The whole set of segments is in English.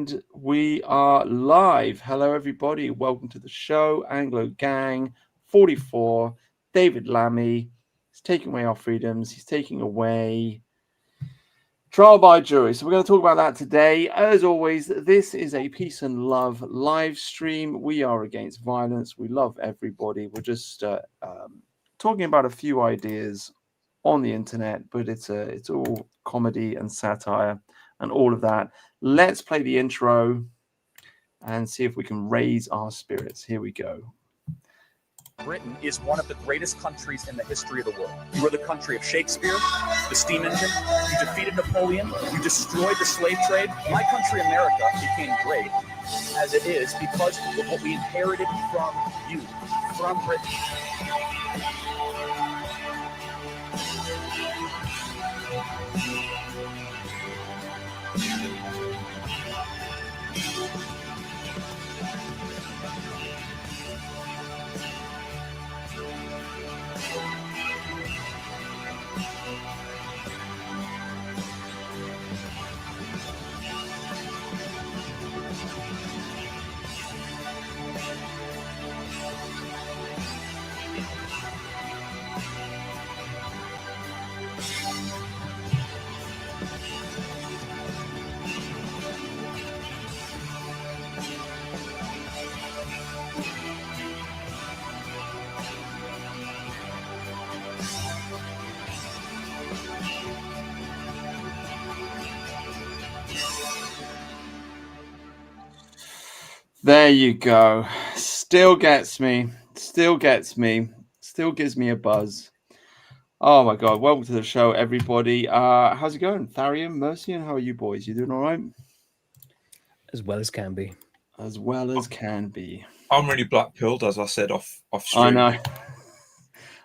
And we are live. Hello, everybody. Welcome to the show. Anglo Gang 44. David Lammy. He's taking away our freedoms. He's taking away trial by jury. So we're going to talk about that today. As always, this is a peace and love live stream. We are against violence. We love everybody. We're just talking about a few ideas on the internet, but it's all comedy and satire and all of that. Let's play the intro and see if we can raise our spirits. Here we go. Britain is one of the greatest countries in the history of the world. You are the country of Shakespeare, the steam engine, you defeated Napoleon, you destroyed the slave trade. My country, America, became great as it is because of what we inherited from you, from Britain. There you go. Still gets me. Still gives me a buzz. Oh my God. Welcome to the show, everybody. How's it going? Tharian, Mercian, how are you boys? You doing all right? As well as can be. As well as can be. I'm really black-pilled, as I said off stream.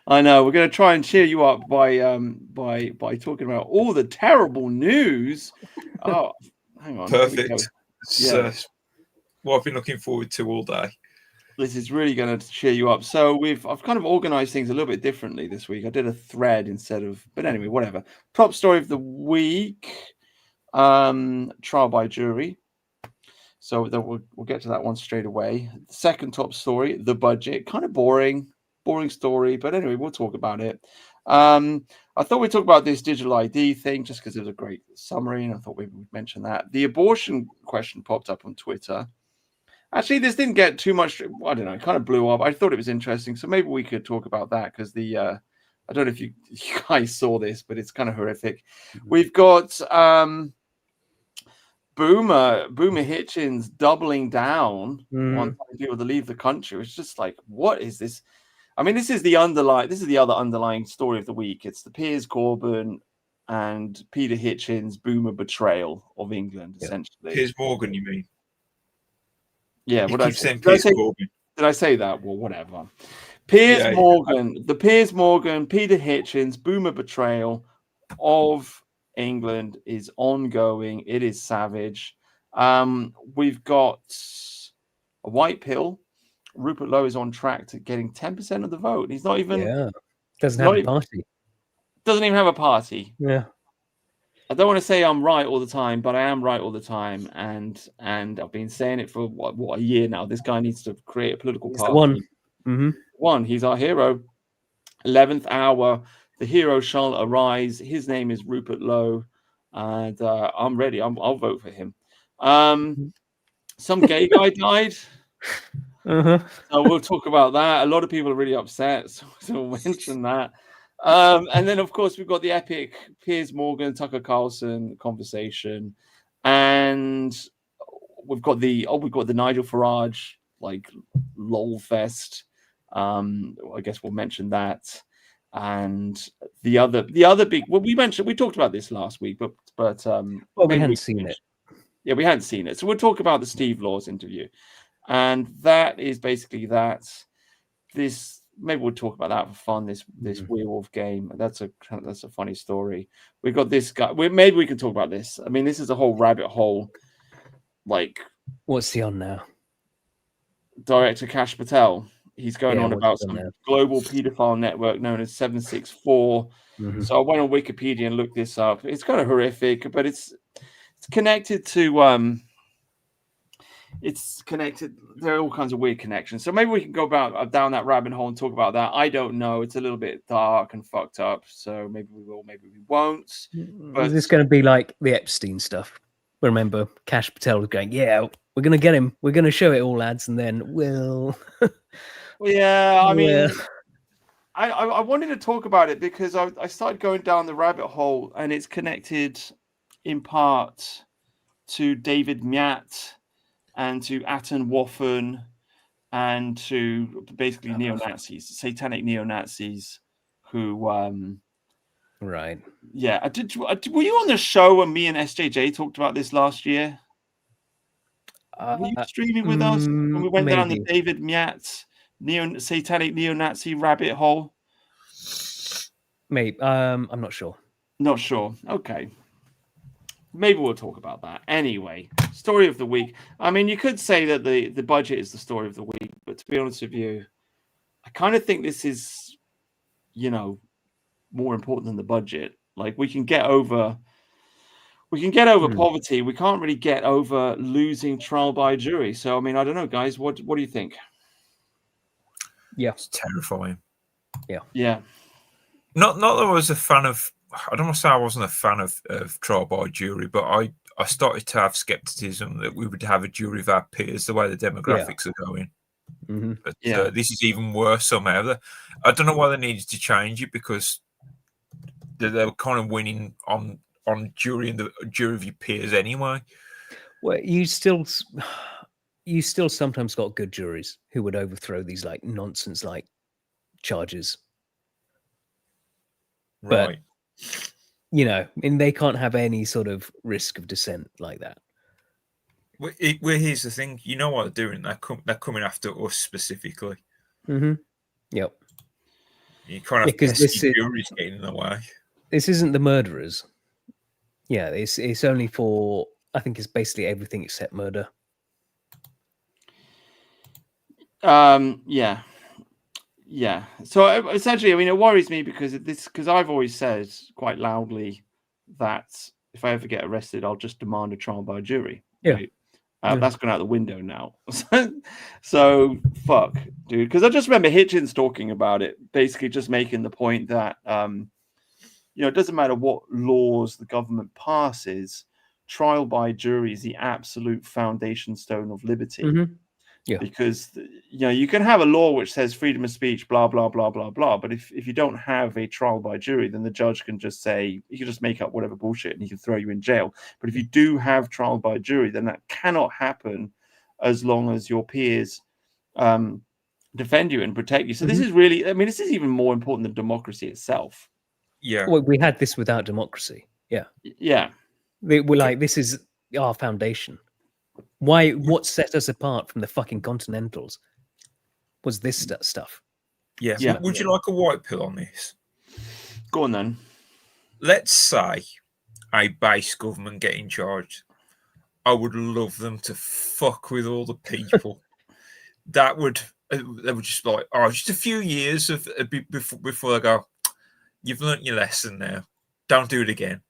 I know. We're going to try and cheer you up by talking about all the terrible news. Oh, hang on. Perfect. Yeah. What I've been looking forward to all day. This is really going to cheer you up. So I've kind of organized things a little bit differently this week. I did a thread instead of, but anyway, whatever. Top story of the week, trial by jury. So we'll get to that one straight away. Second top story, the budget. Kind of boring story, but anyway, we'll talk about it. I thought we'd talk about this digital ID thing just because it was a great summary, and I thought maybe we'd mention that. The abortion question popped up on Twitter. Actually, this didn't get too much. I don't know. It kind of blew up. I thought it was interesting, so maybe we could talk about that because I don't know if you guys saw this, but it's kind of horrific. We've got Boomer Hitchens doubling down on people to leave the country. It's just like, what is this? I mean, this is the other underlying story of the week. It's the Piers Corbyn and Peter Hitchens Boomer betrayal of England, essentially. Piers Morgan, you mean? Yeah, what did I say that? Well, whatever. Piers Morgan, the Piers Morgan, Peter Hitchens Boomer betrayal of England is ongoing. It is savage. We've got a white pill. Rupert Lowe is on track to getting 10% of the vote. He's not even doesn't have a party. Doesn't even have a party. Yeah. I don't want to say I'm right all the time, but I am right all the time, and I've been saying it for what a year now. This guy needs to create a political party. One. He's our hero. 11th hour. The hero shall arise. His name is Rupert Lowe, and I'm ready. I'll vote for him. Some gay guy died. So we'll talk about that. A lot of people are really upset, so we'll mention that. And then, of course, we've got the epic Piers Morgan, Tucker Carlson conversation, and we've got the Nigel Farage like lol fest. I guess we'll mention that. And the other big. Well, we talked about this last week, but we hadn't seen it. Yeah, we hadn't seen it, so we'll talk about the Steve Laws interview, and that is basically that. This maybe we'll talk about that for fun. This werewolf game. That's a funny story. We've got this guy. Maybe we can talk about this. I mean, this is a whole rabbit hole. Like, what's he on now? Director Kash Patel. He's going on about some global paedophile network known as 764. So I went on Wikipedia and looked this up. It's kind of horrific, but it's connected to it's connected. There are all kinds of weird connections. So maybe we can go down that rabbit hole and talk about that. I don't know. It's a little bit dark and fucked up. So maybe we will, maybe we won't. But is this going to be like the Epstein stuff? Remember, Kash Patel was going, "Yeah, we're going to get him. We're going to show it all, lads." And then, well, yeah, I mean, I wanted to talk about it because I started going down the rabbit hole, and it's connected in part to David Miat and to Atten Waffen and to basically neo-Nazis, satanic neo-Nazis who right. Yeah. Were you on the show when me and SJJ talked about this last year? Were you streaming with us when we went down the David Miat satanic neo-Nazi rabbit hole? Maybe. I'm not sure. Not sure. Okay. Maybe we'll talk about that. Anyway, story of the week. I mean, you could say that the budget is the story of the week, but to be honest with you, I kind of think this is, more important than the budget. Like we can get over poverty. We can't really get over losing trial by jury. So, I mean, I don't know, guys. What do you think? Yeah, it's terrifying. Yeah. Not that I was a fan of. I don't want to say I wasn't a fan of trial by jury, but I started to have skepticism that we would have a jury of our peers the way the demographics are going. Mm-hmm. But this is even worse somehow. I don't know why they needed to change it because they were kind of winning on jury and the jury of your peers anyway. Well, you still sometimes got good juries who would overthrow these like nonsense like charges. Right. But, and they can't have any sort of risk of dissent like that. Well, here's the thing. You know what they're doing? They're coming after us specifically. Mm-hmm. Yep. You can't have pesky juries getting in the way. This isn't the murderers. Yeah, it's only for, I think it's basically everything except murder. Yeah. Yeah. So essentially, I mean, it worries me because I've always said quite loudly that if I ever get arrested, I'll just demand a trial by jury. Yeah. Right? That's gone out the window now. So fuck, dude. Because I just remember Hitchens talking about it, basically just making the point that it doesn't matter what laws the government passes, trial by jury is the absolute foundation stone of liberty. Mm-hmm. Yeah. Because you can have a law which says freedom of speech, blah blah blah blah blah, but if you don't have a trial by jury, then the judge can just say, you can just make up whatever bullshit and he can throw you in jail. But if you do have trial by jury, then that cannot happen as long as your peers defend you and protect you. So this is really, I mean, this is even more important than democracy itself. Yeah. Well, we had this without democracy. Yeah. Yeah. We're like, this is our foundation. Why? What set us apart from the fucking Continentals was this stuff. Yeah. Would you like a white pill on this? Go on then. Let's say a base government get in charge. I would love them to fuck with all the people. They would just be like, just a few years before they go, you've learnt your lesson now. Don't do it again.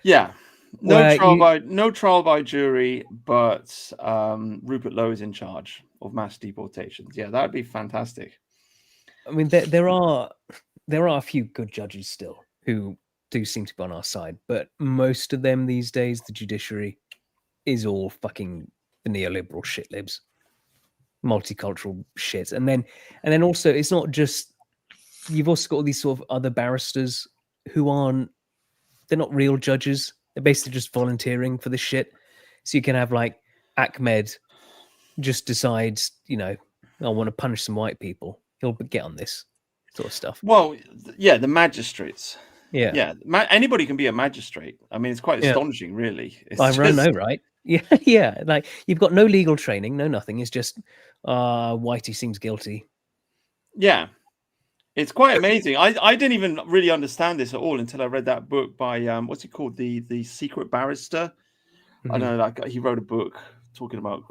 Yeah. No trial by jury, but Rupert Lowe is in charge of mass deportations. Yeah, that'd be fantastic. I mean, there are a few good judges still who do seem to be on our side, but most of them these days, the judiciary is all fucking the neoliberal shit libs, multicultural shit, and then also it's not just, you've also got all these sort of other barristers who they're not real judges. They're basically just volunteering for this shit. So you can have like Ahmed just decides, I want to punish some white people. He'll get on this sort of stuff. Well, yeah, the magistrates. Yeah. Yeah. Anybody can be a magistrate. I mean, it's quite astonishing, really. I know, right? Yeah. Yeah. Like you've got no legal training, no nothing. It's just, Whitey seems guilty. Yeah. It's quite amazing. I didn't even really understand this at all until I read that book by what's it called, the Secret Barrister. Mm-hmm. I don't know. Like he wrote a book talking about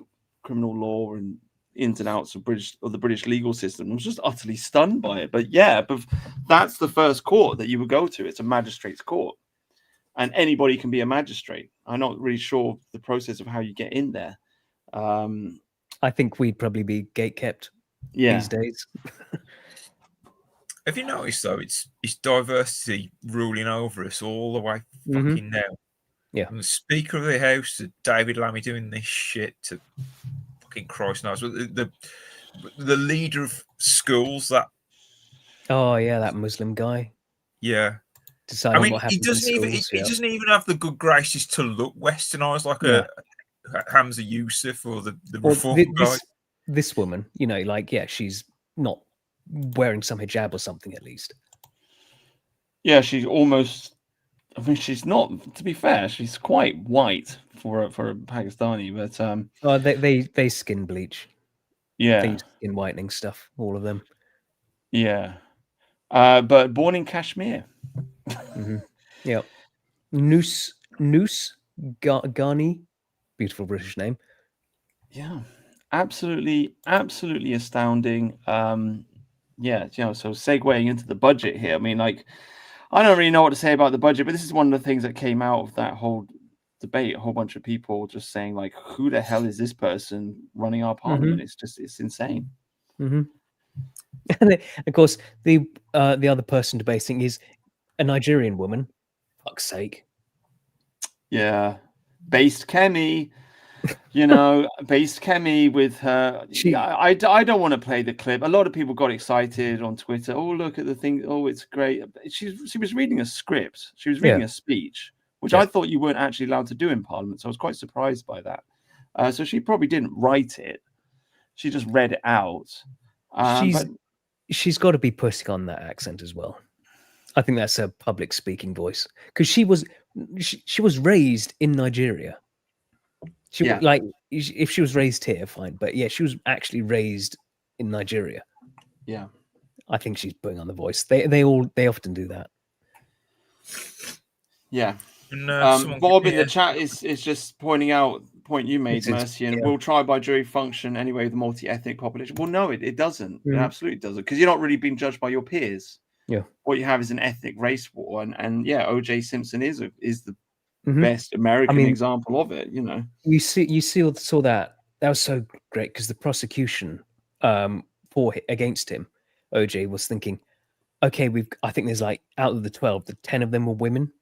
criminal law and ins and outs of the British legal system. I was just utterly stunned by it. But that's the first court that you would go to. It's a magistrate's court, and anybody can be a magistrate. I'm not really sure the process of how you get in there. I think we'd probably be gatekept these days. Have you noticed though? It's diversity ruling over us all the way fucking now. Yeah. From the Speaker of the House to David Lammy doing this shit to fucking Christ knows the leader of schools that. Oh yeah, that Muslim guy. Yeah. Deciding what happens he doesn't in even schools, he doesn't even have the good graces to look westernized like a Hamza Yusuf or the reform guy. This woman, you know, like she's not wearing some hijab or something at least. Yeah, she's almost. I mean, she's not. To be fair, she's quite white for a Pakistani, but they skin bleach. Yeah, they use skin whitening stuff. All of them. Yeah, but born in Kashmir. Yeah, Noose Ghani, beautiful British name. Yeah, absolutely astounding. Yeah, so segueing into the budget here. I mean, like, I don't really know what to say about the budget, but this is one of the things that came out of that whole debate. A whole bunch of people just saying, like, who the hell is this person running our parliament? It's insane. And of course, the other person debating is a Nigerian woman. Fuck's sake. Yeah, based Kemi. Based Kemi with her. I don't want to play the clip. A lot of people got excited on Twitter. Oh, look at the thing. Oh, it's great. She was reading a script. She was reading a speech, which I thought you weren't actually allowed to do in Parliament. So I was quite surprised by that. So she probably didn't write it. She just read it out. She's got to be putting on that accent as well. I think that's her public speaking voice, because she was raised in Nigeria. Like, if she was raised here, fine, but she was actually raised in Nigeria. Yeah, I think she's putting on the voice. They often do that. Yeah. Bob in the chat is just pointing out point you made, Mercy, and will trial by jury function anyway with a multi-ethnic population? Well, no, it doesn't. It absolutely doesn't, because you're not really being judged by your peers. Yeah. What you have is an ethnic race war, and O.J. Simpson is the best American example of it. You saw that was so great, because the prosecution against him, OJ, was thinking, okay, I think there's, like, out of the 12, the 10 of them were women,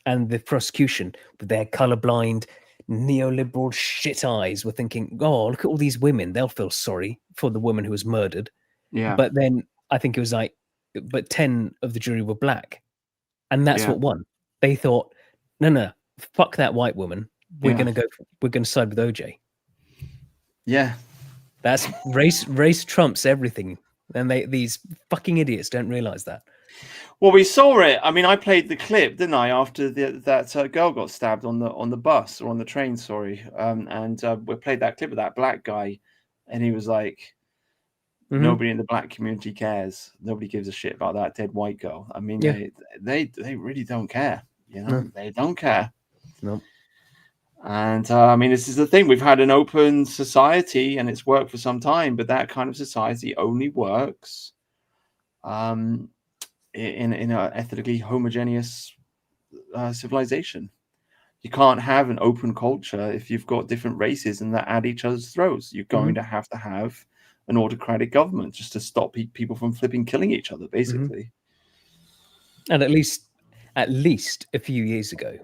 and the prosecution with their colorblind neoliberal shit eyes were thinking, oh, look at all these women, they'll feel sorry for the woman who was murdered. But then I think it was like, but 10 of the jury were black, and that's what won. They thought, no, fuck that white woman. We're gonna side with OJ. Yeah, that's race trumps everything, and these fucking idiots don't realize that. Well, we saw it. I mean, I played the clip, didn't I? After that girl got stabbed on the bus, or on the train, sorry. And we played that clip of that black guy, and he was like, nobody in the black community cares. Nobody gives a shit about that dead white girl. I mean, they really don't care. They don't care. No. And I mean, this is the thing. We've had an open society, and it's worked for some time, but that kind of society only works in an ethnically homogeneous civilization. You can't have an open culture if you've got different races and that at each other's throats. You're going to have an autocratic government just to stop people from killing each other, basically. And at least a few years ago,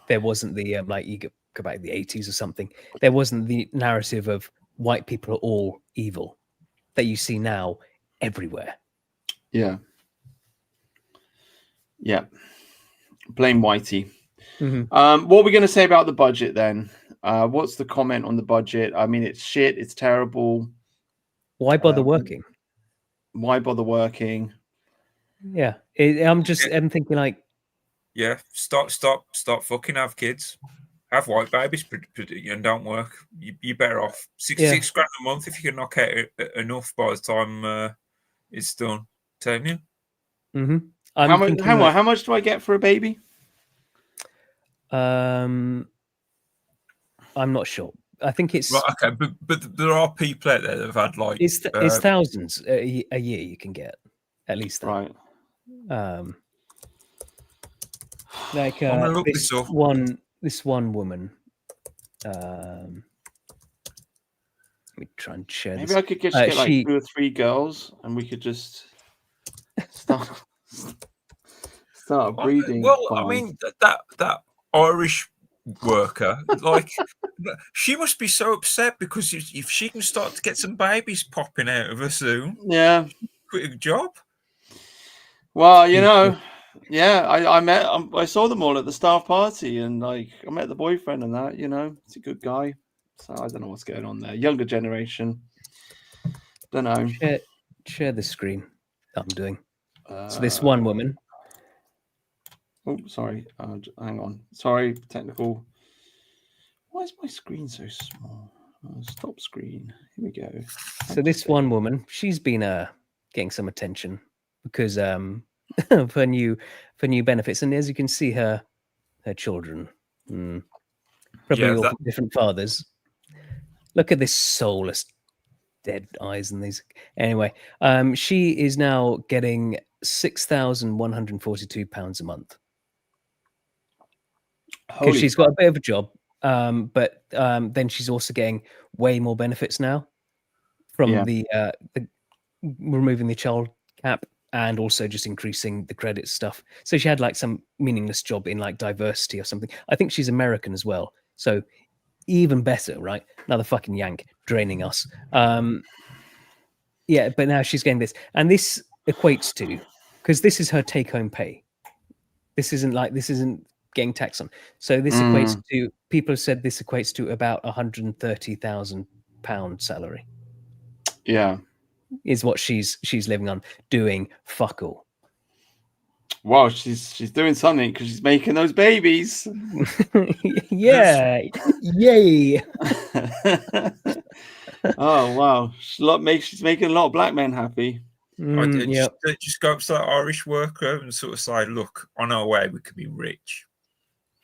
there wasn't the like, you go back to the 80s or something, there wasn't the narrative of white people are all evil that you see now everywhere. Yeah. Blame Whitey. What are we going to say about the budget then? What's the comment on the budget? I mean, it's shit. It's terrible. Why bother working? Why bother working? Yeah, I'm thinking, like, stop fucking have kids, have white babies, and don't work. You're better off. $6 grand a month if you can knock out enough by the time it's done. Tell you. How much do I get for a baby? I'm not sure. I think it's right. Okay, but there are people out there that have had, like, it's thousands a year you can get, at least that. Right. Like this one woman. me try and share Maybe this. I could just get like 2 or 3 girls, and we could just start a breeding. Well, farm. I mean that Irish worker, like, she must be so upset because if she can start to get some babies popping out of her soon, yeah, quit a job. Well, you know, yeah, I saw them all at the staff party, and like I met the boyfriend and that. You know, he's a good guy. So I don't know what's going on there. Younger generation. Don't know. Share the screen that I'm doing. So this one woman. Oh, sorry. Hang on. Sorry, technical. Why is my screen so small? Stop screen. Here we go. So this one woman, she's been getting some attention because for new benefits, and as you can see, her children, probably all from different fathers. Look at this soulless, dead eyes and these. Anyway, she is now getting £6,142 a month because she's got a bit of a job, but then she's also getting way more benefits now from the removing the child cap and also just increasing the credit stuff. So she had like some meaningless job in like diversity or something. I think she's American as well, so even better, right? Another fucking yank draining us. Yeah, but now she's getting this, and this equates to, because this is her take-home pay. This isn't getting taxed on. So this equates to, people have said this equates to about £130,000 salary. Yeah, is what she's living on, doing fuck all. Wow, she's doing something because she's making those babies. Yeah, yay! Oh wow, she's making a lot of black men happy. Just go up to that Irish worker and sort of say, "Look, on our way, we could be rich."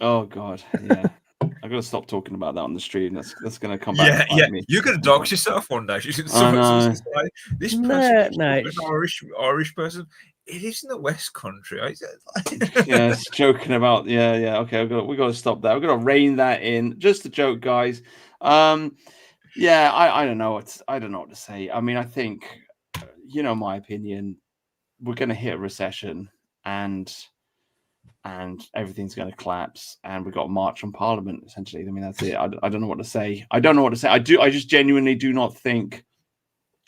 Oh God, yeah. I've got to stop talking about that on the stream. That's going to come back. Yeah. You're going to dox yourself one day. This person, an Irish person. It is in the West Country. Yeah, it's joking about. Yeah. Okay, we got to stop that. We're going to rein that in. Just a joke, guys. Yeah, I don't know what to say. I mean, I think, my opinion, we're going to hit a recession and everything's going to collapse, and we've got a march on Parliament. Essentially, I mean, that's it. I don't know what to say. I just genuinely do not think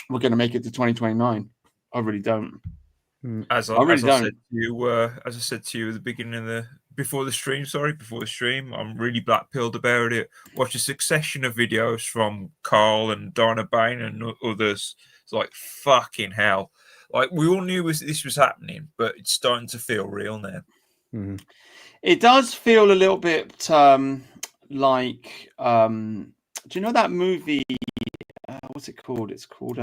we're going to make it to 2029. I really don't. As I said to you at the beginning before the stream, I'm really black-pilled about it. Watch a succession of videos from Carl and Donna Bain and others. It's like, fucking hell. Like, we all knew this was happening, but it's starting to feel real now. Mm-hmm. It does feel a little bit like, do you know that movie? What's it called? It's called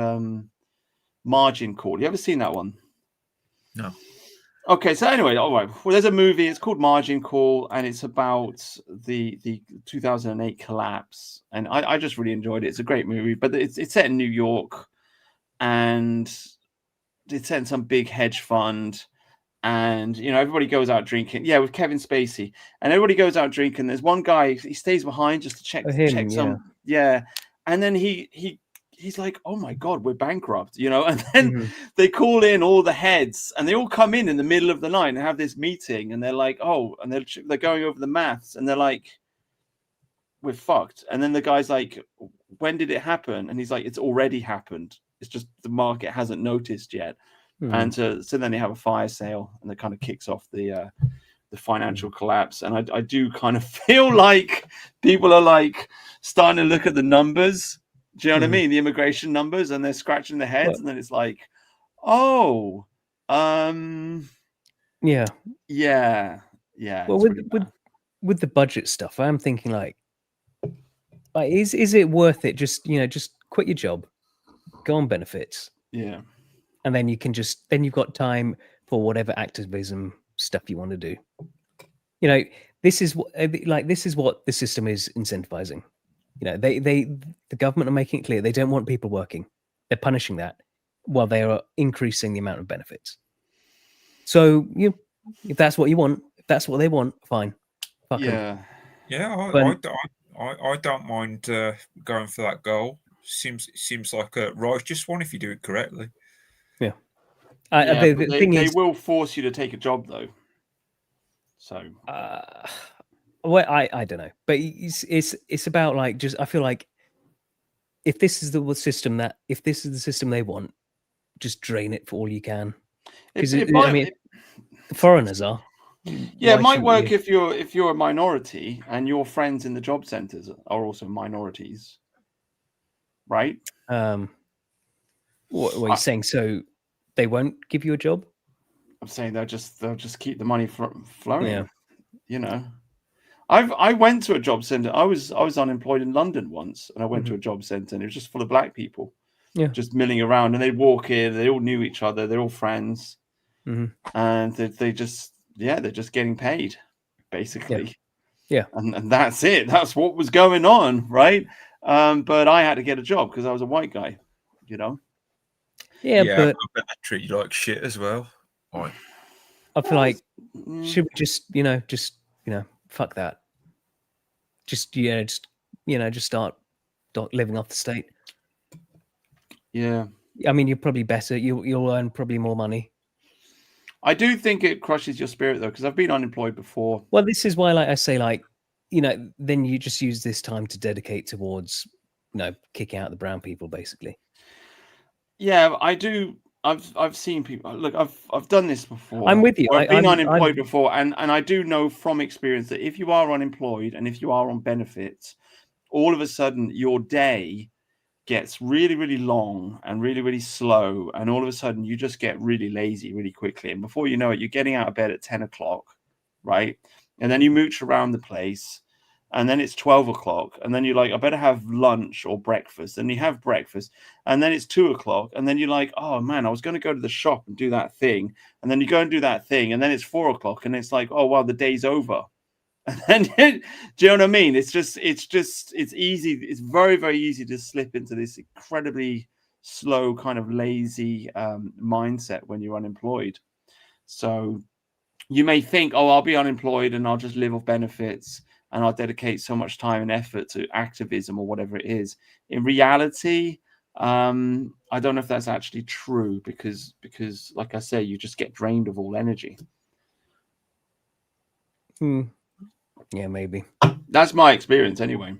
Margin Call. You ever seen that one? No. Okay, so anyway, all right. Well, there's a movie. It's called Margin Call, and it's about the 2008 collapse. And I just really enjoyed it. It's a great movie, but it's set in New York, and it's set in some big hedge fund. And everybody goes out drinking. Yeah, with Kevin Spacey, and everybody goes out drinking. There's one guy, he stays behind just to check some. Yeah, and then he's like, "Oh my God, we're bankrupt," And then they call in all the heads, and they all come in the middle of the night and have this meeting, and they're like, "Oh," and they're going over the maths, and they're like, "We're fucked." And then the guy's like, "When did it happen?" And he's like, "It's already happened. It's just the market hasn't noticed yet." And so then they have a fire sale, and that kind of kicks off the financial collapse. And I do kind of feel like people are like starting to look at the numbers. Do you know what I mean? The immigration numbers, and they're scratching their heads, and then it's like, oh, yeah. Well, with the budget stuff, I'm thinking like is it worth it? Just quit your job, go on benefits. Yeah. And then you've got time for whatever activism stuff you want to do. This is what the system is incentivizing. The government are making it clear they don't want people working. They're punishing that while they are increasing the amount of benefits. So if that's what you want, if that's what they want, fine. Fuck them. Yeah, I don't mind going for that goal. Seems like a righteous one if you do it correctly. Yeah. The thing is, they will force you to take a job though. So, well, I don't know, but it's about like just I feel like if this is the system they want, just drain it for all you can. Because the foreigners are. Yeah, it might work if you're a minority and your friends in the job centers are also minorities, right? What are you saying? So they won't give you a job? I'm saying they'll just keep the money flowing. Yeah. You know, I went to a job center. I was unemployed in London once, and I went to a job center, and it was just full of black people, just milling around. And they'd walk in, they all knew each other, they're all friends, and they're just getting paid, basically. Yeah. And that's it. That's what was going on, right? But I had to get a job because I was a white guy, you know. Yeah, but I bet they treat you like shit as well. Right. I feel like should we just fuck that. Just start living off the state. Yeah. I mean, you're probably better. You'll earn probably more money. I do think it crushes your spirit though, because I've been unemployed before. Well, this is why, like I say, like, then you just use this time to dedicate towards, kicking out the brown people, basically. Yeah, I do. I've seen people. Look, I've done this before. I'm with you. I've been unemployed before, and I do know from experience that if you are unemployed and if you are on benefits, all of a sudden your day gets really, really long and really, really slow, and all of a sudden you just get really lazy really quickly, and before you know it, you're getting out of bed at 10 o'clock, right? And then you mooch around the place, and then it's 12 o'clock, and then you're like, I better have lunch or breakfast. And you have breakfast, and then it's 2 o'clock, and then you're like, oh man, I was going to go to the shop and do that thing. And then you go and do that thing, and then it's 4 o'clock, and it's like, oh wow, the day's over. And then, do you know what I mean? It's easy. It's very, very easy to slip into this incredibly slow, kind of lazy mindset when you're unemployed. So you may think, oh, I'll be unemployed and I'll just live off benefits, and I'll dedicate so much time and effort to activism or whatever it is. In reality, I don't know if that's actually true because, like I say, you just get drained of all energy. Yeah, maybe. That's my experience anyway.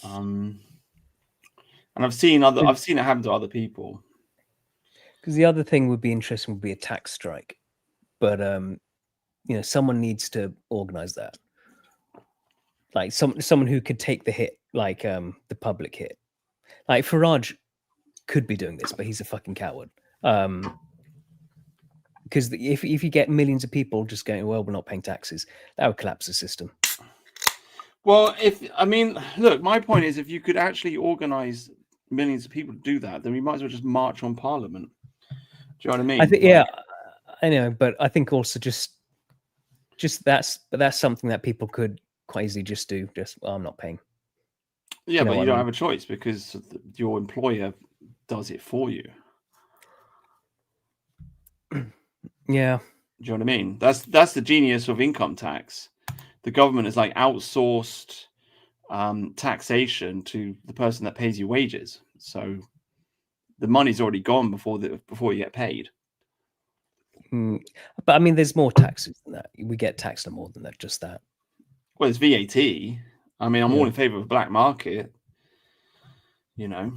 And I've seen it happen to other people. Because the other thing would be interesting would be a tax strike, but someone needs to organize that. Like someone who could take the hit, like the public hit. Like Farage could be doing this, but he's a fucking coward. Because if you get millions of people just going, well, we're not paying taxes, that would collapse the system. Well, look, my point is, if you could actually organize millions of people to do that, then we might as well just march on Parliament. Do you know what I mean? I think, yeah, I know, but I think also just that's something that people could quite easily just do. I'm not paying. Yeah, but you don't have a choice because your employer does it for you. Yeah. Do you know what I mean? That's the genius of income tax. The government is like outsourced taxation to the person that pays you wages. So the money's already gone before you get paid. But I mean, there's more taxes than that. We get taxed on more than that. Just that. Well, it's VAT. I mean, I'm all in favor of black market. Yeah.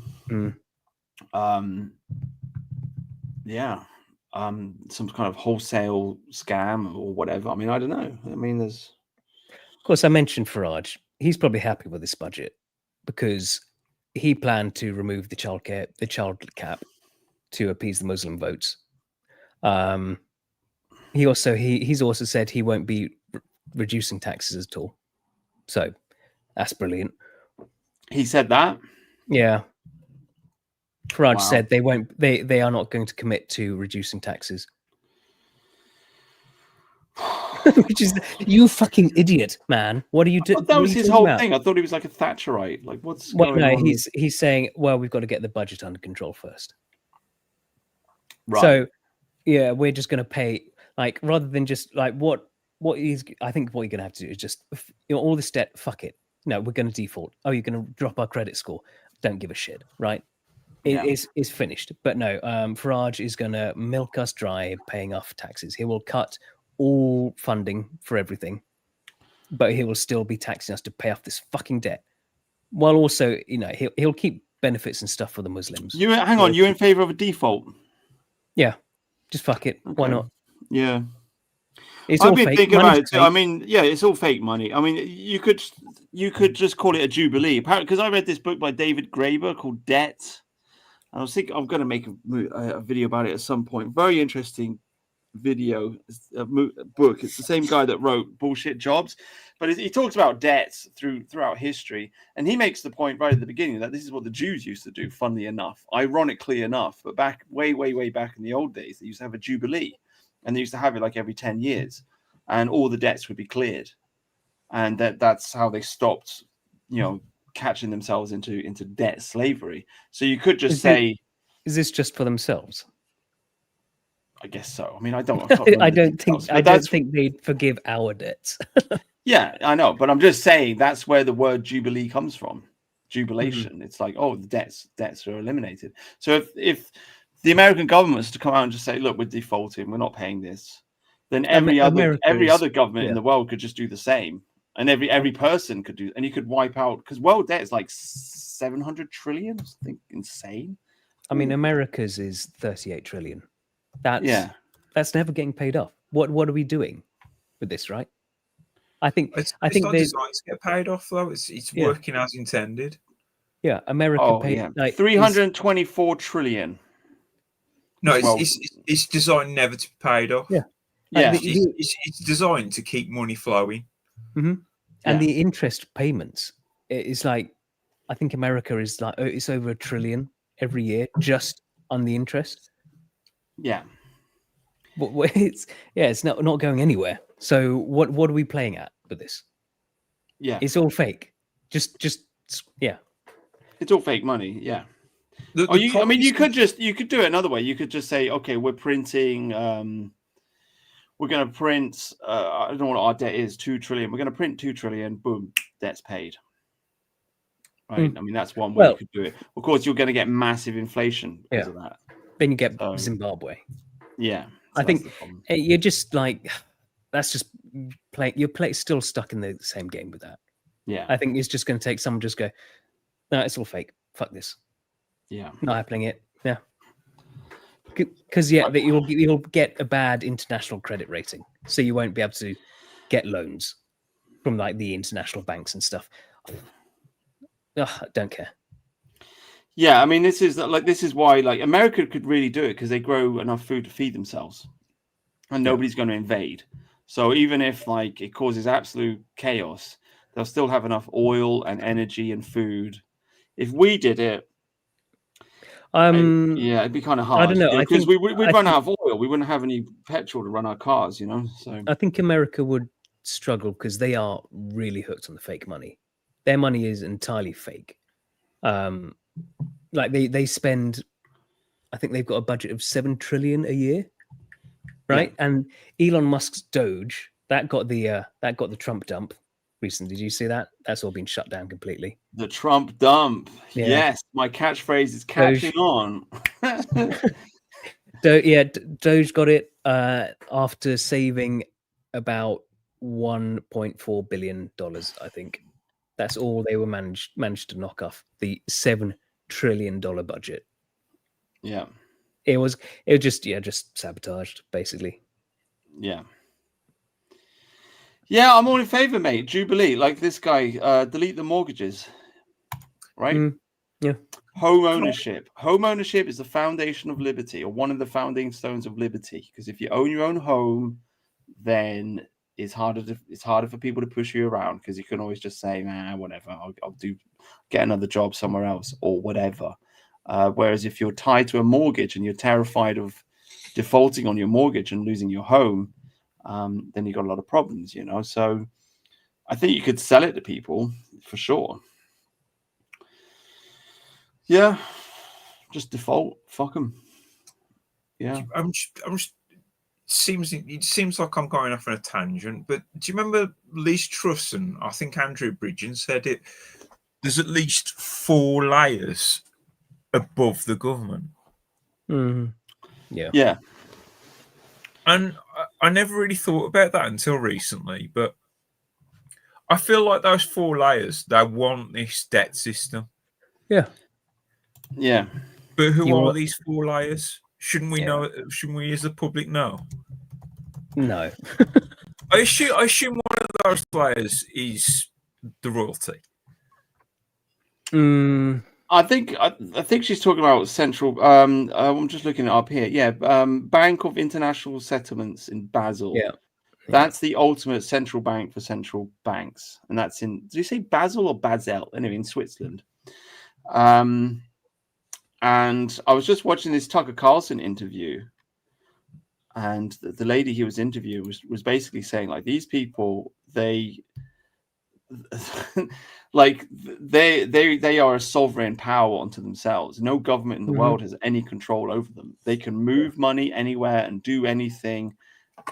Some kind of wholesale scam or whatever. I mean, I don't know. I mean, there's. Of course, I mentioned Farage. He's probably happy with this budget because he planned to remove the child cap to appease the Muslim votes. He's also said he won't be reducing taxes at all. So that's brilliant. He said that? Yeah. Farage said they won't. They are not going to commit to reducing taxes. Which is, you fucking idiot, man. What are you doing? That was his whole thing. I thought he was like a Thatcherite. Like, what's going on? He's saying, well, we've got to get the budget under control first. Right. So, yeah, we're just going to pay, like, rather than just like I think what you're going to have to do is just, all this debt, fuck it. No, we're going to default. Oh, you're going to drop our credit score. don't give a shit, right? It's finished. But no, Farage is going to milk us dry, paying off taxes. He will cut all funding for everything, but he will still be taxing us to pay off this fucking debt. While also, he'll keep benefits and stuff for the Muslims. Hang on, you're in favor of a default? Yeah, just fuck it. Okay. Why not? Yeah. I've been thinking about it too. I mean, yeah, it's all fake money. I mean, you could just call it a jubilee. Apparently, because I read this book by David Graeber called Debt. And I was thinking I'm going to make a video about it at some point. Very interesting book. It's the same guy that wrote Bullshit Jobs, but he talks about debts throughout history, and he makes the point right at the beginning that this is what the Jews used to do. Funnily enough, ironically enough, but back way back in the old days, they used to have a jubilee, and they used to have it like every 10 years, and all the debts would be cleared, and that's how they stopped, catching themselves into debt slavery. So you could just say, is this just for themselves? I guess so. I mean, I don't think they'd forgive our debts. Yeah, I know, but I'm just saying that's where the word jubilee comes from. Jubilation. Mm-hmm. It's like, oh, the debts are eliminated. So if the American government was to come out and just say, look, we're defaulting, we're not paying this, then every other government in the world could just do the same. And every person could do, and you could wipe out, because world debt is like 700 trillion, I think, insane. I mean, America's is 38 trillion. That's never getting paid off. What are we doing with this, right? I think it's not designed to get paid off though. It's working as intended. Yeah, America paid like 324 trillion. No, it's designed never to be paid off. Yeah, it's designed to keep money flowing. Mm-hmm. And the interest payments is like, I think America is like, it's over $1 trillion every year just on the interest. Yeah, but it's not going anywhere. So what are we playing at with this? Yeah, it's all fake. Just it's all fake money. Yeah. You could do it another way. You could just say, okay, we're printing. We're going to print. I don't know what our debt is. 2 trillion. We're going to print 2 trillion. Boom, debt's paid. Right. I mean, that's one way you could do it. Of course, you're going to get massive inflation because of that. Then you get Zimbabwe. Yeah. I think you're just like, that's just playing. You're still stuck in the same game with that. Yeah. I think it's just going to take someone just go, no, it's all fake. Fuck this. Yeah. Not happening it. Yeah. Because you'll get a bad international credit rating, so you won't be able to get loans from like the international banks and stuff. I don't care. Yeah, I mean, this is why like America could really do it, because they grow enough food to feed themselves, and nobody's going to invade. So even if like it causes absolute chaos, they'll still have enough oil and energy and food. If we did it, it'd be kind of hard. I don't know, because we'd run out of oil. We wouldn't have any petrol to run our cars, So I think America would struggle because they are really hooked on the fake money. Their money is entirely fake. Like they spend, I think they've got a budget of 7 trillion a year, right? Yeah. And Elon Musk's Doge that got the Trump dump recently. Did you see that? That's all been shut down completely. The Trump dump. Yeah. Yes, my catchphrase is catching on. Doge got it after saving about $1.4 billion, I think. That's all they were managed to knock off the $7 trillion budget. Yeah. It was just sabotaged, basically. Yeah. Yeah, I'm all in favor, mate. Jubilee, like this guy, delete the mortgages. Right? Yeah. Home ownership. Home ownership is the foundation of liberty, or one of the founding stones of liberty. Because if you own your own home, then it's harder for people to push you around, because you can always just say, whatever, I'll get another job somewhere else or whatever. Whereas if you're tied to a mortgage and you're terrified of defaulting on your mortgage and losing your home, then you've got a lot of problems, So I think you could sell it to people for sure. Yeah, just default. Fuck them. Yeah. It seems like I'm going off on a tangent, but do you remember Liz Truss and I think Andrew Bridgen said it? there's at least 4 layers above the government. Yeah. Yeah. And I never really thought about that until recently, but I feel like those 4 layers, they want this debt system. Yeah. Yeah. But who are these 4 layers? Shouldn't we know? Shouldn't we as the public know? No. I assume one of those layers is the royalty. I think she's talking about central. I'm just looking it up here. Yeah, Bank of International Settlements in Basel. Yeah, that's the ultimate central bank for central banks, and that's in. Did you say Basel or Basel? Anyway, in Switzerland. And I was just watching this Tucker Carlson interview, and the lady he was interviewing was basically saying, like, these people, they like they are a sovereign power unto themselves. No government in the world has any control over them. They can move money anywhere and do anything,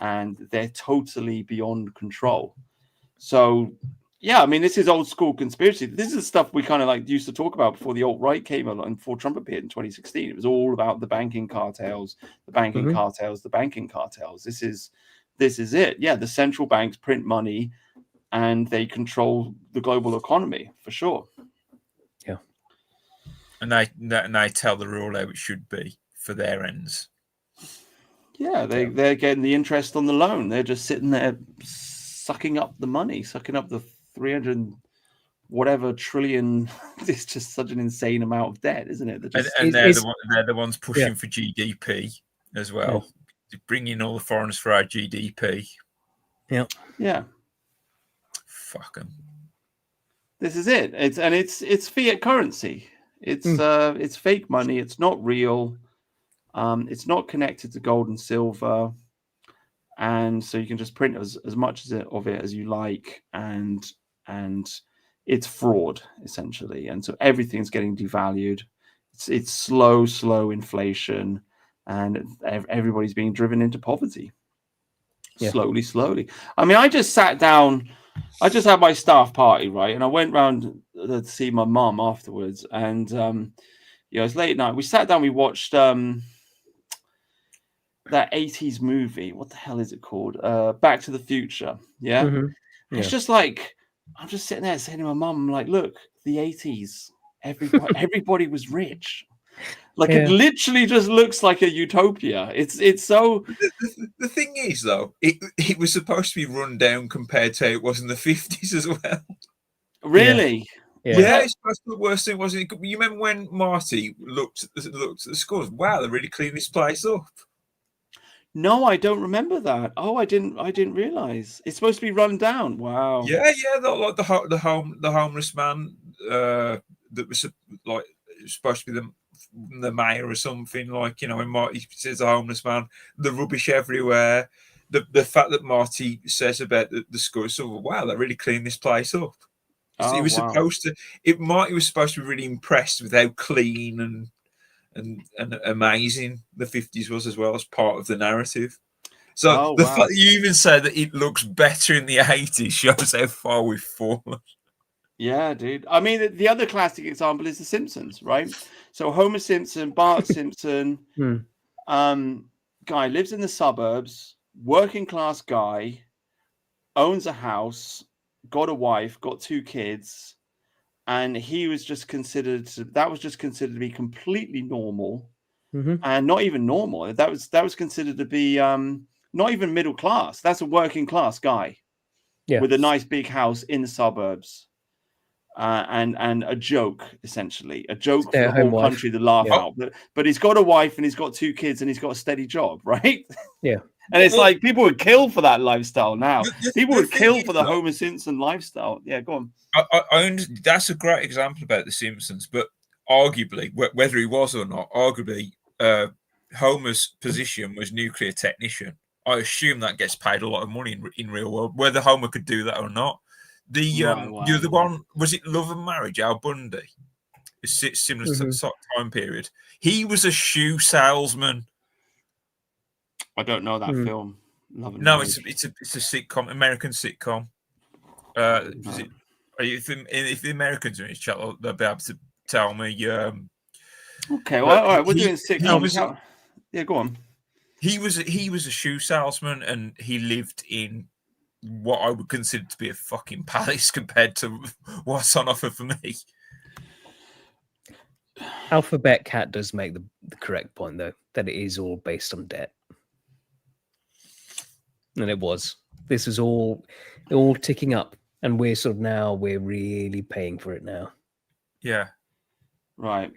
and they're totally beyond control. So yeah, I mean, this is old school conspiracy. This is stuff we kind of like used to talk about before the alt-right came along and before Trump appeared in 2016. It was all about the banking cartels, the banking cartels, the banking cartels. This is it. Yeah, the central banks print money and they control the global economy for sure. Yeah. And they tell the rule how it should be for their ends. Yeah, they're getting the interest on the loan. They're just sitting there sucking up the money, sucking up the 300 whatever trillion. It's just such an insane amount of debt, isn't it? They're the ones pushing for GDP as well. Yeah. Bringing all the foreigners for our GDP. Yeah. Yeah. Fuck 'em. This is it. It's fiat currency. It's fake money. It's not real. It's not connected to gold and silver. And so you can just print as much of it as you like, and it's fraud essentially. And so everything's getting devalued. It's slow inflation, and everybody's being driven into poverty. Yeah. Slowly. I mean, I just sat down. I just had my staff party, right? And I went round to see my mum afterwards, and it was late night. We sat down. We watched that 80s movie. What the hell is it called? Back to the Future. Yeah. It's just like, I'm just sitting there saying to my mum, I'm like, look, the 80s, everybody was rich. Like, it literally just looks like a utopia. It's so. The thing is, though, it was supposed to be run down compared to how it was in the 50s as well. Really? Yeah, it's supposed to be the worst thing, wasn't it? You remember when Marty looked at the scores? Wow, they really cleaned this place up. No, I don't remember that. Oh, I didn't realize it's supposed to be run down. Wow. Yeah, like the homeless man that was like supposed to be the mayor or something. Like, you know, when Marty says the homeless man, the rubbish everywhere, the fact that Marty says about the school, so wow, they really cleaned this place up. So he was supposed to. Marty was supposed to be really impressed with how clean and amazing the 50s was, as well as part of the narrative. So the fact that you even say that it looks better in the 80s shows how far we've fallen. Yeah, dude. I mean, the other classic example is The Simpsons, right? So Homer Simpson, Bart Simpson, guy lives in the suburbs, working class guy, owns a house, got a wife, got 2 kids, and he was just considered to be completely normal, and not even normal. That was considered to be not even middle class. That's a working class guy with a nice big house in the suburbs, and a joke, essentially, a joke for the whole country to laugh out. But he's got a wife and he's got 2 kids and he's got a steady job, right? Yeah. And it's like people would kill for that lifestyle now. People would kill for the Homer Simpson lifestyle. Yeah, go on. That's a great example about The Simpsons, but arguably, whether he was or not, arguably, Homer's position was nuclear technician. I assume that gets paid a lot of money in real world, whether Homer could do that or not. The other one, was it Love and Marriage? Al Bundy, similar to the time period. He was a shoe salesman. I don't know that film. No, it's a sitcom, American sitcom. If the Americans are in his chat, they'll be able to tell me. Okay, well, all right, we're doing sitcoms. Yeah, go on. He was a shoe salesman, and he lived in what I would consider to be a fucking palace compared to what's on offer for me. Alphabet Cat does make the correct point, though, that it is all based on debt. And it was. This is all ticking up, and we're really paying for it now. Yeah. Right.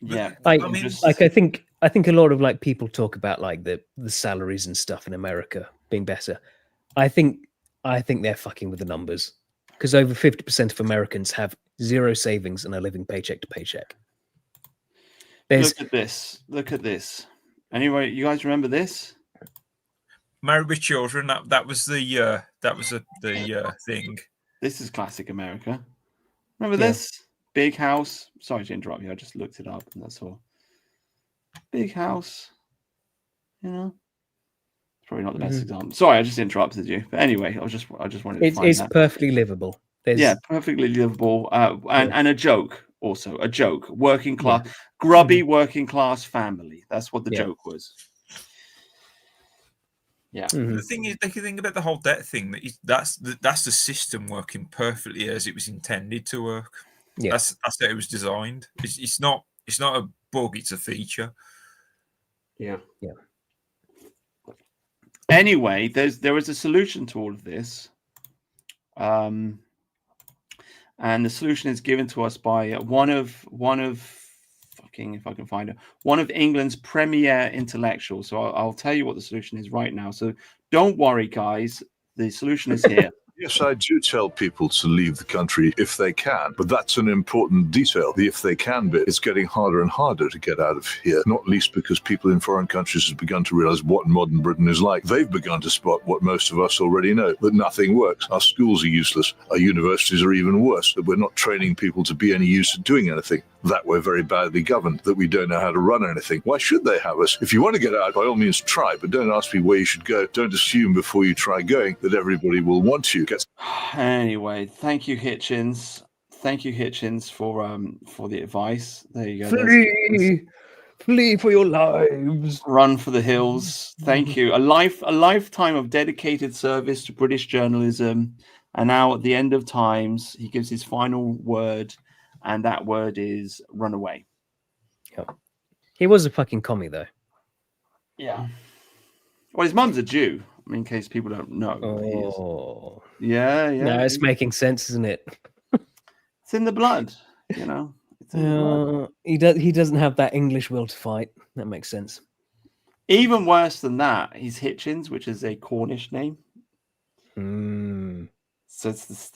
Yeah. I think a lot of like people talk about like the salaries and stuff in America being better. I think they're fucking with the numbers, because over 50% of Americans have zero savings and are living paycheck to paycheck. Look at this. Anyway, you guys remember this? Married with Children. That was the thing. This is classic America. Remember this? Big house. Sorry to interrupt you. I just looked it up and that's all. Big house. You know, it's probably not the best example. Sorry, I just interrupted you. But anyway, I just wanted to find it's perfectly livable. Perfectly livable. And a joke also. A joke. Working class, grubby working class family. That's what the joke was. Yeah. The thing is, they can think about the whole debt thing. That's the system working perfectly as it was intended to work. Yeah. That's how it was designed. It's not a bug. It's a feature. Yeah. Yeah. Anyway, there is a solution to all of this, and the solution is given to us by one of if I can find it, one of England's premier intellectuals. So I'll tell you what the solution is right now. So don't worry, guys. The solution is here. Yes, I do tell people to leave the country if they can, but that's an important detail. The if they can bit is getting harder and harder to get out of here, not least because people in foreign countries have begun to realize what modern Britain is like. They've begun to spot what most of us already know, that nothing works. Our schools are useless. Our universities are even worse, that we're not training people to be any use at doing anything, that we're very badly governed, that we don't know how to run anything. Why should they have us? If you want to get out, by all means try, but don't ask me where you should go. Don't assume before you try going that everybody will want you. Anyway, thank you, Hitchens. Thank you, Hitchens, for the advice. There you go. Flee for your lives. Run for the hills. Thank you. A lifetime of dedicated service to British journalism, and now at the end of times, he gives his final word, and that word is run away. Yep. He was a fucking commie, though. Yeah. Well, his mum's a Jew. I mean, in case people don't know. Oh. Yeah. No, it's making sense, isn't it? It's in the blood, you know. It's in the blood. He doesn't have that English will to fight. That makes sense. Even worse than that, he's Hitchens, which is a Cornish name. So it's this,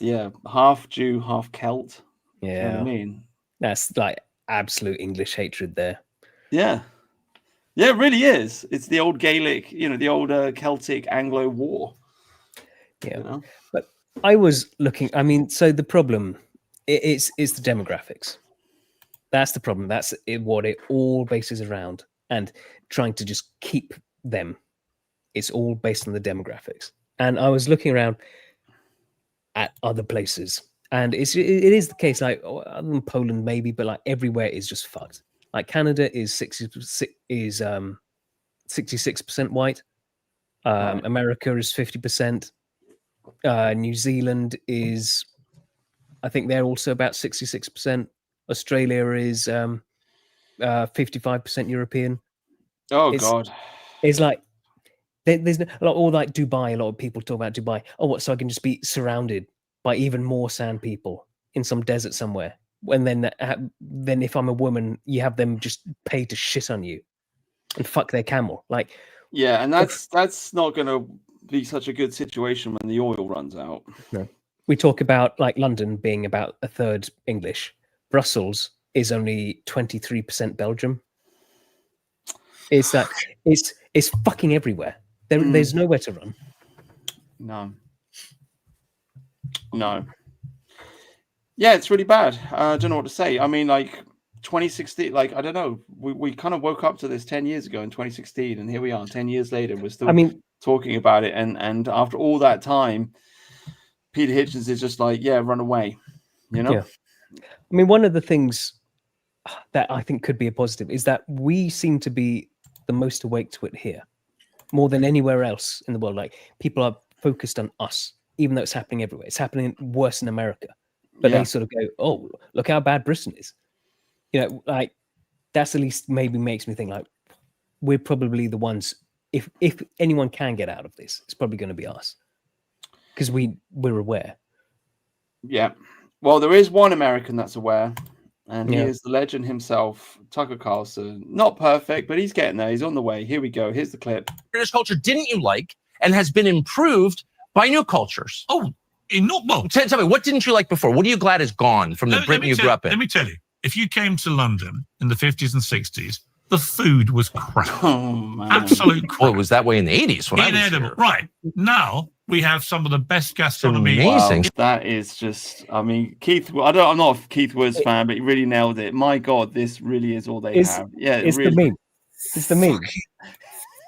half Jew, half Celt. Yeah. You know what I mean? That's like absolute English hatred there. Yeah. Yeah, it really is. It's the old Gaelic, the old Celtic Anglo War. Yeah. But I was looking, so the problem is the demographics. That's the problem. That's what it all bases around. And trying to just keep them. It's all based on the demographics. And I was looking around at other places. And it is the case, like other than Poland maybe, but like everywhere is just fucked. Like Canada is 66% white. America is 50%. New Zealand is, I think they're also about 66%. Australia is 55% European. God. It's like there's a lot, or like Dubai. A lot of people talk about Dubai. Oh, what? So I can just be surrounded by even more sand people in some desert somewhere. And then if I'm a woman, you have them just pay to shit on you and fuck their camel. Like, yeah, and that's not going to be such a good situation when the oil runs out. No, we talk about like London being about a third English. Brussels is only 23% Belgium. It's that it's fucking everywhere. There's nowhere to run. No. Yeah, it's really bad. I don't know what to say. I mean, like 2016, like I don't know. We kind of woke up to this 10 years ago in 2016, and here we are 10 years later. We're still talking about it, and after all that time, Peter Hitchens is just like, yeah, run away. You know. Yeah. I mean, one of the things that I think could be a positive is that we seem to be the most awake to it here, more than anywhere else in the world. Like people are focused on us, even though it's happening everywhere. It's happening worse in America, but they sort of go, "Oh, look how bad Britain is." You know, like that's at least maybe makes me think like we're probably the ones. If anyone can get out of this, it's probably going to be us because we're aware. Yeah. Well, there is one American that's aware, and he is the legend himself, Tucker Carlson. Not perfect, but he's getting there. He's on the way. Here we go. Here's the clip. British culture didn't you like and has been improved by new cultures? Oh, well, tell me, what didn't you like before? What are you glad is gone from the Britain you grew up in? Let me tell you, if you came to London in the 50s and 60s, the food was crap. Oh, man. Absolute crap. Well, it was that way in the 80s when I was here. Right. Now we have some of the best gastronomy. Amazing. Wow, that is just, I mean, Keith, I'm not a Keith Woods fan, but he really nailed it. My God, this really is all they have. Yeah, it's really. the meme. It's the meme.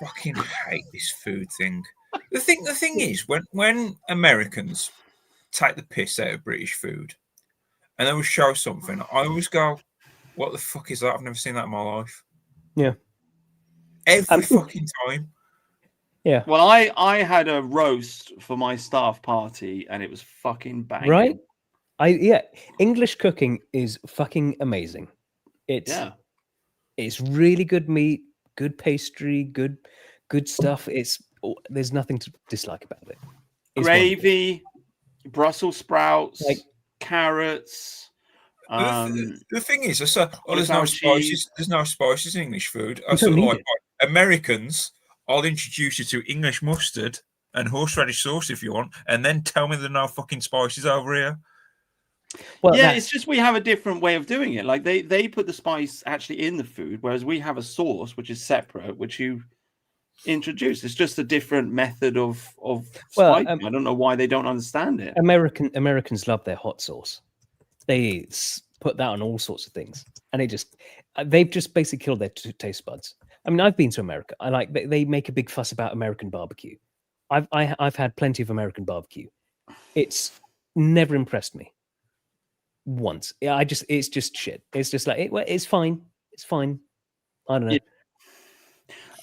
Fucking hate this food thing. The thing is, when Americans take the piss out of British food and they will show something, I always go, what the fuck is that? I've never seen that in my life. Yeah. Every fucking time. Yeah. Well, I had a roast for my staff party and it was fucking banging. Right? English cooking is fucking amazing. It's really good meat, good pastry, good stuff. There's nothing to dislike about it. It's gravy, Brussels sprouts, like carrots. The thing is, there's no spices. There's no spices in English food. I sort of like Americans. I'll introduce you to English mustard and horseradish sauce if you want, and then tell me there are no fucking spices over here. Well, it's just we have a different way of doing it. Like they put the spice actually in the food, whereas we have a sauce which is separate, which you introduce. It's just a different method of spicing. I don't know why they don't understand it. Americans love their hot sauce. They put that on all sorts of things, and they've just basically killed their taste buds. I mean, I've been to America. They make a big fuss about American barbecue. I've had plenty of American barbecue. It's never impressed me once. It's just shit. It's just like it's fine. It's fine. I don't know.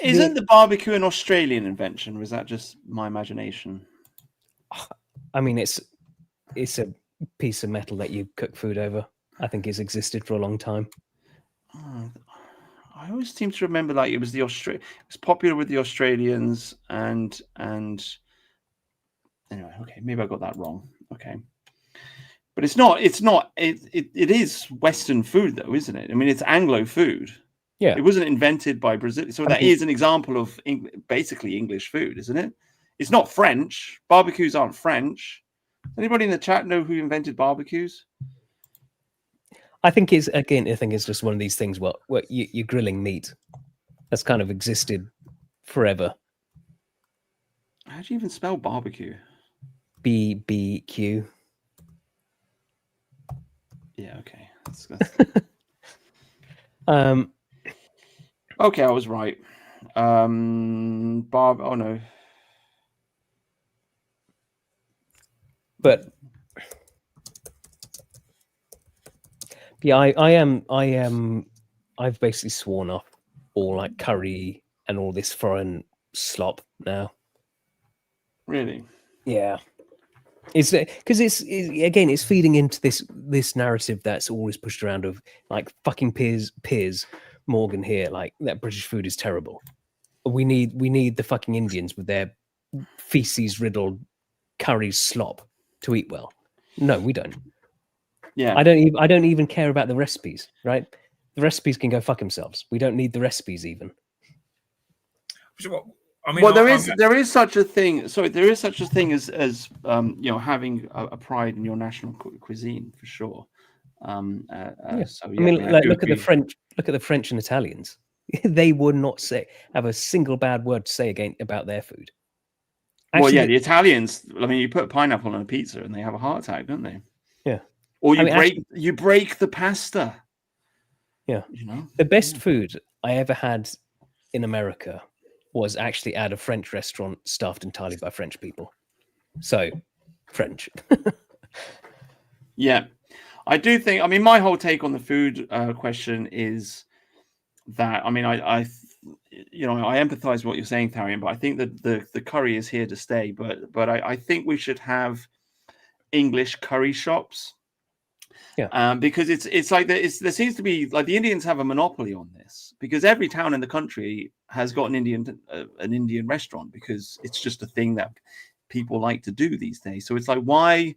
Isn't the barbecue an Australian invention, or is that just my imagination? I mean, it's a piece of metal that you cook food over. I think it's existed for a long time. I always seem to remember like it was it was popular with the Australians and anyway, okay, maybe I got that wrong. Okay. But it is Western food though, isn't it? I mean, it's Anglo food. Yeah. It wasn't invented by Brazil. So that is an example of basically English food, isn't it? It's not French. Barbecues aren't French. Anybody in the chat know who invented barbecues? I think it's just one of these things where you're grilling meat. That's kind of existed forever. How do you even spell barbecue? BBQ. Yeah, okay. That's... Okay, I was right. Oh no. But yeah, I've basically sworn off all like curry and all this foreign slop now. Really? Yeah. It's because it's feeding into this narrative that's always pushed around of like fucking Piers Morgan here, like that British food is terrible. We need the fucking Indians with their feces riddled curry slop to eat well. No, we don't. Yeah, I don't even care about the recipes. Right, the recipes can go fuck themselves. We don't need the recipes even. I mean, well, there is such a thing. Sorry, there is such a thing as having a pride in your national cuisine for sure. So, I mean, look at the French. Look at the French and Italians. They would not have a single bad word to say about their food. Actually, the Italians. I mean, you put a pineapple on a pizza and they have a heart attack, don't they? Yeah. Or you break the pasta. Yeah. The best food I ever had in America was actually at a French restaurant staffed entirely by French people. So French. Yeah, I do think. I mean, my whole take on the food question is that. I mean, I empathize with what you're saying, Tharian, but I think that the curry is here to stay. But I think we should have English curry shops. Yeah. Because it's like there seems to be like the Indians have a monopoly on this because every town in the country has got an Indian restaurant because it's just a thing that people like to do these days. So it's like why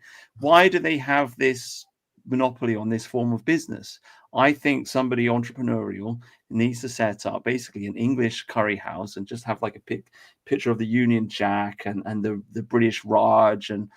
do they have this monopoly on this form of business? I think somebody entrepreneurial needs to set up basically an English curry house and just have like a picture of the Union Jack and the British Raj and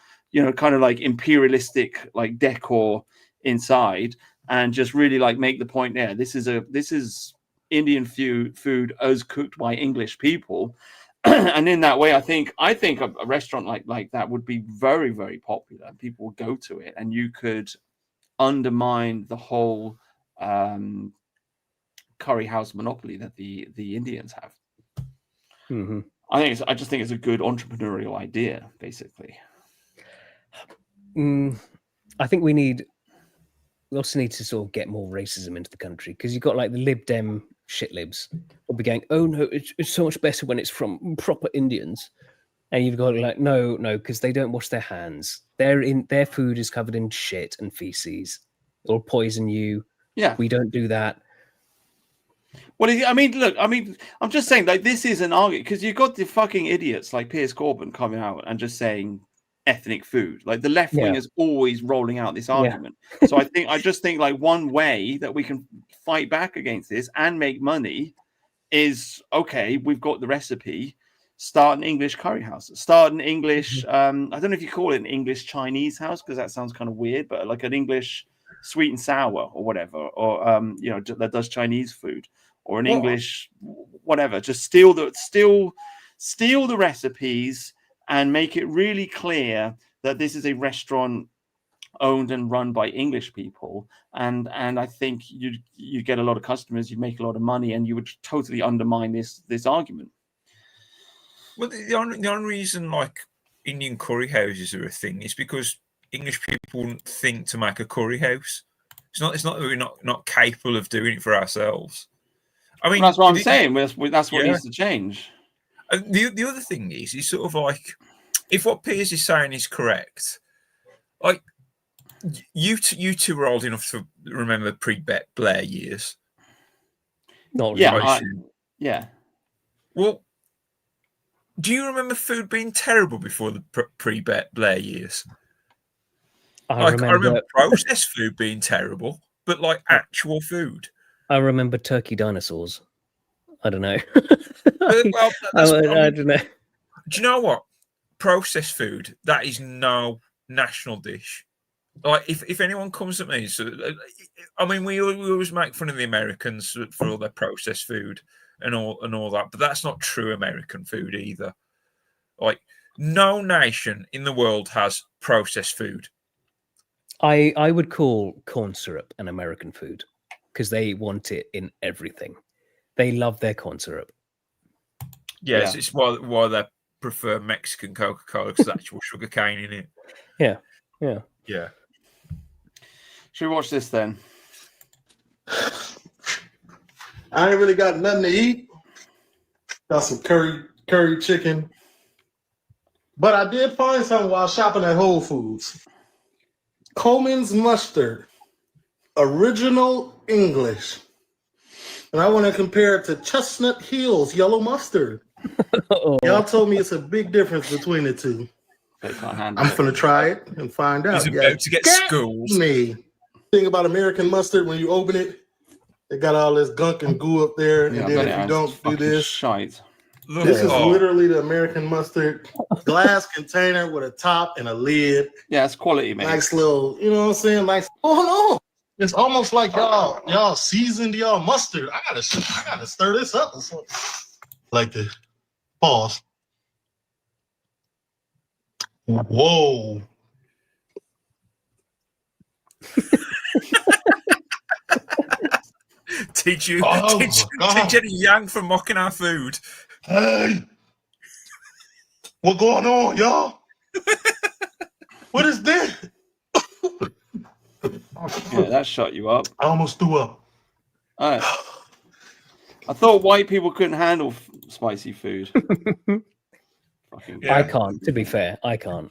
kind of like imperialistic like decor inside, and just really like make the point there. This is Indian food as cooked by English people. And in that way, I think a restaurant like that would be very, very popular. People would go to it, and you could undermine the whole curry house monopoly that the Indians have. Mm-hmm. I just think it's a good entrepreneurial idea, basically. I think we also need to sort of get more racism into the country, because you've got like the Lib Dem shit libs will be going, oh no, it's so much better when it's from proper Indians, and you've got like no, because they don't wash their hands. Their food is covered in shit and feces. It'll poison you. Yeah, we don't do that. Well, I mean, look, I'm just saying, like, this is an argument because you've got the fucking idiots like Piers Corbyn coming out and just saying ethnic food. Like the left wing is always rolling out this argument. So I just think like one way that we can fight back against this and make money is, okay, we've got the recipe. Start an English curry house. Start an English. I don't know if you call it an English Chinese house because that sounds kind of weird, but like an English sweet and sour or whatever, or that does Chinese food, or an English whatever. Just steal the recipes and make it really clear that this is a restaurant owned and run by English people. And I think you get a lot of customers, you make a lot of money, and you would totally undermine this argument. Well, the only reason like Indian curry houses are a thing is because English people wouldn't think to make a curry house. It's not that we're not capable of doing it for ourselves. I mean, that's what I'm saying. That's what needs to change. The other thing is sort of like, if what Piers is saying is correct, like you two were old enough to remember pre-Blair years. Not really. Yeah. Well, do you remember food being terrible before the pre-Blair years? I remember processed food being terrible, but like actual food. I remember turkey dinosaurs. I don't know. Well, I don't know. Do you know what? Processed food, that is no national dish. Like if anyone comes at me, so I mean, we always make fun of the Americans for all their processed food and all that, but that's not true American food either. Like no nation in the world has processed food. I would call corn syrup an American food because they want it in everything. They love their corn syrup. Yes, it's why they prefer Mexican Coca-Cola, because there's actual sugar cane in it. Yeah. Should we watch this then? I ain't really got nothing to eat. Got some curry chicken. But I did find something while shopping at Whole Foods. Coleman's mustard, original English. And I want to compare it to Chestnut Hill's yellow mustard. Y'all told me it's a big difference between the two. I'm going to try it and find out. He's about to get schooled. Me. Thing about American mustard, when you open it, it got all this gunk and goo up there. And then if you don't do this, shite. This is literally the American mustard glass container with a top and a lid. Yeah, it's quality, man. Nice little, you know what I'm saying? Like, oh no, it's almost like y'all seasoned y'all mustard. I gotta stir this up or something. Like the pause. Whoa. Teach Jenny Yang for mocking our food. Hey, what going on, y'all? Yeah, that shut you up. I almost threw up. I thought white people couldn't handle spicy food. Fucking Yeah. I can't. To be fair, I can't.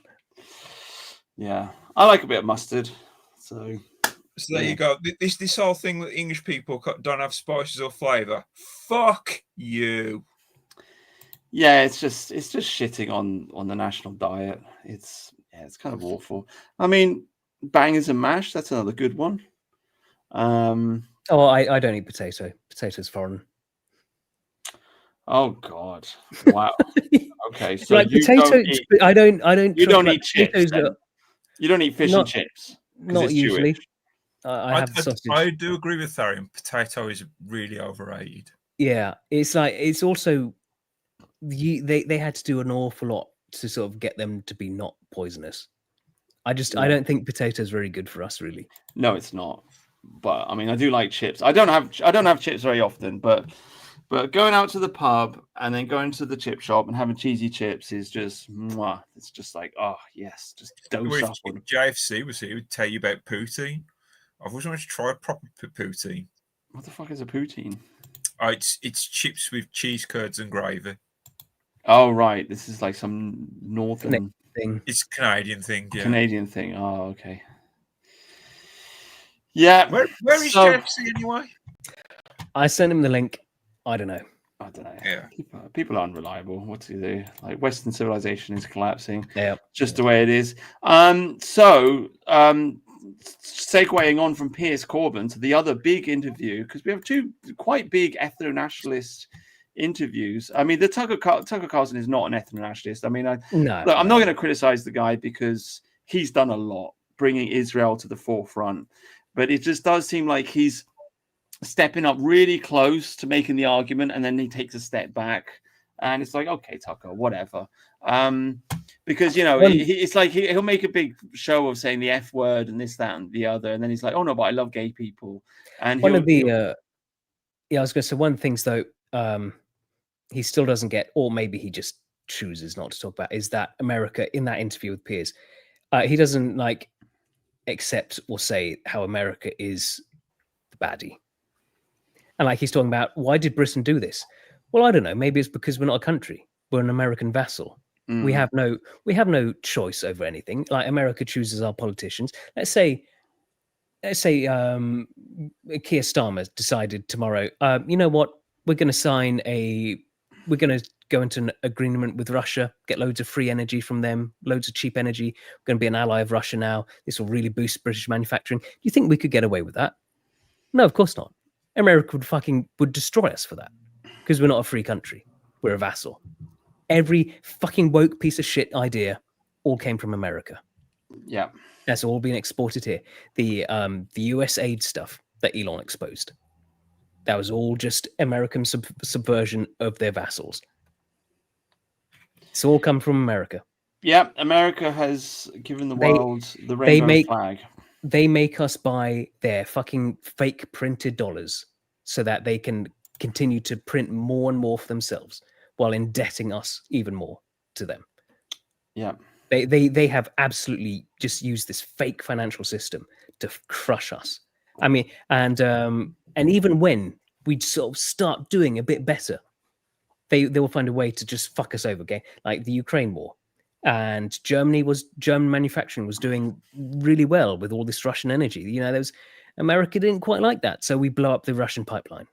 yeah, I like a bit of mustard. So there you go. This whole thing that English people don't have spices or flavour. Fuck you. Yeah, it's just shitting on the national diet. It's kind of awful. I mean, bangers and mash. That's another good one. Oh, I don't eat potato. Potato's foreign. Oh God! Wow. Okay, so like you potato. don't eat, I don't. you don't like eat chips. Then. You don't eat fish and chips. Not usually. Jewish. I have the sausage. I do agree with Tharian. Potato is really overrated. Yeah, it's like it's also they had to do an awful lot to sort of get them to be not poisonous. I don't think potato is very good for us, really. No, it's not. But I mean, I do like chips. I don't have chips very often, but going out to the pub and then going to the chip shop and having cheesy chips is just mwah. It's just like, oh yes, just dose up. If JFC was here, he would tell you about poutine. I've always wanted to try a proper poutine. What the fuck is a poutine? Oh, it's chips with cheese curds and gravy. Oh right, this is like some northern thing. It's a Canadian thing. Yeah. Canadian thing. Oh okay. Yeah. Where is JFC anyway? I sent him the link. I don't know. Yeah. People are unreliable. What to do? Like Western civilization is collapsing. Yeah. Just the way it is. Segueing on from Piers Corbyn to the other big interview, because we have two quite big ethno-nationalist interviews. I mean, the Tucker Carlson is not an ethno-nationalist. I mean, I'm not going to criticize the guy because he's done a lot bringing Israel to the forefront, but it just does seem like he's stepping up really close to making the argument, and then he takes a step back, and it's like, okay, Tucker, whatever. Because it's like he'll make a big show of saying the F word and this, that, and the other, and then he's like, oh no, but I love gay people. And one of the I was going to say one of the things though, he still doesn't get, or maybe he just chooses not to talk about, is that America in that interview with Piers, he doesn't like accept or say how America is the baddie. And like he's talking about, why did Britain do this? Well, I don't know. Maybe it's because we're not a country. We're an American vassal. We have no choice over anything. Like America chooses our politicians. Let's say Keir Starmer decided tomorrow, you know what? We're going to go into an agreement with Russia, get loads of free energy from them, loads of cheap energy. We're going to be an ally of Russia now. This will really boost British manufacturing. Do you think we could get away with that? No, of course not. America would destroy us for that because we're not a free country. We're a vassal. Every fucking woke piece of shit idea all came from America. Yeah. That's all being exported here. The US aid stuff that Elon exposed, that was all just American subversion of their vassals. It's all come from America. Yeah, America has given the world the rainbow flag. They make us buy their fucking fake printed dollars so that they can continue to print more and more for themselves while indebting us even more to them. Yeah. They have absolutely just used this fake financial system to crush us. I mean, and even when we sort of start doing a bit better, they will find a way to just fuck us over again, like the Ukraine war. And German manufacturing was doing really well with all this Russian energy. America didn't quite like that, so we blow up the Russian pipeline.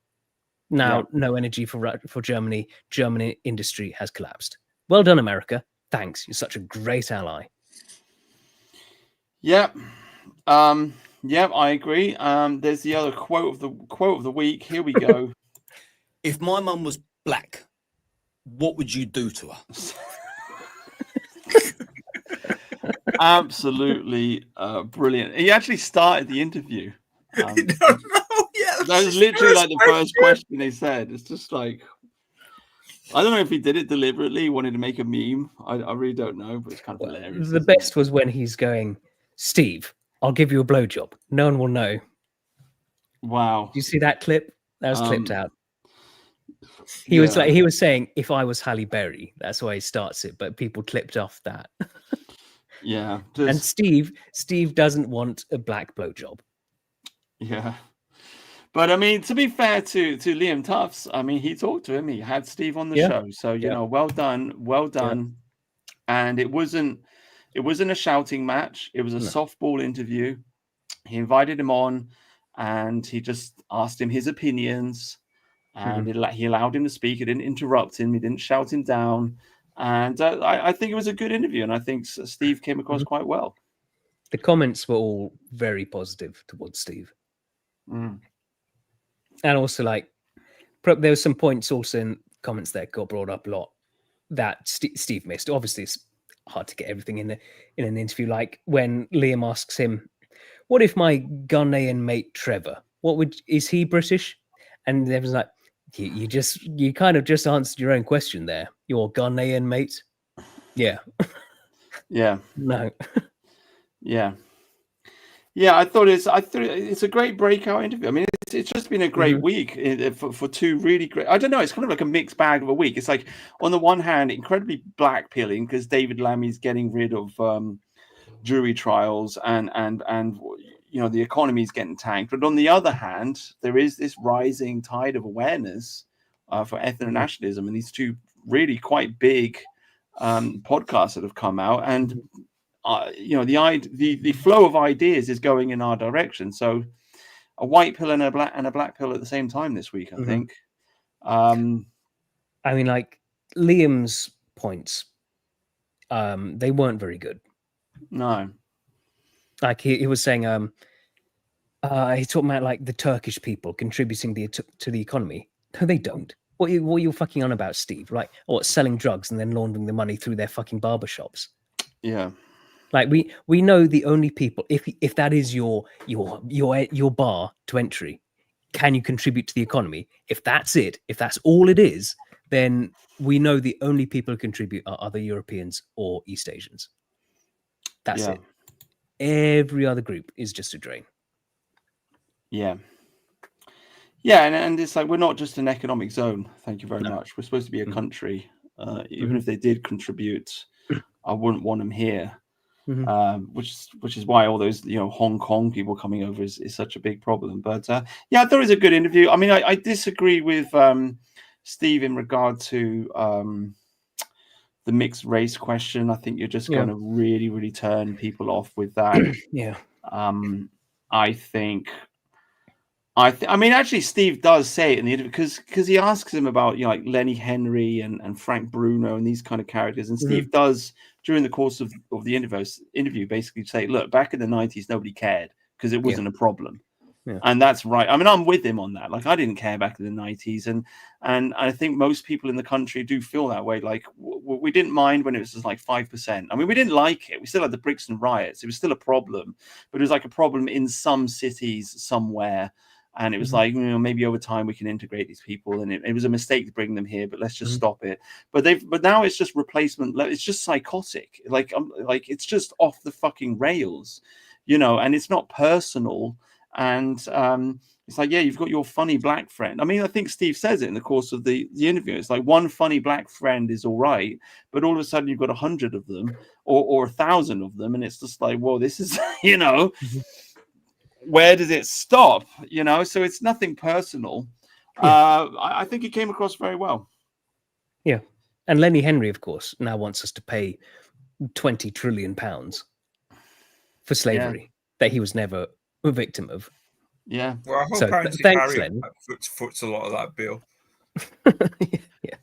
Now, no energy for Germany. German industry has collapsed. Well done, America. Thanks. You're such a great ally. Yeah. I agree. There's the other quote of the week. Here we go. If my mum was black, what would you do to her? Absolutely brilliant. He actually started the interview. I don't know. Yeah, that was literally like the first question he said. It's just like, I don't know if he did it deliberately, he wanted to make a meme. I really don't know, but it's kind of hilarious. The best was when he's going, Steve, I'll give you a blowjob. No one will know. Wow. Do you see that clip? That was clipped out. He was saying, if I was Halle Berry, that's why he starts it, but people clipped off that. Yeah. And Steve doesn't want a black blowjob. Yeah. But I mean, to be fair to Liam Tufts, I mean, he talked to him. He had Steve on the show, so you know, well done. And it wasn't a shouting match. It was a softball interview. He invited him on, and he just asked him his opinions, and he allowed him to speak. He didn't interrupt him. He didn't shout him down, and I think it was a good interview. And I think Steve came across quite well. The comments were all very positive towards Steve. And also, like, there were some points also in comments that got brought up a lot that Steve missed. Obviously, it's hard to get everything in an interview. Like when Liam asks him, "What if my Ghanaian mate Trevor? Is he British?" And everyone's like, "You kind of just answered your own question there. Your Ghanaian mate, yeah, yeah, no, yeah." Yeah, I thought it's a great breakout interview. I mean, it's just been a great week for two really great. I don't know. It's kind of like a mixed bag of a week. It's like on the one hand, incredibly black pilling because David Lammy's getting rid of jury trials and you know the economy's getting tanked. But on the other hand, there is this rising tide of awareness for ethno-nationalism, and these two really quite big podcasts that have come out and. You know, the flow of ideas is going in our direction. So, a white pill and a black pill at the same time this week, I think. I mean, like Liam's points, they weren't very good. No, like he was saying, he talked about like the Turkish people contributing to the economy. No, they don't. What are you fucking on about, Steve? Right? Or selling drugs and then laundering the money through their fucking barbershops? Yeah. Like we know the only people, if that is your bar to entry, can you contribute to the economy? If that's it, if that's all it is, then we know the only people who contribute are other Europeans or East Asians. That's it. Every other group is just a drain. Yeah. Yeah, and it's like we're not just an economic zone. Thank you very much. We're supposed to be a country. Even if they did contribute, I wouldn't want them here. Which is why all those Hong Kong people coming over is such a big problem. But yeah, I thought it was a good interview. I mean, I disagree with Steve in regard to the mixed race question. I think you're just going to really, really turn people off with that. I mean, actually, Steve does say it in the interview because he asks him about like Lenny Henry and Frank Bruno and these kind of characters, and Steve does during the course of the interview basically say, look, back in the 90s, nobody cared because it wasn't a problem. And that's right. I mean, I'm with him on that. Like, I didn't care back in the 90s. And I think most people in the country do feel that way. Like, we didn't mind when it was just like 5%. I mean, we didn't like it. We still had the Brixton riots. It was still a problem. But it was like a problem in some cities somewhere. And it was like, maybe over time we can integrate these people. And it was a mistake to bring them here, but let's just stop it. But now it's just replacement. It's just psychotic. Like it's just off the fucking rails, and it's not personal. And it's like, yeah, you've got your funny black friend. I mean, I think Steve says it in the course of the interview. It's like one funny black friend is all right, but all of a sudden you've got 100 of them or 1,000 of them. And it's just like, well, this is, where does it stop? So it's nothing personal. I think he came across very well. Yeah. And Lenny Henry, of course, now wants us to pay £20 trillion for slavery that he was never a victim of. Yeah. Well, I hope thanks, Len. Foots a lot of that bill. Yeah.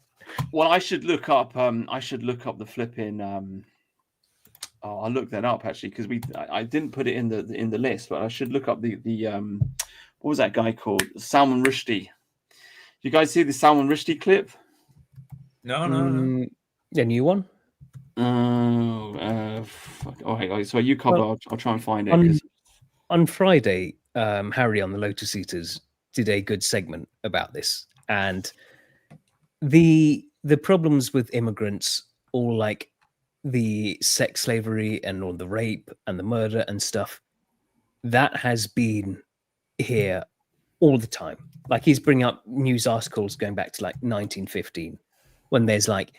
Well, I should look up the flipping I'll look that up actually because I didn't put it in the list, but I should look up the what was that guy called? Salman Rushdie. You guys see the Salman Rushdie clip? No. The new one? So you cover. Well, I'll try and find it. On Friday, Harry on the Lotus Eaters did a good segment about this, and the problems with immigrants, all like the sex slavery and all the rape and the murder and stuff, that has been here all the time. Like he's bringing up news articles going back to like 1915, when there's like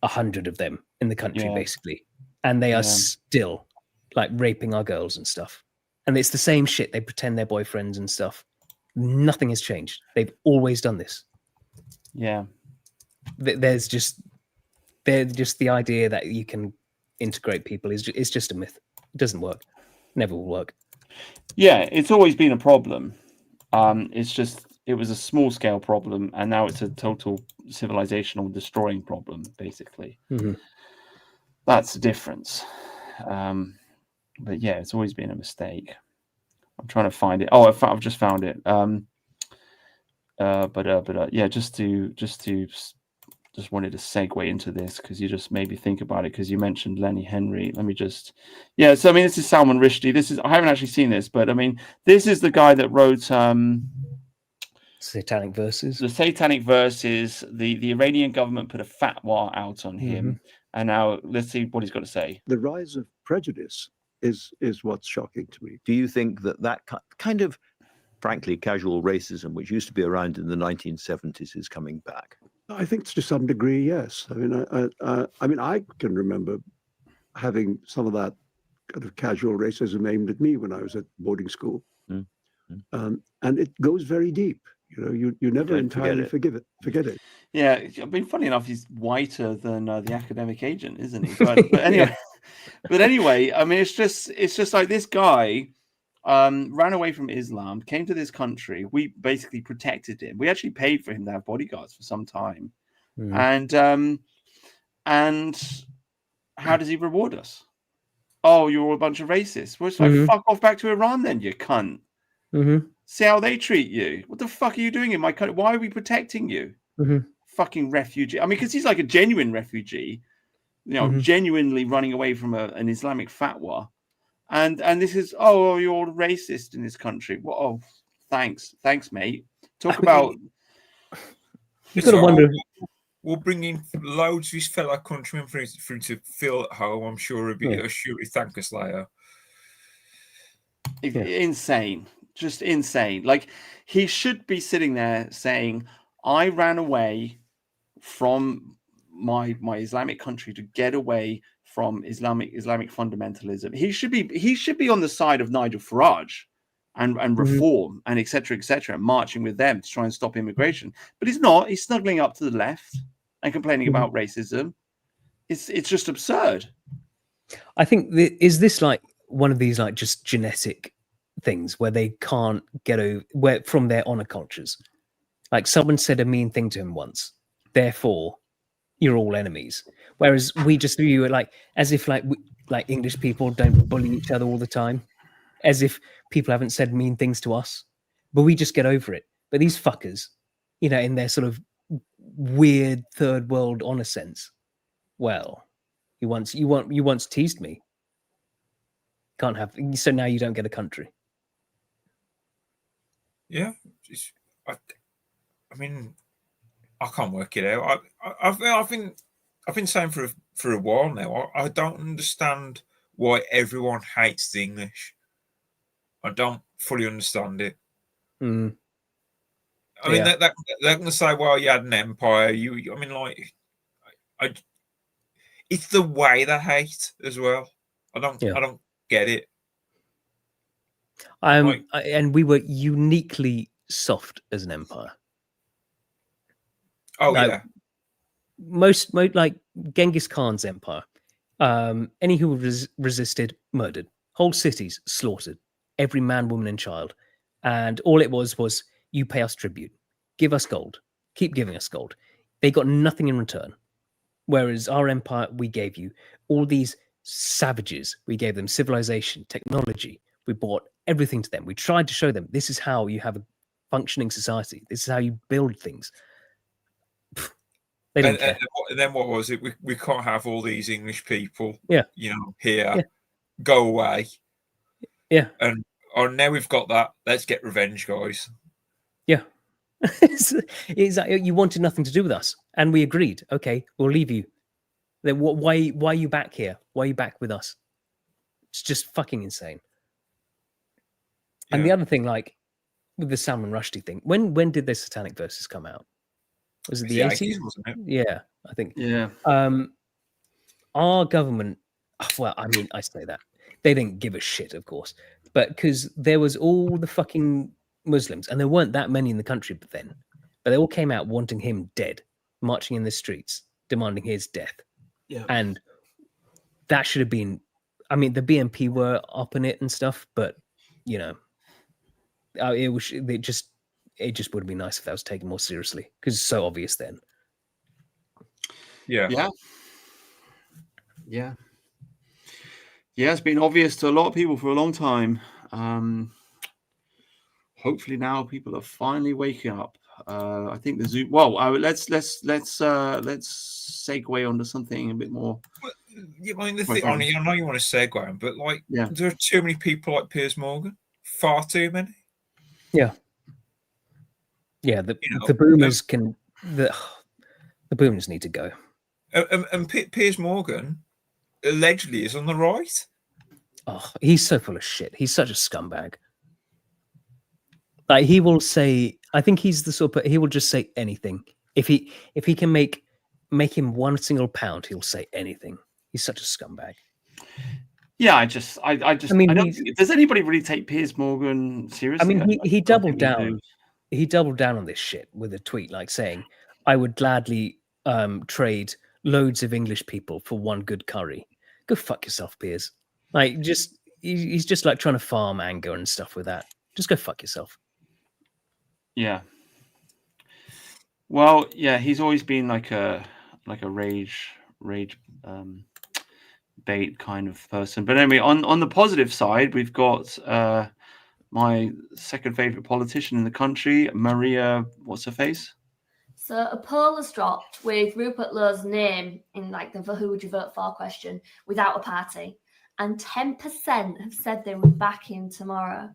100 of them in the country basically, and they are still like raping our girls and stuff. And it's the same shit. They pretend they're boyfriends and stuff. Nothing has changed. They've always done this. Yeah. There's just the idea that you can integrate people is just a myth. It doesn't work. Never will work. Yeah, it's always been a problem. It's just it was a small scale problem, and now it's a total civilizational destroying problem, basically. Mm-hmm. That's the difference. But yeah, it's always been a mistake. I'm trying to find it. Oh, I've just found it. Yeah, just wanted to segue into this because you just made me think about it because you mentioned Lenny Henry. Let me just, yeah. So I mean, this is Salman Rushdie. I haven't actually seen this, but I mean, this is the guy that wrote Satanic Verses. The Satanic Verses. The Iranian government put a fatwa out on him, and now let's see what he's got to say. The rise of prejudice is what's shocking to me. Do you think that kind of, frankly, casual racism, which used to be around in the 1970s, is coming back? I think to some degree, yes. I mean, I can remember having some of that kind of casual racism aimed at me when I was at boarding school, and it goes very deep. You know, you never entirely forget it. Yeah, I mean, funny enough, he's whiter than the academic agent, isn't he? But anyway, but anyway, I mean, it's just like this guy ran away from Islam, came to this country. We basically protected him. We actually paid for him to have bodyguards for some time. And how does he reward us? Oh, you're all a bunch of racists. Well, it's like, fuck off back to Iran then, you cunt. See how they treat you. What the fuck are you doing in my country? Why are we protecting you? Fucking refugee. I mean, because he's like a genuine refugee, you know, genuinely running away from an Islamic fatwa. And this is, oh, you're all racist in this country. Well, oh, thanks, mate. Talk about. You've got to wonder. We'll bring in loads of his fellow countrymen for him to feel at home. I'm sure he'll thank us later. Insane, just insane. Like he should be sitting there saying, "I ran away from my Islamic country to get away from Islamic fundamentalism." He should be on the side of Nigel Farage and reform and etc., marching with them to try and stop immigration. But he's not. He's snuggling up to the left and complaining about racism. It's just absurd. I think is this like one of these like just genetic things where they can't get over from their honor cultures. Like someone said a mean thing to him once, therefore you're all enemies. Whereas we just view it like as if like English people don't bully each other all the time, as if people haven't said mean things to us, but we just get over it. But these fuckers, you know, in their sort of weird third world honor sense, well, you once teased me. Can't have, so now you don't get a country. Yeah, I mean, I can't work it out. I've been saying for a while now. I don't understand why everyone hates the English. I don't fully understand it. I mean, they're going to say, "Well, you had an empire." I mean, like, it's the way they hate as well. I don't get it. And we were uniquely soft as an empire. Oh, yeah. Most like Genghis Khan's empire. Any who resisted, murdered. Whole cities slaughtered. Every man, woman, and child. And all it was you pay us tribute. Give us gold. Keep giving us gold. They got nothing in return. Whereas our empire, we gave you all these savages. We gave them civilization, technology. We brought everything to them. We tried to show them this is how you have a functioning society. This is how you build things. They didn't care. And then what was it? We can't have all these English people, here. Yeah. Go away. Yeah. And now we've got that. Let's get revenge, guys. Yeah. it's like you wanted nothing to do with us, and we agreed. Okay, we'll leave you. Then why are you back here? Why are you back with us? It's just fucking insane. And the other thing, like with the Salman Rushdie thing, when did the Satanic Verses come out? Was it the 80s? Wasn't it? Yeah, I think. Yeah. Our government, well, I mean, I say that they didn't give a shit, of course. But because there was all the fucking Muslims, and there weren't that many in the country but they all came out wanting him dead, marching in the streets, demanding his death. Yeah. And that should have been, I mean, the BNP were up in it and stuff, but you know, it just would have been nice if that was taken more seriously, because it's so obvious then. Yeah. It's been obvious to a lot of people for a long time. Hopefully now people are finally waking up. I think the Zoom. Well, let's segue onto something a bit more. Well, I mean, the thing, I know you want to segue, but like, there are too many people like Piers Morgan. Far too many. Yeah. The boomers the boomers need to go. And Piers Morgan allegedly is on the right. Oh, he's so full of shit. He's such a scumbag. Like, he will say, I think he's the sort of, he will just say anything. If he can make him one single pound, he'll say anything. He's such a scumbag. Yeah, I don't think, does anybody really take Piers Morgan seriously? I mean, he doubled down. He doubled down on this shit with a tweet like saying, I would gladly trade loads of English people for one good curry. Go fuck yourself, Piers. Like, he's just like trying to farm anger and stuff with that. Just go fuck yourself. Yeah. Well, yeah, he's always been like a rage bait kind of person. But anyway, on the positive side, we've got my second favorite politician in the country, Maria, what's her face? So a poll has dropped with Rupert Lowe's name in like the "Who would you vote for?" question without a party, and 10% have said they would back him tomorrow.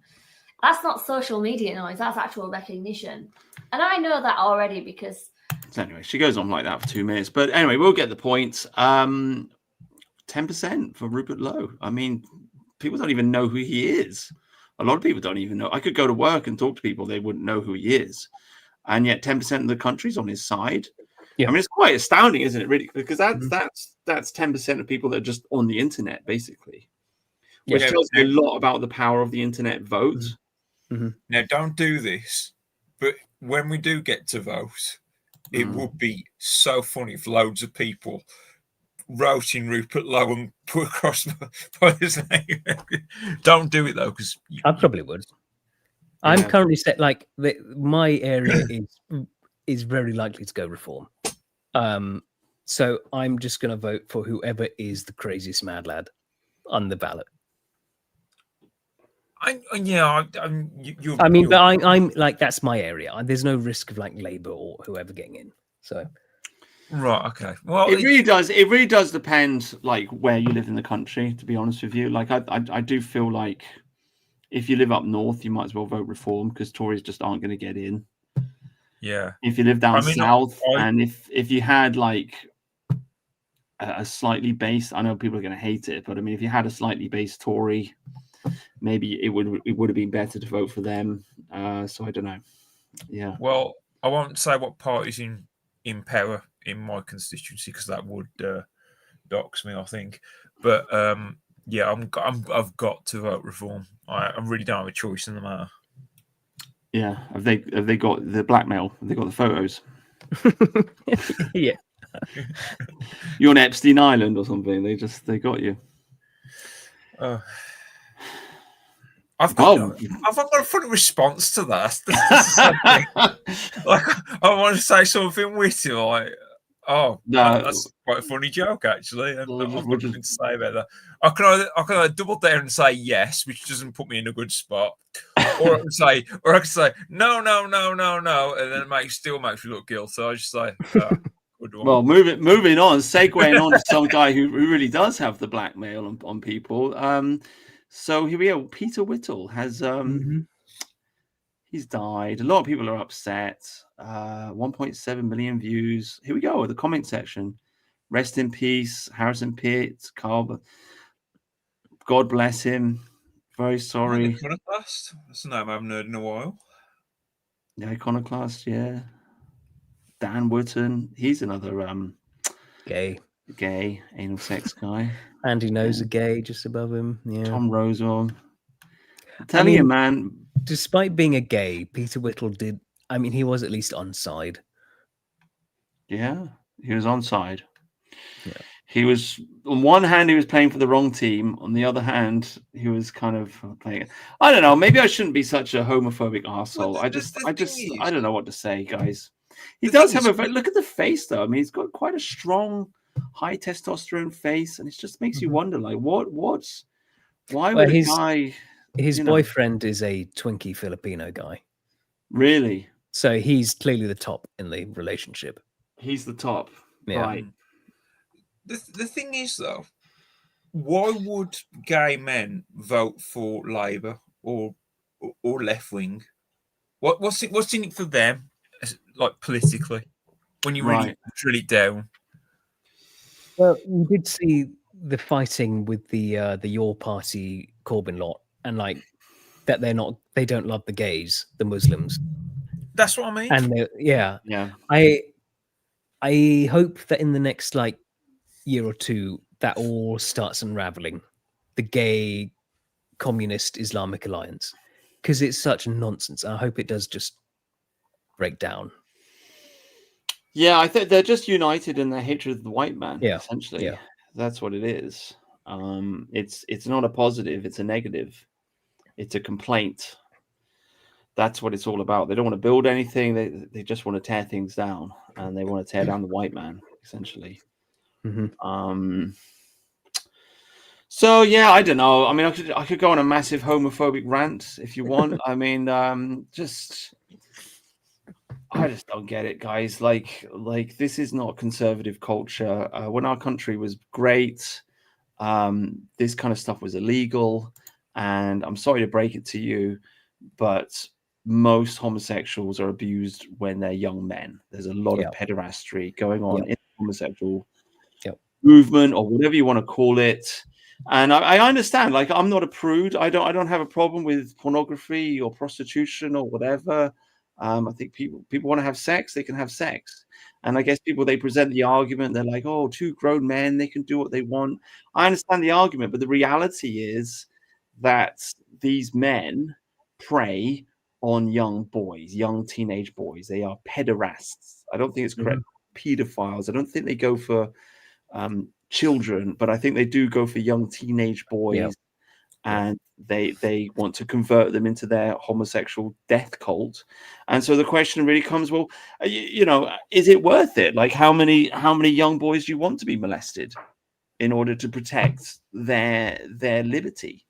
That's not social media noise, that's actual recognition. And I know that already because... So anyway, she goes on like that for 2 minutes. But anyway, we'll get the point. 10% for Rupert Lowe. I mean, people don't even know who he is. A lot of people don't even know. I could go to work and talk to people, they wouldn't know who he is. And yet 10% of the country's on his side. Yeah. I mean, it's quite astounding, isn't it, really? Because that's 10% of people that are just on the internet, basically. Which tells you a lot about the power of the internet vote. Mm-hmm. Now, don't do this, but when we do get to vote, it would be so funny if loads of people wrote in Rupert Lowe and put across by his name. Don't do it though, because I probably would. Yeah. I'm currently set like my area is very likely to go reform. So I'm just going to vote for whoever is the craziest mad lad on the ballot. I'm like, that's my area. There's no risk of like Labour or whoever getting in. So, right, okay. Well, it really does. It really does depend, like where you live in the country. To be honest with you, like I do feel like if you live up north, you might as well vote Reform because Tories just aren't going to get in. Yeah. If you live down south, and if you had like a slightly based, I know people are going to hate it, but I mean, if you had a slightly based Tory, maybe it would have been better to vote for them. So I don't know. Yeah. Well, I won't say what party's in power in my constituency because that would dox me, I think. But yeah, I've got to vote Reform. I really don't have a choice in the matter. Yeah. Have they got the blackmail? Have they got the photos? Yeah. You're on Epstein Island or something. They got you. I've got a funny response to that. Like, I want to say something witty, like, "Oh, no, that's quite a funny joke, actually." And I've got nothing to say about that. I can either double down and say yes, which doesn't put me in a good spot, or I can say no, and then it still makes me look guilty. So I just say, good one. Well, moving on, segueing on to some guy who really does have the blackmail on people. So here we go. Peter Whittle has he's died. A lot of people are upset. 1.7 million views. Here we go. The comment section. Rest in peace, Harrison Pitt. Carl. God bless him. Very sorry. Iconoclast. That's a name I haven't heard in a while. The Iconoclast, yeah. Dan Wootton. He's another gay anal sex guy. Andy knows a gay just above him. Yeah. Tom Rosewell. I'm telling you, man. Despite being a gay, Peter Whittle did. I mean, he was at least on side. Yeah, he was on side. Yeah. He was, on one hand, he was playing for the wrong team. On the other hand, he was kind of playing. I don't know. Maybe I shouldn't be such a homophobic arsehole. Well, I don't know what to say, guys. He does have a look at the face, though. I mean, he's got quite a strong, high testosterone face, and it just makes you wonder, like, why would a guy? His boyfriend is a Twinkie Filipino guy. Really? So he's clearly the top in the relationship. He's the top, yeah. Right? The thing is, though, why would gay men vote for Labour or left wing? What's in it for them, like politically, when you really drill it down? Well, you did see the fighting with the Your Party Corbyn lot, and like that they don't love the gays, the Muslims. That's what I mean. And yeah. I hope that in the next like year or two that all starts unraveling, the gay communist Islamic alliance, because it's such nonsense. I hope it does just break down. Yeah, I think they're just united in their hatred of the white man. Yeah, essentially, that's what it is. It's not a positive; it's a negative. It's a complaint. That's what it's all about. They don't want to build anything. They just want to tear things down, and they want to tear down the white man, essentially. So yeah, I don't know. I mean, I could go on a massive homophobic rant if you want. I mean, I just don't get it, guys. Like this is not conservative culture. When our country was great, this kind of stuff was illegal, and I'm sorry to break it to you, but most homosexuals are abused when they're young men. There's a lot of pederasty going on in the homosexual movement, or whatever you want to call it. And I understand, like, I'm not a prude. I don't have a problem with pornography or prostitution or whatever. I think people want to have sex, they can have sex. And I guess they present the argument, they're like, oh, two grown men, they can do what they want. I understand the argument, but the reality is that these men prey on young boys, young teenage boys. They are pederasts. I don't think it's correct. Pedophiles. I don't think they go for children, but I think they do go for young teenage boys, and they want to convert them into their homosexual death cult. And so the question really comes, well, you know, is it worth it? Like, how many young boys do you want to be molested in order to protect their liberty?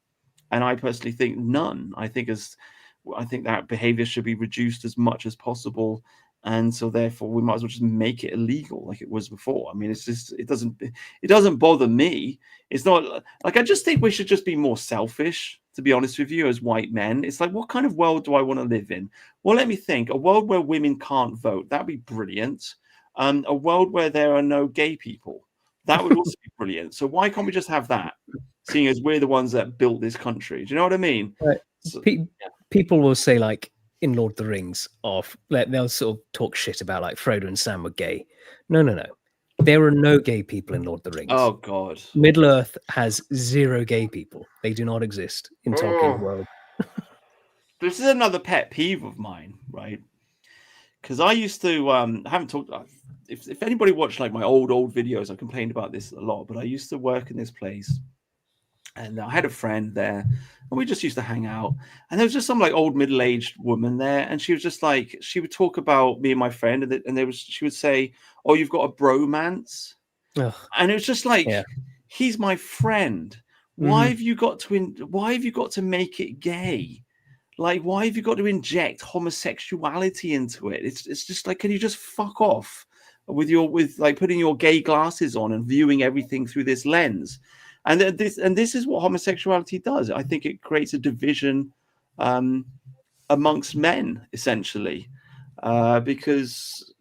And I personally think none. I think that behavior should be reduced as much as possible. And so therefore we might as well just make it illegal like it was before. I mean, it's just, it doesn't bother me. It's not like, I just think we should just be more selfish, to be honest with you, as white men. It's like, what kind of world do I want to live in? Well, let me think. A world where women can't vote, that'd be brilliant. A world where there are no gay people, that would also be brilliant. So why can't we just have that, seeing as we're the ones that built this country? Do you know what I mean? So, people will say, like, in Lord of the Rings, they'll sort of talk shit about like Frodo and Sam were gay. No. There are no gay people in Lord of the Rings. Oh God. Middle Earth has 0 gay people. They do not exist in Tolkien's world. This is another pet peeve of mine, right? Because I used to I haven't talked. If anybody watched like my old videos, I complained about this a lot. But I used to work in this place, and I had a friend there, and we just used to hang out. And there was just some like old middle-aged woman there, and she was just like, she would talk about me and my friend, and she would say, "Oh, you've got a bromance," and it was just like, he's my friend. Why have you got to make it gay? Like, why have you got to inject homosexuality into it? It's just like, can you just fuck off with like putting your gay glasses on and viewing everything through this lens? And this is what homosexuality does. I think it creates a division amongst men, essentially, because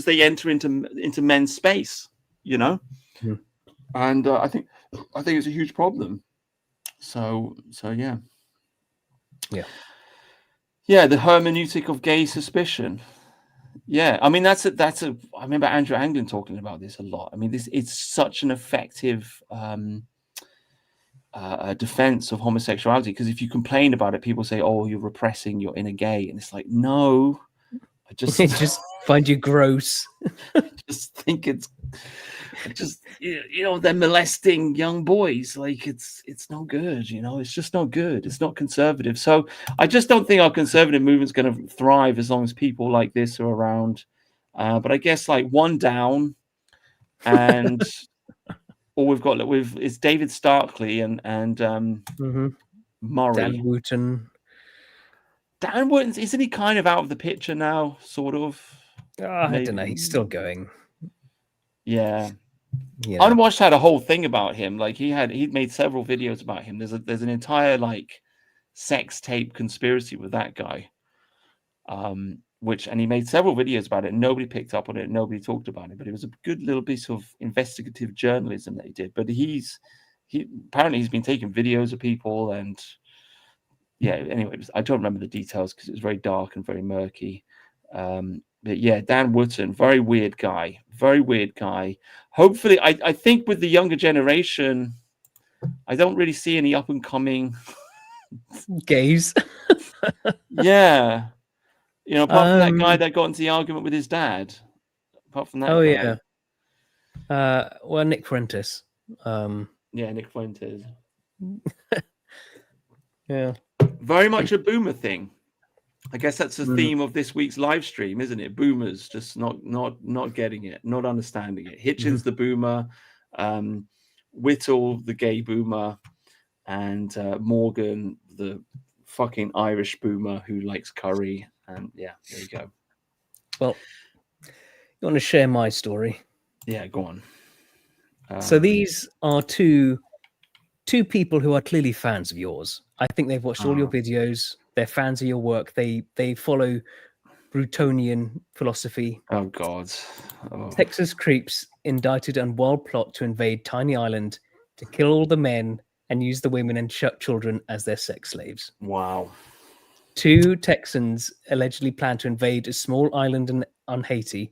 they enter into men's space, you know. And I think it's a huge problem. So yeah. The hermeneutic of gay suspicion. Yeah, I mean that's a. I remember Andrew Anglin talking about this a lot. I mean, it's such an effective a defense of homosexuality, because if you complain about it, people say, "Oh, you're repressing your inner gay," and it's like, no, I just find you gross. just think they're molesting young boys. Like it's no good. It's just not good. It's not conservative. So I just don't think our conservative movement's going to thrive as long as people like this are around. But I guess like one down, and all we've got is David Starkley and Murray. Dan Wooten. Dan Wooten, isn't he kind of out of the picture now? Sort of. I don't know. He's still going. Yeah. Unwashed had a whole thing about him. Like he'd made several videos about him. There's an entire like sex tape conspiracy with that guy. And he made several videos about it. Nobody picked up on it. Nobody talked about it. But it was a good little piece of investigative journalism that he did. But apparently he's been taking videos of people, and anyway, I don't remember the details because it was very dark and very murky. But yeah, Dan Wooten, very weird guy. Hopefully, I think with the younger generation, I don't really see any up and coming gays. Yeah. Apart from that guy that got into the argument with his dad. Apart from that guy. Yeah. Well, Nick Fuentes. Nick Fuentes. Yeah. Very much a boomer thing. I guess that's the theme of this week's live stream, isn't it? Boomers just not getting it, not understanding it. Hitchens the boomer, Whittle the gay boomer, and Morgan the fucking Irish boomer who likes curry. And yeah, there you go. Well, you want to share my story? Yeah, go on. So these are two people who are clearly fans of yours. I think they've watched all your videos. They're fans of your work. They follow Brutonian philosophy. Oh God! Texas creeps indicted on wild plot to invade tiny island to kill all the men and use the women and children as their sex slaves. Wow. 2 Texans allegedly plan to invade a small island on Haiti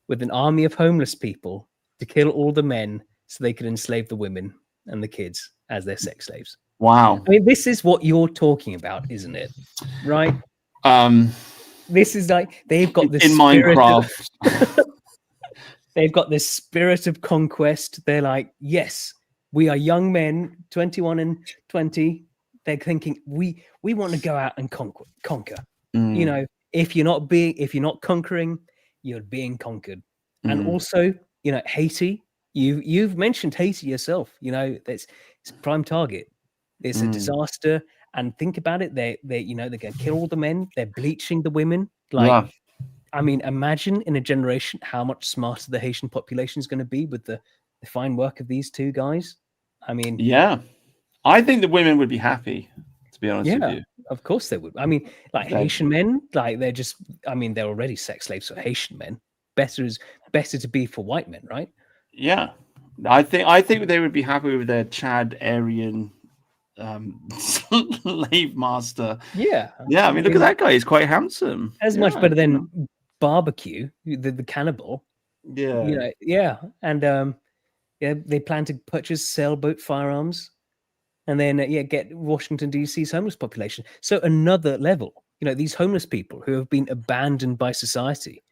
with an army of homeless people to kill all the men so they could enslave the women and the kids as their sex slaves. Wow. I mean, this is what you're talking about, isn't it? Right? This is like they've got this in Minecraft. They've got this spirit of conquest. They're like, yes, we are young men, 21 and 20. They're thinking we want to go out and conquer. If you're not conquering, you're being conquered. And also, Haiti. You've mentioned Haiti yourself. It's a prime target. It's a disaster. And think about it. They're going to kill all the men. They're bleaching the women. I mean, imagine in a generation how much smarter the Haitian population is going to be with the fine work of these 2 guys. I mean, yeah, I think the women would be happy, to be honest with you. Of course they would. I mean, like Haitian men, like they're already sex slaves for Haitian men. Better to be for white men, right? Yeah, I think they would be happy with their Chad Aryan slave master. Yeah. I mean, look at that guy; he's quite handsome. Much better than Barbecue, the cannibal. Yeah, and they plan to purchase sailboat firearms, and then get Washington DC's homeless population. So another level. These homeless people who have been abandoned by society.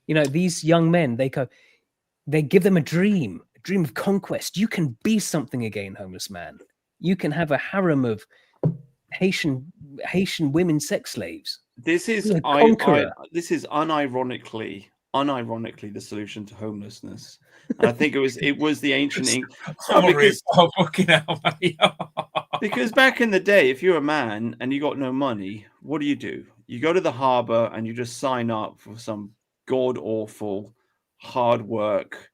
These young men, they give them a dream of conquest. You can be something again, homeless man. You can have a harem of Haitian women sex slaves. This is this is unironically the solution to homelessness. And I think it was the ancient because back in the day, if you're a man and you got no money, what do? You go to the harbor and you just sign up for some god awful hard work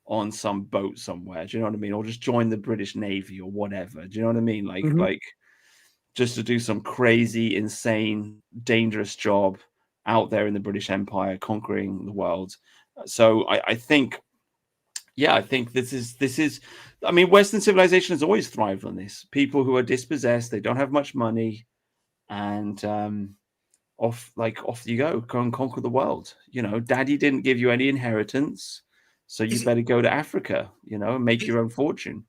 on some boat somewhere. Do you know what I mean? Or just join the British Navy or whatever. Do you know what I mean? Like just to do some crazy, insane, dangerous job out there in the British Empire, conquering the world. So I think this is. I mean, Western civilization has always thrived on this. People who are dispossessed, they don't have much money, and off you go and conquer the world. Daddy didn't give you any inheritance, so you better go to Africa, and make your own fortune.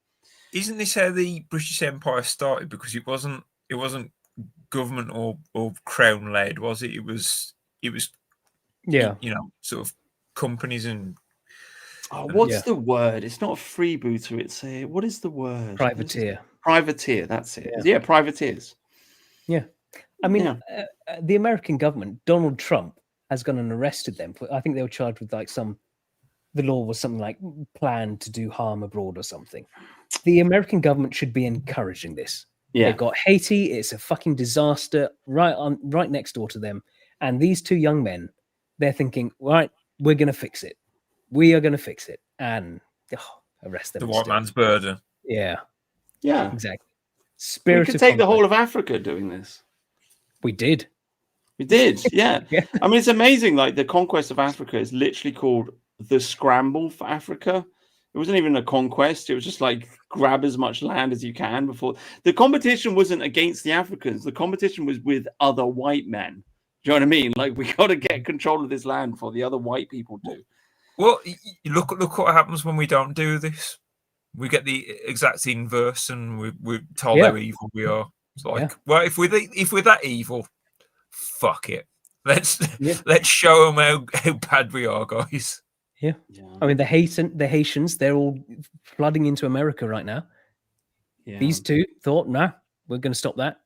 Isn't this how the British Empire started? Because it wasn't government or crown led, was it? It was yeah, sort of companies and what's the word? It's not a freebooter. It's what is the word? privateer. Privateer. That's it. Yeah, privateers. Yeah, I mean, the American government, Donald Trump, has gone and arrested them. I think they were charged with like the law was something like plan to do harm abroad or something. The American government should be encouraging this. Yeah. They've got Haiti. It's a fucking disaster right next door to them. And these two young men, they're thinking, right, we're going to fix it. We are going to fix it. And arrest them. The white man's burden. Yeah. Yeah. Exactly. We could take the whole of Africa doing this. We did. We did, yeah. I mean, it's amazing. Like, the conquest of Africa is literally called the Scramble for Africa. It wasn't even a conquest. It was just like grab as much land as you can before. The competition wasn't against the Africans. The competition was with other white men. Do you know what I mean? Like, we got to get control of this land before the other white people do. Well, look what happens when we don't do this. We get the exact inverse, and we're told how evil we are. It's like, well, if we're that evil, fuck it. Let's show them how bad we are, guys. Yeah. I mean, the Haitians, they're all flooding into America right now. Yeah. These two thought, nah, we're going to stop that.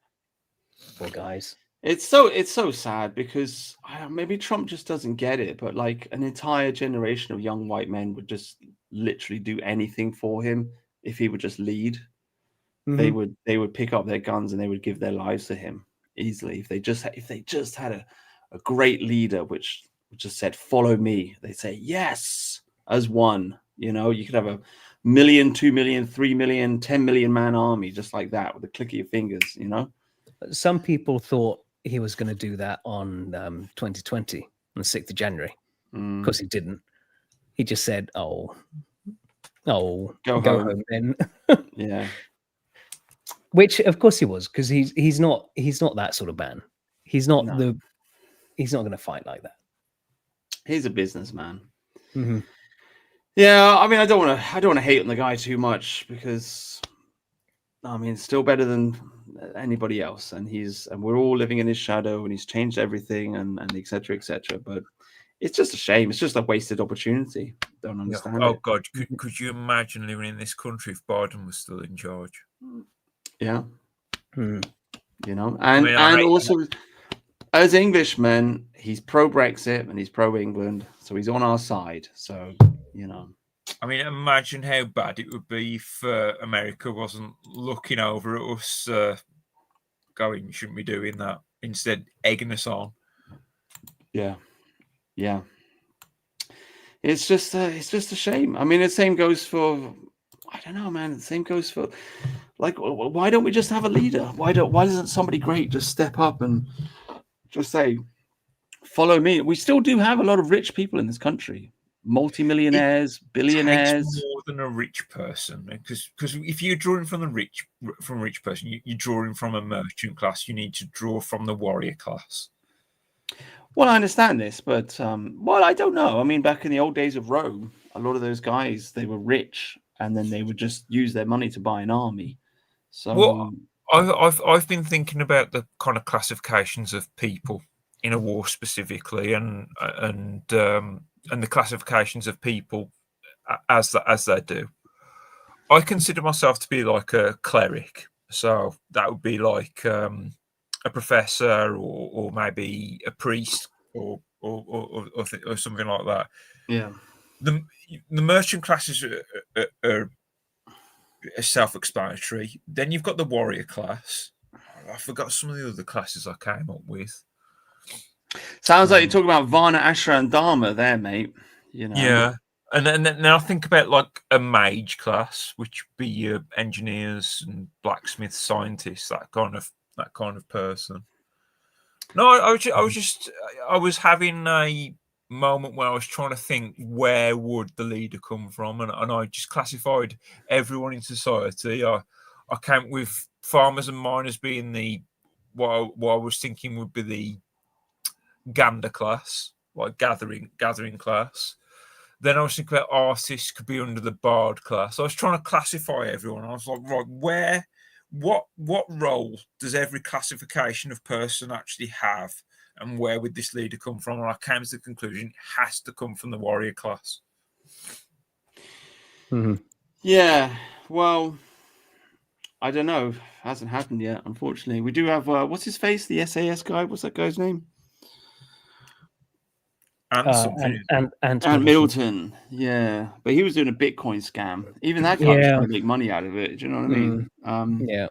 Poor guys. It's so sad because maybe Trump just doesn't get it, but like an entire generation of young white men would just literally do anything for him if he would just lead. Mm-hmm. They would pick up their guns and they would give their lives to him easily if they just had a great leader which just said, follow me. They say yes as one. You know, you could have 1 million, 2 million, 3 million, 10 million man army just like that with a click of your fingers, you know. Some people thought he was going to do that on 2020 on the 6th of January. Of course he didn't. He just said, go home then. Yeah. Which of course he was, because he's not that sort of man. He's not going to fight like that. He's a businessman. Mm-hmm. Yeah, I mean, I don't want to hate on the guy too much because, I mean, it's still better than anybody else, and we're all living in his shadow, and he's changed everything, and et cetera, et cetera. But it's just a shame. It's just a wasted opportunity. Don't understand. Oh God, could you imagine living in this country if Biden was still in charge? Yeah, you know, and also. As Englishmen, he's pro-Brexit and he's pro-England, so he's on our side. So, you know. I mean, imagine how bad it would be if America wasn't looking over at us, going, shouldn't be doing that, instead egging us on. Yeah. Yeah. It's just a shame. I mean, the same goes for, I don't know, man. The same goes for, like, why don't we just have a leader? Why doesn't somebody great just step up and just say, follow me? We still do have a lot of rich people in this country, multimillionaires, billionaires. Takes more than a rich person, because if you're drawing from a rich person, you're drawing from a merchant class. You need to draw from the warrior class. Well, I understand this, but I don't know. I mean, back in the old days of Rome, a lot of those guys, they were rich, and then they would just use their money to buy an army. So. Well, I've been thinking about the kind of classifications of people in a war specifically, and the classifications of people as they do. I consider myself to be like a cleric, so that would be like a professor or maybe a priest or something like that. Yeah. The merchant classes are self-explanatory. Then you've got the warrior class. I forgot some of the other classes I came up with. Sounds like you're talking about Varna, Ashra, and Dharma there, mate. You know. Yeah, and then now I think about like a mage class, which would be your engineers and blacksmiths, scientists, that kind of person. No, I was having a moment where I was trying to think, where would the leader come from, and I just classified everyone in society. I came with farmers and miners being what I was thinking would be the gander class, like gathering class. Then I was thinking about artists could be under the bard class. I was trying to classify everyone. I was like, right, what role does every classification of person actually have, and where would this leader come from? And I came to the conclusion it has to come from the warrior class. Mm-hmm. Yeah, well, I don't know. It hasn't happened yet, unfortunately. We do have what's his face, the SAS guy. What's that guy's name? And Middleton. Yeah, but he was doing a Bitcoin scam. Even that guy was trying to make money out of it. Do you know what I mean? Yeah.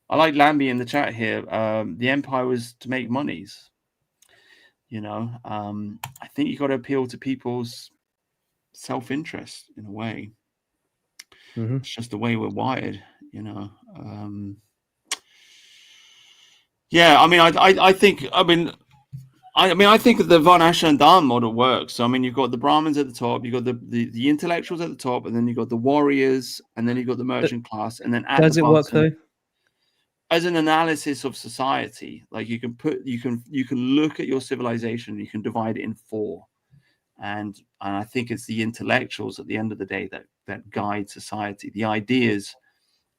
I like Lamby in the chat here. The empire was to make monies. You know, I think you got to appeal to people's self-interest in a way. Mm-hmm. It's just the way we're wired, you know. Yeah, I mean, I think that the von Aschendahl model works. So I mean, you've got the Brahmins at the top, you've got the intellectuals at the top, and then you've got the warriors, and then you've got the merchant class, and then does it work though? As an analysis of society, like you can look at your civilization, you can divide it in four, and I think it's the intellectuals at the end of the day that guide society. The ideas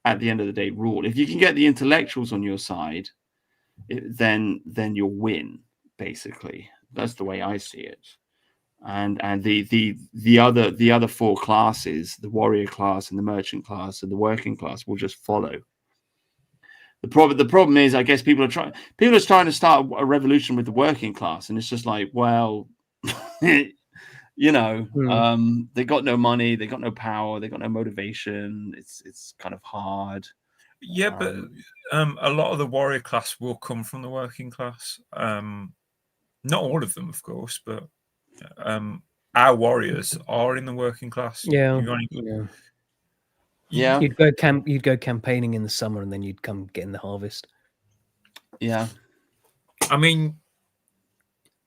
at the end of the day rule. If you can get the intellectuals on your side, then you'll win. Basically, that's the way I see it. And the other four classes, the warrior class and the merchant class and the working class, will just follow. The problem is, I guess people are trying to start a revolution with the working class, and it's just like, well, you know, they got no money, they got no power, they got no motivation. It's kind of hard. Yeah, but a lot of the warrior class will come from the working class. Not all of them, of course, but our warriors are in the working class. Yeah. Yeah. You'd go campaigning in the summer, and then you'd come get in the harvest. Yeah. I mean,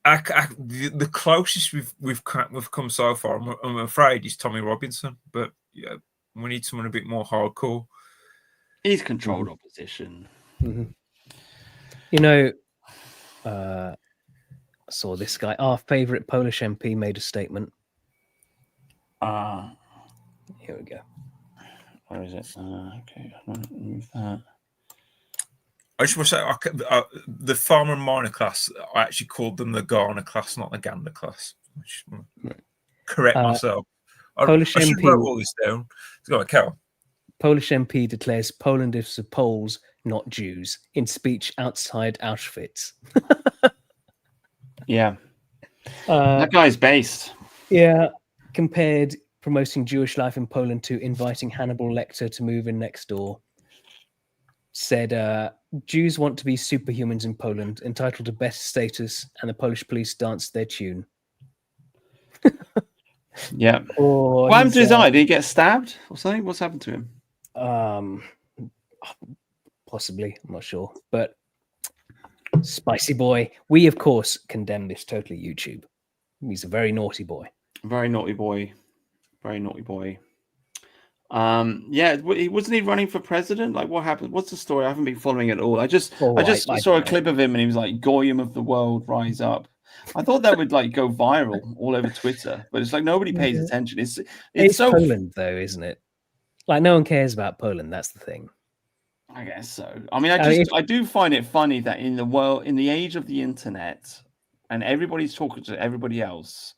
the closest we've come so far, I'm afraid, is Tommy Robinson. But yeah, we need someone a bit more hardcore. He's controlled opposition. Mm-hmm. You know, I saw this guy. Our favorite Polish MP made a statement. Here we go. Where is it? Okay, I'm going to move that. I just want to say, the farmer and miner class, I actually called them the Ghana class, not the Gander class. I just want to correct myself. Polish I should MP, write all this down. Go on, Carol. Polish MP declares Poland is for Poles, not Jews, in speech outside Auschwitz. Yeah. That guy's based. Yeah. Compared promoting Jewish life in Poland to inviting Hannibal Lecter to move in next door. Said Jews want to be superhumans in Poland, entitled to best status, and the Polish police danced their tune. Yeah. What happened to his eye? Did he get stabbed or something? What's happened to him? Possibly. I'm not sure. But Spicy Boy, we of course condemn this totally YouTube. He's a very naughty boy. Very naughty boy. Very naughty boy. Yeah, wasn't he running for president? Like, what happened? What's the story? I haven't been following it at all. I just saw a clip of him, and he was like, "Goyim of the world, rise up." I thought that would like go viral all over Twitter, but it's like nobody pays attention. It's so Poland, though, isn't it? Like, no one cares about Poland. That's the thing. I guess so. I mean, I do find it funny that in the age of the internet, and everybody's talking to everybody else,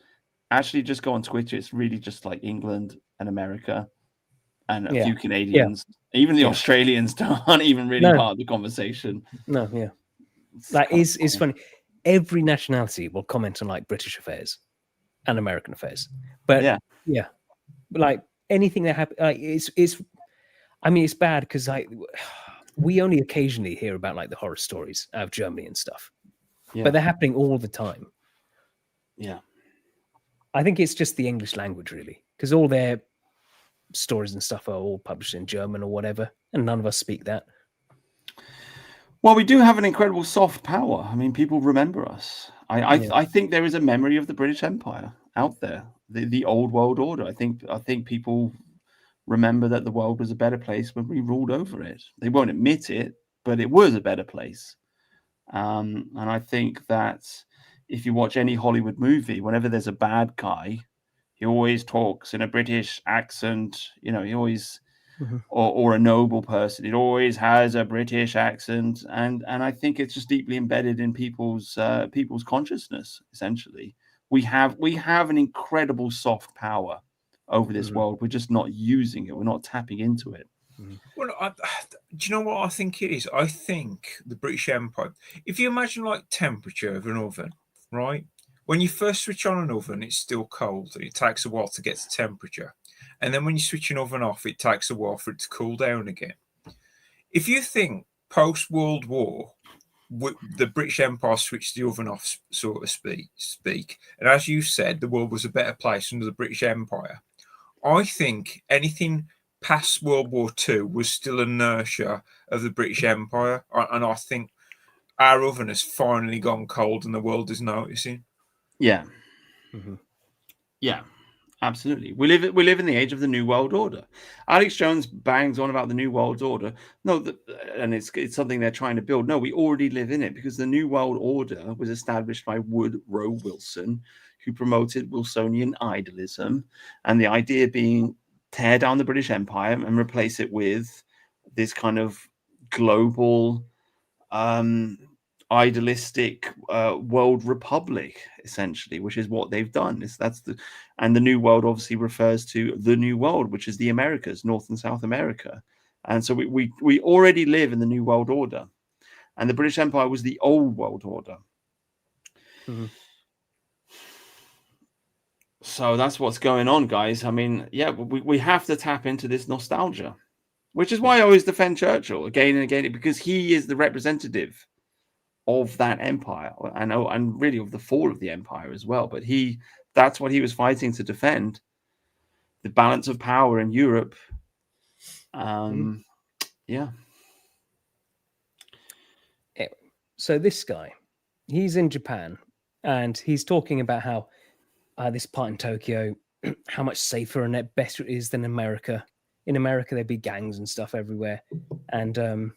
actually just go on Twitter. It's really just like England and America and a few Canadians. Yeah. Even the Australians aren't even really part of the conversation. No, yeah. That is funny. Every nationality will comment on like British affairs and American affairs. But yeah. But like anything that happens, like it's I mean, it's bad because like we only occasionally hear about like the horror stories out of Germany and stuff. Yeah. But they're happening all the time. Yeah. I think it's just the English language, really, because all their stories and stuff are all published in German or whatever, and none of us speak that. Well, we do have an incredible soft power. I mean, people remember us. I think there is a memory of the British Empire out there, the old world order. I think people remember that the world was a better place when we ruled over it. They won't admit it, but it was a better place. And I think that if you watch any Hollywood movie, whenever there's a bad guy, he always talks in a British accent. You know, he always, or a noble person, it always has a British accent, and I think it's just deeply embedded in people's consciousness. Essentially, we have an incredible soft power over this world. We're just not using it. We're not tapping into it. Well, do you know what I think it is? I think the British Empire, if you imagine like temperature of an oven, right? When you first switch on an oven, it's still cold. It takes a while to get to temperature. And then when you switch an oven off, it takes a while for it to cool down again. If you think post-World War, the British Empire switched the oven off, so to speak. And as you said, the world was a better place under the British Empire. I think anything past World War II was still inertia of the British Empire. And I think our oven has finally gone cold and the world is noticing. Yeah. Yeah, absolutely. We live in the age of the New World Order. Alex Jones bangs on about the New World Order. No, and it's something they're trying to build. No, we already live in it, because the New World Order was established by Woodrow Wilson, who promoted Wilsonian idealism, and the idea being tear down the British Empire and replace it with this kind of global idealistic world republic, essentially, which is what they've done. And the New World obviously refers to the New World, which is the Americas, North and South America. And so we already live in the New World Order, and the British Empire was the old world order. So that's what's going on, guys. I mean, yeah, we have to tap into this nostalgia, which is why I always defend Churchill again and again, because he is the representative of that empire, and really of the fall of the empire as well. But that's what he was fighting to defend, the balance of power in Europe. Yeah. So this guy, he's in Japan, and he's talking about how this part in Tokyo, how much safer and better it is than America. In America, there'd be gangs and stuff everywhere. And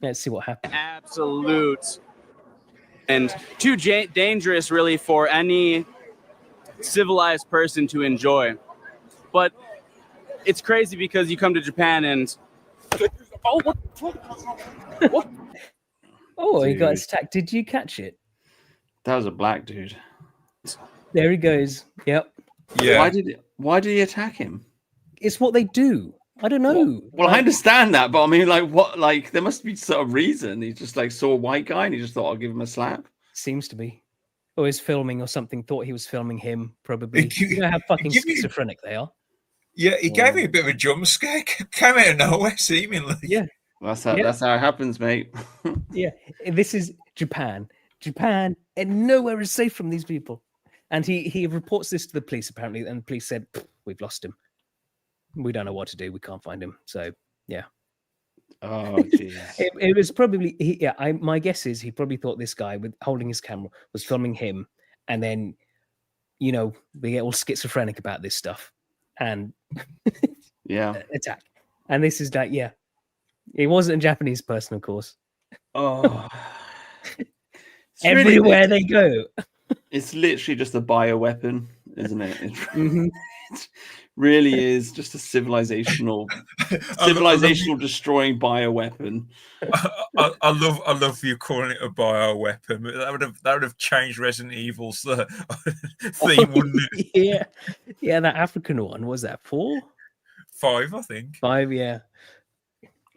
let's see what happens. Absolute and too dangerous, really, for any civilized person to enjoy. But it's crazy because you come to Japan and what? Oh, he got attacked. Did you catch it? That was a black dude. There he goes. Yep. Yeah. Why did he attack him? It's what they do. I don't know. Well, I understand that, but I mean, like, what? Like, there must be some reason. He just like saw a white guy and he just thought, I'll give him a slap. Seems to be. Or he's filming or something. Thought he was filming him. Probably. You know how fucking schizophrenic they are. Yeah, he gave me a bit of a jump scare. Came out of nowhere, seemingly. Yeah. That's how it happens, mate. Yeah. This is Japan. Japan, and nowhere is safe from these people. And he reports this to the police, apparently, and the police said, we've lost him. We don't know what to do. We can't find him. So, yeah. Oh, jeez. it was probably, my guess is he probably thought this guy with holding his camera was filming him. And then, you know, they get all schizophrenic about this stuff. And attack. And this is like, yeah. It wasn't a Japanese person, of course. Oh. Everywhere they go. It's literally just a bioweapon, isn't it? It really is just a civilizational destroying bioweapon. I love you calling it a bioweapon. That would have changed Resident Evil's theme, wouldn't it? Yeah, that African one, was that 4? 5, I think. 5, yeah.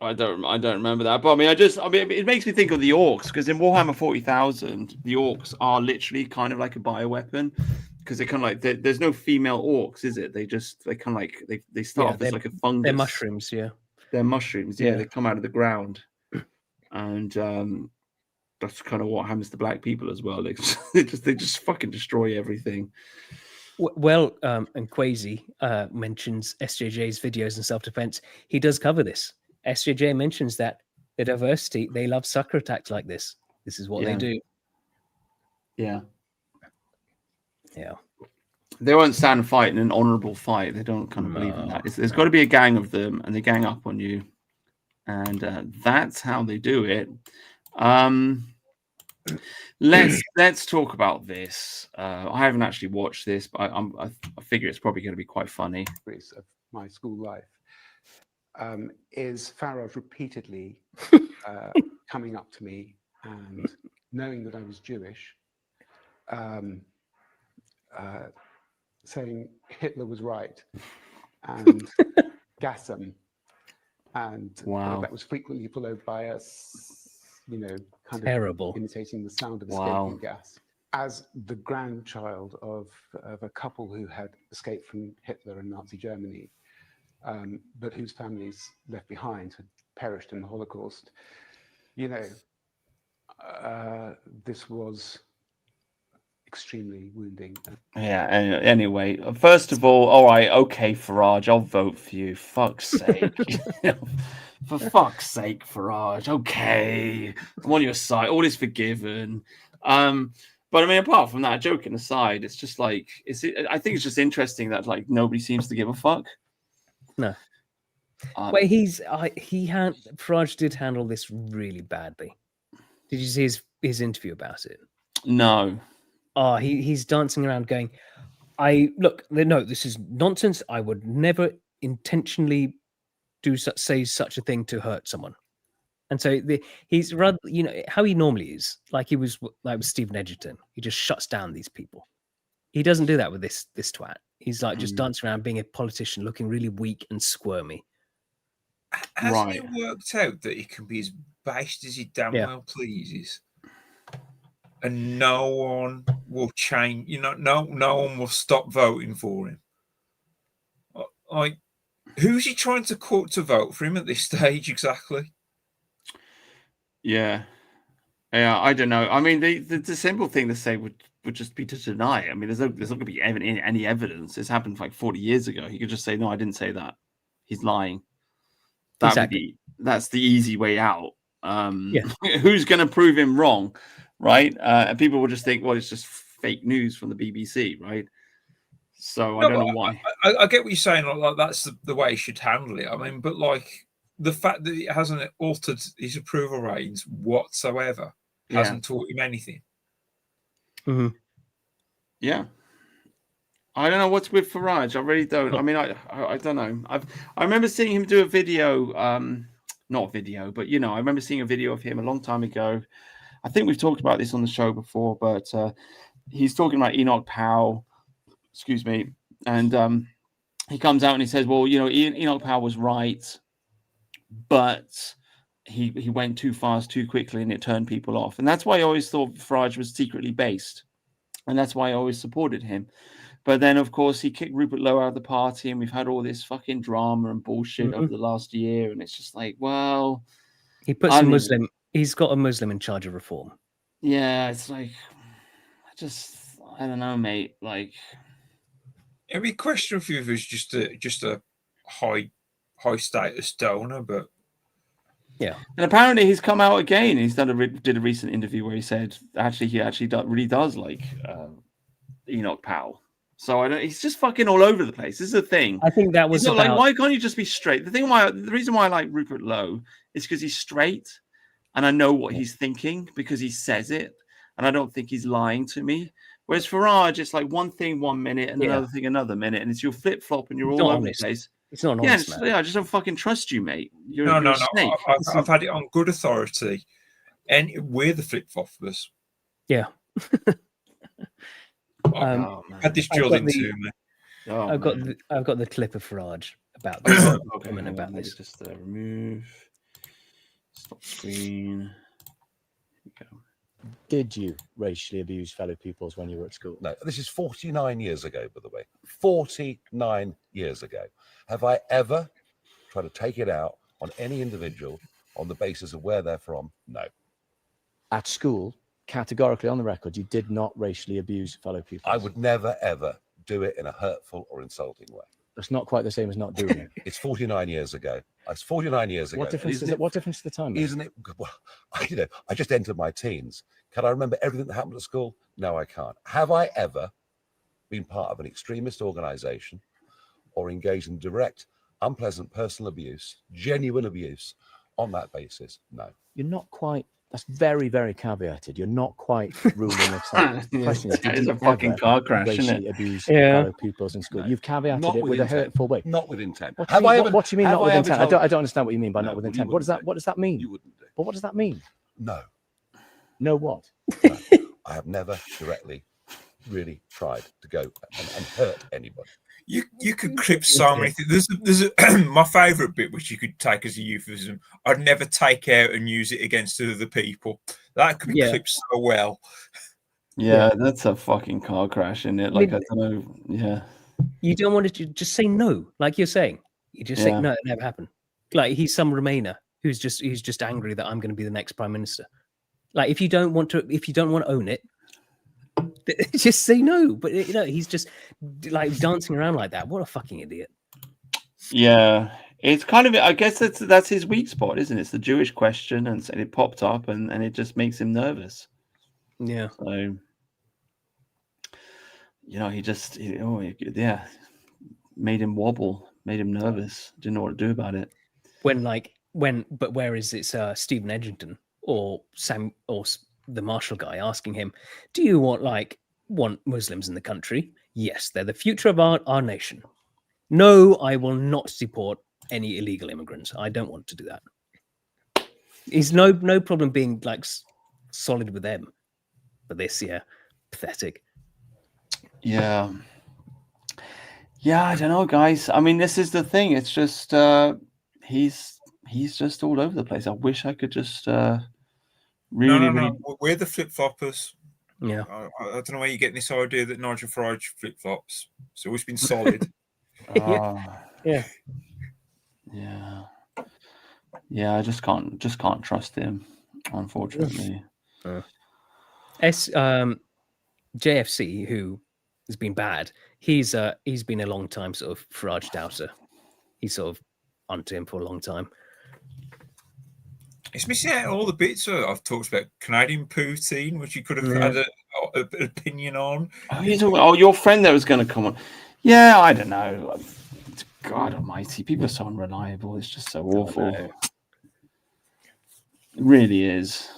I don't remember that, but I mean, it makes me think of the orcs, because in Warhammer 40,000, the orcs are literally kind of like a bioweapon, because they kind of like there's no female orcs, is it? They kind of like they start off as like a fungus. They're mushrooms, yeah. They're mushrooms, yeah. They come out of the ground, and that's kind of what happens to black people as well. They just fucking destroy everything. Well, and Quasi mentions SJJ's videos in self-defense. He does cover this. SJJ mentions that the diversity, they love sucker attacks like this. This is what they do. Yeah. Yeah. They won't stand fight in an honorable fight. They don't kind of believe in that. There's got to be a gang of them, and they gang up on you. And that's how they do it. Let's talk about this. I haven't actually watched this, but I figure it's probably going to be quite funny. Of my school life is Farage repeatedly coming up to me and knowing that I was Jewish, saying Hitler was right and Gassam, and that was frequently followed by us, kind Terrible. of imitating the sound of Wow. escaping gas. As the grandchild of a couple who had escaped from Hitler and Nazi Germany, but whose families left behind had perished in the Holocaust, this was extremely wounding. Yeah. Anyway, first of all right, okay, Farage, I'll vote for you. Fuck's sake. For fuck's sake, Farage. Okay, I'm on your side. All is forgiven. But I mean, apart from that, joking aside, it's just like I think it's just interesting that like nobody seems to give a fuck. No. Wait, Farage did handle this really badly. Did you see his interview about it? No. Oh, he's dancing around going, no, this is nonsense. I would never intentionally say such a thing to hurt someone. And so he's rather, how he normally is, like he was like with Stephen Edgerton. He just shuts down these people. He doesn't do that with this twat. He's like just dancing around being a politician, looking really weak and squirmy. Hasn't it worked out that he can be as bashed as he damn well pleases? And no one will change, no one will stop voting for him. Like, who's he trying to court to vote for him at this stage exactly? Yeah, I don't know. I mean, the simple thing to say would just be to deny it. I mean, there's not going to be any evidence. This happened like 40 years ago. He could just say, no, I didn't say that. He's lying. That's the easy way out. Who's going to prove him wrong? Right, and people will just think, well, it's just fake news from the BBC, right? So I don't know why. I get what you're saying. Like that's the way he should handle it. I mean, but like the fact that it hasn't altered his approval ratings whatsoever hasn't taught him anything. Mm-hmm. Yeah, I don't know what's with Farage. I really don't. I mean, I don't know. I remember seeing him do a video, not video, but I remember seeing a video of him a long time ago. I think we've talked about this on the show before, but he's talking about Enoch Powell, excuse me, and he comes out and he says, well, Enoch Powell was right, but he went too fast, too quickly, and it turned people off. And that's why I always thought Farage was secretly based, and that's why I always supported him. But then, of course, he kicked Rupert Lowe out of the party, and we've had all this fucking drama and bullshit over the last year, and it's just like, well... He puts a Muslim... He's got a Muslim in charge of reform. Yeah, it's like, I don't know, mate. Like, it'd be a question of if it was just a high status donor, but yeah. And apparently he's come out again. He's did a recent interview where he said he really does like Enoch Powell. So he's just fucking all over the place. This is the thing. I think that was like, why can't you just be straight? The reason why I like Rupert Lowe is because he's straight. And I know what he's thinking because he says it, and I don't think he's lying to me. Whereas Farage, it's like one thing 1 minute and another thing another minute, and it's your flip flop, and you're all over the place. It's not honest, man. I just don't fucking trust you, mate. No. I've had it on good authority, and we're the flip floppers. Yeah. Had this drilled into me. I've got the clip of Farage about this. About this. Just remove. Stop screen. Did you racially abuse fellow pupils when you were at school? No, this is 49 years ago, by the way. 49 years ago. Have I ever tried to take it out on any individual on the basis of where they're from? No. At school, categorically on the record, you did not racially abuse fellow pupils. I would never, ever do it in a hurtful or insulting way. That's not quite the same as not doing it. It's 49 years ago. It's 49 years ago. What difference is it? What difference to the time? Isn't it? Well, I just entered my teens. Can I remember everything that happened at school? No, I can't. Have I ever been part of an extremist organization or engaged in direct, unpleasant personal abuse, genuine abuse on that basis? No. You're not quite That's very, very caveated. You're not quite ruling it out. The question is, did It's you a fucking ever car crash, isn't racially it? abuse Yeah. fellow pupils in school? You've caveated it with a hurtful way. Not with intent. What do you mean, what do you mean not with intent? I don't understand what you mean by No, not with well, you intent. What does wouldn't that mean? You wouldn't do. But what does that mean? No. No what? No. I have never directly really tried to go and hurt anybody. You could clip so many things. There's my favourite bit, which you could take as a euphemism. I'd never take out and use it against other people. That could be clipped so well. Yeah, that's a fucking car crash, isn't it? Like, I don't know. Yeah. You don't want to just say no, like you're saying. You just say no, it never happened. Like he's some Remainer who's just angry that I'm going to be the next prime minister. Like if you don't want to own it, just say no. But he's just like dancing around like that. What a fucking idiot. Yeah, it's kind of. I guess that's his weak spot, isn't it? It's the Jewish question, and it popped up, and it just makes him nervous. Yeah. So, he just made him wobble, made him nervous. Didn't know what to do about it. But whereas it's Stephen Edgington or Sam or the Marshall guy asking him, do you want Muslims in the country? Yes, they're the future of our nation. No, I will not support any illegal immigrants. I don't want to do that. He's no problem being like solid with them. But this, pathetic. Yeah. Yeah, I don't know, guys. I mean, this is the thing. It's just he's just all over the place. I wish I could just really. We're the flip-floppers. Yeah. I don't know where you're getting this idea that Nigel Farage flip-flops. It's always been solid. Yeah. I just can't trust him, unfortunately. JFC, who has been bad, he's been a long time sort of Farage doubter. He's sort of onto him for a long time. It's missing out all the bits I've talked about. Canadian poutine, which you could have had an opinion on. Your friend that was going to come on. Yeah, I don't know. God almighty, people are so unreliable. It's just so awful. It really is.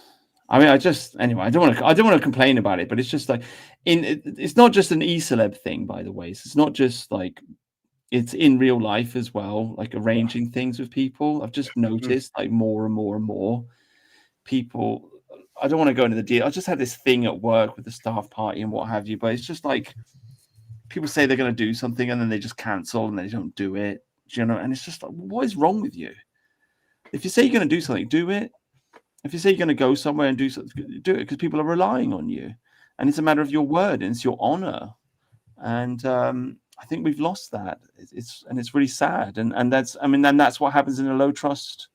I mean, I don't want to complain about it, but it's just like it's not just an e-celeb thing, by the way. So it's not just like it's in real life as well, like arranging things with people. I've just noticed like more and more and more people. I don't want to go into the deal. I just had this thing at work with the staff party and what have you, but it's just like people say they're going to do something and then they just cancel and they don't do it. And it's just like, what is wrong with you? If you say you're going to do something, do it. If you say you're going to go somewhere and do something, do it, because people are relying on you, and it's a matter of your word and it's your honor. And I think we've lost that. It's really sad. And that's what happens in a low trust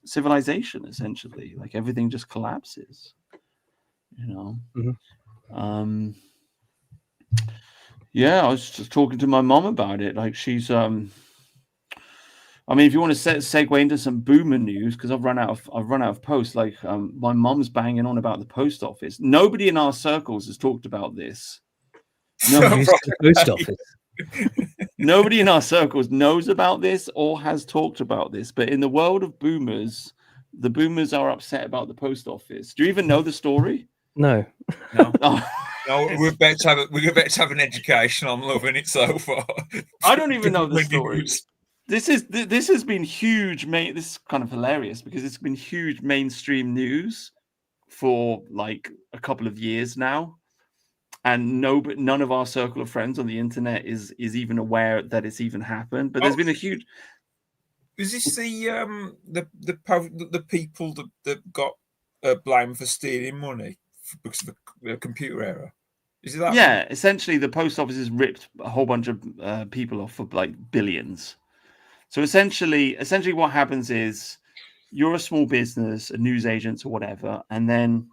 civilization. Essentially, like everything just collapses. Yeah, I was just talking to my mom about it. Like she's I mean, if you want to segue into some boomer news, because I've run out of posts. Like my mom's banging on about the post office. Nobody in our circles has talked about this. No, post office. Nobody in our circles knows about this or has talked about this. But in the world of boomers, the boomers are upset about the post office. Do you even know the story? No. No, we're about to have an education. I'm loving it so far. I don't even know the story. This has been huge. This is kind of hilarious because it's been huge mainstream news for like a couple of years now, and none of our circle of friends on the internet is even aware that it's even happened. But there's been a huge. Is this the people that got blamed for stealing money because of the computer error? Is it that? Yeah, essentially the post office has ripped a whole bunch of people off for like billions. So essentially what happens is you're a small business, a news agent or whatever, and then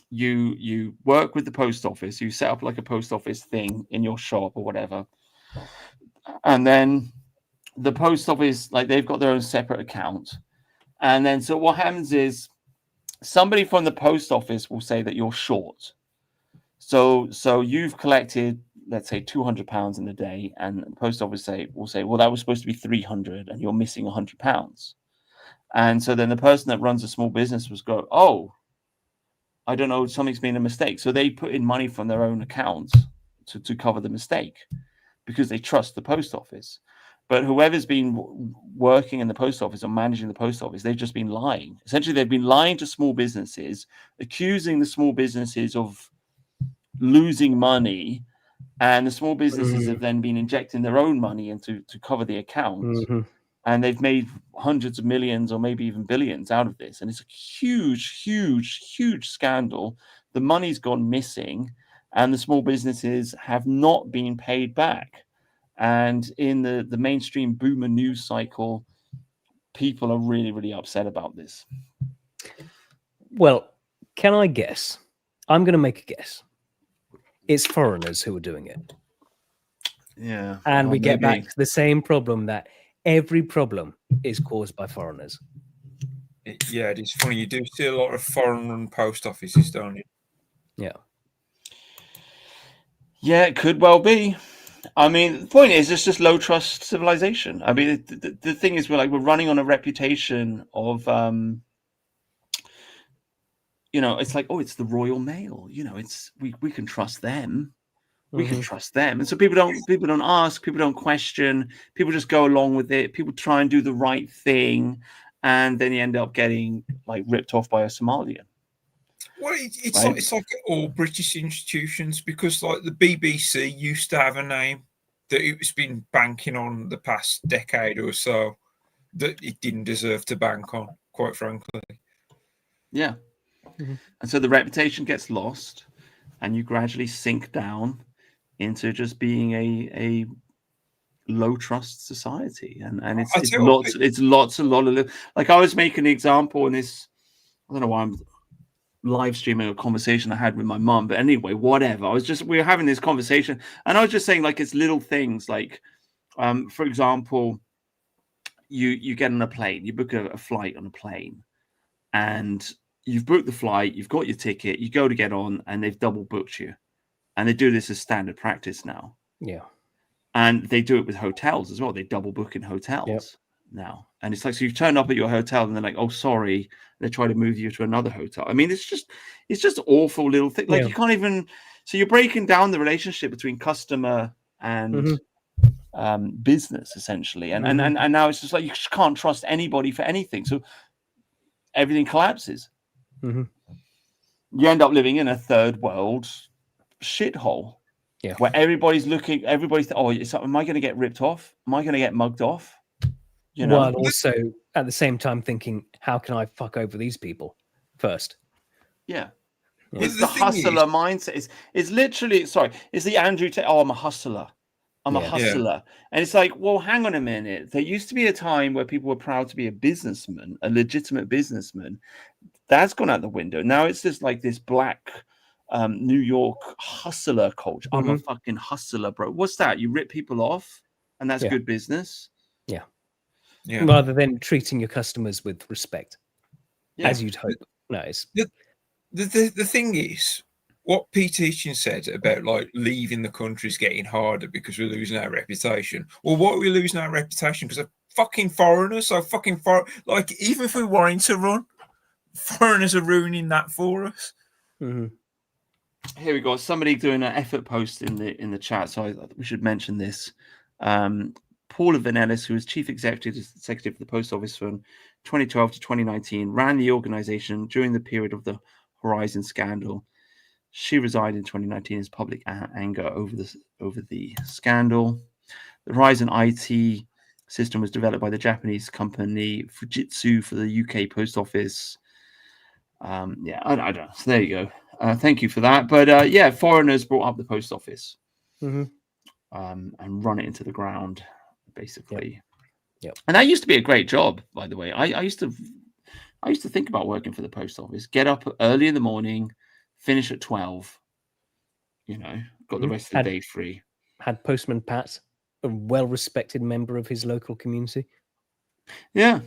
you work with the post office. You set up like a post office thing in your shop or whatever. And then the post office, like they've got their own separate account. And then so what happens is somebody from the post office will say that you're short. So you've collected, let's say, £200 in a day, and the post office will say, well, that was supposed to be 300, and you're missing £100. And so then the person that runs a small business was go, oh, I don't know, something's been a mistake. So they put in money from their own accounts to cover the mistake because they trust the post office. But whoever's been working in the post office or managing the post office, they've just been lying. Essentially, they've been lying to small businesses, accusing the small businesses of losing money. And the small businesses have then been injecting their own money into to cover the accounts. And they've made hundreds of millions or maybe even billions out of this. And it's a huge, huge, huge scandal. The money's gone missing and the small businesses have not been paid back. And in the mainstream boomer news cycle, people are really, really upset about this. Well, can I guess? I'm going to make a guess. It's foreigners who are doing it. Yeah. And we get back to the same problem that every problem is caused by foreigners. Yeah, it's funny. You do see a lot of foreign-run post offices, don't you? Yeah. Yeah, it could well be. I mean, the point is, it's just low trust civilization. I mean, the thing is, we're running on a reputation of, it's like, oh, it's the Royal Mail. It's we can trust them. We can trust them. And so people don't ask, people don't question, people just go along with it. People try and do the right thing, and then you end up getting ripped off by a Somalian. Well, it's like all British institutions, because like the BBC used to have a name that it's been banking on the past decade or so that it didn't deserve to bank on, quite frankly. Yeah. And so the reputation gets lost, and you gradually sink down into just being a low trust society, and it's lots a lot of like I was making an example in this. I don't know why I'm live streaming a conversation I had with my mum, but anyway, whatever. We were having this conversation, and I was just saying it's little things like, for example, you get on a plane, you book a flight on a plane, and you've booked the flight, you've got your ticket, you go to get on, and they've double booked you. And they do this as standard practice now. Yeah. And they do it with hotels as well. They double book in hotels now. And it's like, so you turn up at your hotel and they're like, oh, sorry. They try to move you to another hotel. I mean, it's just awful little thing. Like you can't even, so you're breaking down the relationship between customer and business essentially. And now it's just like, you just can't trust anybody for anything. So everything collapses. You end up living in a third world shithole, where everybody's am I going to get ripped off? Am I going to get mugged off? While also at the same time thinking, how can I fuck over these people first? It's the hustler mindset. It's literally, it's the Andrew I'm a hustler. I'm a hustler. And it's like, well, hang on a minute. There used to be a time where people were proud to be a businessman, a legitimate businessman. That's gone out the window. Now it's just like this black New York hustler culture. I'm a fucking hustler, bro. What's that? You rip people off and that's good business? Yeah. Rather than treating your customers with respect, as you'd hope. No, it's... The thing is, what Pete Eachin said about leaving the country is getting harder because we're losing our reputation. Well, what are we losing our reputation? Because of fucking foreigners. So even if we wanted to run, foreigners are ruining that for us. Here we go. Somebody doing an effort post in the chat, so we should mention this. Paula Vanellis, who was chief executive of the post office from 2012 to 2019, ran the organization during the period of the Horizon scandal. She resigned in 2019 as public anger over the scandal. The Horizon IT system was developed by the Japanese company Fujitsu for the UK post office. I don't know. So there you go. Thank you for that. But foreigners brought up the post office and run it into the ground, basically. And that used to be a great job, by the way. I used to think about working for the post office. Get up early in the morning, finish at 12. Got the rest of the day free. Had Postman Pat, a well-respected member of his local community. Yeah.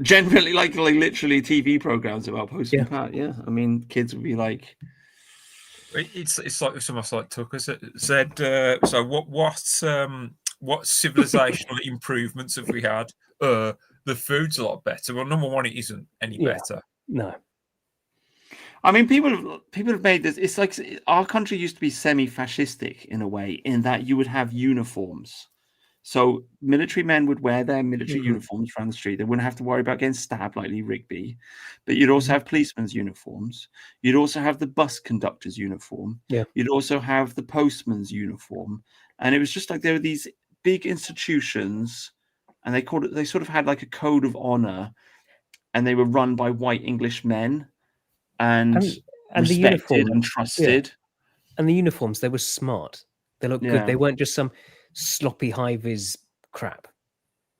Generally, like literally TV programs about Postman Pat. Yeah. I mean, kids would be like... It's like almost like Tucker said. So what civilizational improvements have we had? The the food's a lot better. Well, number one, it isn't any better. No. I mean, people have made this. It's like our country used to be semi-fascistic in a way, in that you would have uniforms. So military men would wear their military uniforms around the street. They wouldn't have to worry about getting stabbed like Lee Rigby. But you'd also have policemen's uniforms. You'd also have the bus conductor's uniform. Yeah. You'd also have the postman's uniform. And it was just like there were these big institutions, and they sort of had like a code of honor, and they were run by white English men and the respected uniform and trusted. Yeah. And the uniforms, they were smart. They looked good. They weren't just some sloppy high-vis crap.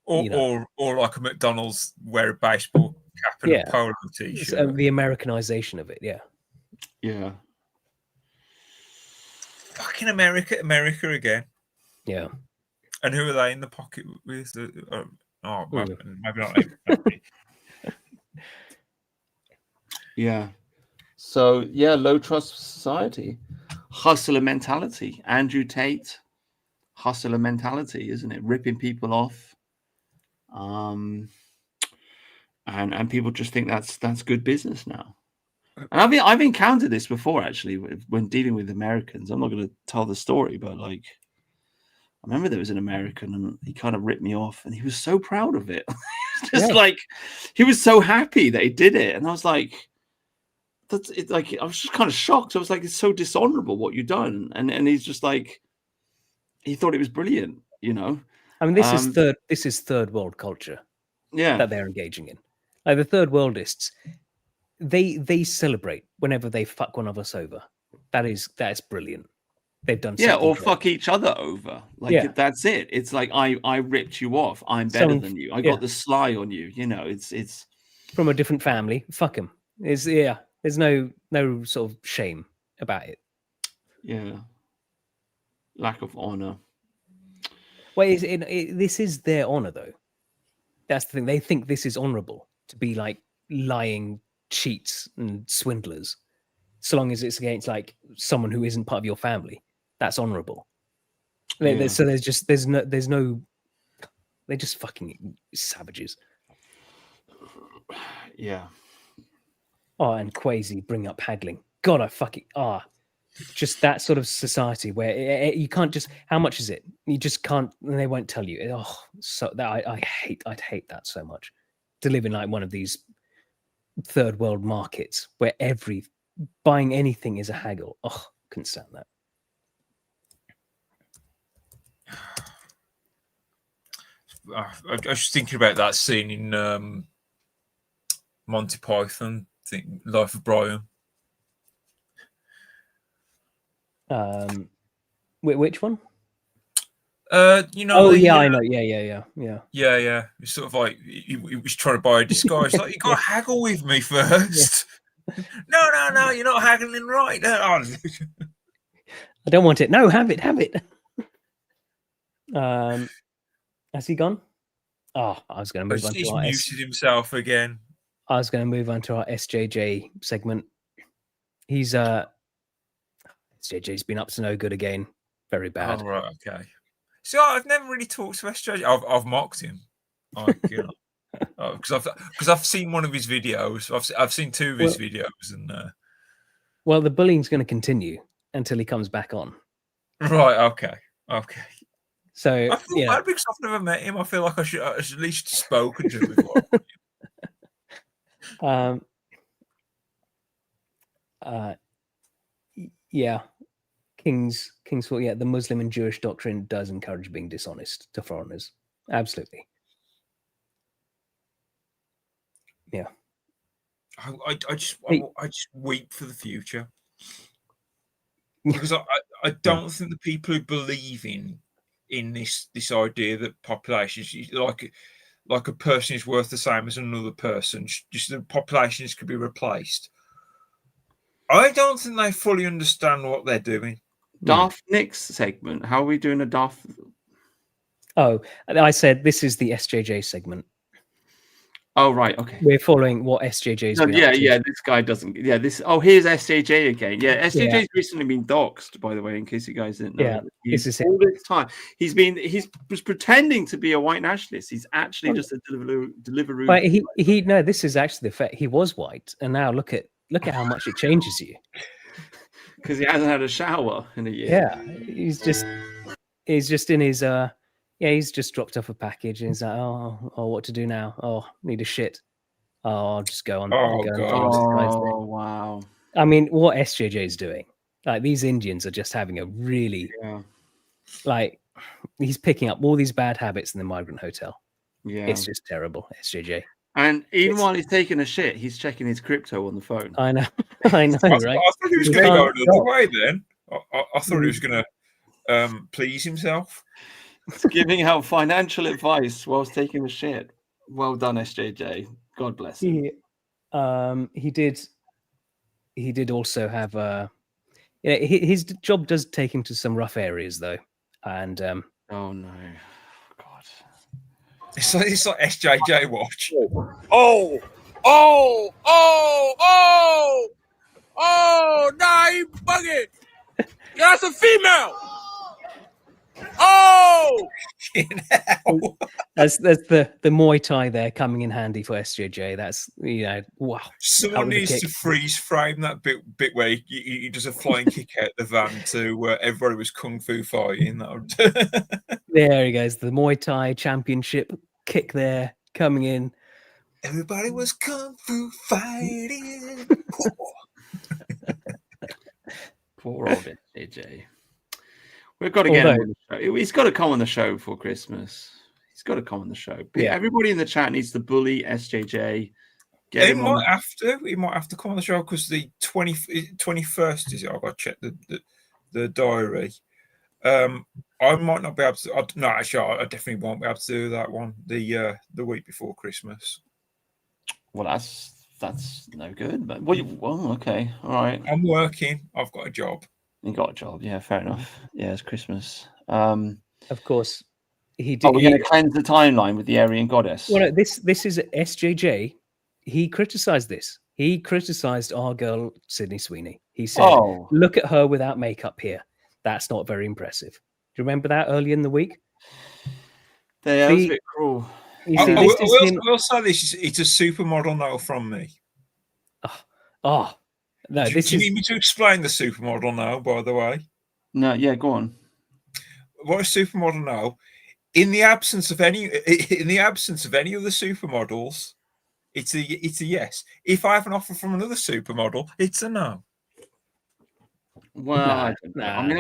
Or like a McDonald's, wear a baseball cap and a polo t-shirt. The Americanization of it, Yeah. Fucking America again. Yeah. And who are they in the pocket with? Maybe not. Yeah. So low trust society, hustler mentality. Andrew Tate, hustler mentality, isn't it? Ripping people off, and people just think that's good business now. And I've encountered this before actually when dealing with Americans. I'm not going to tell the story, but like I remember there was an American and he kind of ripped me off, and he was so proud of it. Just like he was so happy that he did it, and I was like. That's it. Like I was just kind of shocked. I was like, "It's so dishonorable what you've done," and he's just like, he thought it was brilliant, you know. I mean, this is third world culture, that they're engaging in. Like the third worldists, they celebrate whenever they fuck one of us over. That's brilliant. They've done or great. Fuck each other over. Like that's it. It's like I ripped you off. I'm better than you. I got the sly on you. You know, it's from a different family. Fuck him. There's no sort of shame about it. Yeah. Lack of honor. Well, this is their honor, though. That's the thing. They think this is honorable to be like lying cheats and swindlers, so long as it's against like someone who isn't part of your family. That's honorable. So there's no. They're just fucking savages. Yeah. Oh, and Kwasi bring up haggling. God, I fucking just that sort of society where you can't just. How much is it? You just can't, and they won't tell you. Oh, so that I'd hate that so much. To live in like one of these third world markets where buying anything is a haggle. Oh, couldn't stand that. I was thinking about that scene in Monty Python. Life of Brian. Which one? You know. Oh yeah, I know. Yeah. It's sort of like he was trying to buy a disguise. Like, you got to haggle with me first. No, you're not haggling right. I don't want it. No, have it. Has he gone? Oh, I was going to move on. He's muted himself again. I was going to move on to our SJJ segment. SJJ's been up to no good again. Very bad. Oh, right, okay. So I've never really talked to SJJ. I've mocked him, because I've seen one of his videos. I've seen two of his videos, and well, the bullying's going to continue until he comes back on. Right. Okay. So I feel bad because I've never met him. I feel like I should at least spoken to him before. King's the Muslim and Jewish doctrine does encourage being dishonest to foreigners. Absolutely. Yeah. I just weep for the future, because I don't think the people who believe in this idea that populations like a person is worth the same as another person, just the populations could be replaced. I don't think they fully understand what they're doing. Daft Nick's segment. How are we doing a Daft? Oh, I said this is the SJJ segment. Oh, right. Okay. We're following what SJJ's No, been yeah, up to. yeah. This guy doesn't. Yeah, this. Oh, here's SJJ again. Yeah, SJJ's Yeah. recently been doxxed, by the way, in case you guys didn't know. Yeah, He's, this is all this time he was pretending to be a white nationalist. He's actually just a Deliveroo. But he no, this is actually the fact. He was white, and now look at how much it changes you. Because he hasn't had a shower in a year. Yeah, he's just in his he's just dropped off a package and he's like, oh, what to do now? Oh, need a shit. Oh, I'll just go on. Oh, God. Oh, wow. I mean, what SJJ is doing, like these Indians are just having a really, like, he's picking up all these bad habits in the migrant hotel. Yeah. It's just terrible, SJJ. And even while he's taking a shit, he's checking his crypto on the phone. I know, I know, right? I thought he was going to go another way then. I thought he was going to please himself. Giving out financial advice whilst taking a shit. Well done, SJJ. God bless him. He did also have his job does take him to some rough areas though, and oh no, God, it's like SJJ watch. Nah, you bugging. That's a female. Oh, that's the Muay Thai there coming in handy for SJJ. That's wow. Someone needs to freeze frame that bit where he does a flying kick out the van to where everybody was kung fu fighting. There he goes, the Muay Thai championship kick there coming in. Everybody was kung fu fighting. Poor old SJJ. We've got to get him on the show. He's got to come on the show before Christmas. He's got to come on the show. Yeah. Everybody in the chat needs to bully SJJ. He might have to come on the show because the 21st is it? I've got to check the diary. I might not be able to. No, actually, I definitely won't be able to do that one. The week before Christmas. Well, that's no good. But well, okay, all right. I'm working. I've got a job. You got a job, yeah, fair enough. Yeah, it's Christmas. Of course, he did. Oh, we're going to cleanse the timeline with the Aryan goddess. Well, no, this is SJJ. He criticized this. He criticized our girl Sydney Sweeney. He said, "Look at her without makeup here. That's not very impressive." Do you remember that early in the week? Yeah, that was a bit cruel. I will say this: it's a supermodel now from me. No, do you need me to explain the supermodel now? By the way, no, yeah, go on. What is supermodel now? In the absence of any of the supermodels, it's a yes. If I have an offer from another supermodel, it's a no. Well, I don't know. I mean,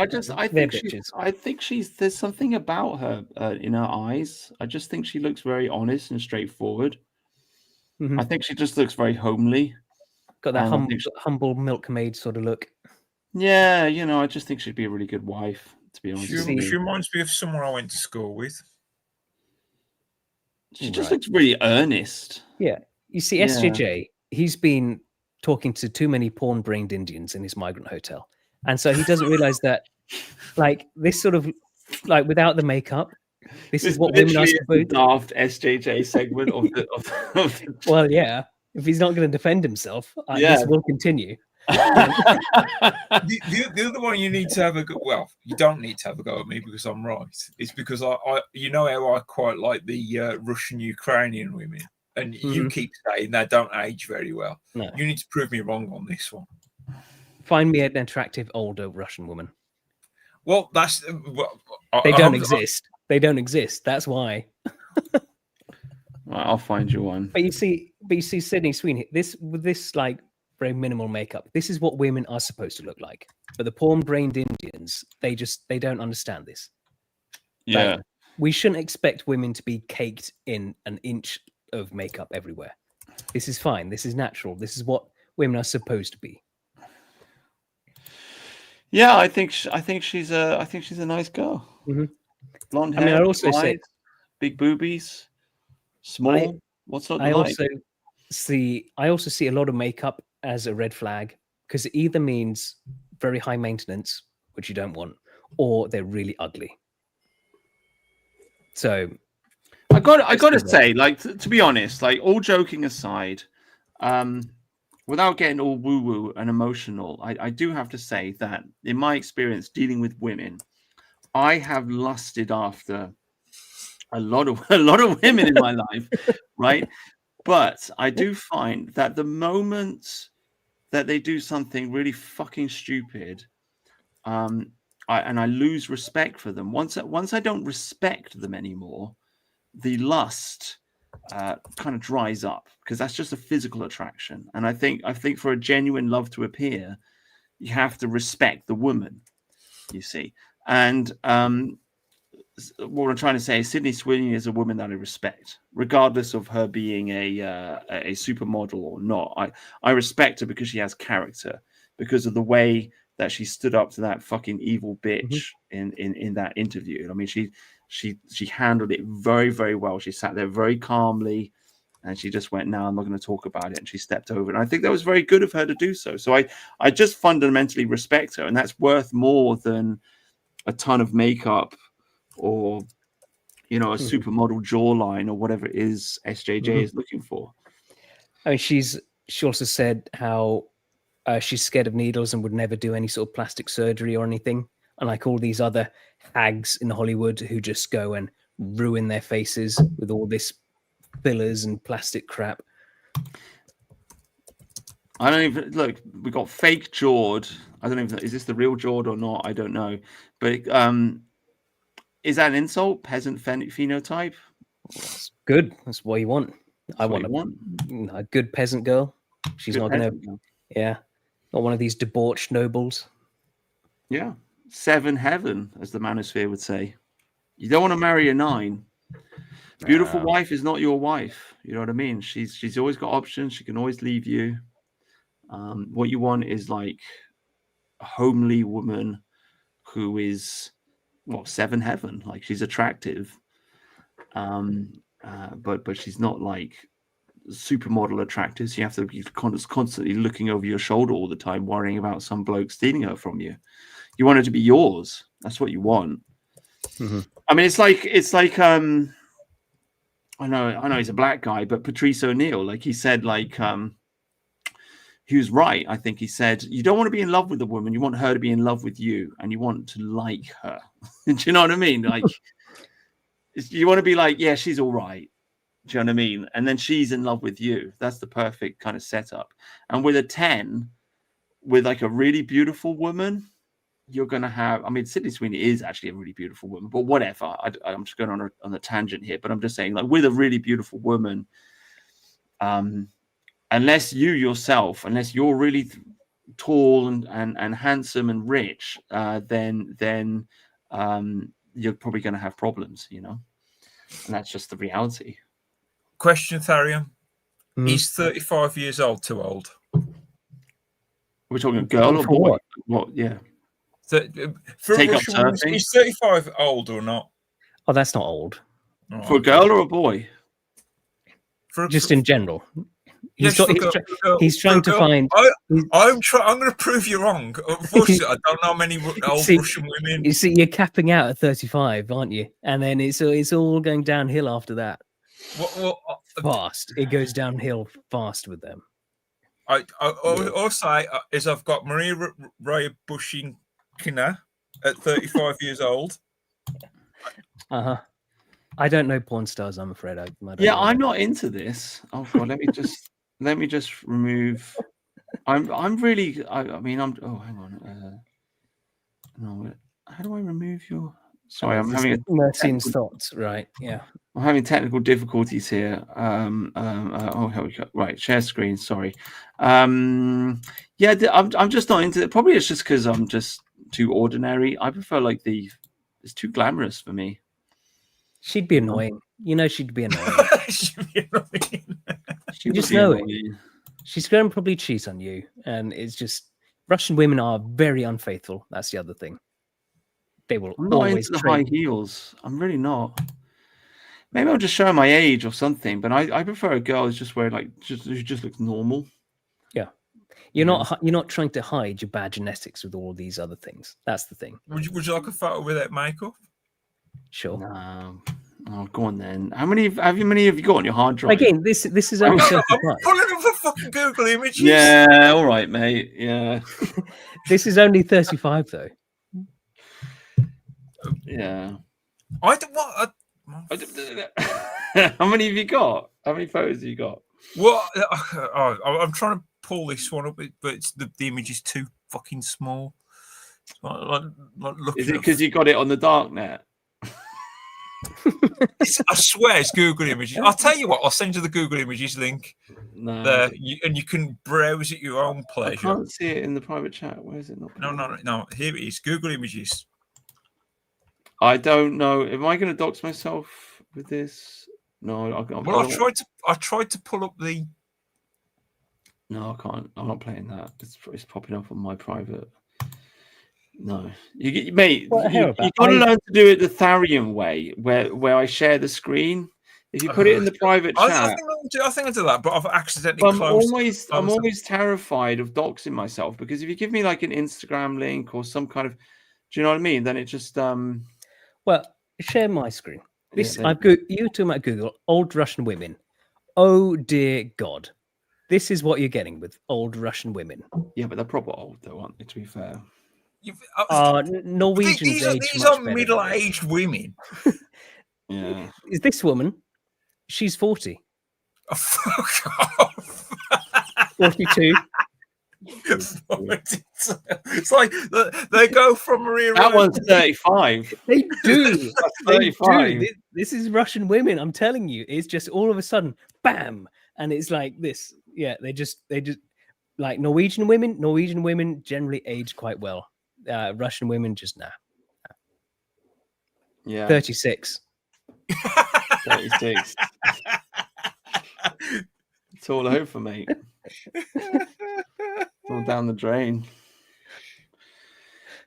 I think she's there's something about her in her eyes. I just think she looks very honest and straightforward. Mm-hmm. I think she just looks very homely. Got that humble milkmaid sort of look. Yeah, I just think she'd be a really good wife, to be honest. She reminds me of someone I went to school with. She just looks really earnest. Yeah. You see, SJJ, he's been talking to too many porn-brained Indians in his migrant hotel. And so he doesn't realize that, like, this sort of, like, without the makeup, this is what women are supposed to do. Daft SJJ segment of the... Well, yeah. If he's not going to defend himself, this will continue. The other one you need to have a go. Well, you don't need to have a go at me because I'm right. It's because I how I quite like the Russian Ukrainian women, and you keep saying they don't age very well. No. You need to prove me wrong on this one. Find me an attractive older Russian woman. Well, that's they don't exist. They don't exist. That's why. I'll find you one. But you see, Sydney Sweeney, this like very minimal makeup. This is what women are supposed to look like. But the porn-brained Indians, they don't understand this. Yeah, like, we shouldn't expect women to be caked in an inch of makeup everywhere. This is fine. This is natural. This is what women are supposed to be. Yeah, I think she's a nice girl. Mm-hmm. Blonde hair. I mean, I also say big boobies. Small. What's not? I also see a lot of makeup as a red flag because it either means very high maintenance, which you don't want, or they're really ugly. So, I got to say, like, to be honest, like, all joking aside, without getting all woo woo and emotional, I do have to say that in my experience dealing with women, I have lusted after a lot of women in my life, right? But I do find that the moment that they do something really fucking stupid, I lose respect for them. Once I don't respect them anymore, the lust kind of dries up, because that's just a physical attraction. And I think for a genuine love to appear, you have to respect the woman, you see. And what I'm trying to say is Sydney Sweeney is a woman that I respect, regardless of her being a supermodel or not. I respect her because she has character, because of the way that she stood up to that fucking evil bitch in that interview. I mean, she handled it very, very well. She sat there very calmly, and she just went, "No, I'm not going to talk about it," and she stepped over. And I think that was very good of her to do so. So I just fundamentally respect her, and that's worth more than a ton of makeup or, you know, a supermodel jawline or whatever it is SJJ is looking for. I mean, she also said how she's scared of needles and would never do any sort of plastic surgery or anything. Unlike all these other hags in Hollywood who just go and ruin their faces with all this fillers and plastic crap. I don't even look. We got fake jawed. I don't even know. Is this the real jawed or not? I don't know. But is that an insult? Peasant phenotype? That's good. That's what you want. I want a good peasant girl. She's not going to. Yeah. Not one of these debauched nobles. Yeah. 7 heaven, as the manosphere would say. You don't want to marry a 9. Beautiful wife is not your wife. You know what I mean? She's always got options. She can always leave you. What you want is like a homely woman who is 7 heaven. Like, she's attractive. But she's not like supermodel attractive. So you have to be constantly looking over your shoulder all the time, worrying about some bloke stealing her from you. You want her to be yours. That's what you want. I mean, it's like I know he's a black guy, but Patrice O'Neill, like he said, like he was right. I think he said, you don't want to be in love with a woman, you want her to be in love with you, and you want to like her. Do you know what I mean? Like, you want to be like, yeah, she's all right. Do you know what I mean? And then she's in love with you. That's the perfect kind of setup. And with a 10, with like a really beautiful woman, you're going to have, I mean, Sydney Sweeney is actually a really beautiful woman, but whatever. I'm just going on a tangent here, but I'm just saying, like, with a really beautiful woman, unless you're really tall and handsome and rich, then you're probably going to have problems, you know? And that's just the reality. Question, Tharium. Is 35 years old too old? We're talking a girl or boy? What? Yeah. So, for Take a up Russian woman, surfing? is 35 old or not? Oh, that's not old. For a girl or a boy? Just in general. Yes, He's trying to find. I'm going to prove you wrong. Unfortunately, I don't know many old Russian women. You see, you're capping out at 35, aren't you? And then it's all going downhill after that. Fast. It goes downhill fast with them. All say is I've got Maria Raya Bushkina at 35 years old. I don't know porn stars, I'm afraid. I'm not into this. Oh god, let me just remove. I'm really. I mean, I'm. Oh, hang on. No, how do I remove your? Sorry, I'm having Mertine's thoughts. Right. Yeah. I'm having technical difficulties here. Oh, here we go. Right, share screen. Sorry. I'm just not into it. Probably it's just because I'm just too ordinary. I prefer like it's too glamorous for me. She'd be annoying. You know, she'd be annoying. She'd be annoying. You just know it. She's going to probably cheat on you, and it's just Russian women are very unfaithful. That's the other thing. They will I'm not always into the high heels. I'm really not. Maybe I'll just show my age or something. But I prefer a girl who's just wearing who just looks normal. Yeah, you're not trying to hide your bad genetics with all these other things. That's the thing. Would you like a photo without makeup? Sure. No, Oh, go on then. How many have you got on your hard drive? Again, this is only 35. I'm pulling up the fucking Google images. Yeah, all right, mate. Yeah. This is only 35 though. Yeah. I don't what. How many have you got? How many photos have you got? What? I'm trying to pull this one up, but it's the image is too fucking small. Like Is it because you got it on the dark net? I swear it's Google Images. I'll tell you what. I'll send you the Google Images link. No, there, and you can browse at your own pleasure. I can't see it in the private chat. Where is it? No. Here it is. Google Images. I don't know. Am I going to dox myself with this? No. I tried to pull up the. No, I can't. I'm not playing that. It's popping up on my private. No, mate. You got to learn to do it the Tharian way, where I share the screen. If you put it in the private chat, I think I do that, but I've accidentally closed. I'm always terrified of doxing myself, because if you give me like an Instagram link or some kind of, do you know what I mean? Then it just Well, share my screen. This you're talking about Google old Russian women. Oh dear God, this is what you're getting with old Russian women. Yeah, but they're proper old though, aren't they? To be fair. Norwegians these are middle-aged women. Yeah. Is this woman? She's 40. Oh, fuck off. 42. 42. It's like they go from Maria. That one's 35. They do. That's 35. This is Russian women. I'm telling you. It's just all of a sudden, bam, and it's like this. Yeah, they just like Norwegian women generally age quite well. Russian women just nah. Yeah. 36. 36. It's all over, mate. All down the drain.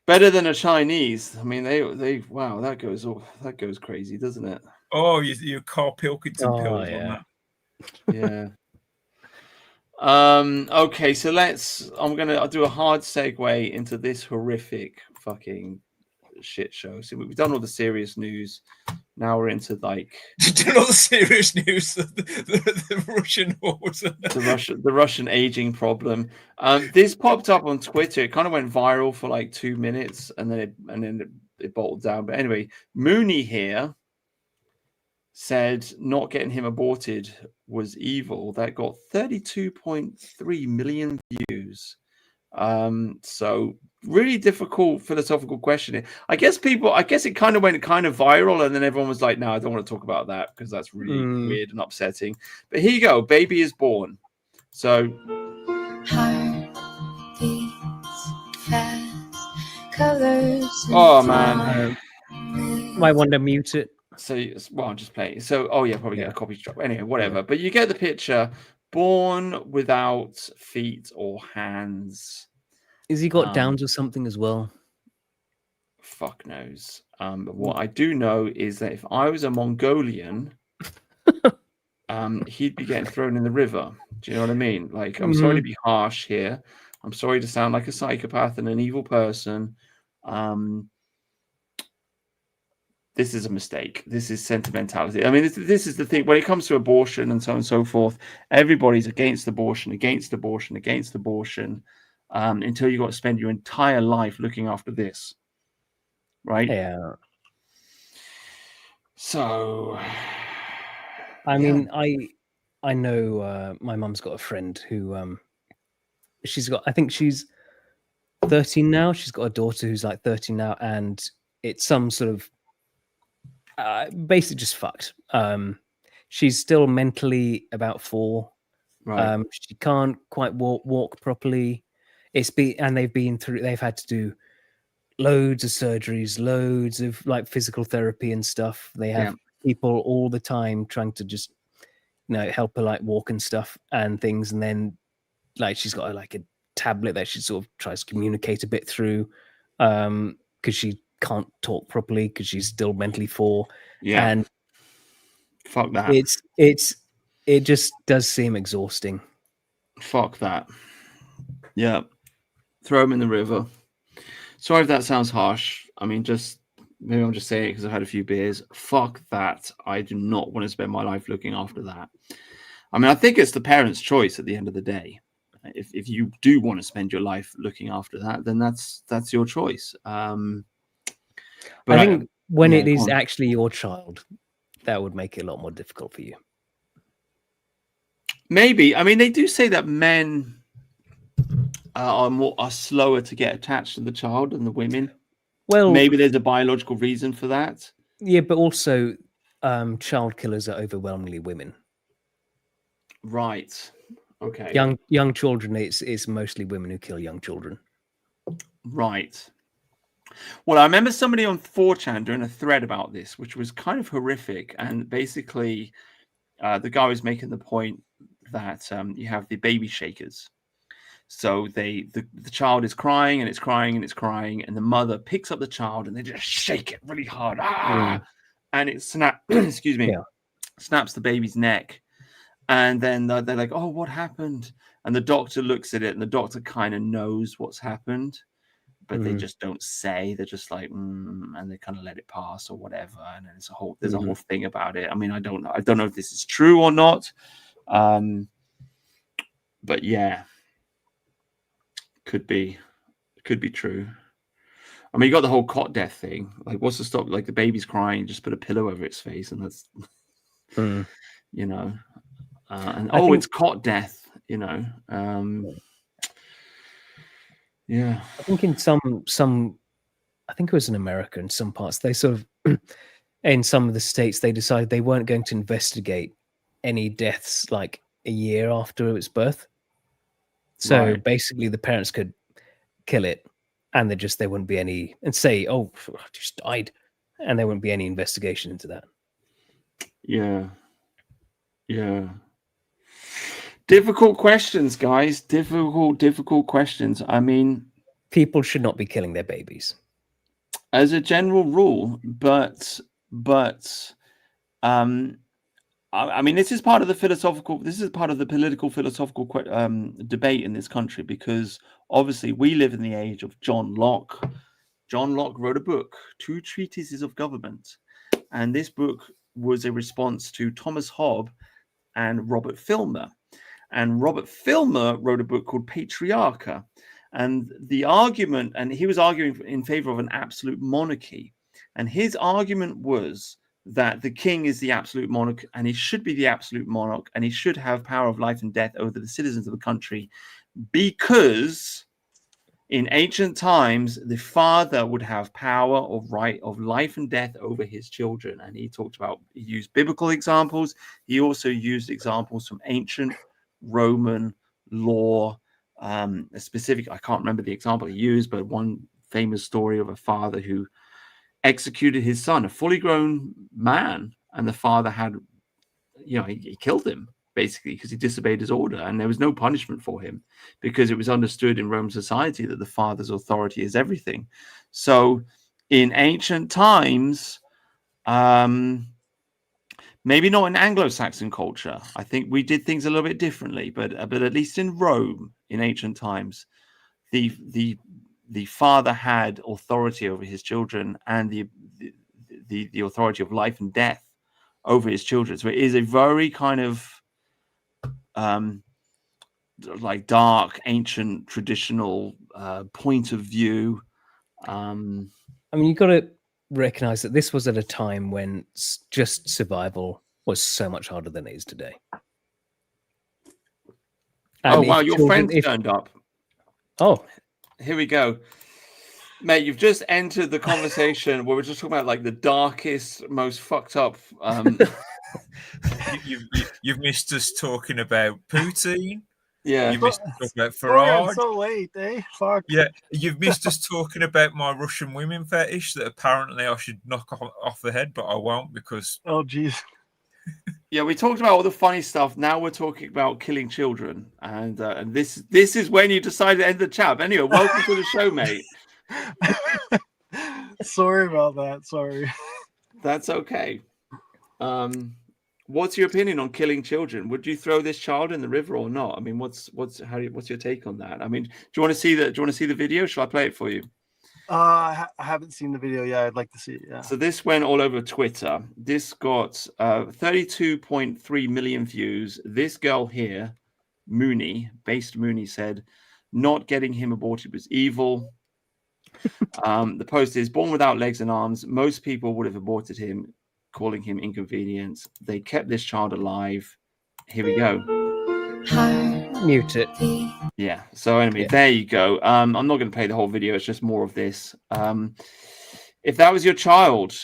Better than a Chinese. I mean, they wow, that goes crazy, doesn't it? Oh, you Carl Pilkington pills on that. Yeah. Okay, so I'll do a hard segue into this horrific fucking shit show. So we've done all the serious news. Now we're into like done all the serious news. The Russian wars. the Russian aging problem. This popped up on Twitter. It kind of went viral for like 2 minutes, and then it bottled down. But anyway, Mooney here said not getting him aborted was evil. That got 32.3 million views. So really difficult philosophical question. I guess it kind of went viral, and then everyone was like, no, I don't want to talk about that because that's really weird and upsetting. But here you go, baby is born. So oh man, might want to mute it. So, well, I'm just playing. So, oh yeah, probably get a copy drop. Anyway, whatever. Yeah. But you get the picture. Born without feet or hands. Is he got Downs or something as well? Fuck knows. But what I do know is that if I was a Mongolian, he'd be getting thrown in the river. Do you know what I mean? Like, I'm sorry to be harsh here. I'm sorry to sound like a psychopath and an evil person. This is a mistake. This is sentimentality. I mean, this is the thing. When it comes to abortion and so on and so forth, everybody's against abortion, until you got to spend your entire life looking after this. Right? Yeah. So, I mean, I know my mum's got a friend who I think she's 13 now. She's got a daughter who's like 13 now, and it's some sort of basically just fucked. She's still mentally about 4. Right. She can't quite walk properly. They've had to do loads of surgeries, loads of like physical therapy and stuff. They have people all the time trying to just help her like walk and stuff and things. And then like she's got like a tablet that she sort of tries to communicate a bit through because she can't talk properly because she's still mentally 4. Yeah. And fuck that. It just does seem exhausting. Fuck that. Yeah. Throw him in the river. Sorry if that sounds harsh. I mean, just maybe I'm just saying it because I've had a few beers. Fuck that. I do not want to spend my life looking after that. I mean, I think it's the parents' choice at the end of the day. If you do want to spend your life looking after that, then that's your choice. But I think when it is actually your child, that would make it a lot more difficult for you. Maybe. I mean, they do say that men are slower to get attached to the child than the women. Well, maybe there's a biological reason for that. Yeah, but also child killers are overwhelmingly women. Right. Okay. Young children, it's mostly women who kill young children. Right. Well, I remember somebody on 4chan doing a thread about this, which was kind of horrific. And basically, the guy was making the point that you have the baby shakers. So the child is crying and it's crying and it's crying, and the mother picks up the child and they just shake it really hard, and it excuse me, snaps the baby's neck, and then they're like, "Oh, what happened?" And the doctor looks at it, and the doctor kind of knows what's happened, but they just don't say. They're just like, and they kind of let it pass or whatever. And then there's a whole thing about it. I mean, I don't know if this is true or not, but yeah. Could be true. I mean, you got the whole cot death thing. Like, what's the stop? Like, the baby's crying, just put a pillow over its face, and that's, you know. And it's cot death. You know. Yeah. I think in some, I think it was in America. In some parts, they sort of, in some of the states, they decided they weren't going to investigate any deaths like a year after its birth. So basically, the parents could kill it, and there wouldn't be any, and say, "Oh, I just died," and there wouldn't be any investigation into that. Yeah. Difficult questions, guys. Difficult questions. I mean, people should not be killing their babies, as a general rule, but I mean, this is part of the political philosophical debate in this country, because obviously we live in the age of John Locke. John Locke wrote a book, 2 Treatises of Government, and this book was a response to Thomas Hobbes and Robert Filmer. And Robert Filmer wrote a book called Patriarcha, and the argument, and he was arguing in favor of an absolute monarchy, and his argument was that the king is the absolute monarch, and he should be the absolute monarch, and he should have power of life and death over the citizens of the country, because in ancient times the father would have power or right of life and death over his children. And he used biblical examples. He also used examples from ancient Roman law. I can't remember the example he used, but one famous story of a father who executed his son, a fully grown man, and the father had, he killed him basically because he disobeyed his order, and there was no punishment for him because it was understood in Roman society that the father's authority is everything. So in ancient times, maybe not in Anglo-Saxon culture, I think we did things a little bit differently, but at least in Rome in ancient times, the father had authority over his children, and the authority of life and death over his children. So it is a very kind of like dark, ancient, traditional point of view. I mean, you got to recognize that this was at a time when just survival was so much harder than it is today. And wow, your friend turned up. Oh, here we go. Mate, you've just entered the conversation where we're just talking about like the darkest, most fucked up. You've missed us talking about Putin. Yeah, you missed us talking about Sorry, Farage. I'm so late, eh? Fuck. Yeah, you've missed us talking about my Russian women fetish that apparently I should knock off the head, but I won't because. Oh, jeez. Yeah, we talked about all the funny stuff. Now we're talking about killing children, and this is when you decided to end the chat. But anyway, welcome to the show, mate. Sorry about that. Sorry. That's okay. What's your opinion on killing children? Would you throw this child in the river or not? I mean, what's your take on that? I mean, do you want to see the video? Shall I play it for you? I haven't seen the video yet. I'd like to see it. Yeah. So this went all over Twitter. This got 32.3 million views. This girl here, Mooney, said, not getting him aborted was evil. The post is, born without legs and arms, most people would have aborted him, calling him inconvenience. They kept this child alive. Here we go. Mute it. Yeah. So anyway, there you go. I'm not going to play the whole video. It's just more of this. If that was your child,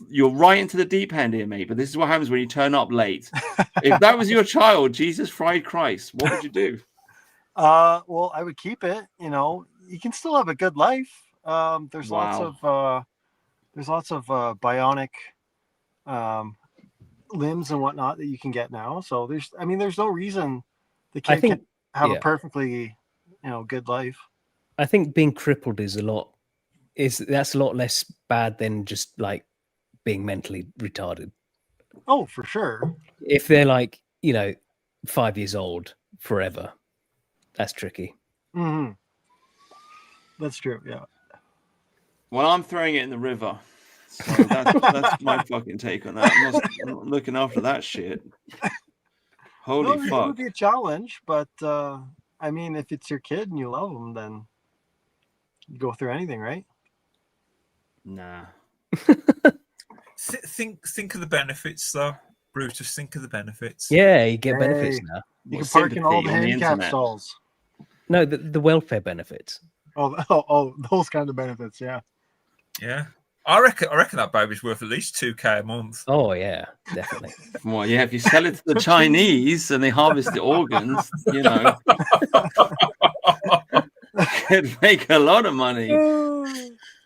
you're right into the deep end here, mate. But this is what happens when you turn up late. If that was your child, Jesus fried Christ, what would you do? Well, I would keep it. You know, you can still have a good life. There's lots of bionic limbs and whatnot that you can get now. So there's no reason the kid can have a perfectly, good life. I think being crippled is that's a lot less bad than just like being mentally retarded. Oh, for sure. If they're like, 5 years old forever, that's tricky. Mm-hmm. That's true. Yeah. Well, I'm throwing it in the river. So that's my fucking take on that. I'm not looking after that shit. Holy fuck. It would be a challenge, but if it's your kid and you love them, then you go through anything, right? Nah. Think of the benefits, though, Brutus. Think of the benefits. Yeah, you get benefits now. You can park in all the handicap stalls. No, the welfare benefits. Oh, those kind of benefits, yeah. Yeah. I reckon that baby's worth at least $2,000 a month. Oh yeah, definitely. Well, yeah, if you sell it to the Chinese and they harvest the organs, could make a lot of money. Oh,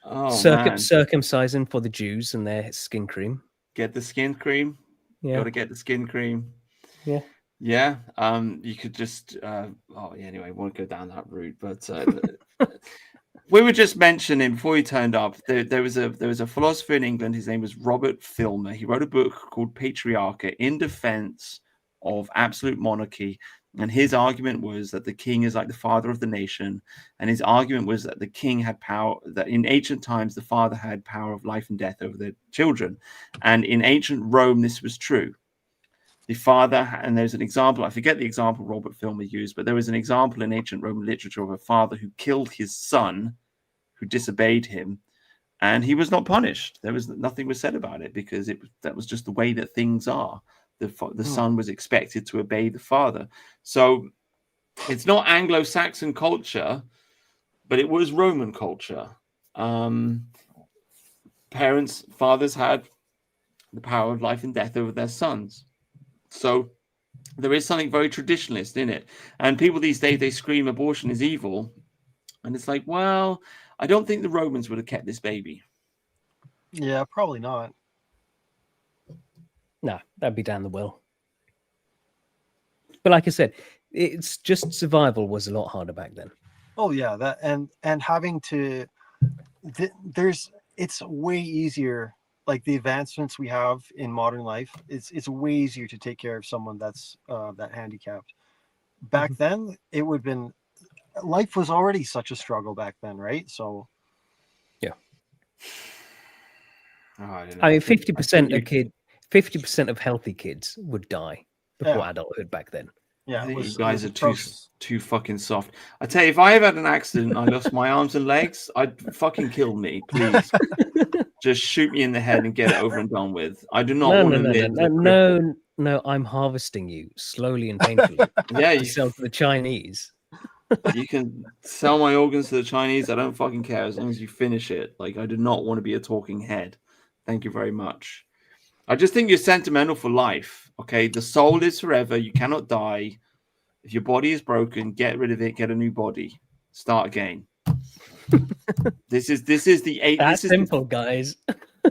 circumcising for the Jews and their skin cream. Get the skin cream. Yeah. Got to get the skin cream. Yeah. Yeah. You could just anyway, won't go down that route, but we were just mentioning before he turned up, there was a philosopher in England. His name was Robert Filmer. He wrote a book called Patriarcha in defense of absolute monarchy. And his argument was that the king is like the father of the nation. And his argument was that the king had power, that in ancient times, the father had power of life and death over their children. And in ancient Rome, this was true. The father, and there's an example, I forget the example Robert Filmer used, but there was an example in ancient Roman literature of a father who killed his son, who disobeyed him, and he was not punished. Nothing was said about it because that was just the way that things are. The son was expected to obey the father. So it's not Anglo-Saxon culture, but it was Roman culture. Fathers had the power of life and death over their sons. So there is something very traditionalist in it. And people these days, they scream abortion is evil. And it's like, well, I don't think the Romans would have kept this baby. Yeah, probably not. No, that'd be down the well. But like I said, it's just survival was a lot harder back then. Oh yeah, that and having to it's way easier. Like the advancements we have in modern life, it's way easier to take care of someone that's that handicapped. Back then, it would have been, life was already such a struggle back then, right? So, yeah. I 50% of healthy kids would die before adulthood back then. Yeah, you guys are too fucking soft. I tell you, if I ever had an accident, I lost my arms and legs, I'd fucking kill me, please. Just shoot me in the head and get it over and done with. I do not want to live. No, I'm harvesting you slowly and painfully. Yeah, you sell to the Chinese. You can sell my organs to the Chinese. I don't fucking care as long as you finish it. Like, I do not want to be a talking head. Thank you very much. I just think you're sentimental for life. Okay, the soul is forever. You cannot die. If your body is broken, get rid of it. Get a new body. Start again. This is simple, guys.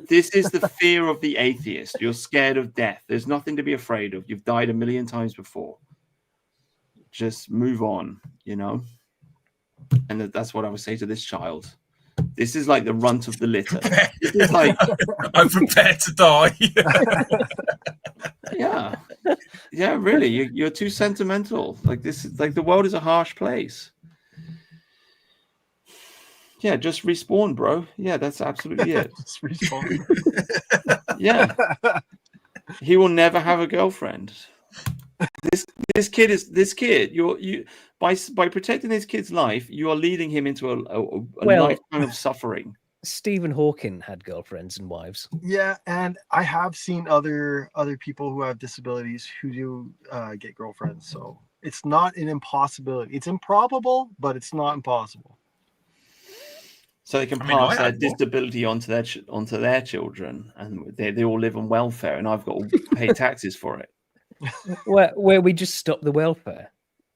This is the fear of the atheist. You're scared of death. There's nothing to be afraid of. You've died 1,000,000 times before. Just move on, And that's what I would say to this child. This is like the runt of the litter. This is like I'm prepared to die. Yeah, really. You're too sentimental. Like this is like the world is a harsh place. Yeah, just respawn, bro. Yeah, that's absolutely it. Just respawn. Yeah. He will never have a girlfriend. This kid. You by protecting this kid's life, you are leading him into a lifetime of suffering. Stephen Hawking had girlfriends and wives. Yeah, and I have seen other people who have disabilities who do get girlfriends. So it's not an impossibility. It's improbable, but it's not impossible. So they can pass their disability onto their children, and they all live on welfare, and I've got to pay taxes for it. Where we just stop the welfare,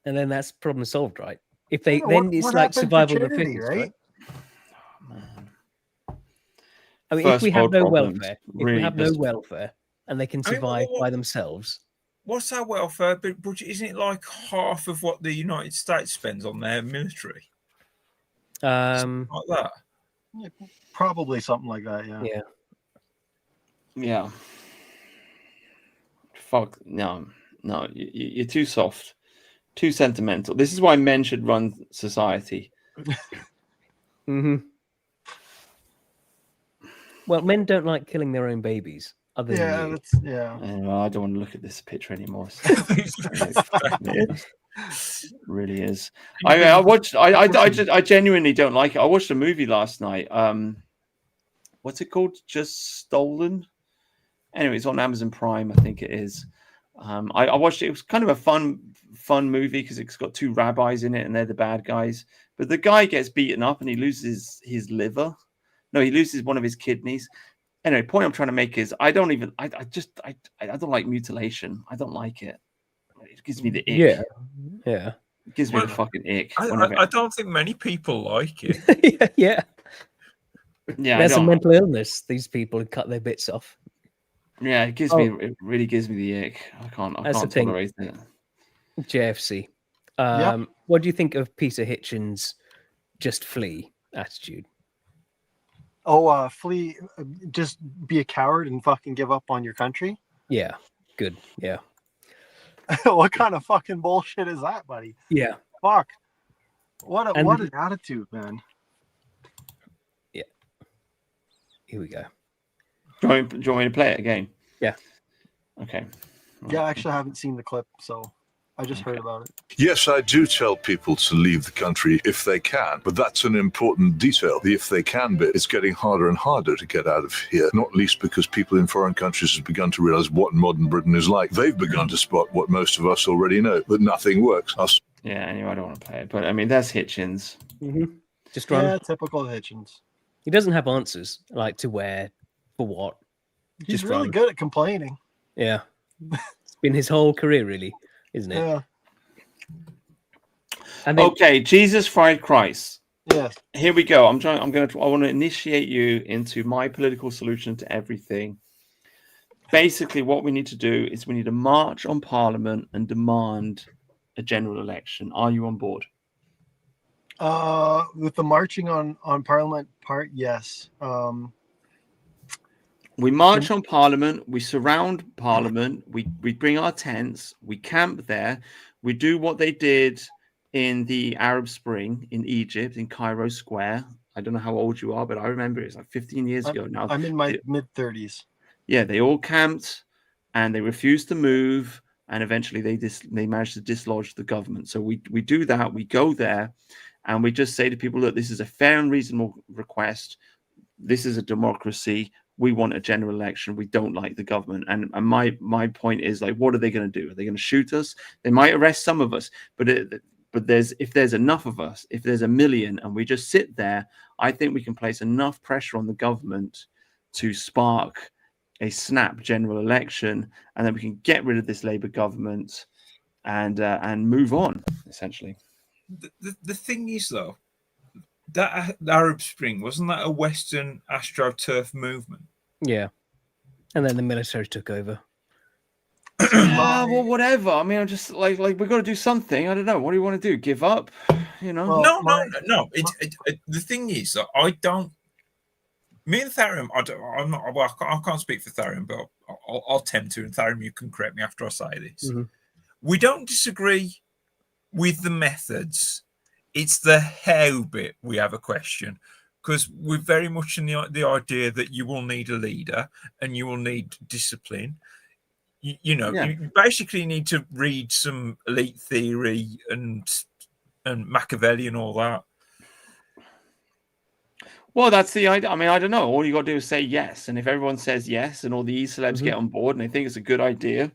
and then that's problem solved, right? If they it's like survival of the fittest, right? I mean, if we have no welfare, and they can survive by themselves. What's our welfare budget? Isn't it like half of what the United States spends on their military? Something like that. Yeah, probably something like that. Yeah. Yeah. Fuck no, you're too soft, too sentimental. This is why men should run society. Mm-hmm. Well, men don't like killing their own babies. Other than you. I don't want to look at this picture anymore. It really is. I watched. I genuinely don't like it. I watched a movie last night. What's it called? Just Stolen. Anyway, it's on Amazon Prime. I think it is. I watched it. It was kind of a fun movie because it's got two rabbis in it, and they're the bad guys. But the guy gets beaten up, and he loses his liver. No, he loses one of his kidneys. Anyway, point I'm trying to make is I don't like mutilation. I don't like it. It gives me the ick. Yeah. It gives me the fucking ick. I don't think many people like it. Yeah. There's a mental illness. These people cut their bits off. Yeah, it really gives me the ick. I can't tolerate it. JFC. What do you think of Peter Hitchens' just flee attitude? Oh, flee, just be a coward and fucking give up on your country? Yeah, good. Yeah. What kind of fucking bullshit is that, buddy? Yeah. Fuck. What an attitude, man. Yeah. Here we go. Do you want me to play it again? Yeah. Okay. Yeah, actually, I haven't seen the clip, so I just heard about it. Yes, I do tell people to leave the country if they can, but that's an important detail. The if they can bit is getting harder and harder to get out of here, not least because people in foreign countries have begun to realize what modern Britain is like. They've begun to spot what most of us already know, that nothing works. Yeah, anyway, I don't want to play it, but I mean, that's Hitchens. Mm-hmm. Just run. Yeah, typical Hitchens. He doesn't have answers, like to where, for what. He's really good at complaining. Yeah. It's been his whole career, really, isn't it? Yeah. And then, okay, Jesus fried Christ. Yeah. Here we go. I want to initiate you into my political solution to everything. Basically, what we need to do is we need to march on Parliament and demand a general election. Are you on board? With the marching on Parliament part, yes. We march on Parliament, we surround Parliament, we bring our tents, we camp there, we do what they did in the Arab Spring in Egypt, in Cairo Square. I don't know how old you are, but I remember it's like 15 years ago now. I'm in my mid-30s. Yeah, they all camped and they refused to move, and eventually they managed to dislodge the government. So we do that, we go there, and we just say to people, look, this is a fair and reasonable request. This is a democracy. We want a general election. We don't like the government. And my point is, like, what are they going to do? Are they going to shoot us? They might arrest some of us, but if there's enough of us, if there's 1 million and we just sit there, I think we can place enough pressure on the government to spark a snap general election, and then we can get rid of this Labour government and move on, essentially. The thing is, though, that Arab Spring, wasn't that a Western AstroTurf movement? Yeah. And then the military took over. Well, whatever. I mean, I'm just like we've got to do something. I don't know. What do you want to do? Give up? You know? No. The thing is that I don't. Me and Tharium, I can't speak for Tharium, but I'll attempt to. And Tharium, you can correct me after I say this. Mm-hmm. We don't disagree with the methods it's the how bit we have a question, because we're very much in the idea that you will need a leader and you will need discipline. You basically need to read some elite theory and Machiavelli and all that. Well, that's the idea. I mean, I don't know. All you got to do is say yes. And if everyone says yes and all the celebs get on board and they think it's a good idea,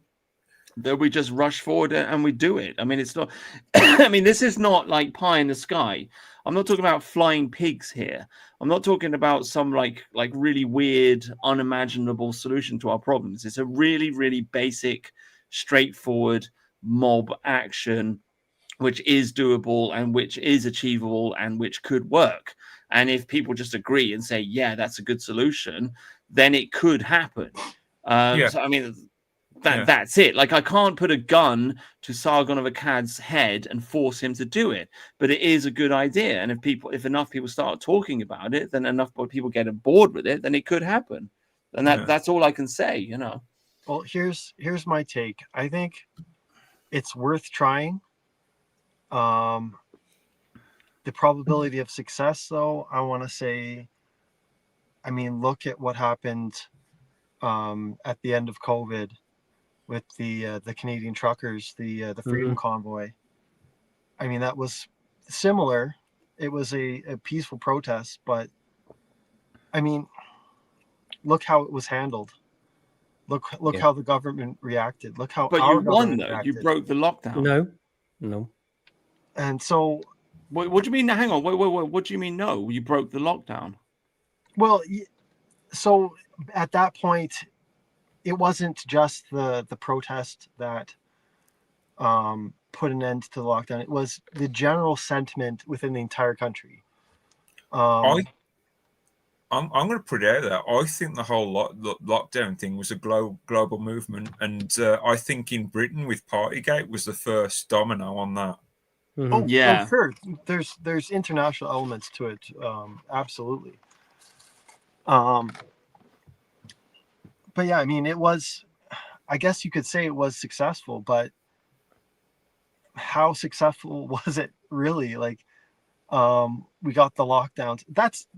then we just rush forward and we do it. I mean, it's not, I mean, this is not like pie in the sky. I'm not talking about flying pigs here. I'm not talking about some like really weird, unimaginable solution to our problems. It's a really, really basic, straightforward mob action, which is doable and which is achievable and which could work. And if people just agree and say, yeah, that's a good solution, then it could happen. So, I mean, that's it. Like, I can't put a gun to Sargon of Akkad's head and force him to do it, but it is a good idea. And if enough people start talking about it, then enough people get on board with it, then it could happen. And that's all I can say, you know. Well, here's my take. I think it's worth trying. The probability of success, though, I want to say, I mean, look at what happened at the end of COVID with the Canadian truckers, the Freedom Convoy. I mean, that was similar. It was a peaceful protest, but I mean, look how it was handled. Look how the government reacted. Look how. But you won, though. Reacted. You broke the lockdown. No. And so, what do you mean? Hang on. Wait. What do you mean? No, you broke the lockdown. Well, so at that point, it wasn't just the protest that put an end to the lockdown. It was the general sentiment within the entire country. I'm going to put it out there. I think the whole lockdown thing was a global movement, and I think in Britain with Partygate was the first domino on that. Oh yeah, sure. There's international elements to it, absolutely. But yeah, I mean, it was. I guess you could say it was successful, but how successful was it really? Like, we got the lockdowns. That's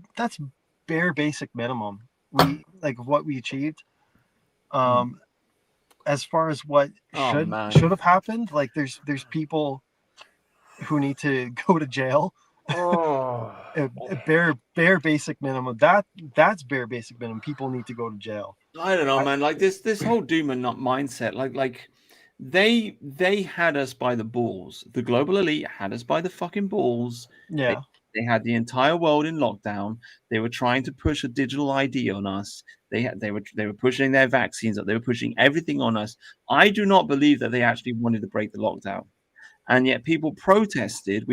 bare basic minimum. We like what we achieved. As far as what should have happened, like there's people who need to go to jail. A bare basic minimum. That's bare basic minimum. People need to go to jail. I don't know, man. Like this whole doom and nut mindset. Like they had us by the balls. The global elite had us by the fucking balls. Yeah. They had the entire world in lockdown. They were trying to push a digital ID on us. They were pushing their vaccines up. They were pushing everything on us. I do not believe that they actually wanted to break the lockdown, and yet people protested.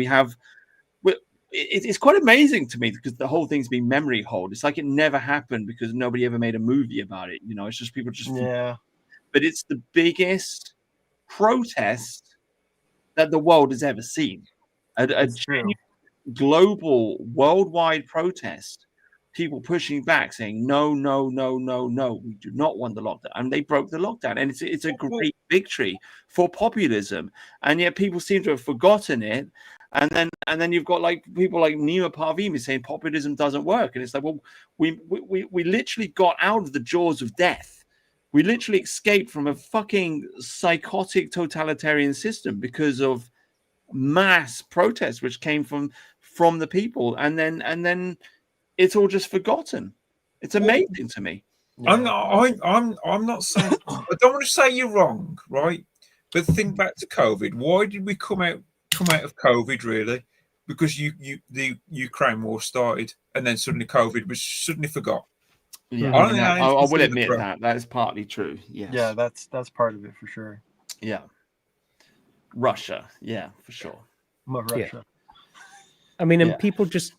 It's quite amazing to me because the whole thing's been memory hold. It's like it never happened because nobody ever made a movie about it. You know, it's just people just But it's the biggest protest that the world has ever seen. A genuine global, worldwide protest. People pushing back, saying no, we do not want the lockdown, and they broke the lockdown, and it's a great victory for populism, and yet people seem to have forgotten it, and then you've got like people like Nima Parvimi saying populism doesn't work, and it's like, well, we literally got out of the jaws of death. We literally escaped from a fucking psychotic totalitarian system because of mass protests, which came from the people, and then it's all just forgotten. It's amazing to me. I'm not saying I don't want to say you're wrong, right? But think back to COVID. Why did we come out of COVID really? Because the Ukraine war started, and then suddenly COVID was suddenly forgot. Yeah, I will admit that is partly true. Yes. Yeah, that's part of it for sure. Yeah. Russia, yeah, for sure. Russia. Yeah. I mean, and people just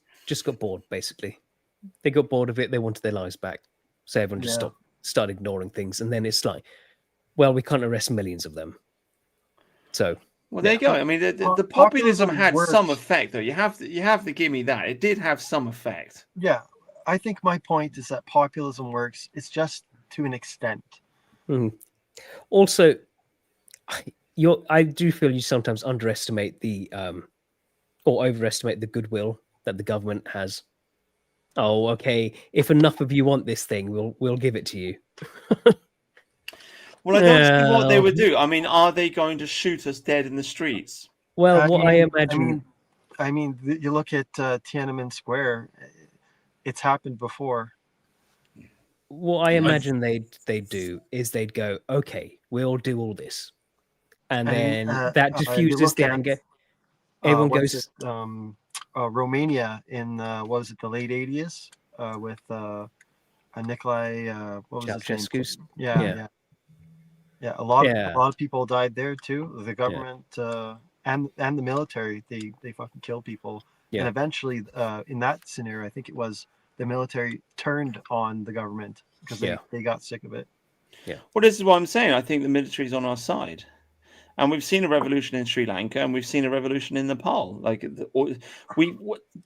got bored, basically. They got bored of it. They wanted their lives back. So everyone just start ignoring things. And then it's like, well, we can't arrest millions of them. So well, there you go. I mean, the populism had some effect, though. You have to give me that. It did have some effect. Yeah. I think my point is that populism works. It's just to an extent. Mm-hmm. Also, I do feel you sometimes underestimate the or overestimate the goodwill that the government has. Oh, okay. If enough of you want this thing, we'll give it to you. Well, I don't see what they would do. I mean, are they going to shoot us dead in the streets? Well, what I imagine. You look at Tiananmen Square. It's happened before. What I imagine they'd do is they'd go, okay, we'll do all this, and then that diffuses the anger. Everyone goes. Romania in what was it, the late 80s with Nikolai what was his name? Yeah. A lot of people died there too. The government and the military, they fucking killed people. And eventually in that scenario, I think it was the military turned on the government because they got sick of it. Well, this is what I'm saying. I think the military is on our side. And we've seen a revolution in Sri Lanka, and we've seen a revolution in Nepal. Like we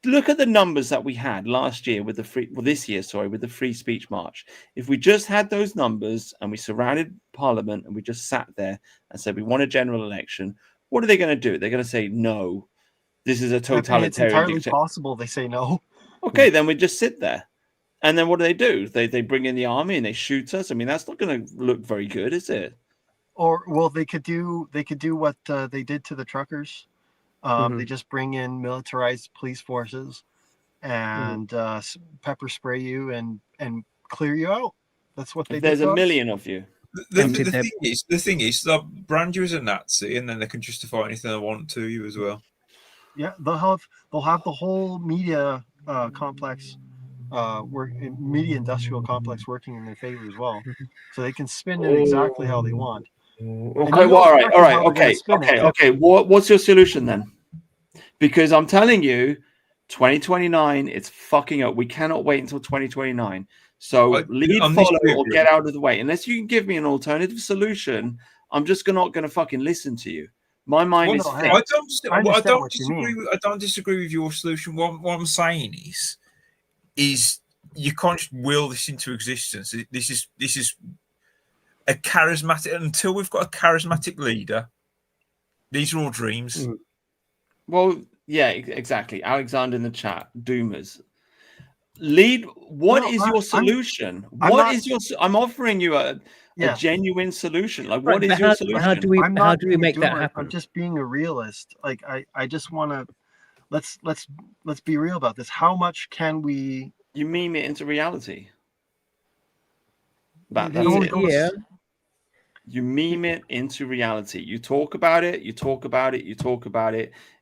look at the numbers that we had last year with this year, with the free speech march. If we just had those numbers and we surrounded Parliament and we just sat there and said we want a general election, what are they going to do? They're going to say no. This is a totalitarian. It's entirely possible they say no. Okay, then we just sit there, and then what do? They bring in the army and they shoot us. I mean, that's not going to look very good, is it? Or they could do what they did to the truckers. They just bring in militarized police forces and pepper spray you and clear you out. That's what they. There's a million of you. The thing is, they'll brand you as a Nazi, and then they can justify anything they want to you as well. Yeah, they'll have the whole media complex. Media industrial complex working in their favor as well, so they can spin it exactly how they want. Okay, well, all right, okay. What's your solution then? Because I'm telling you, 2029, it's fucking up. We cannot wait until 2029. So lead, follow, or get out of the way. Unless you can give me an alternative solution, I'm just not going to fucking listen to you. My mind is fixed. I don't disagree with your solution. What I'm saying is you can't just will this into existence. This is a charismatic. Until we've got a charismatic leader, these are all dreams. Well, yeah, exactly. Alexander in the chat, Doomers. Lead. What is your solution? I'm offering you a genuine solution. Like, what is your solution? How do we make that happen? I'm just being a realist. Like, I just want to let's be real about this. How much can we? You meme it into reality. That's it. You meme it into reality. You talk about it,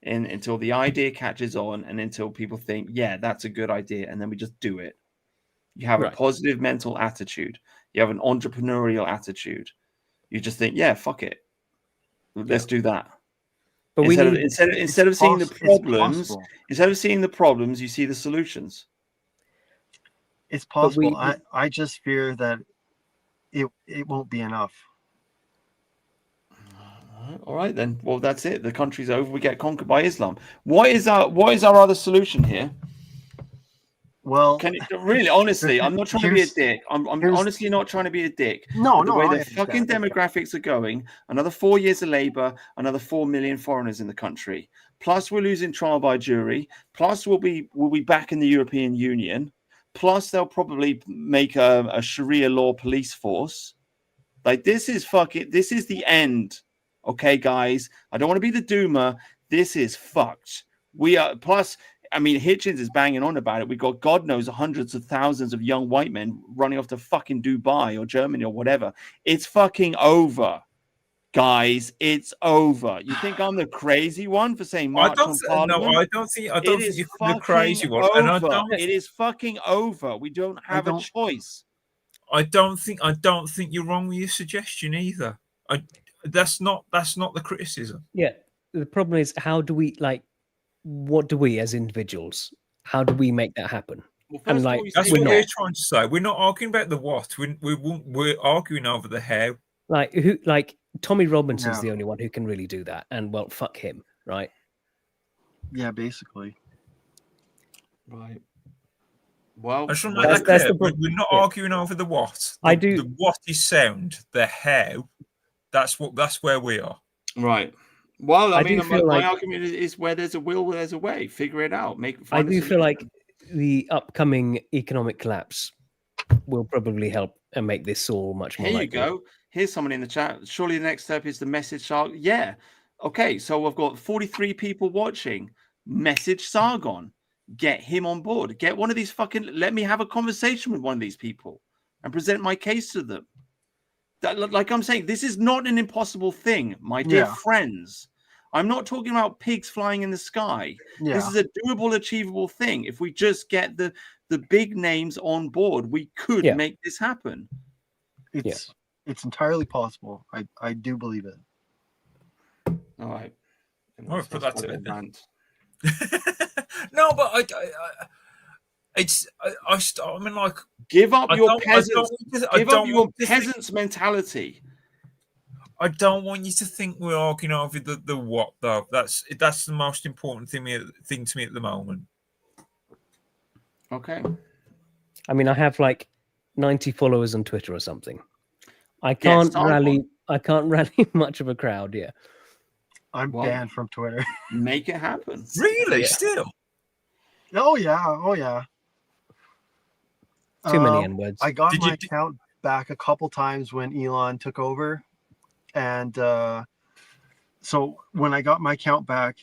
and until the idea catches on and until people think, yeah, that's a good idea. And then we just do it. You have a positive mental attitude. You have an entrepreneurial attitude. You just think, yeah, fuck it. Let's do that. But instead of seeing the problems, you see the solutions. It's possible. I just fear that it won't be enough. All right, then. Well, that's it. The country's over. We get conquered by Islam. What is our other solution here? Well, really, honestly, I'm not trying to be a dick. I'm honestly not trying to be a dick. No, the way the fucking demographics are going, another 4 years of Labour, another 4 million foreigners in the country. Plus, we're losing trial by jury. Plus, we'll be back in the European Union. Plus, they'll probably make a Sharia law police force. Like, this is the end. Okay, guys, I don't want to be the doomer. This is fucked. We are. Plus, I mean, Hitchens is banging on about it. We got, God knows, hundreds of thousands of young white men running off to fucking Dubai or Germany or whatever. It's fucking over, guys. It's over. You think I'm the crazy one for saying March on Parliament? No, I don't think you're the crazy one. It is fucking over. We don't have a choice. I don't think you're wrong with your suggestion either. That's not the criticism. Yeah, the problem is, how do we what do we as individuals? How do we make that happen? Well, that's what we're trying to say. We're not arguing about the what. We're arguing over the how. Like Tommy Robinson's the only one who can really do that, and well, fuck him, right? Yeah, basically. Right. Well, that's we're not arguing over the what. The what is sound. The how. That's where we are. Right. Well, I do mean, feel my like argument is where there's a will, there's a way. Figure it out. I Find a do feel like solution. the upcoming economic collapse will probably help and make this all much more Here you likely. go. Here's someone in the chat. Surely the next step is the message Shark. Yeah. Okay. So I've got 43 people watching. Message Sargon. Get him on board. Get one of these fucking. Let me have a conversation with one of these people and present my case to them. Like I'm saying, this is not an impossible thing, my dear friends. I'm not talking about pigs flying in the sky. This is a doable, achievable thing. If we just get the big names on board, we could make this happen. It's entirely possible. I do believe it. All right. I'll put that to it. No, but I mean, like, give up your peasants. Give up your peasants mentality. I don't want you to think we're arguing over the what, though. That's the most important thing to me at the moment. Okay. I mean, I have like 90 followers on Twitter or something. I can't rally much of a crowd. Yeah. I'm banned from Twitter. Make it happen. Really? Still? Oh yeah. Too many N-words. I got my account back a couple times when Elon took over. And so when I got my account back,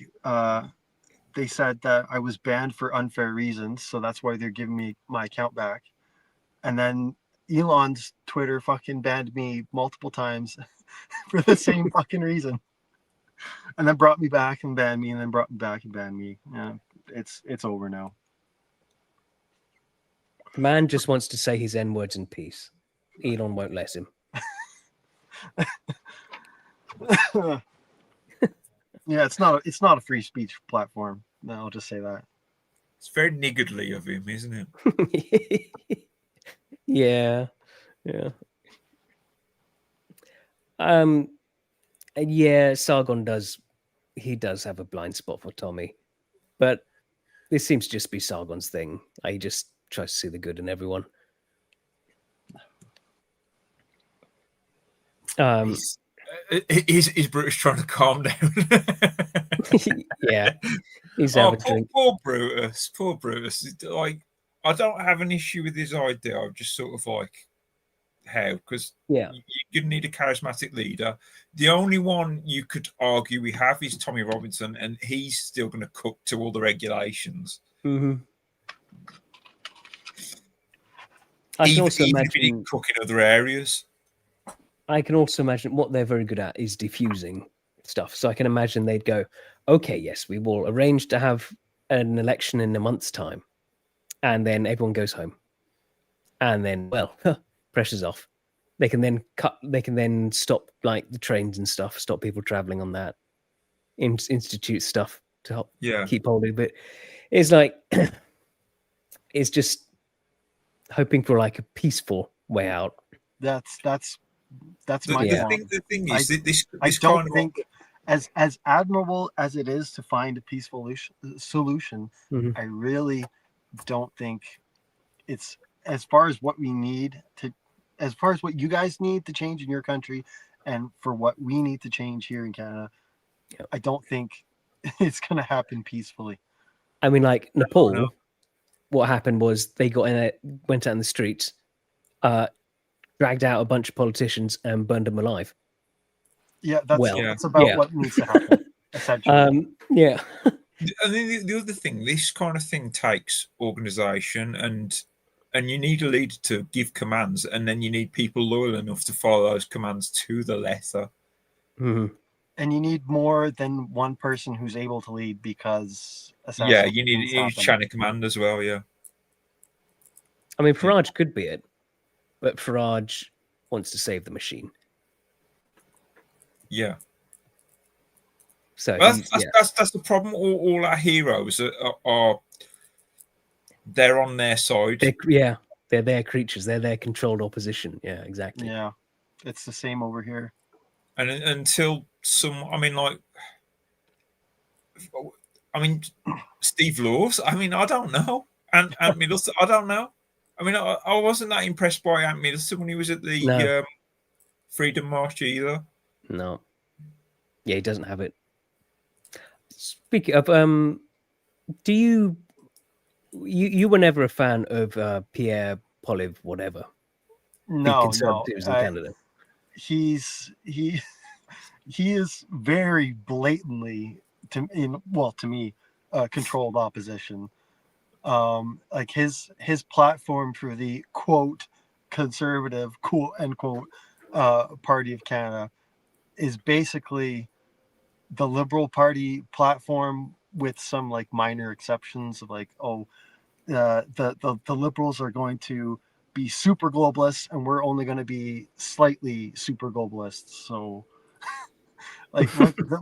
they said that I was banned for unfair reasons. So that's why they're giving me my account back. And then Elon's Twitter fucking banned me multiple times for the same fucking reason. And then brought me back and banned me, and then brought me back and banned me. Yeah, it's over now. The man just wants to say his N-words in peace. Elon won't let him. Yeah, it's not a free speech platform. No, I'll just say that. It's very niggardly of him, isn't it? Yeah. Yeah, Sargon does have a blind spot for Tommy, but this seems to just be Sargon's thing. He just tries to see the good in everyone. Is Brutus trying to calm down? Yeah, he's poor Brutus. Poor Brutus. Like, I don't have an issue with his idea. I'm just sort of like, how? Because you're gonna need a charismatic leader. The only one you could argue we have is Tommy Robinson, and he's still going to cook to all the regulations. Mm-hmm. Even if he didn't cook in other areas. I can also imagine what they're very good at is diffusing stuff. So I can imagine they'd go, okay, yes, we will arrange to have an election in a month's time. And then everyone goes home. And then, well, pressure's off. They can then stop like the trains and stuff, stop people traveling on that, institute stuff to help keep holding. But it's like, it's just hoping for like a peaceful way out. That's my point. The thing is, this I don't think, as admirable as it is to find a peaceful solution, I really don't think it's, as far as what we need to, as far as what you guys need to change in your country, and for what we need to change here in Canada, I don't think it's going to happen peacefully. I mean, like Nepal, what happened was they went out in the streets, dragged out a bunch of politicians and burned them alive. Yeah, that's about what needs to happen, essentially. Yeah. And then the other thing, this kind of thing takes organization, and you need a leader to give commands, and then you need people loyal enough to follow those commands to the letter. Mm-hmm. And you need more than one person who's able to lead, because you need chain of command as well. Yeah. I mean, Farage could be it, but Farage wants to save the machine. Yeah. So that's the problem. All our heroes are they're on their side. They're their creatures. They're their controlled opposition. Yeah, exactly. Yeah, it's the same over here. And until Steve Laws. I mean, I don't know. And Ant Middleton, I don't know. I mean, I wasn't that impressed by Ant Middleton when he was at the Freedom March either. No. Yeah, he doesn't have it. Speaking of, do you were never a fan of Pierre Poliv, whatever? The No, Conservatives in Canada. He is very blatantly to me controlled opposition. Like his platform for the quote conservative quote end quote party of Canada is basically the Liberal Party platform with some like minor exceptions of like, the Liberals are going to be super globalists and we're only going to be slightly super globalists. So like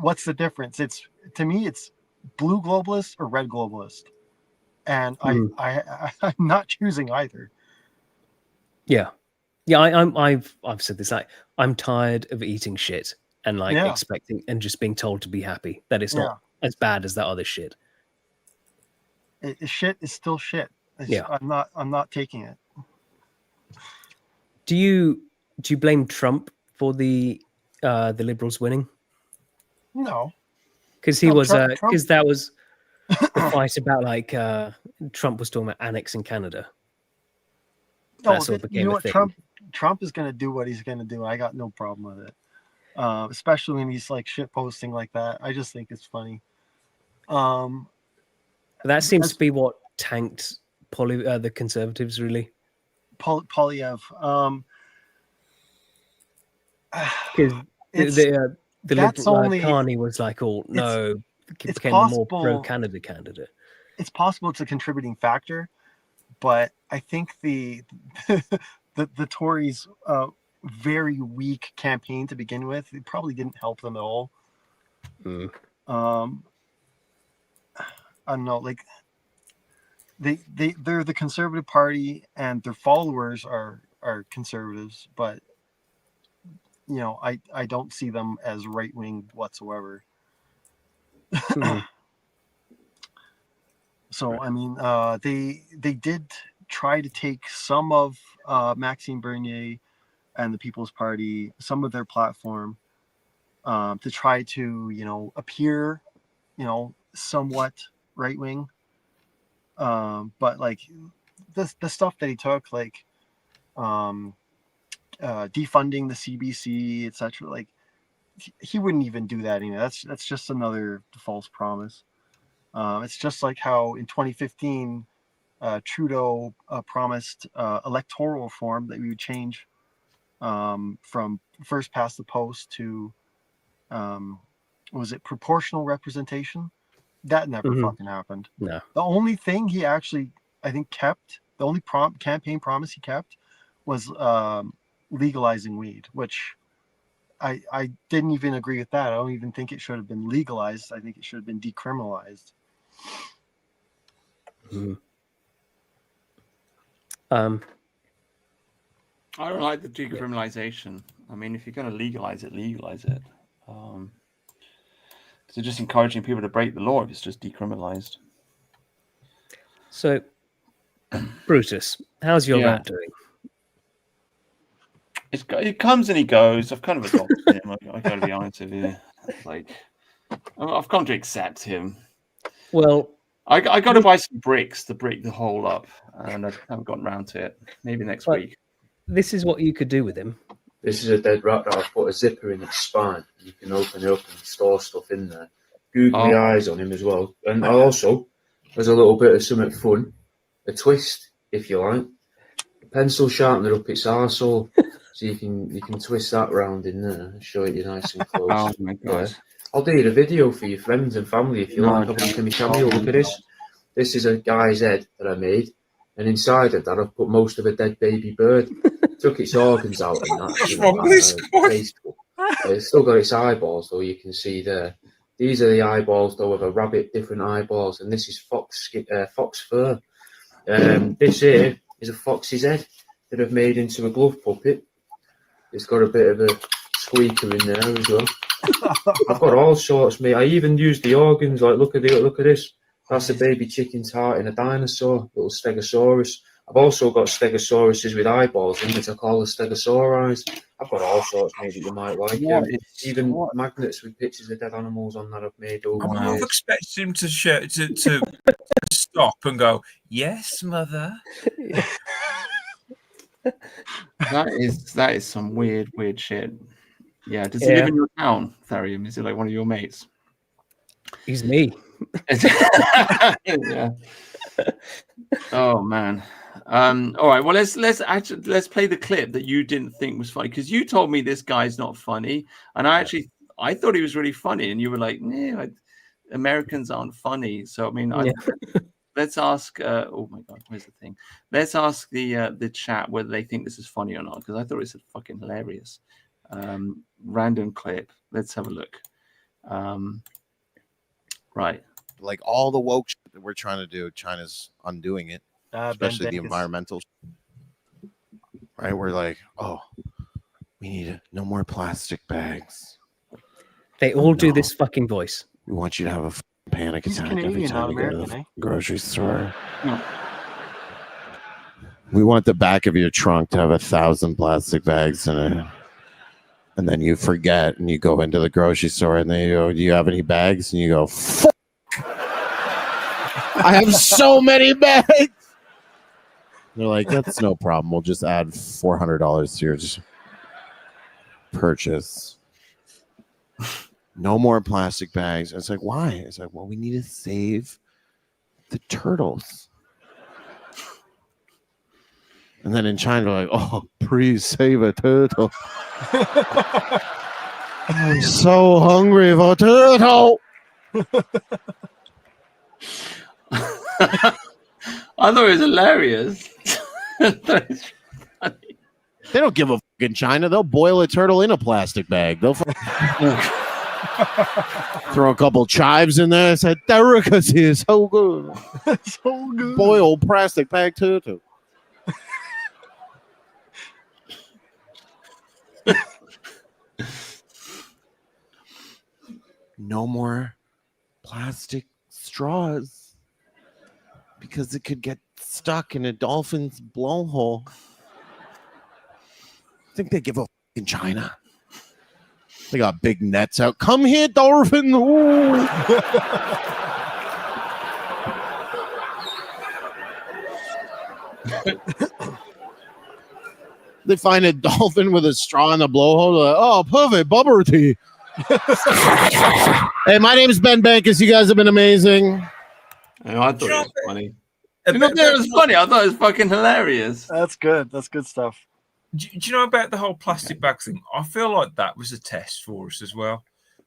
what's the difference? It's, to me, it's blue globalist or red globalist. And I'm not choosing either. Yeah. I've said this. I'm tired of eating shit and expecting and just being told to be happy that it's not as bad as that other shit. Shit is still shit. I'm not taking it. Do you blame Trump for the Liberals winning? No, because he was because that was the fight about like Trump was talking about annexing Canada. That sort of became a thing. Trump is going to do what he's going to do. I got no problem with it, especially when he's like shit posting like that. I just think it's funny. That seems to be what tanked the Conservatives, really. Polyev. Because the liberal Carney was like, "Oh no," became a more pro-Canada candidate. It's possible it's a contributing factor, but I think the Tories' very weak campaign to begin with, it probably didn't help them at all. I don't know, like they're the Conservative Party and their followers are conservatives, but you know, I don't see them as right wing whatsoever. So I mean, they did try to take some of Maxime Bernier and the People's Party, some of their platform, to try to appear, somewhat right wing. But like the stuff that he took, like defunding the CBC, etc. Like he wouldn't even do that anyway. That's just another false promise. It's just like how in 2015 Trudeau promised electoral reform that we would change from first past the post to was it proportional representation? That never fucking happened. No. The only thing he actually, I think, kept, the only campaign promise he kept was legalizing weed, which I didn't even agree with that. I don't even think it should have been legalized. I think it should have been decriminalized. I don't like the decriminalization. I mean, if you're going to legalize it, legalize it. They're just encouraging people to break the law if it's just decriminalized. So, Brutus, how's your rat doing? It comes and he goes. I've kind of adopted him. I got to be honest with you. Like, I've come to accept him. Well, I got to buy some bricks to break the hole up, and I haven't gotten around to it. Maybe next week. This is what you could do with him. This is a dead rat that I've put a zipper in its spine. You can open it up and store stuff in there. Googly eyes on him as well. And also, there's a little bit of something fun. A twist, if you like. A pencil sharpener up its arsehole. So you can twist that round in there and show it you nice and close. Oh my God. I'll do a video for your friends and family if you like. Have a look at my cameo. Look at this. This is a guy's head that I made. And inside of that, I've put most of a dead baby bird. Took its organs out and that. It's still got its eyeballs, though, you can see there. These are the eyeballs, though, of a rabbit, different eyeballs. And this is fox fur. This here is a fox's head that I've made into a glove puppet. It's got a bit of a squeaker in there as well. I've got all sorts, mate. I even used the organs. Like, look at this. That's a baby chicken's heart in a dinosaur, little Stegosaurus. I've also got stegosauruses with eyeballs in which I call the stegosauri. I've got all sorts made that you might like. Even magnets with pictures of dead animals on that I've made over the I've years. expected him to stop and go, "Yes, mother." That is some weird shit. Yeah. Does he live in your town, Tharium? Is he like one of your mates? He's me. Yeah. Oh man. All right. Well, let's play the clip that you didn't think was funny, because you told me this guy's not funny, and I thought he was really funny, and you were like, "Nah, Americans aren't funny." So I mean, let's ask. Oh my god, where's the thing? Let's ask the chat whether they think this is funny or not, because I thought it's fucking hilarious. Random clip. Let's have a look. Right. Like all the woke shit that we're trying to do, China's undoing it, especially the environmental. Right? We're like, oh, we need no more plastic bags. They all do this fucking voice. We want you to have a panic attack every time you go to the grocery store. No. We want the back of your trunk to have 1,000 plastic bags in it. And then you forget and you go into the grocery store and they go, "Do you have any bags?" And you go, "Fuck! I have so many bags." They're like, "That's no problem. We'll just add $400 to your purchase. No more plastic bags." It's like, why? It's like, well, we need to save the turtles. And then in China, they're like, "Oh, please save a turtle. I'm so hungry for turtle." I thought it was hilarious. They don't give a fuck in China. They'll boil a turtle in a plastic bag. They'll throw a couple chives in there. Say, "Delicacy is so good." So good. Boiled plastic bag turtle. No more plastic straws because it could get stuck in a dolphin's blowhole. I think they give a in China. They got big nets out. "Come here, dolphin." Ooh. They find a dolphin with a straw in the blowhole. They're like, "Oh, perfect bubble tea." Hey, my name is Ben Bankus. You guys have been amazing. I thought it was funny. You know, it was funny. I thought it was fucking hilarious. That's good. That's good stuff. Do you know about the whole plastic bag thing? I feel like that was a test for us as well.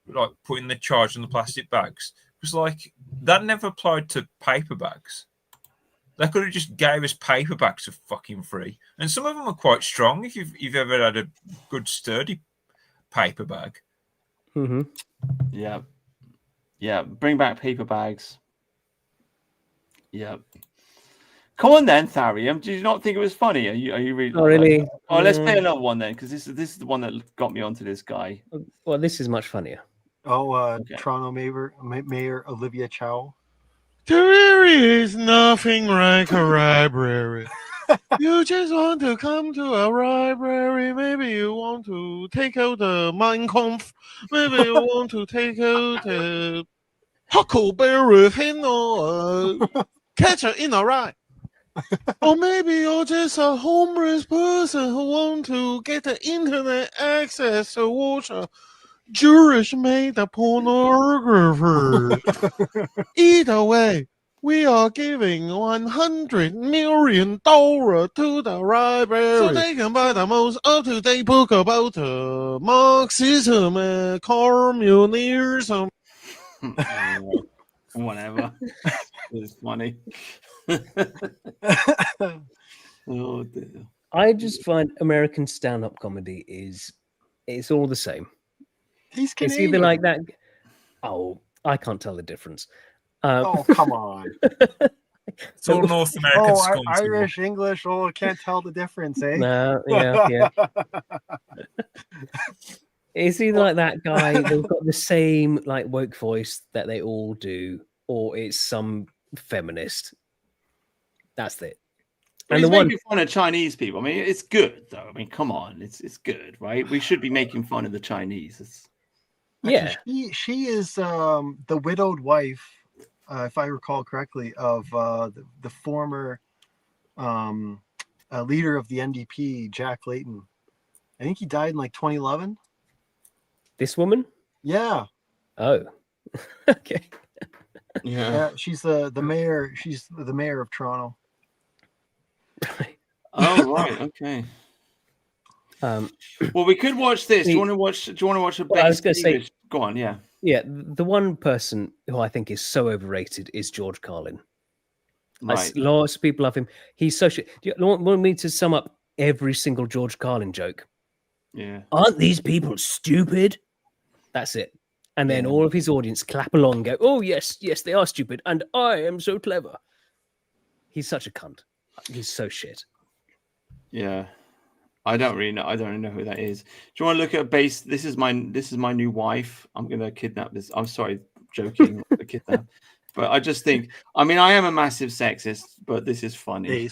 Like putting the charge on the plastic bags. It was like that never applied to paper bags. They could have just gave us paper bags for fucking free. And some of them are quite strong if you've ever had a good sturdy paper bag. Mm-hmm. Yeah. Bring back paper bags. Yeah. Come on then, Tharium. Did you not think it was funny? Are you really? Not really. Oh, let's play another one then, because this is the one that got me onto this guy. Well, this is much funnier. Okay. Toronto Mayor Olivia Chow. There is nothing like a library. You just want to come to a library. Maybe you want to take out the Mein Kampf. Maybe you want to take out the Huckleberry Finn or Catcher in a Rye. Or maybe you're just a homeless person who want to get the internet access to watch a Jewish made a pornographer. Either way, we are giving $100 million to the library so they can buy the most up-to-date book about Marxism and communism. Whatever. It's funny. Oh dear. I just find American stand-up comedy it's all the same. He's It's Canadian. either like that. Oh, I can't tell the difference. Oh, come on. It's all North American scum. Irish, English. Oh, I can't tell the difference, eh? No, yeah. It's either like that guy, they've got the same like woke voice that they all do, or it's some feminist. That's it. But he's making fun of Chinese people. I mean, it's good though. I mean, come on, it's good, right? We should be making fun of the Chinese. Actually, she is the widowed wife, if I recall correctly, of the former leader of the NDP, Jack Layton. I think he died in like 2011. This woman? Yeah. Oh. Okay. Yeah, she's the mayor. She's the mayor of Toronto. Oh right, okay. Well, we could watch this. Do you want to watch? Do you want to watch a? Well, I was going to say, go on. Yeah. Yeah, the one person who I think is so overrated is George Carlin. Right. Lots of people love him. He's so shit. Do you want me to sum up every single George Carlin joke? Yeah. Aren't these people stupid? That's it. And then all of his audience clap along and go, oh, yes, yes, they are stupid. And I am so clever. He's such a cunt. He's so shit. Yeah. I don't really know who that is. Do you want to look at a base? This is my new wife. I'm gonna kidnap this. I'm sorry, joking, not gonna kidnap. But I just think, I mean, I am a massive sexist, but this is funny.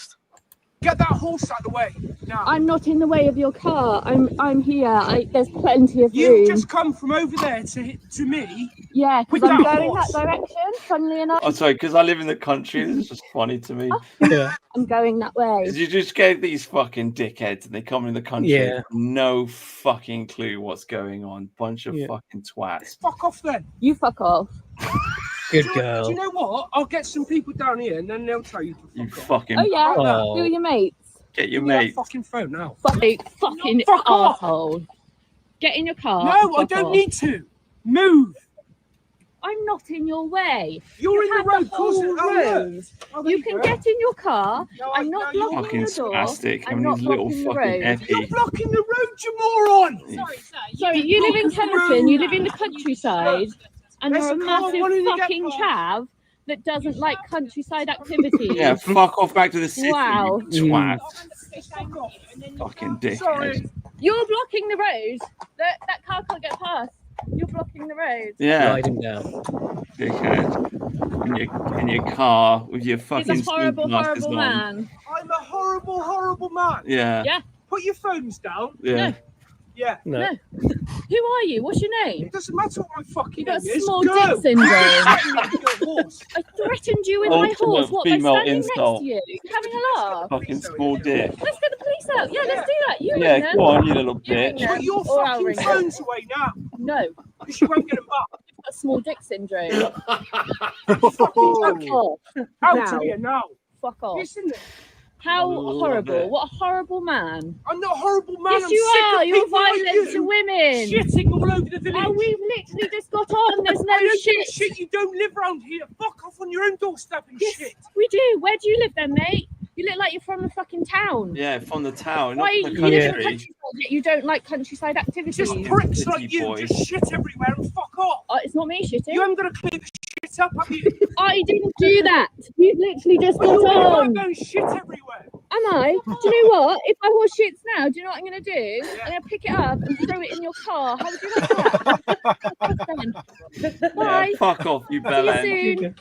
Get that horse out of the way now. I'm not in the way of your car. I'm here. There's plenty of room. You just come from over there to me. Yeah, with because I'm that going horse. that direction. Funnily enough. I'm sorry, because I live in the country. This is just funny to me. Yeah. I'm going that way. You just get these fucking dickheads, and they come in the country. Yeah. No fucking clue what's going on. Bunch of fucking twats. Fuck off then. You fuck off. Good Do girl. you know what? I'll get some people down here, and then they'll tell you to fuck You off. fucking. Oh yeah. Oh. Who are your mates? Get your Give me that mate. fucking phone now. Fucking Fuck off. asshole. Get in your car. No, I fuck don't off. need to. Move. I'm not in your way. You're You in the have road causing whole road. Oh, there You you can go. get in your car. No, I'm not blocking Fucking the door. spastic. I I'm mean, not his little blocking the fucking road. epi. You're blocking the road, you moron. Sorry, you live in Kemerton, you live in the countryside, and There's you're a a car massive wanting to get fucking past. chav that doesn't like countryside activities. Yeah, fuck off back to the city, Wow. you twat. Fuck off. Fucking dickhead. Sorry. You're blocking the road. That car can't get past. You're blocking the road. Yeah. Ride him down. Dickhead. In your car with your fucking. He's a horrible, sunglasses horrible on. man. I'm a horrible, horrible man. Yeah. Yeah. Put your phones down. Yeah. Yeah. No. Who are you? What's your name? It doesn't matter what my fucking You got name is. small Go. dick syndrome. I I threatened you with my Ultimate horse. What? By female standing insult. next to you, having a laugh. Fucking small dick. Let's get the police out. Yeah, let's do that. You Yeah, ring them. go on, you little You ring bitch. them, Put your or I'll fucking ring them. phones away now. No, Because you won't get them back. you've got small dick syndrome. Fucking Fuck joking. off. Out Now. of here now. Fuck off. Listen, How love horrible. it. What a horrible man. I'm not a horrible man. Yes, I'm you sick are. of You're people like violent you to women. shitting all over the village. Oh, we've literally just got on. There's no I don't give shit. a shit. You don't live around here. Fuck off on your own doorstep and Yes, shit. we do. Where do you live then, mate? You look like you're from the fucking town. Yeah, from the town, Why not you the live in the country. countryside yet you don't like countryside activities? Just pricks City like you boy. just shit everywhere and fuck off. It's not me shitting. You haven't got to clear the shit up, have you? I didn't do that. You've literally just got You're on. going shit everywhere. Am I? Do you know what? If my horse shits now, do you know what I'm going to do? I'm going to pick it up and throw it in your car. How would you like that? Bye. Yeah, fuck off, you See you bellend. soon.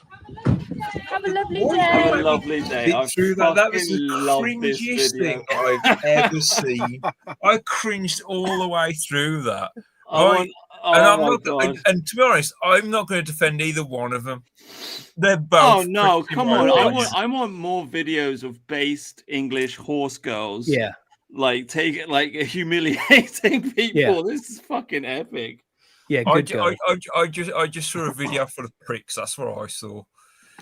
Have a lovely Have a day. lovely day. I Through that was fucking the love this cringiest video. thing I've ever seen. I cringed all the way through that. Oh, and oh I'm my not, God. and to be honest, I'm not going to defend either one of them. They're Oh both. no, pretty come on. much- I want more videos of based English horse girls. Yeah. Like humiliating people. Yeah. This is fucking epic. Yeah, I, good ju- girl. I just saw a video for the pricks. That's what I saw.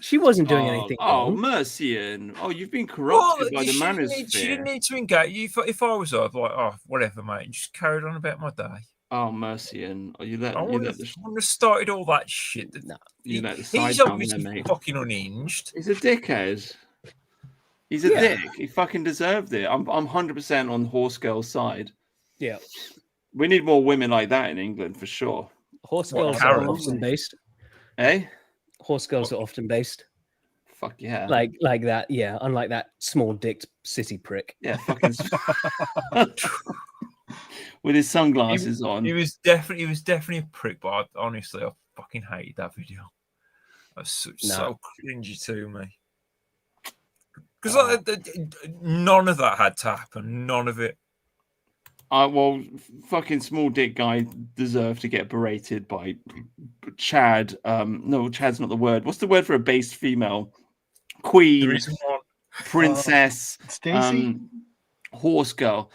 She wasn't doing anything Oh, wrong. Mercian. Oh, you've been corrupted by the she manosphere. didn't need to engage. If I was her, I'd be like, oh, whatever, mate, and just carried on about my day. Oh, Mercian. Oh, you let I you wouldn't let the have started all that shit. you let the side He's down obviously there, mate. fucking unhinged. He's a dickhead. He's a dick. He fucking deserved it. I'm 100% on horse girl's side. Yeah. We need more women like that in England for sure. Horse What, girls are Karen? often based. Eh? Horse girls are often based. Fuck yeah. Like that, yeah. Unlike that small dicked city prick. Yeah, fucking with his sunglasses on. He was definitely a prick, but honestly, I fucking hated that video. That's so cringy to me. Because none of that had to happen. None of it. Well, fucking small dick guy deserved to get berated by Chad. No, Chad's not the word. What's the word for a based female? Queen, There isn't one. princess, Stacey? horse girl.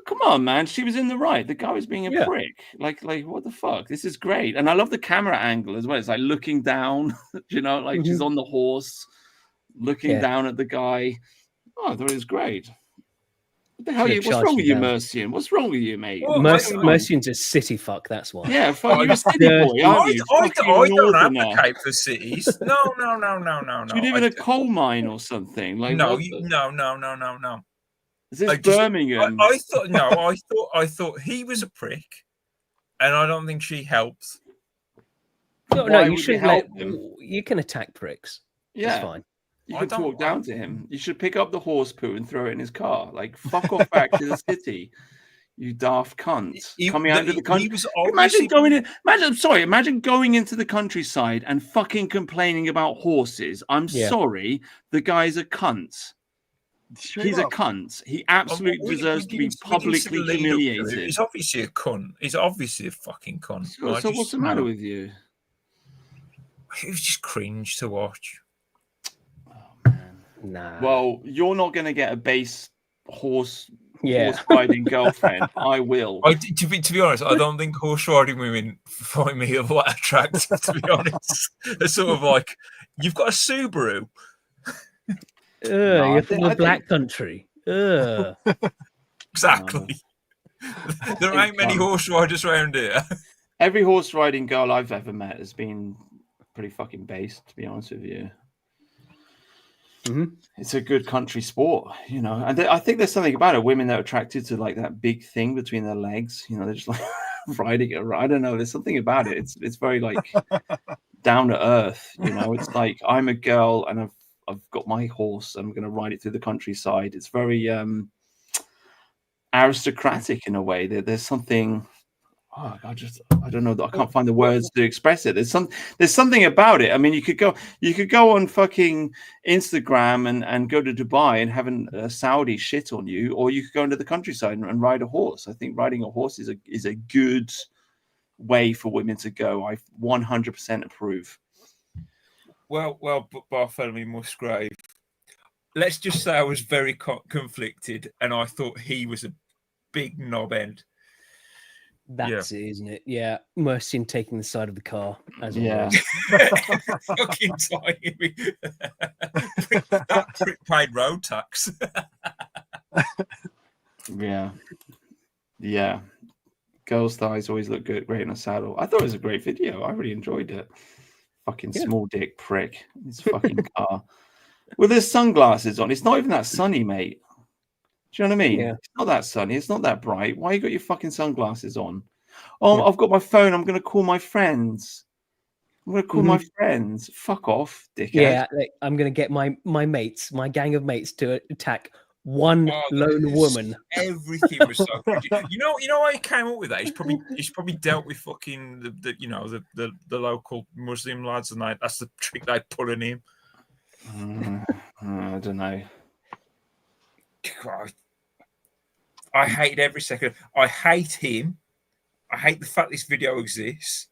Come on, man. She was in the right. The guy was being a prick. Like, what the fuck? This is great. And I love the camera angle as well. It's like looking down, you know, like she's on the horse, looking down at the guy. Oh, I thought it was great. What the hell? What's wrong with you, Mercian? What's wrong with you, mate? Mercian's a city fuck. That's why. Yeah, fuck, you're a city boy, aren't you? I don't advocate for cities. No. Do you live in a coal mine or something? Like no. Is this Birmingham? I thought he was a prick, and I don't think she helped. No, you shouldn't help them. You can attack pricks. Yeah, that's fine. You could walk down to him. You should pick up the horse poo and throw it in his car. Like, fuck off back to the city, you daft cunt. Coming out of the country. Imagine going into the countryside and fucking complaining about horses. I'm sorry, the guy's a cunt. He's a cunt. He absolutely deserves to be publicly humiliated. He's obviously a cunt. He's obviously a fucking cunt. So what's the matter with you? It was just cringe to watch. Nah. Well, you're not going to get a base horse riding girlfriend. I will. To be honest, I don't think horse riding women find me all that attractive. To be honest, they're sort of like, you've got a Subaru. You're from the black country. Exactly. There ain't many horse riders around here. Every horse riding girl I've ever met has been pretty fucking based, to be honest with you. It's a good country sport, you know, and I think there's something about it. Women that are attracted to like that big thing between their legs, you know, they're just like riding it. I don't know. There's something about it. It's very like down to earth, you know. It's like I'm a girl and I've got my horse. I'm going to ride it through the countryside. It's very aristocratic in a way. There's something. Oh, I don't know. I can't find the words to express it. There's something about it. I mean, you could go on fucking Instagram and go to Dubai and have a Saudi shit on you, or you could go into the countryside and ride a horse. I think riding a horse is a good way for women to go. I 100% approve. Well, Bartholomew Musgrave. Let's just say I was very conflicted, and I thought he was a big knobhead. That's it, isn't it? Yeah, Mercian taking the side of the car as fucking tiny. That prick paid road tax. Yeah. Girls' thighs always look great in a saddle. I thought it was a great video. I really enjoyed it. Fucking small dick prick. His fucking car with his sunglasses on. It's not even that sunny, mate. Do you know what I mean? Yeah. It's not that sunny. It's not that bright. Why you got your fucking sunglasses on? Oh, I've got my phone. I'm going to call my friends. I'm going to call my friends. Fuck off, dickhead. Yeah, I'm going to get my mates, my gang of mates, to attack one lone woman. Everything was so good. You know why he came up with that? He's probably dealt with fucking the local Muslim lads, and that's the trick they put on him. I don't know. God. I hate every second. I hate him. I hate the fact this video exists.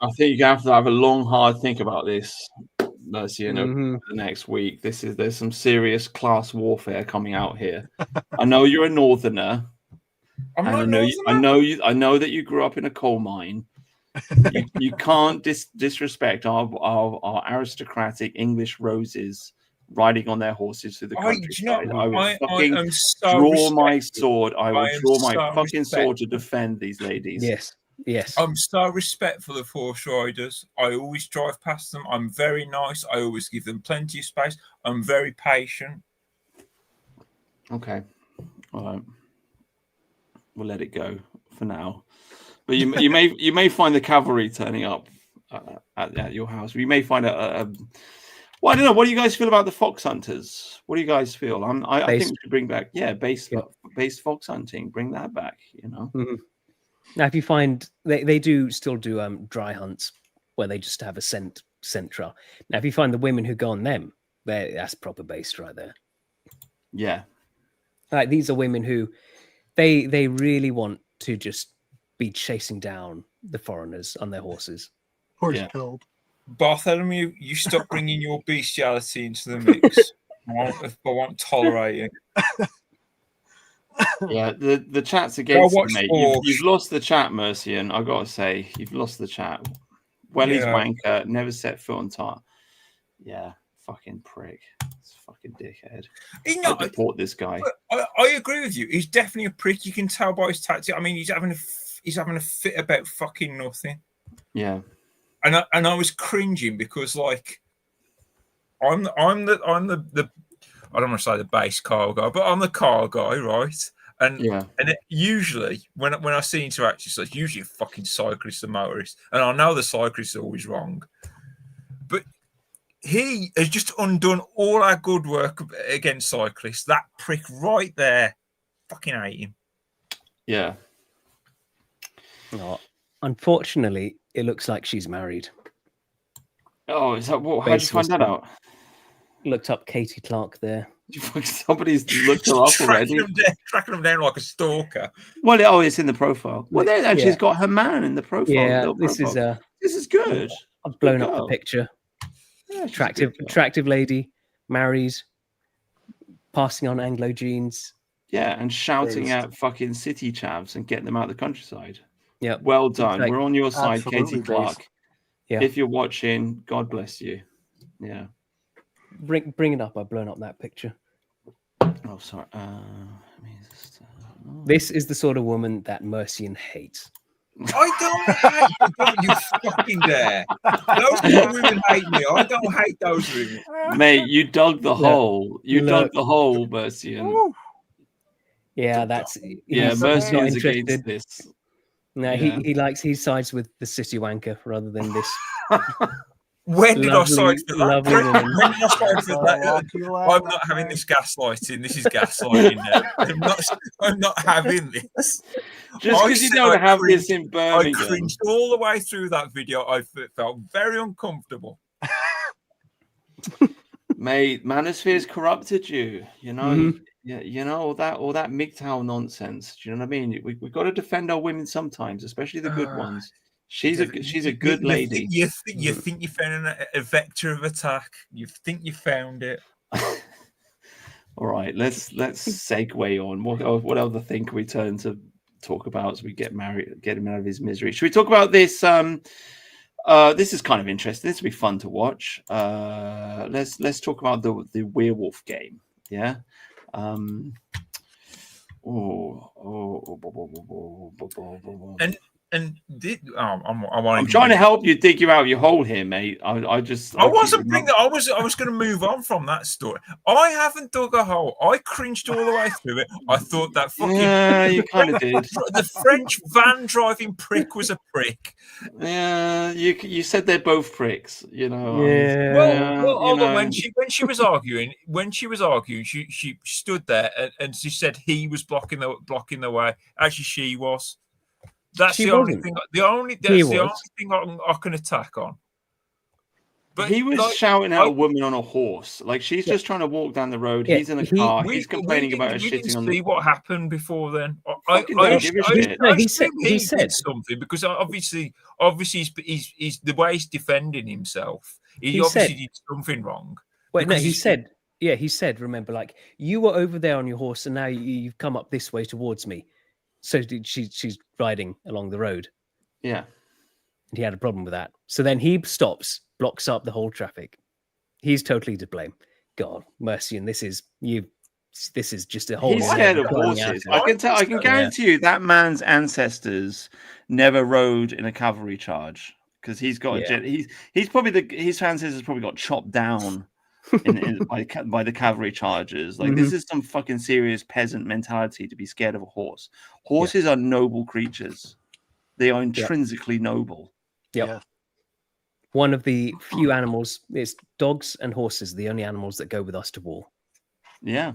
I think you're going to have a long, hard think about this, Mercy, over the next week. There's some serious class warfare coming out here. I know you're a northerner. I know that you grew up in a coal mine. You can't disrespect our aristocratic English roses riding on their horses through the countryside. I will fucking draw my sword. I will draw my fucking sword to defend these ladies. Yes. I'm so respectful of horse riders. I always drive past them. I'm very nice. I always give them plenty of space. I'm very patient. Okay. All right. We'll let it go for now. But you may find the cavalry turning up at your house. You may find well, I don't know. What do you guys feel about the fox hunters? What do you guys feel? I think we should bring back, based fox hunting. Bring that back. You know. Now, if you find they do still do dry hunts where they just have a scent trail. Now, if you find the women who go on them, That's proper based right there. Yeah. Like these are women who they really want to just be chasing down the foreigners on their horses. Horse killed. Bartholomew, you stop bringing your bestiality into the mix. I won't tolerate it. Yeah, the chat's against you, watch mate. Porsche. You've lost the chat, Mercian. I gotta say, you've lost the chat. Welly's Yeah. wanker, never set foot on tar. Yeah, fucking prick. It's fucking dickhead. I deport this guy. I agree with you. He's definitely a prick. You can tell by his tactic. I mean, he's having a fit about fucking nothing. Yeah. And I was cringing because like I'm the I don't want to say the base car guy, but I'm the car guy, right? And usually when I see interactions, it's usually a fucking cyclist and motorist, and I know the cyclist is always wrong, but he has just undone all our good work against cyclists. That prick right there, fucking hate him. Yeah. Oh, unfortunately, it looks like she's married. Oh, is that what? How did you find that out? Looked up Katie Clark there. Somebody's looked her up already. Tracking them down like a stalker. Well, it's in the profile. Well, there, and she's got her man in the profile. Yeah, this is good. I've blown Good up the girl. picture. Yeah, she's a attractive, good girl. attractive lady, married, passing on Anglo genes. Yeah, and shouting Based. at fucking city chavs and getting them out of the countryside. Yeah. Well done. Like, We're on your side, absolutely Katie Clark. based. Yeah. If you're watching, God bless you. Yeah. Bring it up. I've blown up that picture. Oh, sorry. This is the sort of woman that Mercian hates. I don't hate you, don't you fucking dare. Those kind of women hate me. I don't hate those women. Mate, you dug the hole. You No. dug the hole, Mercian. Yeah, that's Yeah, he's Mercian's not against interested. this. No, Yeah. he sides with the city wanker rather than this. When did I side for that? Lovely woman. When did I side for that? I'm not having this gaslighting. This is gaslighting now. I'm not having this. Just because you don't have this in I Birmingham. cringed all the way through that video. I felt very uncomfortable. Mate, Manosphere's corrupted you. You know, Mhm. yeah, you know all that MGTOW nonsense. Do you know what I mean? We've got to defend our women sometimes, especially the good ones. She's a good lady. You think you found a vector of attack. You think you found it. All right, let's segue on. What other thing can we turn to talk about as we get him out of his misery? Should we talk about this? This is kind of interesting. This will be fun to watch. Let's talk about the werewolf game. Yeah. I'm trying to help you dig you out of your hole here, mate. I wasn't bringing. I was going to move on from that story. I haven't dug a hole. I cringed all the way through it. I thought that fucking you kind of did. The French van driving prick was a prick. Yeah, you said they're both pricks. You know. Yeah. Well, hold on. When she was arguing, she stood there and she said he was blocking the way. Actually, she was. That's the only thing. The only thing I can attack on. But he was shouting at a woman on a horse. Like she's just trying to walk down the road. He's in a car. He's complaining about her shitting on the. See what happened before then. He said something because obviously he's the way he's defending himself. He obviously did something wrong. Wait, no, he said. Yeah, he said. Remember, like you were over there on your horse, and now you've come up this way towards me. So she's riding along the road. Yeah. And he had a problem with that. So then he stops, blocks up the whole traffic. He's totally to blame. God, Mercian, this is just a whole. He's scared of horses. I can guarantee you that man's ancestors never rode in a cavalry charge because he's got he's probably his ancestors probably got chopped down by the cavalry chargers. Like this is some fucking serious peasant mentality to be scared of a horse. Horses are noble creatures. They are intrinsically noble. Yep. One of the few animals is dogs and horses, the only animals that go with us to war. Yeah.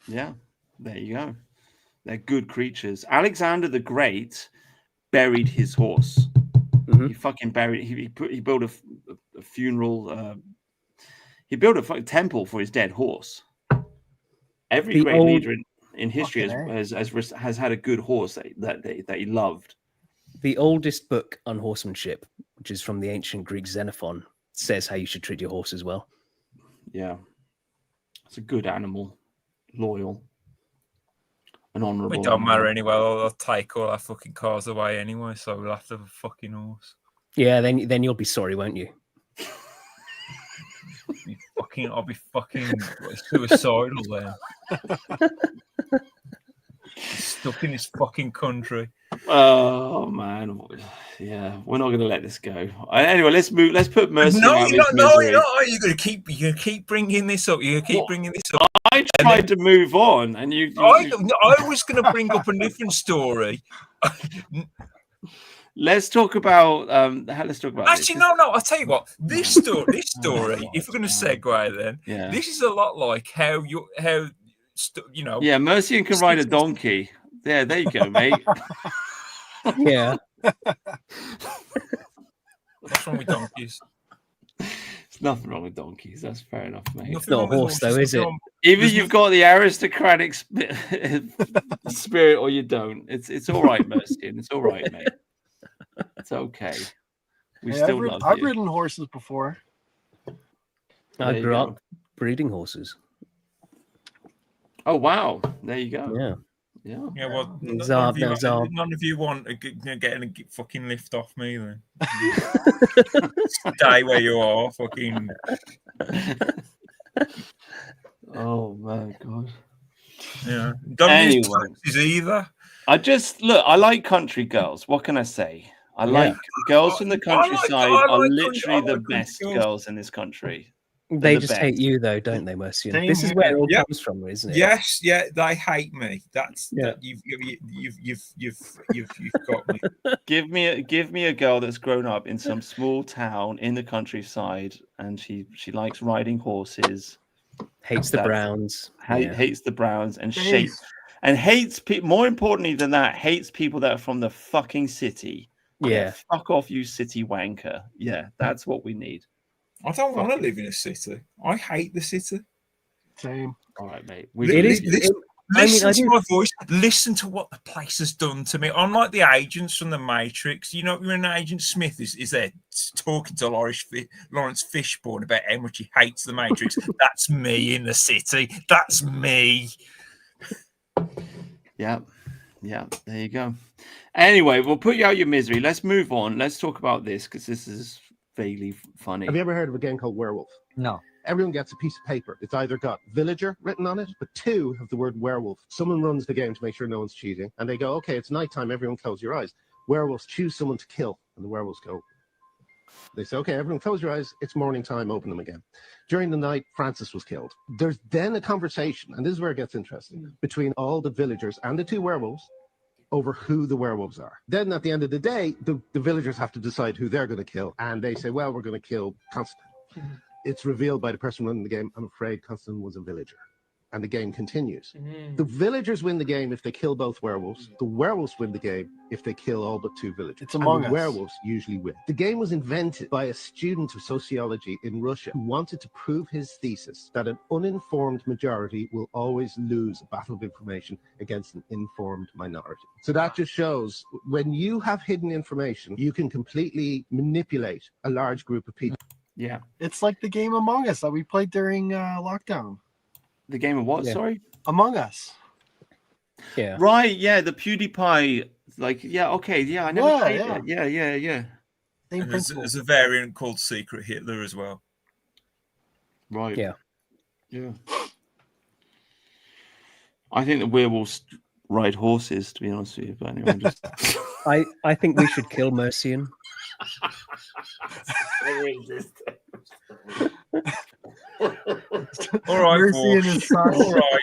Yeah. There you go. They're good creatures. Alexander the Great buried his horse. He fucking buried. He built a funeral. He built a fucking temple for his dead horse. Every great leader in history has had a good horse that he loved. The oldest book on horsemanship, which is from the ancient Greek Xenophon, says how you should treat your horse as well. Yeah. It's a good animal, loyal, and honourable. It don't matter anyway. I'll take all our fucking cars away anyway, so we'll have to have a fucking horse. Yeah, then you'll be sorry, won't you? I'll be fucking suicidal then. Stuck in this fucking country. Oh man, yeah, we're not going to let this go. Anyway, let's move. Let's put Mercy. No, out you're of not. his misery. You're going to keep bringing this up. You're going to keep bringing this up. I tried to move on, and I was going to bring up a different story. Let's talk about. Let's talk about. Actually, no. I'll tell you what. This story. If we're going to segue, then this is a lot like how you know. Yeah, Mercy can ride a donkey. There you go, mate. Yeah. What's wrong with donkeys? There's nothing wrong with donkeys. That's fair enough, mate. It's not a horse, though, is it? Either you've got the aristocratic spirit or you don't. It's all right, Mercy. It's all right, mate. It's okay. We still love you. I've ridden horses before. I grew up breeding horses. Oh wow! There you go. Yeah. Yeah, well, none of you want getting a fucking lift off me then. Stay where you are, fucking. Oh my god. Yeah. Don't use taxis either. I like country girls. What can I say? I like girls from the countryside are literally the best girls in this country. They just hate you, though, don't they, Mercy? This is where it all comes from, isn't it? Yes, yeah, they hate me. You've got me. Give me a girl that's grown up in some small town in the countryside, and she likes riding horses. Hates the Browns. Hates the Browns and hates people. More importantly than that, hates people that are from the fucking city. Yeah, fuck off, you city wanker. Yeah, that's what we need. I don't want to live in a city. I hate the city. Same. All right, mate. Listen to my voice. Listen to what the place has done to me. I'm like the agents from the Matrix. You know, when Agent Smith is there talking to Lawrence Fishburne about how much he hates the Matrix. That's me in the city. That's me. Yeah. There you go. Anyway, we'll put you out your misery. Let's move on. Let's talk about this because this is vaguely funny. Have you ever heard of a game called Werewolf? No. Everyone gets a piece of paper. It's either got villager written on it, but 2 have the word werewolf. Someone runs the game to make sure no one's cheating, and they go, okay, it's nighttime, everyone close your eyes. Werewolves choose someone to kill, and the werewolves go. They say, okay, everyone close your eyes, it's morning time, open them again. During the night, Francis was killed. There's then a conversation, and this is where it gets interesting, between all the villagers and the 2 werewolves over who the werewolves are. Then at the end of the day, the villagers have to decide who they're going to kill. And they say, well, we're going to kill Constantine. It's revealed by the person running the game, I'm afraid Constantine was a villager. And the game continues. The villagers win the game if they kill both werewolves. The werewolves win the game if they kill all but 2 villagers. It's Among and the Us. werewolves usually win. The game was invented by a student of sociology in Russia who wanted to prove his thesis that an uninformed majority will always lose a battle of information against an informed minority. So that just shows when you have hidden information, you can completely manipulate a large group of people. Yeah. It's like the game Among Us that we played during lockdown. The game of what? Yeah. Sorry? Among Us. Yeah. Right, yeah, the PewDiePie, I never played it. Yeah. And there's a variant called Secret Hitler as well. Right. Yeah. I think the werewolves ride horses, to be honest with you. But anyway, I think we should kill Mercian. All right, Mercian is sorry. All right.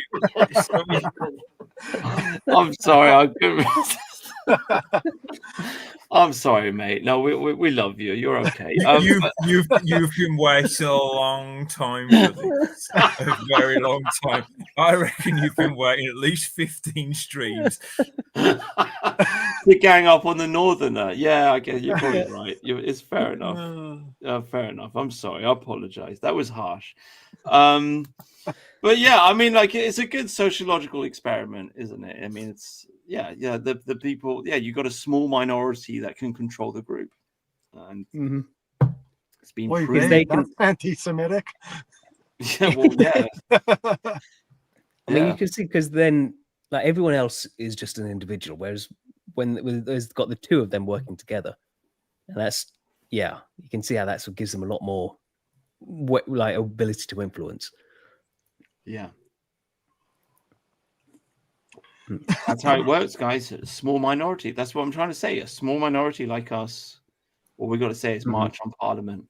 I'm sorry, I couldn't resist. I'm sorry, mate. No, we love you. You're okay. You've been waiting a long time for this. A very long time. I reckon you've been waiting at least 15 streams. to gang up on the northerner. Yeah, I guess you're probably right. It's fair enough. Fair enough. I'm sorry. I apologize. That was harsh. But yeah, I mean, like, it's a good sociological experiment, isn't it? I mean, it's the people. Yeah, you got a small minority that can control the group, and it's been Boy, proven. that's anti-Semitic. Yeah, well, yeah. I mean, you can see, because then, like, everyone else is just an individual, whereas when there's got the two of them working together, and that's you can see how that sort of gives them a lot more like ability to influence. Yeah. That's how it works, guys. A small minority. That's what I'm trying to say. A small minority like us. All we got to say is march on Parliament.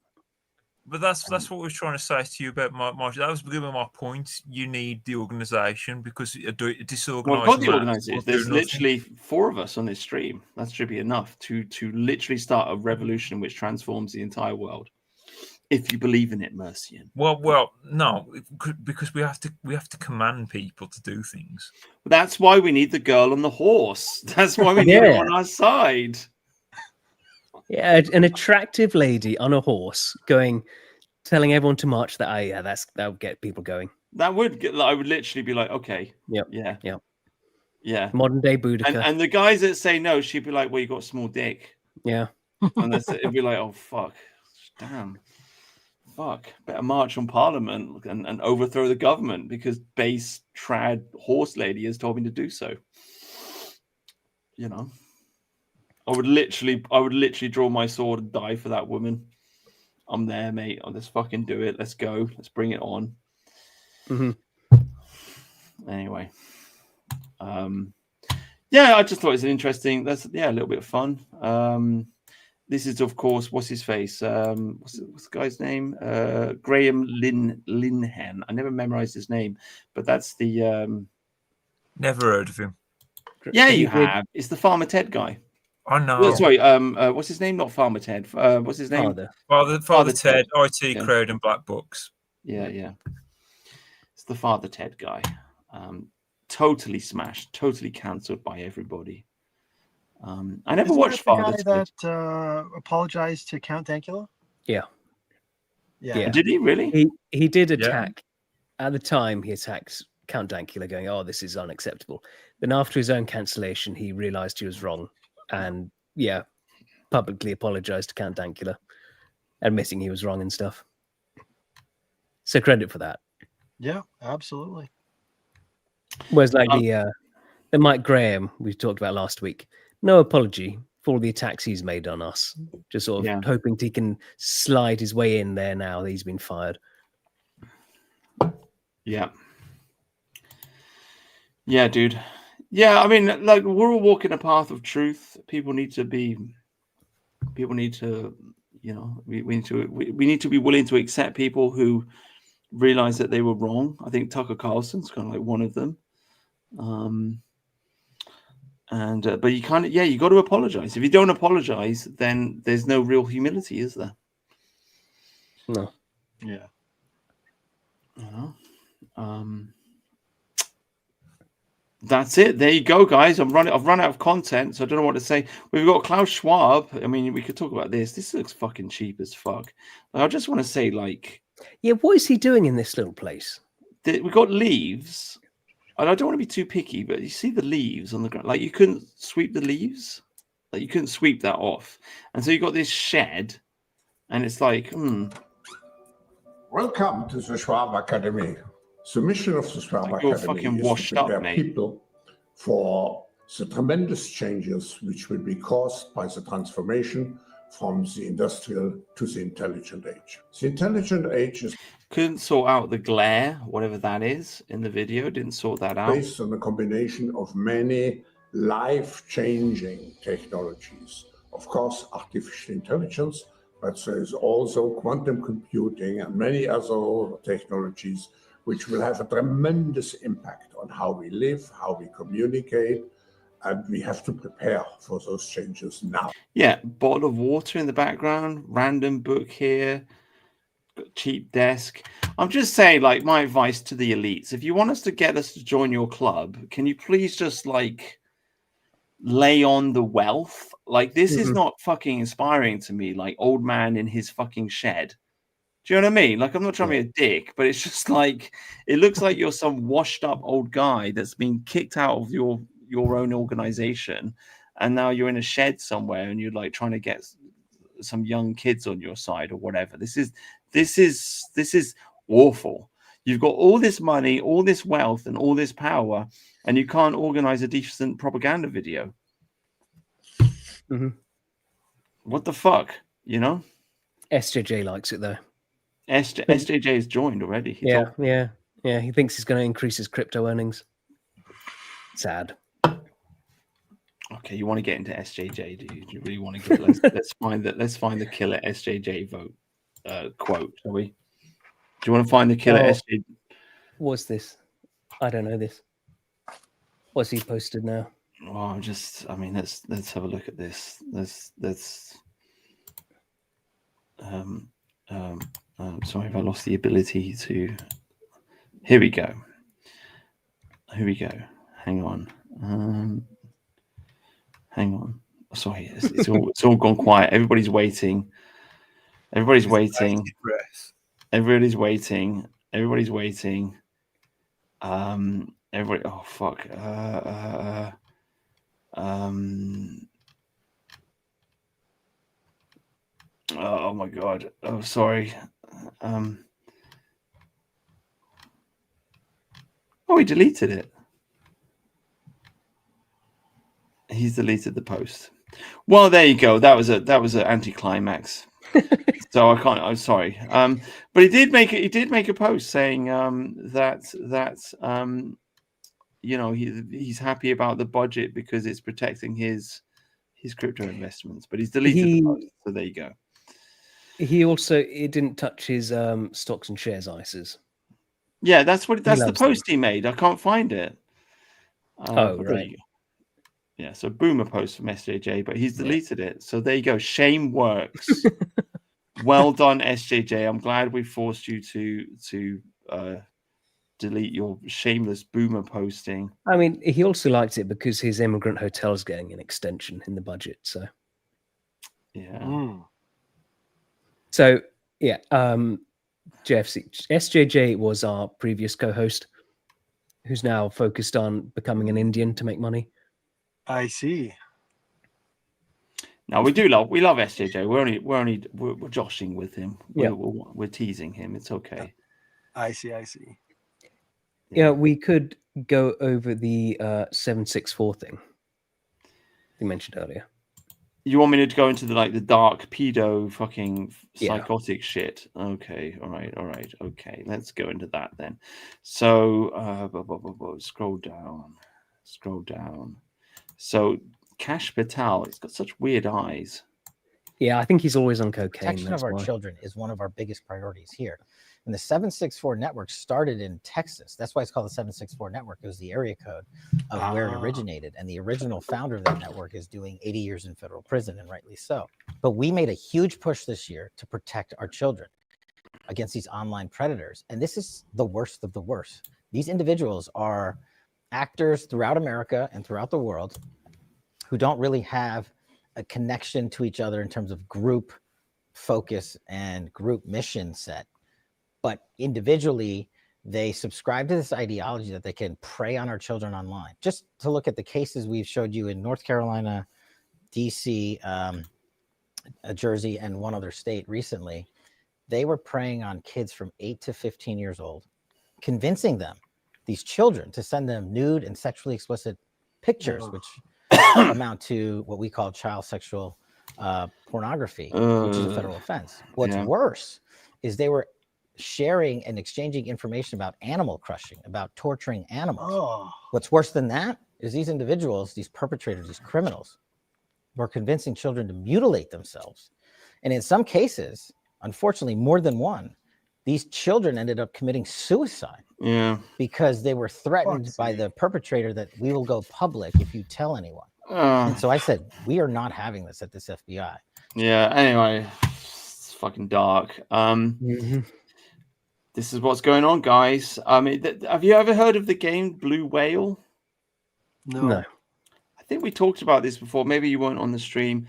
But that's what we're trying to say to you about March. That was really my point. You need the organisation, because a disorganised. Well, I've got the organisation. There's literally 4 of us on this stream. That should be enough to literally start a revolution which transforms the entire world. If you believe in it, Mercian. Well, no, because we have to command people to do things. That's why we need the girl on the horse. That's why we need her on our side. Yeah, an attractive lady on a horse telling everyone to march. That'll get people going. That would get. I would literally be like, okay, yeah. Modern day Boudica. And the guys that say no, she'd be like, well, you got a small dick. Yeah, and it'd be like, oh fuck, damn. Fuck, better march on Parliament and overthrow the government because base trad horse lady has told me to do so. You know, I would literally draw my sword and die for that woman. I'm there, mate. Let's fucking do it. Let's go. Let's bring it on. Anyway, I just thought it was interesting. That's a little bit of fun. This is, of course, what's his face? What's the guy's name? Graham Linehan. I never memorized his name, but that's the. Never heard of him. Yeah, you have. It's the Farmer Ted guy. I know. Well, sorry. What's his name? Not Farmer Ted. What's his name? Father Ted. IT Crowd and Black Books. Yeah. It's the Father Ted guy. Totally smashed. Totally cancelled by everybody. I never watched Father Ted. That apologized to Count Dankula. Yeah. Did he really? He did attack. At the time, he attacked Count Dankula, going, "Oh, this is unacceptable." Then, after his own cancellation, he realized he was wrong, and publicly apologized to Count Dankula, admitting he was wrong and stuff. So credit for that. Yeah, absolutely. Whereas, like the Mike Graham we talked about last week, no apology for all the attacks he's made on us. Just sort of hoping he can slide his way in there now that he's been fired. Yeah. Yeah, dude. Yeah, I mean, like, we're all walking a path of truth. People need to, you know, we need to be willing to accept people who realize that they were wrong. I think Tucker Carlson's kind of like one of them. But you kind of, you got to apologize. If you don't apologize, then there's no real humility, is there? No. Yeah. You know? That's it. There you go, guys. I've run out of content, so I don't know what to say. We've got Klaus Schwab. I mean, we could talk about this. This looks fucking cheap as fuck. I just want to say, like, what is he doing in this little place? We've got leaves. And I don't want to be too picky, but you see the leaves on the ground. Like, you couldn't sweep the leaves. Like, you couldn't sweep that off. And so you got this shed, and it's like, Welcome to the Schwab Academy. The mission of the Schwab Academy is to prepare people for the tremendous changes which will be caused by the transformation from the industrial to the intelligent age. The intelligent age is couldn't sort out the glare, whatever that is, in the video. Didn't sort that out. Based on a combination of many life-changing technologies. Of course, artificial intelligence, but there is also quantum computing and many other technologies which will have a tremendous impact on how we live, how we communicate, and we have to prepare for those changes now. Yeah, bottle of water in the background, random book here, cheap desk. I'm just saying, like, my advice to the elites: if you want us to get us to join your club, can you please just, like, lay on the wealth. Like, this is not fucking inspiring to me. Like, old man in his fucking shed. Do you know what I mean? Like, I'm not trying to be a dick, but it's just like, it looks like you're some washed up old guy that's been kicked out of your own organization, and now you're in a shed somewhere, and you're like trying to get some young kids on your side or whatever. This is awful. You've got all this money, all this wealth, and all this power, and you can't organize a decent propaganda video. What the fuck, you know? SJJ likes it though. SJJ has joined already. Yeah. He thinks he's going to increase his crypto earnings. Sad. Okay, you want to get into SJJ? Do you? Do you really want to get? Let's find that. Let's find the killer SJJ vote quote. Shall we? Do you want to find the killer SJJ? What's this? I don't know this. What's he posted now? Oh, I mean, let's have a look at this. Let's. Sorry if I lost the ability to. Here we go. Hang on. Hang on. Sorry, it's all gone quiet. Everybody's waiting. Everybody. Oh fuck. Oh my god. Oh, sorry. Oh, he deleted it. He's deleted the post. Well, there you go. That was an anticlimax. So I can't. I'm sorry. But he did make a post saying that you know, he's happy about the budget because it's protecting his crypto investments. But he's deleted the post. So there you go. It didn't touch his stocks and shares ISAs. Yeah, that's the post he made. I can't find it. Right. Yeah, so boomer post from SJJ, but he's deleted it. So there you go. Shame works. Well done, SJJ. I'm glad we forced you to delete your shameless boomer posting. I mean, he also liked it because his immigrant hotel is getting an extension in the budget. So yeah. So yeah, SJJ was our previous co-host, who's now focused on becoming an Indian to make money. I see. Now we love SJJ. We're joshing with him. We're teasing him. It's okay. I see. Yeah, we could go over the 764 thing you mentioned earlier. You want me to go into the dark pedo fucking psychotic shit? Okay, all right. Okay, let's go into that then. So scroll down. So Cash Patel, it's got such weird eyes. Yeah, I think he's always on cocaine. Protection of our children is one of our biggest priorities here. And the 764 network started in Texas. That's why it's called the 764 network. It was the area code of where it originated. And the original founder of that network is doing 80 years in federal prison, and rightly so. But we made a huge push this year to protect our children against these online predators. And this is the worst of the worst. These individuals are actors throughout America and throughout the world who don't really have a connection to each other in terms of group focus and group mission set. But individually, they subscribe to this ideology that they can prey on our children online. Just to look at the cases we've showed you in North Carolina, DC, Jersey, and one other state recently, they were preying on kids from 8 to 15 years old, convincing them, these children, to send them nude and sexually explicit pictures, which amount to what we call child sexual pornography, which is a federal offense. What's worse is they were sharing and exchanging information about animal crushing, about torturing animals. What's worse than that is these individuals, these perpetrators, these criminals, were convincing children to mutilate themselves. And in some cases, unfortunately, more than one, these children ended up committing suicide. Yeah. Because they were threatened by the perpetrator that we will go public if you tell anyone. And so I said, we are not having this at this FBI. Yeah, anyway, it's fucking dark. This is what's going on, guys. Have you ever heard of the game Blue Whale? No. think we talked about this before. Maybe you weren't on the stream.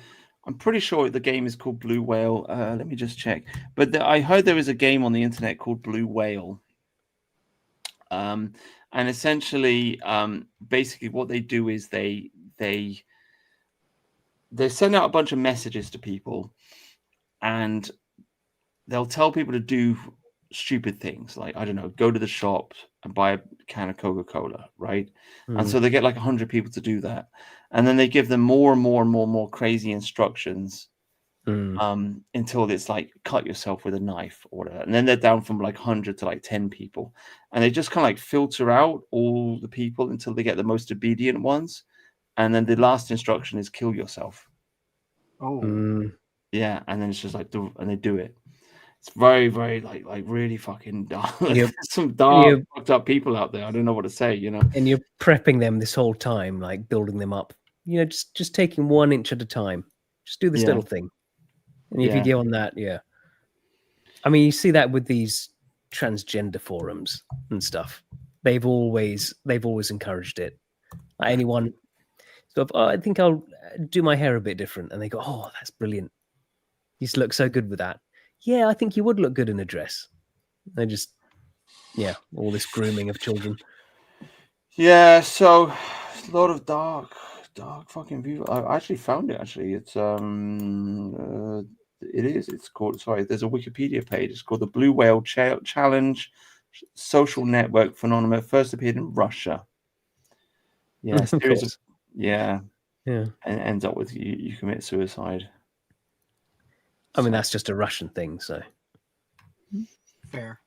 I'm pretty sure the game is called Blue Whale. Let me just check. But I heard there is a game on the internet called Blue Whale. And essentially, basically what they do is they send out a bunch of messages to people, and they'll tell people to do stupid things like, I don't know, go to the shop and buy a can of Coca-Cola, right? And so they get like 100 people to do that, and then they give them more and more crazy instructions until it's like cut yourself with a knife or whatever. And then they're down from like 100 to like 10 people, and they just kind of like filter out all the people until they get the most obedient ones, and then the last instruction is kill yourself. Yeah, and then it's just like and they do it. It's very, very like really fucking dark. There's some dark, fucked up people out there. I don't know what to say, you know. And you're prepping them this whole time, like building them up. You know, just taking 1 inch at a time. Just do this little thing. And if you get on that, I mean, you see that with these transgender forums and stuff. They've always encouraged it. Like anyone, so I think I'll do my hair a bit different, and they go, "Oh, that's brilliant. You look so good with that." Yeah, I think you would look good in a dress. They just, all this grooming of children. Yeah, so a lot of dark fucking people. I actually found it. Actually, it's it's called. Sorry, there's a Wikipedia page. It's called the Blue Whale Challenge Social Network Phenomenon. First appeared in Russia. Yeah, series of, and ends up with you commit suicide. I mean, that's just a Russian thing, so. Fair.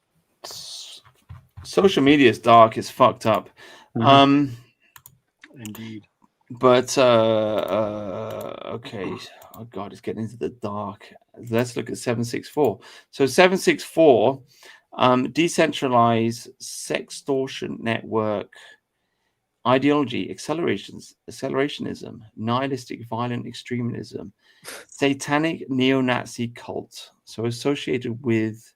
Social media is dark, it's fucked up. Indeed. But okay. Oh god, it's getting into the dark. Let's look at 764. So 764, decentralized sextortion network, ideology, accelerationism, nihilistic violent extremism, satanic neo-Nazi cult. So associated with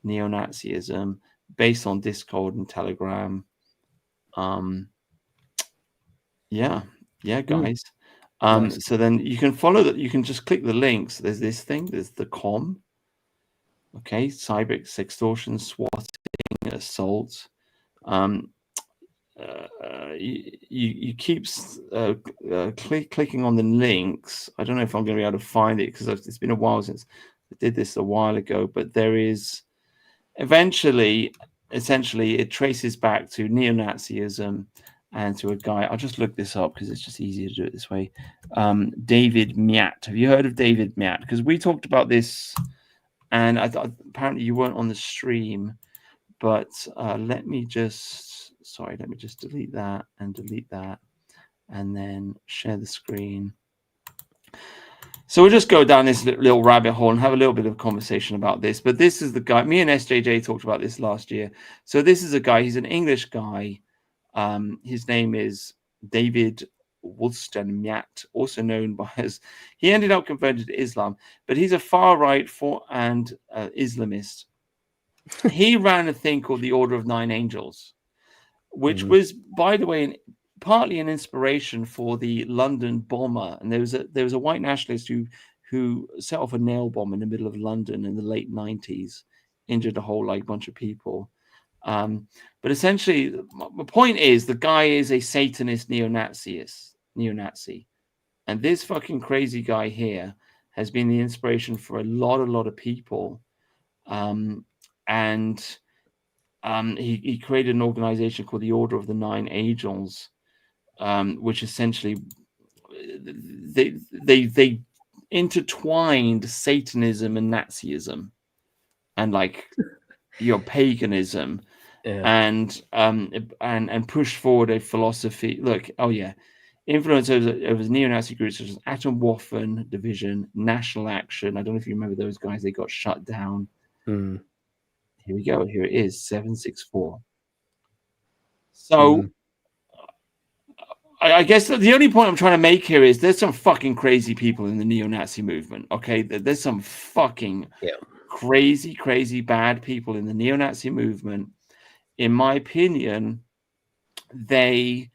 neo-Nazism, based on Discord and Telegram. Guys. Nice. So then you can follow that. You can just click the links. There's this thing. There's the com. Okay, cyber extortion, swatting, assault. You keep clicking on the links. I don't know if I'm going to be able to find it because it's been a while since I did this a while ago. But there is essentially it traces back to neo-Nazism and to a guy. I'll just look this up because it's just easier to do it this way. David Miat. Have you heard of David Miat? Because we talked about this, and I thought apparently you weren't on the stream. But let me just delete that, and then share the screen. So we'll just go down this little rabbit hole and have a little bit of conversation about this. But this is the guy. Me and SJJ talked about this last year. So this is a guy. He's an English guy. His name is David Wollstonecraft, also known as. He ended up converted to Islam, but he's a far right Islamist. He ran a thing called the Order of Nine Angels, which was, by the way, partly an inspiration for the London bomber. And there was a white nationalist who set off a nail bomb in the middle of London in the late 90s, injured a whole bunch of people. But essentially, my point is the guy is a Satanist neo-Nazi, and this fucking crazy guy here has been the inspiration for a lot of people. He created an organization called the Order of the Nine Angels, which essentially they intertwined Satanism and Nazism and paganism, and pushed forward a philosophy. Influence over neo-Nazi groups such as Atomwaffen Division, National Action. I don't know if you remember those guys. They got shut down. Here we go. Here it is, 764. So I guess the only point I'm trying to make here is there's some fucking crazy people in the neo-Nazi movement. Okay, there's some fucking crazy bad people in the neo-Nazi movement. In my opinion, they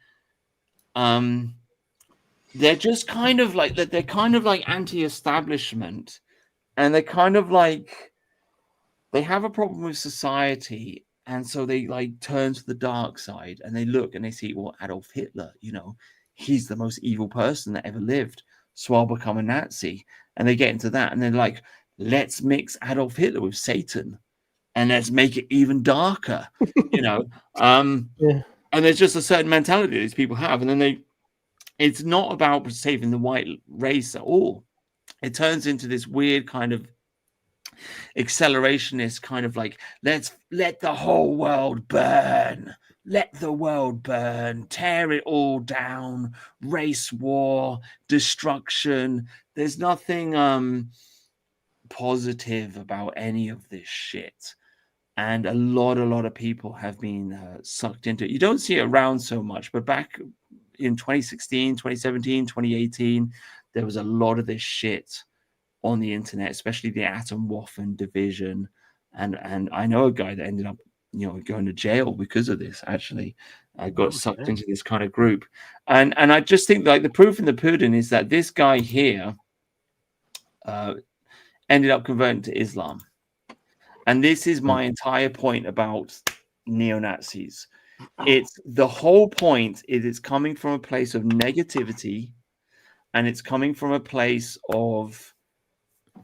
they're just kind of like that. They're kind of like anti-establishment, and they're kind of like they have a problem with society, and so they like turn to the dark side, and they look and they see, well, Adolf Hitler, he's the most evil person that ever lived, so I'll become a Nazi. And they get into that, and they're like, let's mix Adolf Hitler with Satan, and let's make it even darker, Yeah. And there's just a certain mentality these people have, and then it's not about saving the white race at all. It turns into this weird kind of accelerationist kind of like, let's let the whole world burn. Let the world burn, tear it all down, race war, destruction. There's nothing positive about any of this shit. And a lot of people have been sucked into it. You don't see it around so much, but back in 2016, 2017, 2018, there was a lot of this shit on the internet, especially the Atomwaffen division. And I know a guy that ended up, going to jail because of this, actually. Got sucked into this kind of group. And I just think like the proof in the pudding is that this guy here ended up converting to Islam. And this is my entire point about neo-Nazis. It's the whole point is it's coming from a place of negativity, and it's coming from a place of,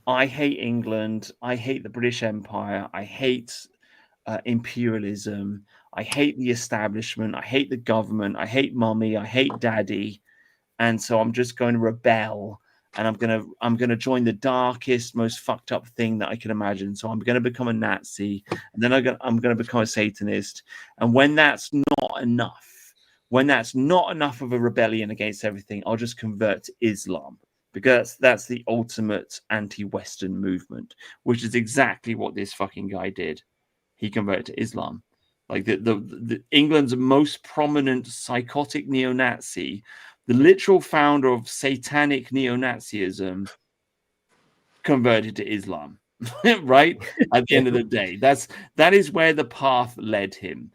I hate England, I hate the British Empire, I hate imperialism, I hate the establishment, I hate the government, I hate mummy, I hate daddy, and so I'm just going to rebel, and I'm gonna join the darkest, most fucked up thing that I can imagine. So I'm gonna become a Nazi, and then I'm gonna become a Satanist. And when that's not enough of a rebellion against everything, I'll just convert to Islam, because that's the ultimate anti-Western movement, which is exactly what this fucking guy did. He converted to Islam. Like the England's most prominent psychotic neo-Nazi, the literal founder of satanic neo-Nazism, converted to Islam, right? At the end of the day, that is where the path led him.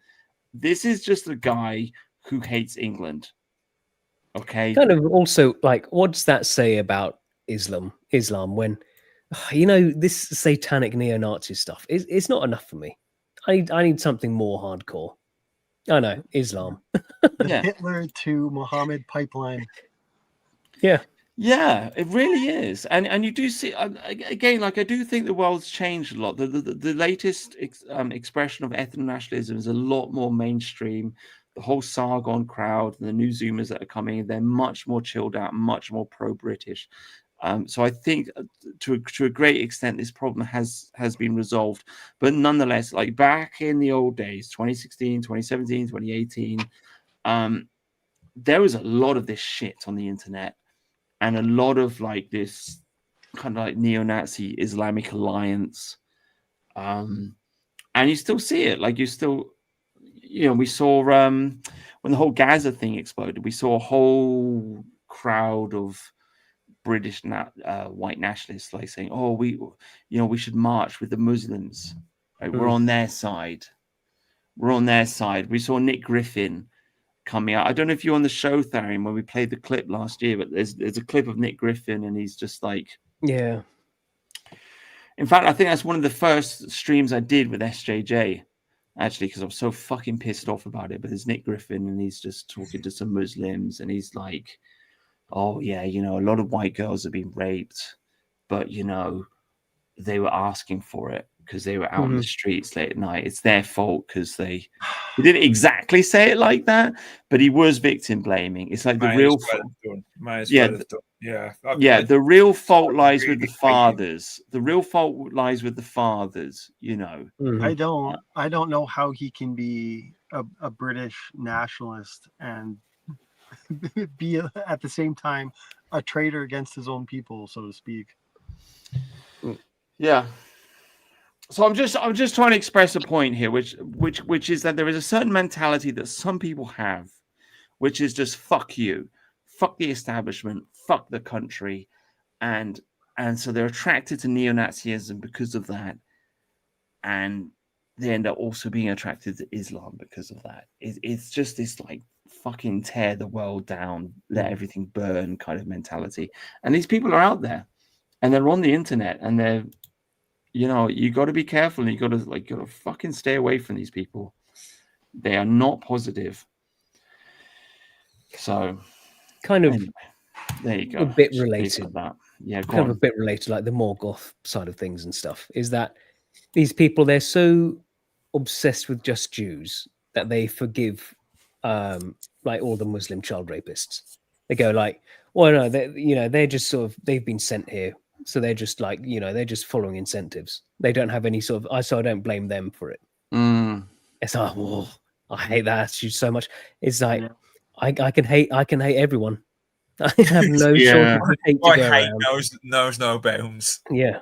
This is just a guy who hates England. Okay. Kind of also like, what does that say about Islam when, this satanic neo-Nazi stuff, it's not enough for me. I need something more hardcore. I know, Islam. The Hitler to Muhammad pipeline. Yeah. Yeah, it really is. And you do see, again, like I do think the world's changed a lot. The latest expression of ethno-nationalism is a lot more mainstream. The whole Sargon crowd, the new Zoomers that are coming, they're much more chilled out, much more pro-British. So I think to a great extent, this problem has been resolved. But nonetheless, like back in the old days, 2016, 2017, 2018, there was a lot of this shit on the internet, and a lot of like this kind of like neo-Nazi Islamic alliance. And you still see it. Like we saw when the whole Gaza thing exploded, we saw a whole crowd of British white nationalists like saying, "Oh, we should march with the Muslims. Right? We're on their side. We're on their side." We saw Nick Griffin coming out. I don't know if you're on the show, Tharian, when we played the clip last year, but there's a clip of Nick Griffin, and he's just like, yeah. In fact, I think that's one of the first streams I did with SJJ, actually, because I was so fucking pissed off about it. But there's Nick Griffin, and he's just talking to some Muslims, and he's like, "Oh yeah, a lot of white girls have been raped, but they were asking for it because they were out in the streets late at night. It's their fault because he didn't exactly say it like that, but he was victim blaming. It's like the real the real fault lies with the fathers. The real fault lies with the fathers, I don't know how he can be a British nationalist and be at the same time a traitor against his own people, so to speak. Yeah. So I'm just trying to express a point here, which is that there is a certain mentality that some people have, which is just fuck you, fuck the establishment, fuck the country, and so they're attracted to neo-Nazism because of that, and they end up also being attracted to Islam because of that. It's just this like fucking tear the world down, let everything burn kind of mentality. And these people are out there, and they're on the internet, and they're, you know, you got to be careful, and you got to fucking stay away from these people. They are not positive. So, kind of anyway, there you go. a bit Just leave it related. at that. Yeah, go kind on. of a bit related, like the more goth side of things and stuff, is that these people, they're so obsessed with just Jews that they forgive like all the Muslim child rapists. They go like, well, no, they're just sort of, they've been sent here, so they're just like, they're just following incentives. They don't have any sort of, so I don't blame them for it. It's like, whoa, I hate that attitude so much. It's like, I can hate everyone. I have no shortage of hate to I go hate around. knows no bounds. Yeah.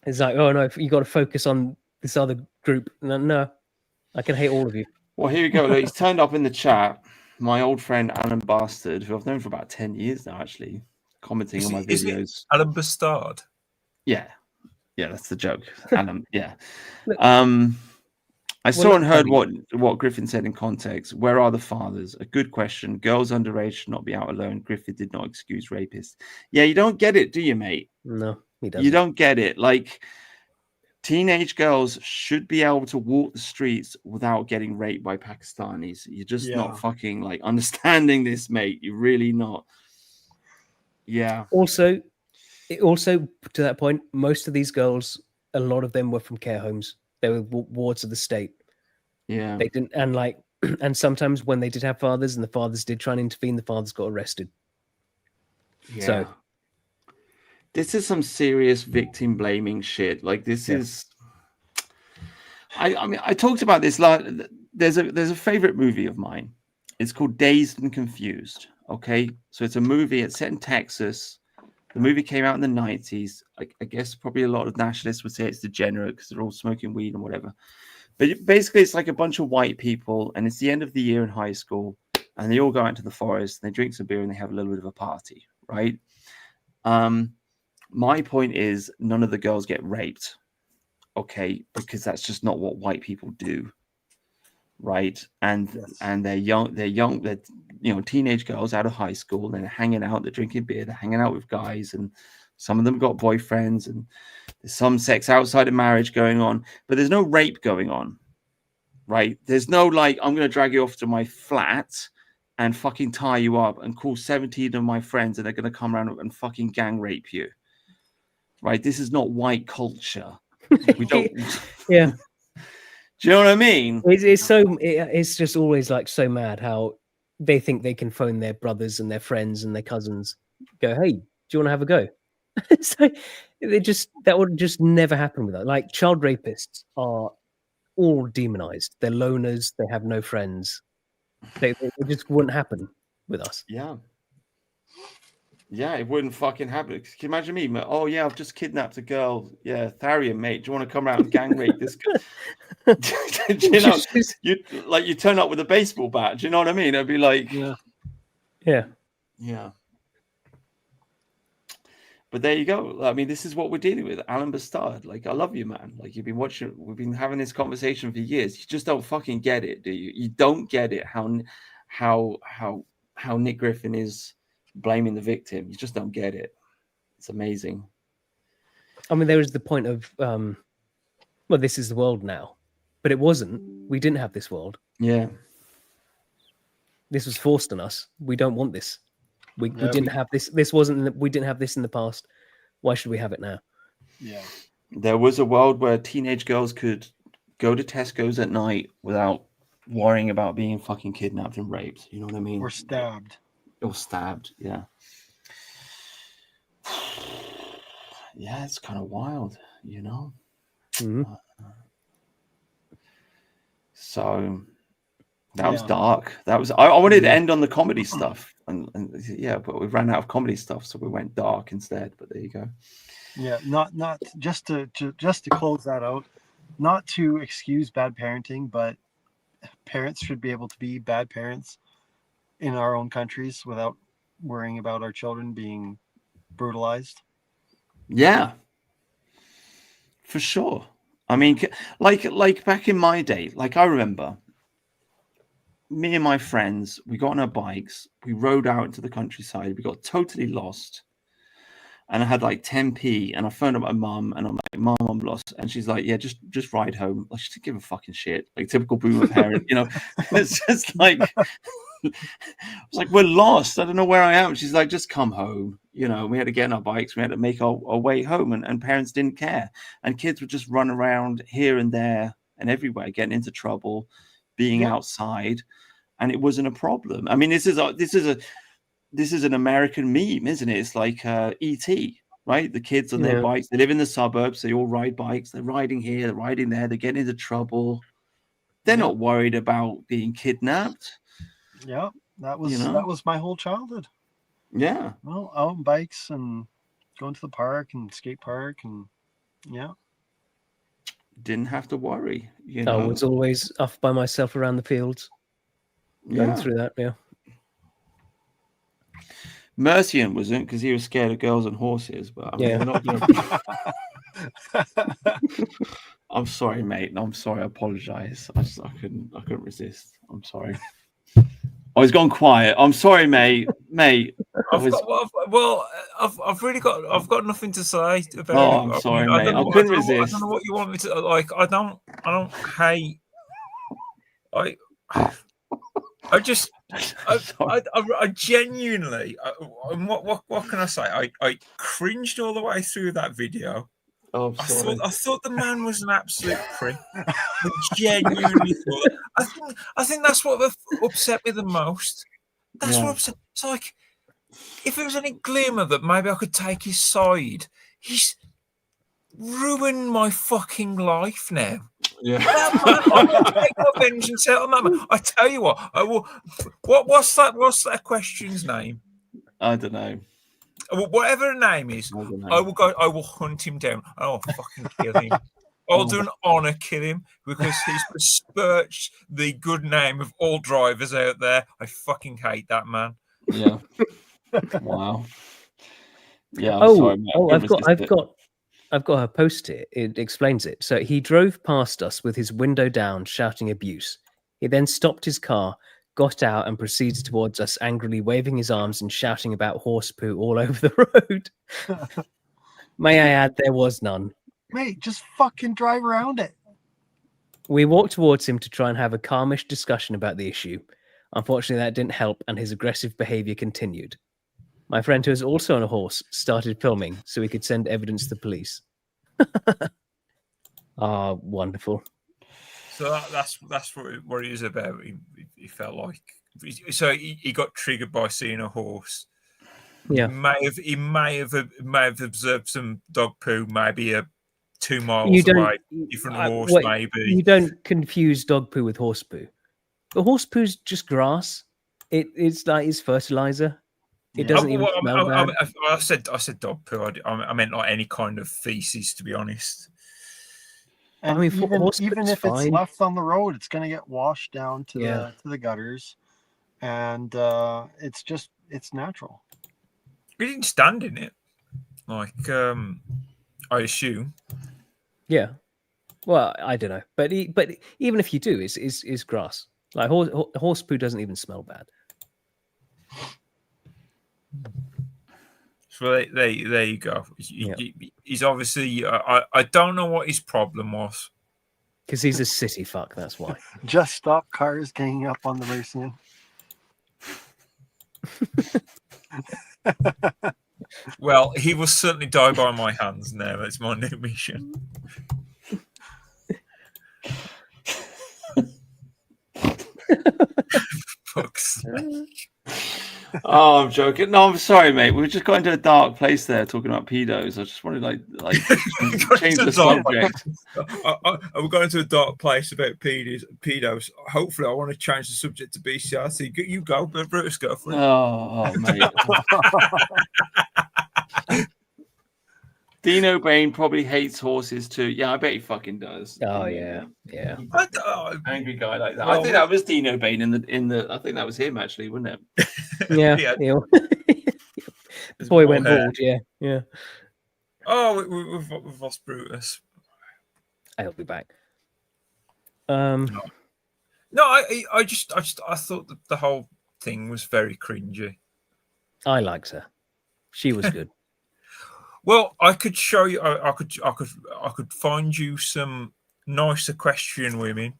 It's like, oh no, you got to focus on this other group. No, I can hate all of you. Well, here we go. Look, he's turned up in the chat. My old friend Alan Bastard, who I've known for about 10 years now, actually, commenting on my Is it videos. Alan Bastard? Yeah, that's the joke. Alan, yeah. Look, I saw and heard funny. what Griffin said in context. Where are the fathers? A good question. Girls underage should not be out alone. Griffin did not excuse rapists. Yeah, you don't get it, do you, mate? No, he doesn't. You don't get it. Like, teenage girls should be able to walk the streets without getting raped by Pakistanis. You're just not fucking like understanding this, mate. You're really not. Yeah. Also, to that point, most of these girls, a lot of them were from care homes. They were wards of the state. Yeah. They didn't, and like, and sometimes when they did have fathers and the fathers did try and intervene, the fathers got arrested. Yeah. So this is some serious victim blaming shit. Like this is. I mean, I talked about this. There's a favorite movie of mine. It's called Dazed and Confused. Okay, so it's a movie. It's set in Texas. The movie came out in the 90s. I guess probably a lot of nationalists would say it's degenerate because they're all smoking weed and whatever. But basically, it's like a bunch of white people, and it's the end of the year in high school, and they all go out to the forest, and they drink some beer, and they have a little bit of a party, right? My point is, none of the girls get raped, okay, because that's just not what white people do, right? And they're young, they're teenage girls out of high school, they're hanging out, they're drinking beer, they're hanging out with guys, and some of them got boyfriends, and there's some sex outside of marriage going on, but there's no rape going on, right? There's no like, I'm going to drag you off to my flat and fucking tie you up and call 17 of my friends and they're going to come around and fucking gang rape you, right? This is not white culture. We don't. Yeah. Do you know what I mean? It's just always like so mad how they think they can phone their brothers and their friends and their cousins, go, hey, do you want to have a go? So that would just never happen with that. Like child rapists are all demonized. They're loners. They have no friends. They just wouldn't happen with us. Yeah. Yeah, it wouldn't fucking happen. Can you imagine me? Oh yeah, I've just kidnapped a girl. Yeah, Tharian, mate. Do you want to come around and gang rape this girl? You know, you turn up with a baseball bat. Do you know what I mean? It'd be like, yeah. But there you go. I mean, this is what we're dealing with. Alan Bastard. Like, I love you, man. Like, you've been watching. We've been having this conversation for years. You just don't fucking get it, do you? You don't get it. How Nick Griffin is blaming the victim. You just don't get it. It's amazing. I mean, there was the point of, well, this is the world now, but it wasn't. We didn't have this world. Yeah. This was forced on us. We don't want this. We didn't have this. This wasn't. We didn't have this in the past. Why should we have it now? Yeah. There was a world where teenage girls could go to Tesco's at night without worrying about being fucking kidnapped and raped. You know what I mean? Or stabbed. Yeah. Yeah, it's kind of wild, you know? Mm-hmm. So that was dark. That was I wanted to end on the comedy stuff. And yeah, but we ran out of comedy stuff, so we went dark instead. But there you go. Yeah, not just to close that out, not to excuse bad parenting, but parents should be able to be bad parents in our own countries without worrying about our children being brutalized. Yeah, for sure. I mean, like back in my day, like I remember me and my friends, we got on our bikes, we rode out into the countryside, we got totally lost. And I had like 10p, and I phoned up my mum, and I'm like, "Mum, I'm lost." And she's like, "Yeah, just ride home." Like, she didn't give a fucking shit. Like typical boomer parent, you know. It's just like, it's like, we're lost. I don't know where I am. She's like, "Just come home." You know, we had to get on our bikes. We had to make our way home, and parents didn't care. And kids would just run around here and there and everywhere, getting into trouble, being outside, and it wasn't a problem. I mean, this is an American meme, isn't it? It's like E.T., right? The kids on their bikes. They live in the suburbs. They all ride bikes. They're riding here. They're riding there. They're getting into trouble. They're not worried about being kidnapped. Yeah, that was my whole childhood. Yeah. Well, out on bikes and going to the park and skate park and didn't have to worry. You I know, was always off by myself around the fields, going through that. Yeah. Mercian wasn't, because he was scared of girls and horses. But I mean, we're not gonna... I'm sorry, mate. I'm sorry. I apologize. I couldn't resist. I'm sorry. Oh, he's gone quiet. I'm sorry, mate. I've got nothing to say about Oh, it. I'm sorry, mate. I couldn't resist. I don't know what you want me to like. I don't hate. I just, I genuinely, what can I say? I cringed all the way through that video. Oh, sorry. I thought the man was an absolute prick. I genuinely thought. I think that's what upset me the most. That's what upset. It's like, if there was any glimmer that maybe I could take his side, he's ruined my fucking life now. Yeah. I'm going to take my vengeance out on that man. I tell you what, I will. What's that question's name? I don't know. Whatever her name is, I will go. I will hunt him down. I will fucking kill him. I'll do an honor kill him because he's besmirched the good name of all drivers out there. I fucking hate that man. Yeah. Wow. Yeah. I'm sorry, mate. I've got her post here. It explains it. So he drove past us with his window down, shouting abuse. He then stopped his car, got out, and proceeded towards us, angrily waving his arms and shouting about horse poo all over the road. May I add, there was none. Mate, just fucking drive around it. We walked towards him to try and have a calmish discussion about the issue. Unfortunately, that didn't help, and his aggressive behavior continued. My friend, who was also on a horse, started filming so he could send evidence to the police. Wonderful. So that's what it is about. He felt like he got triggered by seeing a horse. Yeah, he may have observed some dog poo, maybe 2 miles away. Different horse, maybe. You don't confuse dog poo with horse poo. The horse poo's just grass. It's like it's fertilizer. It doesn't even smell bad. I said dog poo. I meant like any kind of feces, to be honest. And I mean, even if it's left on the road, it's going to get washed down to the gutters, and it's natural. He didn't stand in it, like I assume. Yeah. Well, I don't know, but even if you do, it's grass. Like horse poo doesn't even smell bad. So there you go. He's obviously. I don't know what his problem was. Because he's a city fuck. That's why. Just stop cars ganging up on the Mercian. Well, he will certainly die by my hands now. That's my new mission. Fuck's sake. Oh, I'm joking. No, I'm sorry, mate. We just got into a dark place there talking about pedos. I just wanted to change the subject. We're going to a dark place about pedos. Hopefully, I want to change the subject to BCRC. You go, Brutus, go for it. Oh, mate. Dino Bain probably hates horses too. Yeah, I bet he fucking does. Oh yeah. Angry guy like that. I think that was Dino Bain in the. I think that was him actually, wasn't it? Yeah. Before he went bald. Yeah. Oh, we've lost Brutus. I'll be back. No, I thought that the whole thing was very cringy. I liked her. She was good. Well, I could show you. I could find you some nice equestrian women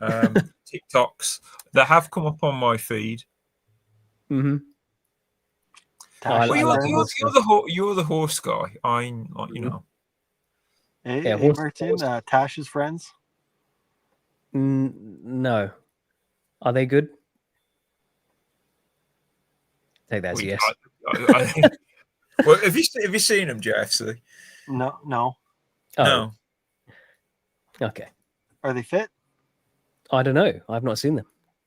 TikToks that have come up on my feed. Mm-hmm. Well, you're the horse guy. I'm like, you know. Hey, Yeah, hey Martin, Tash's friends. No. Are they good? Take that as yes. Well, have you seen them, JFC? No. Oh. No. Okay. Are they fit? I don't know. I've not seen them.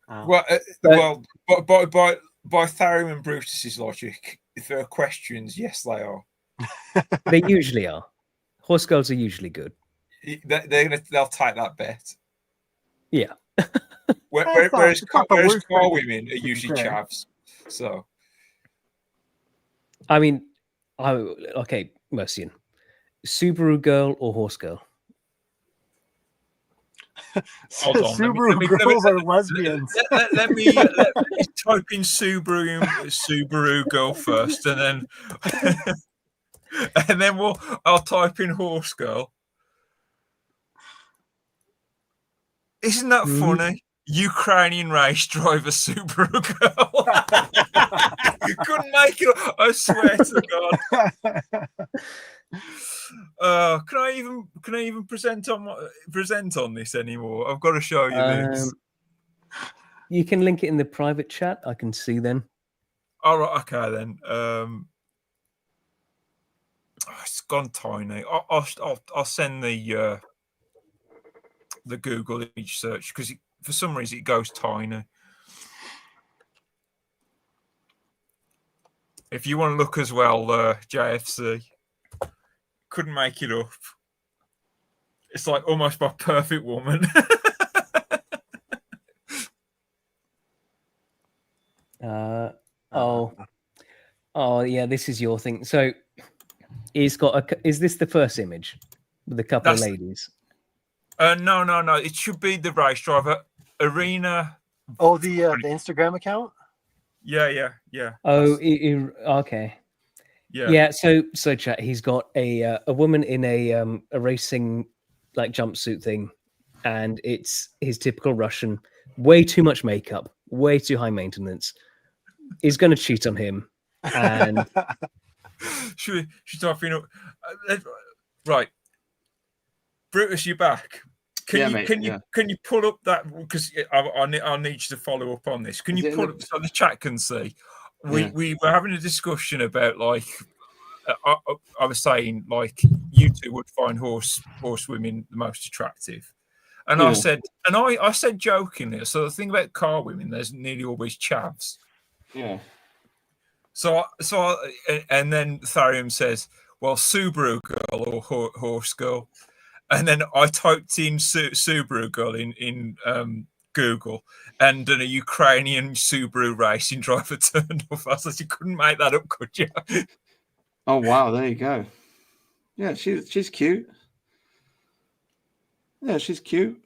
Well, well, by Tharium and Brutus's logic, if there are questions, yes, they are. They usually are. Horse girls are usually good. They'll take that bet. Yeah. Whereas car women are usually chavs. So, I mean, okay, Mercian. Subaru girl or horse girl? Hold on. Subaru girls are lesbians. Let me type in Subaru girl first, and then I'll type in horse girl. Isn't that funny? Ukrainian race driver Subaru girl. You couldn't make it. I swear to God. Can I even present on this anymore? I've got to show you this. You can link it in the private chat. I can see then. All right, okay then. It's gone tiny. I'll send the Google image search because for some reason it goes tiny. If you want to look as well, JFC, couldn't make it up. It's like almost my perfect woman. Oh yeah, this is your thing. So he's got is this the first image with a couple of ladies? No. It should be the race driver arena. Oh, the Instagram account. Yeah. Oh, okay. Yeah. So chat. He's got a woman in a racing like jumpsuit thing, and it's his typical Russian. Way too much makeup. Way too high maintenance. He's going to cheat on him, and should type in right. Brutus, you back? Can you pull up that because I need you to follow up on this? Can you pull up so the chat can see? We were having a discussion about like I was saying like you two would find horse women the most attractive, and I said jokingly. So the thing about car women, there's nearly always chavs. Yeah. So and then Tharium says, well, Subaru girl or horse girl. And then I typed in Subaru girl in Google, and a Ukrainian Subaru racing driver turned up. I said, you couldn't make that up, could you? Oh wow, there you go. Yeah, she's cute. Yeah, she's cute.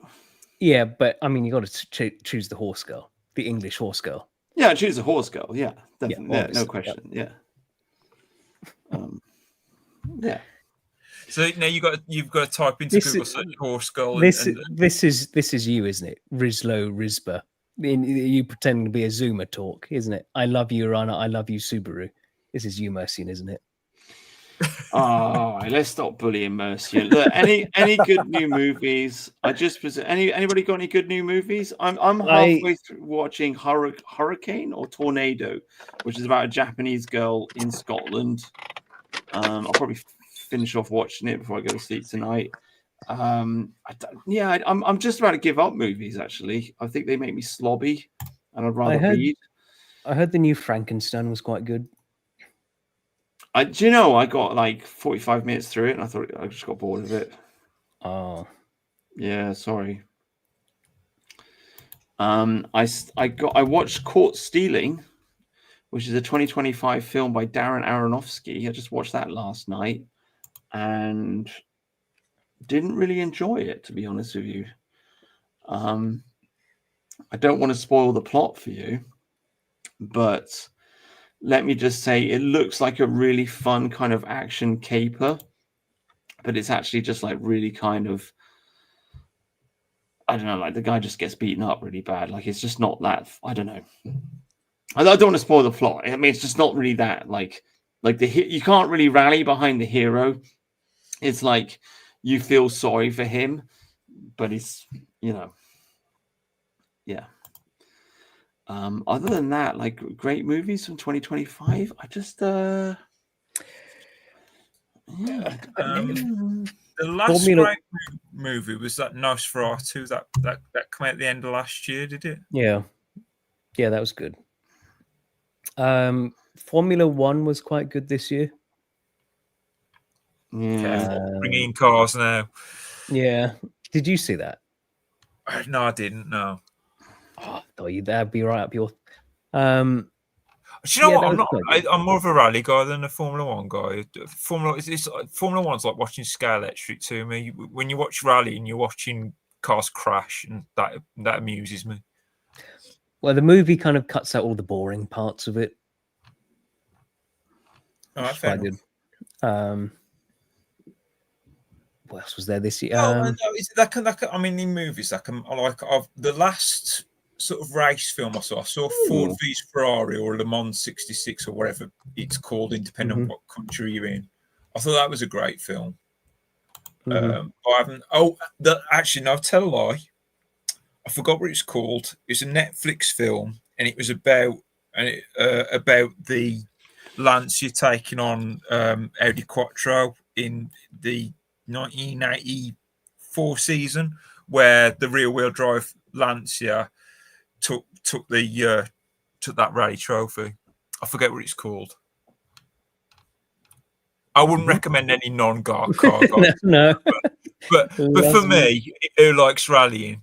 Yeah, but I mean, you got to choose the horse girl, the English horse girl. Yeah, choose a horse girl. Yeah, definitely. Yeah, no question. Yep. Yeah. Yeah. So now you've got to type into Google search horse girl. This is you, isn't it? Rizlo Rizba. You pretending to be a Zoomer talk, isn't it? I love you, Rana. I love you, Subaru. This is you, Mercian, isn't it? All right, let's stop bullying Mercian. Look, any good new movies? Anybody got any good new movies? I'm halfway through watching Hurricane or Tornado, which is about a Japanese girl in Scotland. I'll probably finish off watching it before I go to sleep tonight. I'm just about to give up movies. Actually, I think they make me slobby, and I'd rather read. I heard the new Frankenstein was quite good. I got like 45 minutes through it, and I thought I just got bored of it. Oh, yeah, sorry. I watched Caught Stealing, which is a 2025 film by Darren Aronofsky. I just watched that last night, and Didn't really enjoy it, to be honest with you. I don't want to spoil the plot for you, but let me just say it looks like a really fun kind of action caper, but it's actually just like really kind of, I don't know, like the guy just gets beaten up really bad. Like it's just not that, I don't know. I don't want to spoil the plot. I mean, it's just not really that like you can't really rally behind the hero. It's like you feel sorry for him, but it's, you know, yeah. Other than that, like great movies from 2025, I just the last great movie was that Nosferatu that came out at the end of last year, did it? Yeah, that was good. Formula One was quite good this year. Bringing in cars now. Yeah, did you see that? No, I didn't. No. Oh, I thought that'd be right up your. Do you know what? I'm more of a rally guy than a Formula One guy. Formula One's like watching Sky Electric to me. When you watch rally and you're watching cars crash, and that amuses me. Well, the movie kind of cuts out all the boring parts of it. Which is quite good. What else was there this year? I mean, in movies, the last sort of race film I saw Ford v Ferrari or Le Mans 66 or whatever it's called, depending on what country you're in. I thought that was a great film. I haven't. Actually, no, tell a lie. I forgot what it's called. It's a Netflix film, and it was about the Lancia taking on Audi Quattro in the 1984 season, where the rear-wheel drive Lancia took that rally trophy. I forget what it's called. I wouldn't recommend any non-car car guys. No. But for me, who likes rallying,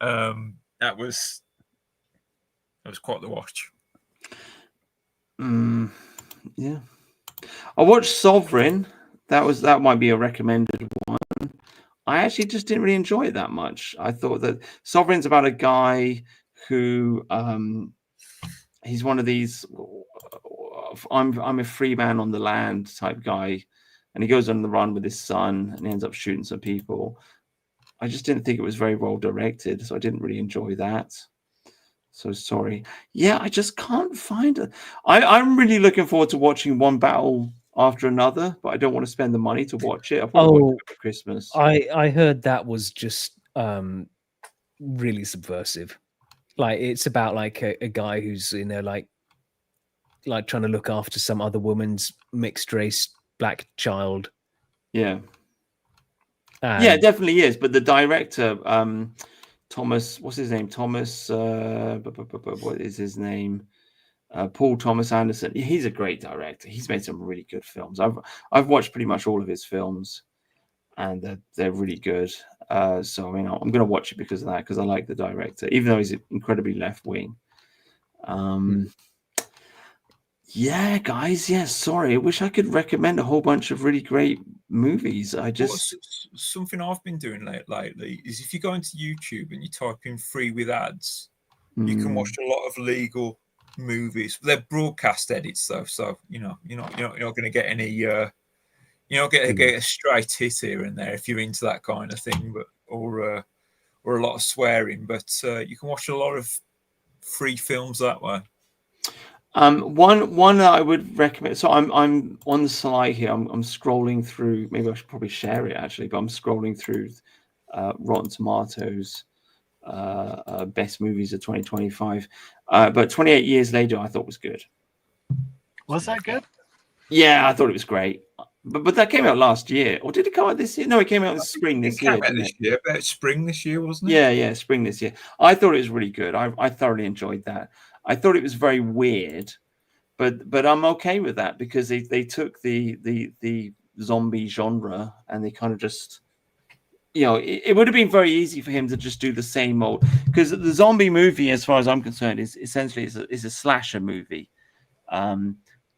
that was quite the watch. Yeah, I watched Sovereign. That might be a recommended one. I actually just didn't really enjoy it that much. I thought that Sovereign's about a guy who he's one of these I'm a free man on the land type guy, and he goes on the run with his son and he ends up shooting some people. I just didn't think it was very well directed, so I didn't really enjoy that. So sorry. Yeah, I just can't find it. I'm really looking forward to watching one battle after another, but I don't want to spend the money to watch it. I'll probably watch it for Christmas. I heard that was just really subversive. Like it's about like a guy who's like trying to look after some other woman's mixed race black child. Yeah. Yeah, it definitely is. But the director, Thomas, what's his name? Thomas, what is his name? Paul Thomas Anderson. He's a great director. He's made some really good films. I've watched pretty much all of his films, and they're really good. So I mean, I'm going to watch it because of that, because I like the director, even though he's incredibly left wing. Yeah, guys. Yeah, sorry. I wish I could recommend a whole bunch of really great movies. Something I've been doing lately is if you go into YouTube and you type in "free with ads," you can watch a lot of legal movies. They're broadcast edits though, so you're not going to get any. You're not going to get a straight hit here and there if you're into that kind of thing, but or a lot of swearing. But you can watch a lot of free films that way. One that I would recommend. So I'm on the slide here. I'm scrolling through. Maybe I should probably share it actually, but I'm scrolling through Rotten Tomatoes best movies of 2025. But 28 Years Later, I thought was good. Was that good? Yeah, I thought it was great. But that came out last year, or did it come out this year? No, it came out in spring this year. About spring this year, wasn't it? Yeah, spring this year. I thought it was really good. I thoroughly enjoyed that. I thought it was very weird, but I'm okay with that because they took the zombie genre and they kind of just, it would have been very easy for him to just do the same old, because the zombie movie, as far as I'm concerned, is essentially is a slasher movie, and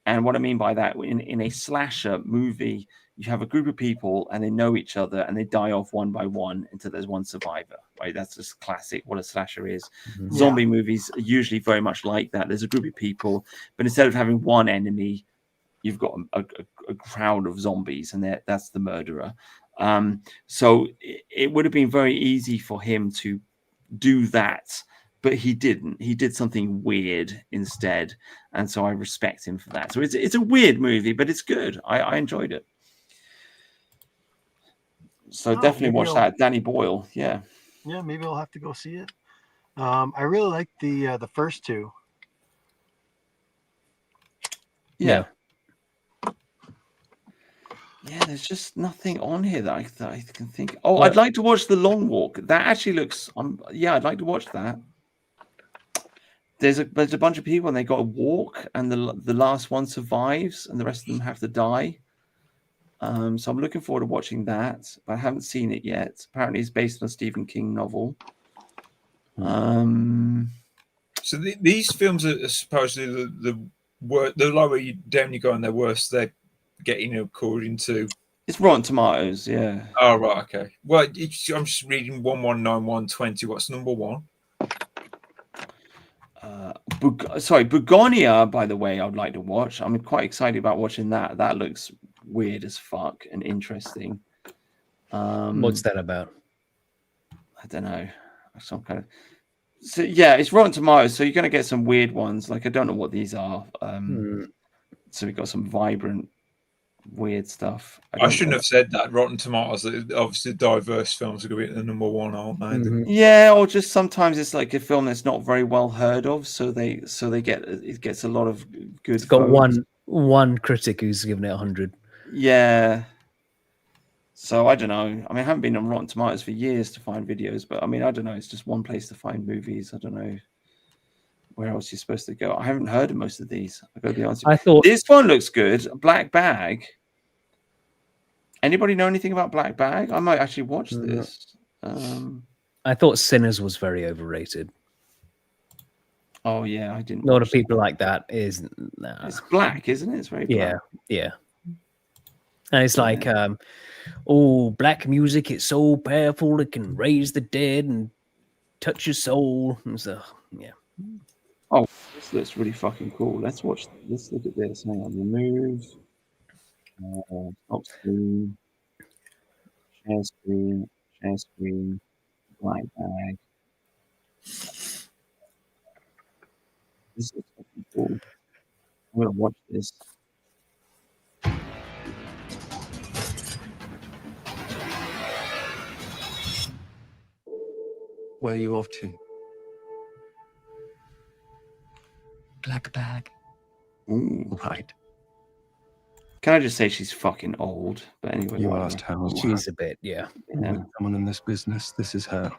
And what I mean by that, in a slasher movie, you have a group of people and they know each other and they die off one by one until there's one survivor, right? That's just classic what a slasher is. Mhm. Zombie movies are usually very much like that. There's a group of people, but instead of having one enemy, you've got a crowd of zombies, and that's the murderer. So it would have been very easy for him to do that, but he didn't. He did something weird instead, and so I respect him for that. So it's a weird movie, but it's good. I enjoyed it. So definitely watch that. Danny Boyle. Yeah. Yeah, maybe I'll have to go see it. I really like the first two. Yeah. Yeah, there's just nothing on here that I can think. Oh, I'd like to watch The Long Walk. That actually looks. Yeah, I'd like to watch that. There's a bunch of people and they got to walk, and the last one survives, and the rest of them have to die. So I'm looking forward to watching that, but I haven't seen it yet. Apparently, it's based on a Stephen King novel. So these films are supposedly the lower down you go on their worst, they're getting according to. It's Rotten Tomatoes, yeah. Oh right, okay. Well, I'm just reading 119120. What's number one? Begonia, by the way, I'd like to watch. I'm quite excited about watching that. That looks weird as fuck and interesting. What's that about? I don't know. Some kind of. So yeah, it's Rotten Tomatoes, so you're going to get some weird ones. Like I don't know what these are. So we've got some vibrant, weird stuff. I shouldn't have said that. Rotten Tomatoes, obviously, diverse films are going to be the number one, aren't they? Yeah, or just sometimes it's like a film that's not very well heard of, so it gets a lot of good. It's got votes. one critic who's given it 100. Yeah. So I don't know. I mean, I haven't been on Rotten Tomatoes for years to find videos, but I mean, I don't know. It's just one place to find movies. I don't know where else you're supposed to go. I haven't heard of most of these. I've got to be honest. I thought this one looks good. Black Bag. Anybody know anything about Black Bag? I might actually watch this. I thought Sinners was very overrated. Oh yeah, I didn't. A lot of people like that. It's black, isn't it? It's very black. Yeah. And it's like, black music, it's so powerful, it can raise the dead and touch your soul. And so, yeah. Oh, this looks really fucking cool. Let's look at this. Hang on, remove. Stop screen. Share screen. Black Bag. This looks fucking cool. I'm going to watch this. Where are you off to? Black Bag. Ooh. Right. Can I just say she's fucking old? But anyway, You asked how. She's a bit, yeah. With someone in this business, this is her.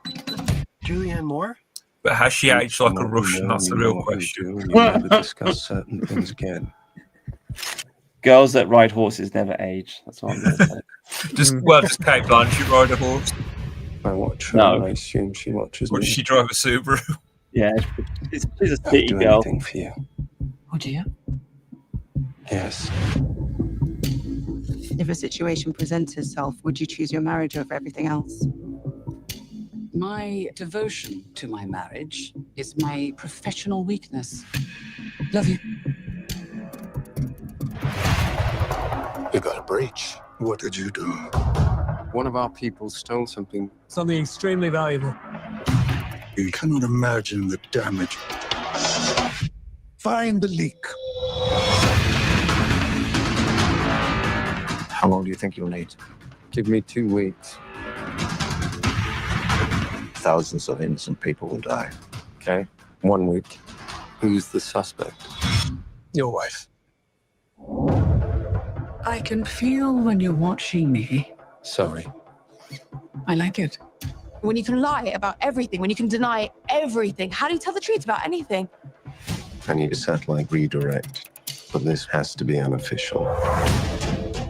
Julianne Moore? But has she aged like a Russian? That's the real question. You never discuss certain things again. Girls that ride horses never age. That's what I'm going to say. Just Kate Blanchett ride a horse. I watch her. No. And I assume she watches Or me. does she drive a Subaru? Yeah, she's a I'll city do girl. anything for you. Oh dear. Yes. If a situation presents itself, would you choose your marriage over everything else? My devotion to my marriage is my professional weakness. Love you. You got a breach. What did you do? One of our people stole something. Something extremely valuable. You cannot imagine the damage. Find the leak. How long do you think you'll need? Give me 2 weeks. Thousands of innocent people will die. Okay? 1 week. Who's the suspect? Your wife. I can feel when you're watching me. Sorry. I like it. When you can lie about everything, when you can deny everything, how do you tell the truth about anything? I need a satellite redirect, but this has to be unofficial.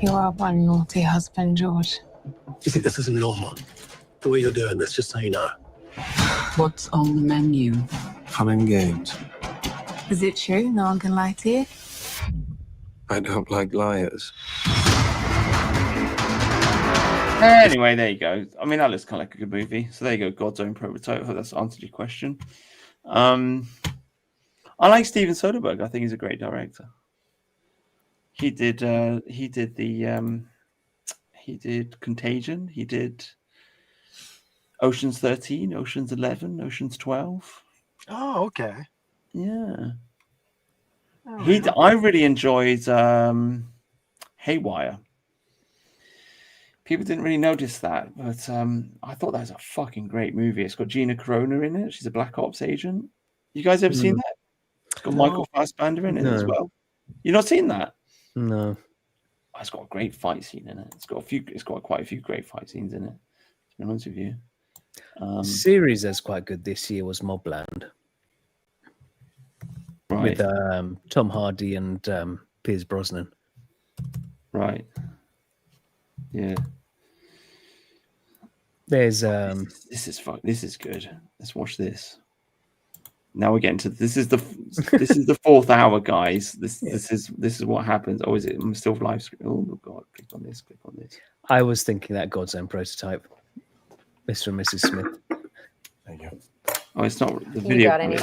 You are one naughty husband, George. You see, this isn't normal. The way you're doing this, just so you know. What's on the menu? I'm engaged. Is it true? No one can lie to you? I don't like liars. Anyway, there you go. I mean, that looks kind of like a good movie. So there you go, God's Own Prototype. I hope that's answered your question. I like Steven Soderbergh. I think he's a great director. He did Contagion. He did Ocean's 13, Ocean's 11, Ocean's 12. Oh, okay. Yeah. Oh, I really enjoyed Haywire. People didn't really notice that, but I thought that was a fucking great movie. It's got Gina Carano in it. She's a Black Ops agent. You guys ever seen that? It's got Michael Fassbender in it as well. You not seen that? No. It's got a great fight scene in it. It's got quite a few great fight scenes in it. To be honest with you. Series that's quite good this year was Mobland. Right. With Tom Hardy and Pierce Brosnan. Right. Yeah. There's this is good. Let's watch this. Now we're getting to this is the fourth hour, guys. This is what happens. Oh, is it? I'm still live screen. Oh god, click on this. I was thinking that God's Own Prototype. Mr. and Mrs. Smith. There you go. Oh, it's not the You video. got any?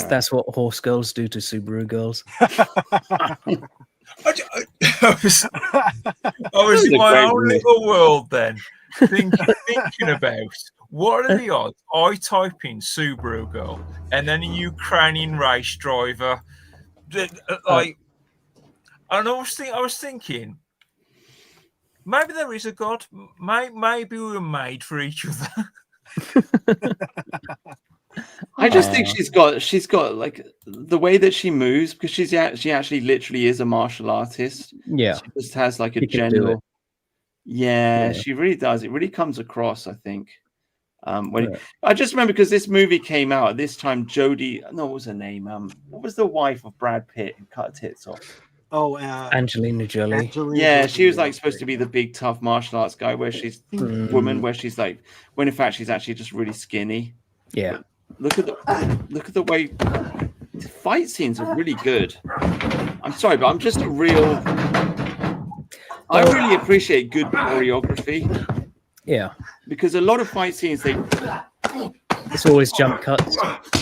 That's what horse girls do to Subaru girls. I was in my own little world then, thinking about what are the odds I type in Subaru girl and then a Ukrainian race driver, like, and I was thinking, maybe there is a God. Maybe we were made for each other. I just think she's got like the way that she moves, because she actually literally is a martial artist. Yeah, she just has like a She can do general. it. Yeah, she really does. It really comes across, I think. I just remember because this movie came out at this time. What was her name? What was the wife of Brad Pitt who cut her tits off? Oh, Angelina Jolie. Yeah, she was like supposed to be the big tough martial arts guy, where she's woman, where she's like, when in fact she's actually just really skinny. Yeah. Look at the way the fight scenes are really good. I'm sorry, but I'm just a real. I really appreciate good choreography. Yeah, because a lot of fight scenes it's always jump cuts.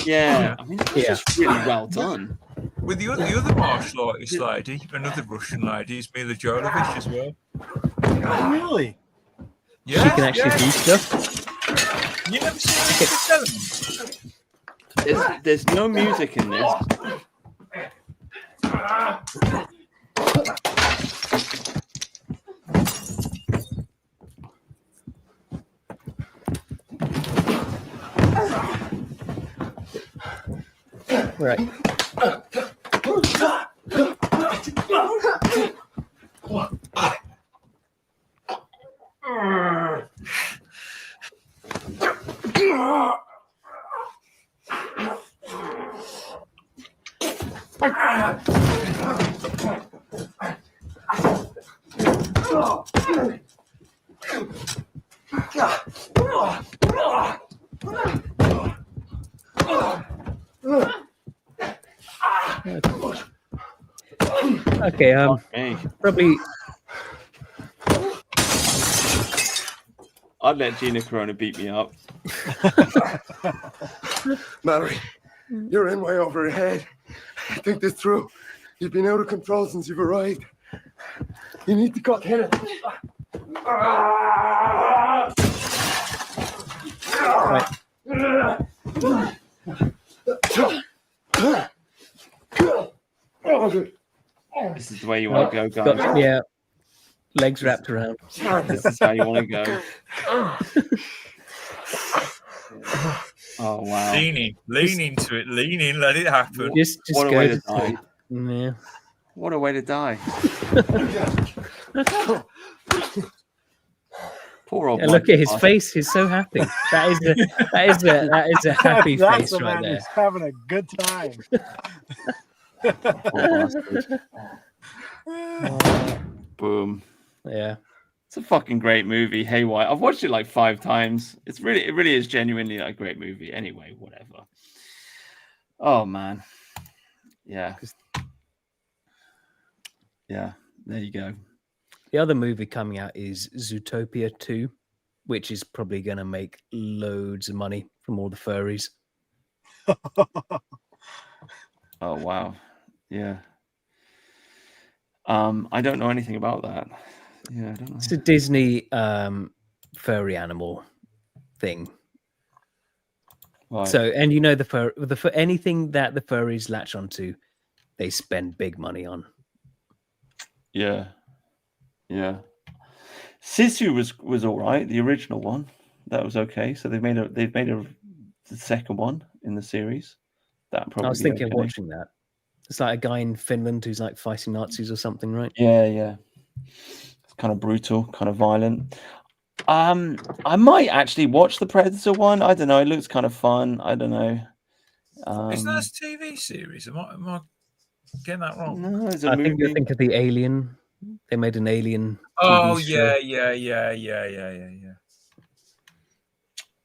Yeah, I mean, it's just really well done. With the other martial artist lady, another Russian lady, is Mila Jovovich as well. Oh, really? Yeah, She can actually do stuff. You never seen her? There's no music in this. Right. Okay, probably. I'd let Gina Carano beat me up. Mallory, you're in way over your head. Think this through. You've been out of control since you've arrived. You need to cut him. This is the way you want to go, guys. Yeah, legs wrapped around. This is how you want to go. Oh wow! Lean into it. Lean in. Let it happen. Just what a go way to sleep. die! Yeah. What a way to die! Poor old. Yeah, look at his face. He's so happy. That is a happy That's face a right man there. who's having a good time. Boom. Yeah. It's a fucking great movie. Haywire. I've watched it like 5 times. It really is genuinely like a great movie. Anyway, whatever. Oh man. Yeah. Yeah. There you go. The other movie coming out is Zootopia 2, which is probably going to make loads of money from all the furries. Oh wow. Yeah. I don't know anything about that. Yeah, I don't know. It's a Disney furry animal thing. Right. So, and you know the anything that the furries latch onto, they spend big money on. Yeah. Yeah. Sisu was all right, the original one. That was okay. So they've made the second one in the series. That probably I was thinking of okay. watching that. It's like a guy in Finland who's like fighting Nazis or something, right? Yeah. It's kind of brutal, kind of violent. I might actually watch the Predator one. I don't know. It looks kind of fun. I don't know. Isn't that a TV series? Am I getting that wrong? No, it's a I movie. think you think of the Alien. They made an Alien. Oh TV show. yeah.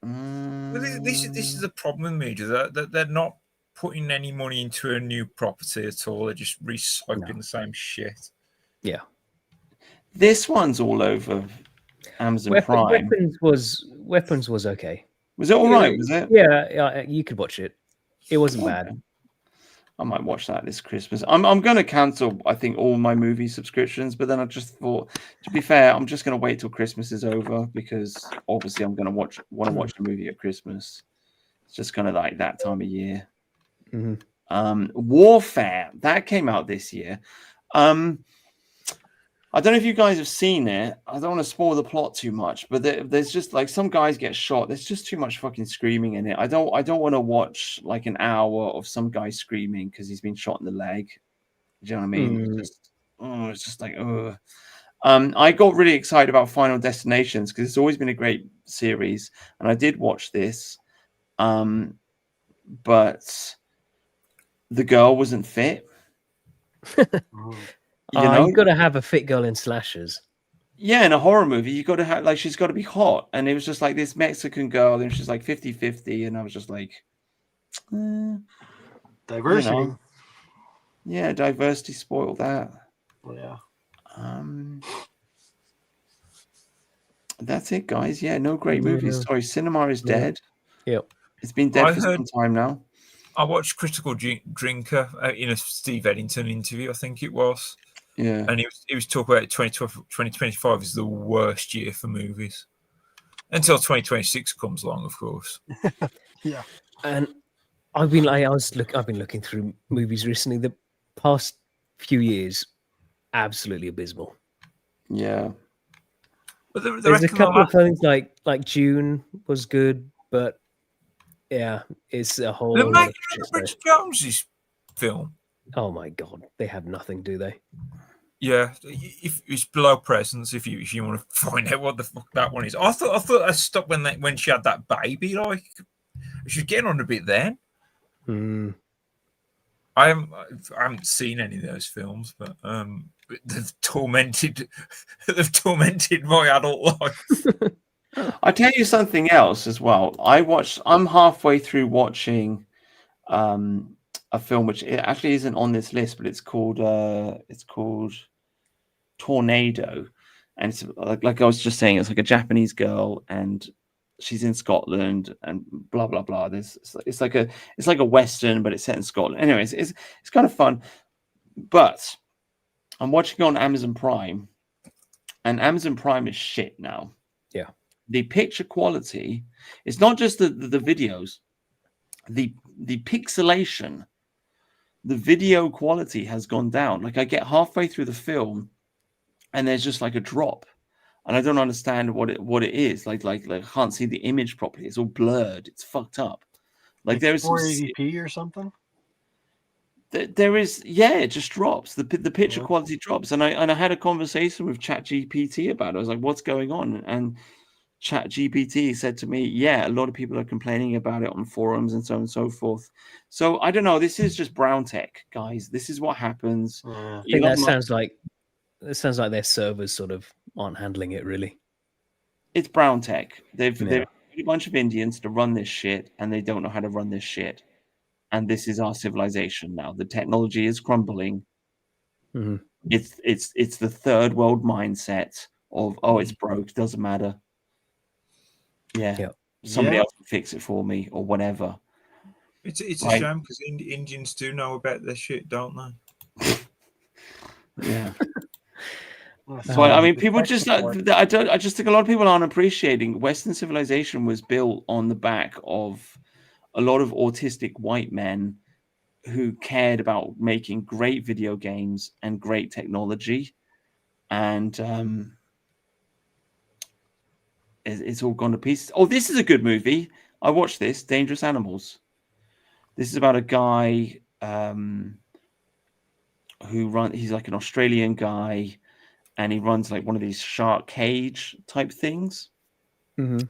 Well, this is the problem with media, that they're not putting any money into a new property at all. They're just recycling the same shit. Yeah. This one's all over Amazon Prime. Weapons was okay. Was it all right? Was it? Yeah, you could watch it. It wasn't bad. I might watch that this Christmas. I'm going to cancel, I think, all my movie subscriptions, but then I just thought, to be fair, I'm just going to wait till Christmas is over because obviously I'm going to want to watch the movie at Christmas. It's just kind of like that time of year. Mm-hmm. Warfare, that came out this year. I don't know if you guys have seen it. I don't want to spoil the plot too much, but there's just like some guys get shot. There's just too much fucking screaming in it. I don't want to watch like an hour of some guy screaming because he's been shot in the leg. Do you know what I mean? It's just like, ugh. I got really excited about Final Destinations because it's always been a great series, and I did watch this, but the girl wasn't fit. You've got to have a fit girl in slashers. Yeah, in a horror movie, you got to have, like, she's got to be hot. And it was just like this Mexican girl, and she's like 50-50. And I was just like, diversity. You know. Yeah, diversity spoiled that. Yeah. That's it, guys. Yeah, no great movies. Sorry, cinema is dead. Yep. It's been dead for some time now. I watched Critical Drinker in a Steve Eddington interview, I think it was. Yeah. And he was talking about 2025 is the worst year for movies. Until 2026 comes along, of course. Yeah. And I've been looking through movies recently. The past few years, absolutely abysmal. Yeah. But there's a couple of things like June was good, but yeah, it's a whole. They're making Bridget Jones's film. Oh my god, they have nothing, do they? Yeah, if it's Below Presence, if you want to find out what the fuck that one is. I thought I stopped when she had that baby. Like, she was getting on a bit then. I haven't seen any of those films, but they've tormented my adult life. I'll tell you something else as well. I'm halfway through watching a film which it actually isn't on this list, but it's called Tornado, and it's like I was just saying, it's like a Japanese girl and she's in Scotland and blah blah blah. It's like a Western, but it's set in Scotland. Anyways, it's kind of fun. But I'm watching on Amazon Prime, and Amazon Prime is shit now. Yeah. The picture quality, it's not just the videos, the pixelation, the video quality has gone down. Like I get halfway through the film and there's just like a drop. And I don't understand what it is. Like I can't see the image properly. It's all blurred. It's fucked up. Like there is 480p or something. There is, yeah, it just drops. The picture quality drops. And I had a conversation with ChatGPT about it. I was like, what's going on? And ChatGPT said to me, yeah, a lot of people are complaining about it on forums and so on and so forth. So I don't know. This is just brown tech, guys. This is what happens. I think that sounds like their servers sort of aren't handling it really. It's brown tech. They've a bunch of Indians to run this shit, and they don't know how to run this shit. And this is our civilization now. The technology is crumbling. Mm-hmm. It's the third world mindset of it's broke, doesn't matter. Yeah. Somebody else can fix it for me or whatever. It's a shame because Indians do know about their shit, don't they? Yeah. So I mean, people just I just think a lot of people aren't appreciating Western civilization was built on the back of a lot of autistic white men who cared about making great video games and great technology, and it's all gone to pieces. Oh, this is a good movie. I watched this, Dangerous Animals. This is about a guy he's like an Australian guy, and he runs like one of these shark cage type things. Mm-hmm.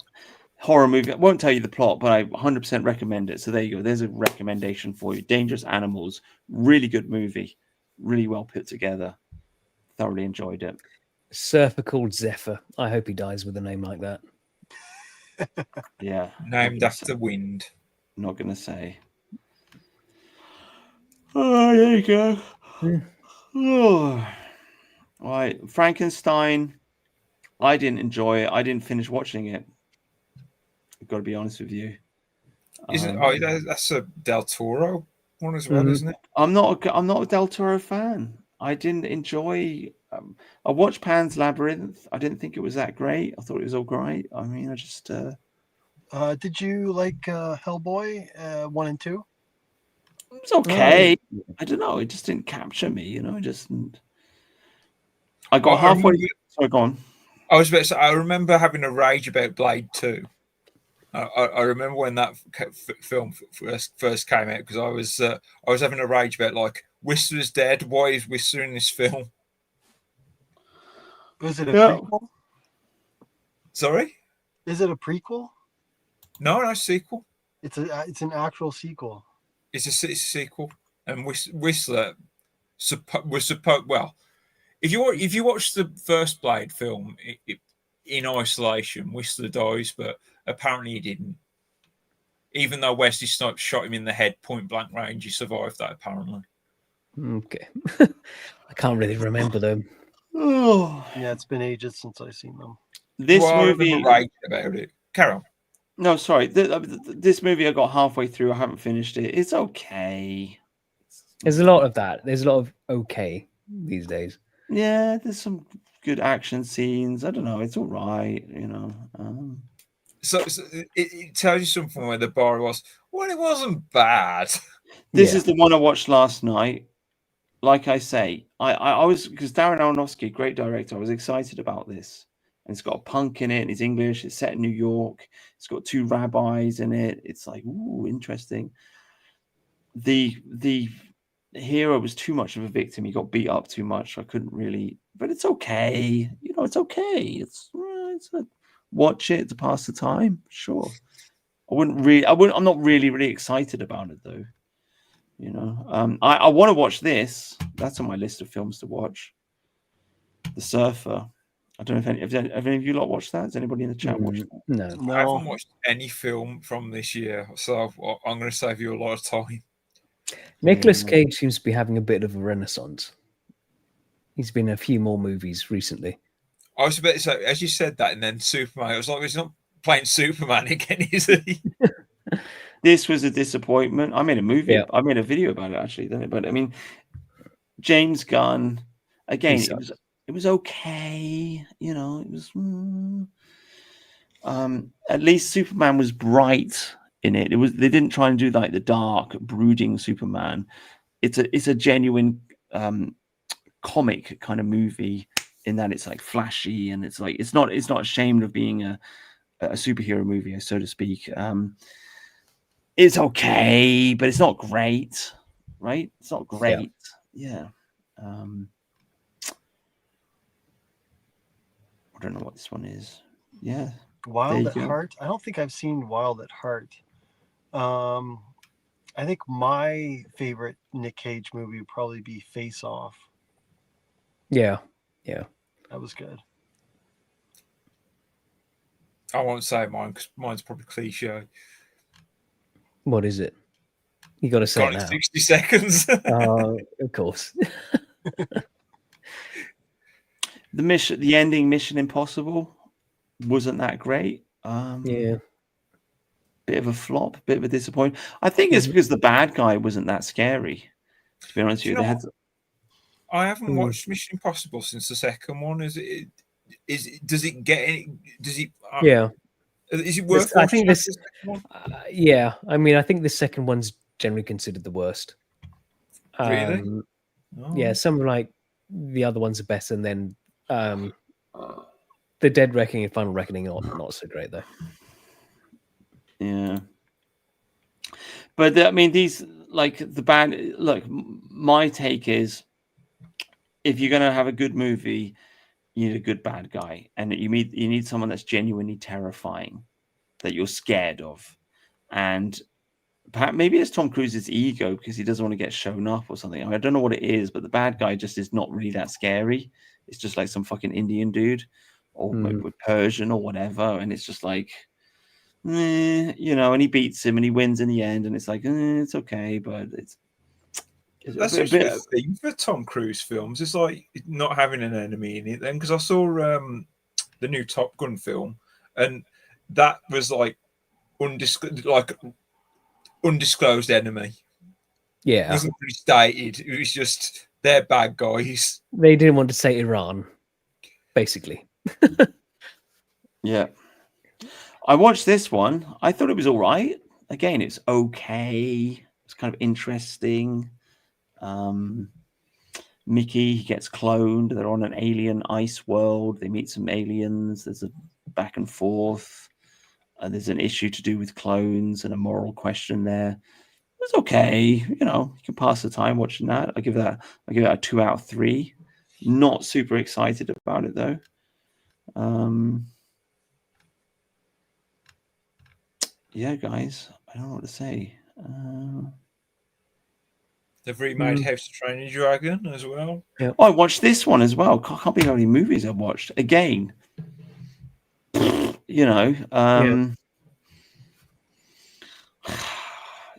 Horror movie. I won't tell you the plot, but I 100% recommend it. So there you go. There's a recommendation for you. Dangerous Animals. Really good movie. Really well put together. Thoroughly enjoyed it. Surfer called Zephyr. I hope he dies with a name like that. Yeah. Named after wind. Not going to say. Oh, there you go. Yeah. Oh. All right. Frankenstein. I didn't enjoy it. I didn't finish watching it. I've got to be honest with you. That's a Del Toro one as well, isn't it? I'm not a Del Toro fan. I didn't enjoy. I watched Pan's Labyrinth. I didn't think it was that great. I thought it was all great. I mean, I just. Did you like Hellboy 1 and 2? It was okay. I don't know. It just didn't capture me. You know, I got halfway. Sorry, go on. I was about to say, I remember having a rage about Blade 2. I remember when that film first came out because I was having a rage about like Whistler's dead. Why is Whistler in this film? Was it a prequel? Sorry, is it a prequel? No, sequel. It's an actual sequel. It's a sequel, and Whistler was supposed. Well, if you watch the first Blade film in isolation, Whistler dies, but apparently he didn't. Even though Wesley Snipes shot him in the head point blank range, he survived that apparently. Okay. I can't really remember them. Oh, yeah, it's been ages since I've seen them. This movie right about it. Carol. No, sorry. This movie I got halfway through. I haven't finished it. It's okay. There's a lot of that. There's a lot of okay these days. Yeah, there's some good action scenes. I don't know. It's all right, you know. So it tells you something where the bar was. Well, it wasn't bad. This is the one I watched last night. Like I say, I was, because Darren Aronofsky, great director, I was excited about this. And it's got a punk in it, and it's English. It's set in New York. It's got 2 rabbis in it. It's like, ooh, interesting. The hero was too much of a victim. He got beat up too much. I couldn't really, but it's okay. You know, it's okay. It's watch it to pass the time. Sure. I'm not really excited about it though. You know, I want to watch this. That's on my list of films to watch. The Surfer. I don't know if any of you lot watched that. Has anybody in the chat watched that? No. I haven't watched any film from this year, so I'm going to save you a lot of time. Nicolas Cage seems to be having a bit of a renaissance. He's been in a few more movies recently. I was about to say, as you said that, and then Superman, I was like, he's not playing Superman again, is he? This was a disappointment. I made a movie. Yeah. I made a video about it actually. But I mean, James Gunn again. it was okay. You know, it was. At least Superman was bright in it. They didn't try and do like the dark, brooding Superman. It's a genuine comic kind of movie in that it's like flashy and it's like it's not ashamed of being a superhero movie, so to speak. It's okay, but it's not great, right? It's not great. Yeah. I don't know what this one is. Yeah. Wild at Heart. I don't think I've seen Wild at Heart. I think my favorite Nick Cage movie would probably be Face Off. Yeah. That was good. I won't say mine because mine's probably cliche. What is it? You got to say Got it it now. 60 seconds. Of course. The ending Mission Impossible wasn't that great. Yeah. Bit of a flop, bit of a disappointment. I think it's because the bad guy wasn't that scary. To be honest with you, they had. I haven't watched Mission Impossible since the second one. Does it get any? Does it? Yeah. Is it worth I watching? think this. Yeah, I mean, I think the second one's generally considered the worst. Really? Yeah, some like the other ones are better, and then the Dead Reckoning and Final Reckoning not so great though. Yeah. But I mean, these like the band. Look, my take is, if you're gonna have a good movie, you need a good bad guy, and you need someone that's genuinely terrifying, that you're scared of, and perhaps maybe it's Tom Cruise's ego because he doesn't want to get shown up or something. I don't know what it is, but the bad guy just is not really that scary. It's just like some fucking Indian dude, or with Persian or whatever, and it's just like. You know, and he beats him and he wins in the end, and it's like it's okay, but that's a bit thing for Tom Cruise films. It's like not having an enemy in it. Then because I saw the new Top Gun film, and that was like undisclosed enemy. Yeah, it wasn't really stated. It was just they're bad guys. They didn't want to say Iran, basically. Yeah. I watched this one. I thought it was all right. Again, it's okay. It's kind of interesting. Mickey, he gets cloned. They're on an alien ice world. They meet some aliens. There's a back and forth. There's an issue to do with clones and a moral question there. It's okay. You know, you can pass the time watching that. I give that a 2 out of 3. Not super excited about it though. Yeah, guys, I don't know what to say. They've remade House of Train Your Dragon as well. Yeah. Oh, I watched this one as well. I can't believe how many movies I've watched. Again, you know,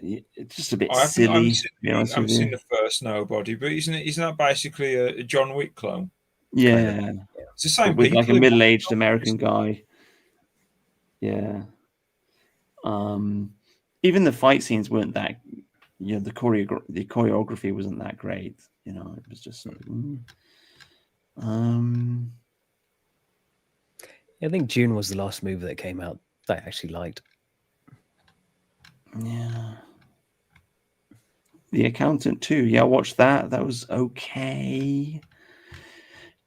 it's just a bit silly. I've seen the first Nobody, but isn't that basically a John Wick clone? Yeah, kind of. It's the same with people, like a middle-aged American guy. Yeah. Even the fight scenes weren't that. You know, the choreography wasn't that great. You know, it was just. I think June was the last movie that came out that I actually liked. Yeah. The Accountant too. Yeah, I watched that. That was okay.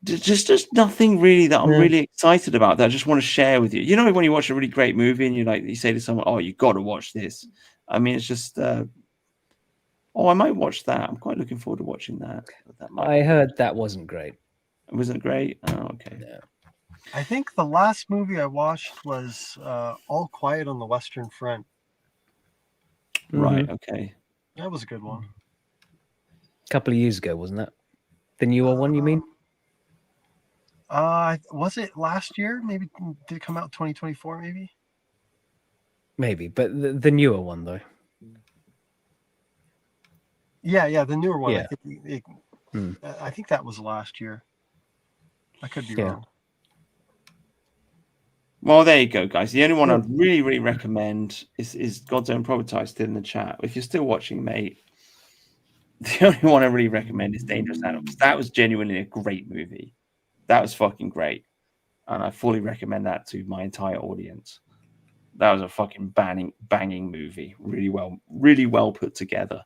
Just nothing really that I'm really excited about that I just want to share with you. You know, when you watch a really great movie and you say to someone, "Oh, you got to watch this." I mean, it's just. I might watch that. I'm quite looking forward to watching that. I heard that wasn't great. It wasn't great. Oh, okay. Yeah. I think the last movie I watched was All Quiet on the Western Front. Right. Okay. That was a good one. A couple of years ago, wasn't that? The newer one, you mean? Was it last year? Maybe did it come out 2024? Maybe, but the newer one though. Yeah, the newer one. Yeah. I think that was last year. I could be wrong. Well, there you go, guys. The only one I'd really, really recommend is God's Own Prototype, still in the chat. If you're still watching, mate, the only one I really recommend is Dangerous Animals. That was genuinely a great movie. That was fucking great, and I fully recommend that to my entire audience. That was a fucking banging movie. Really well put together.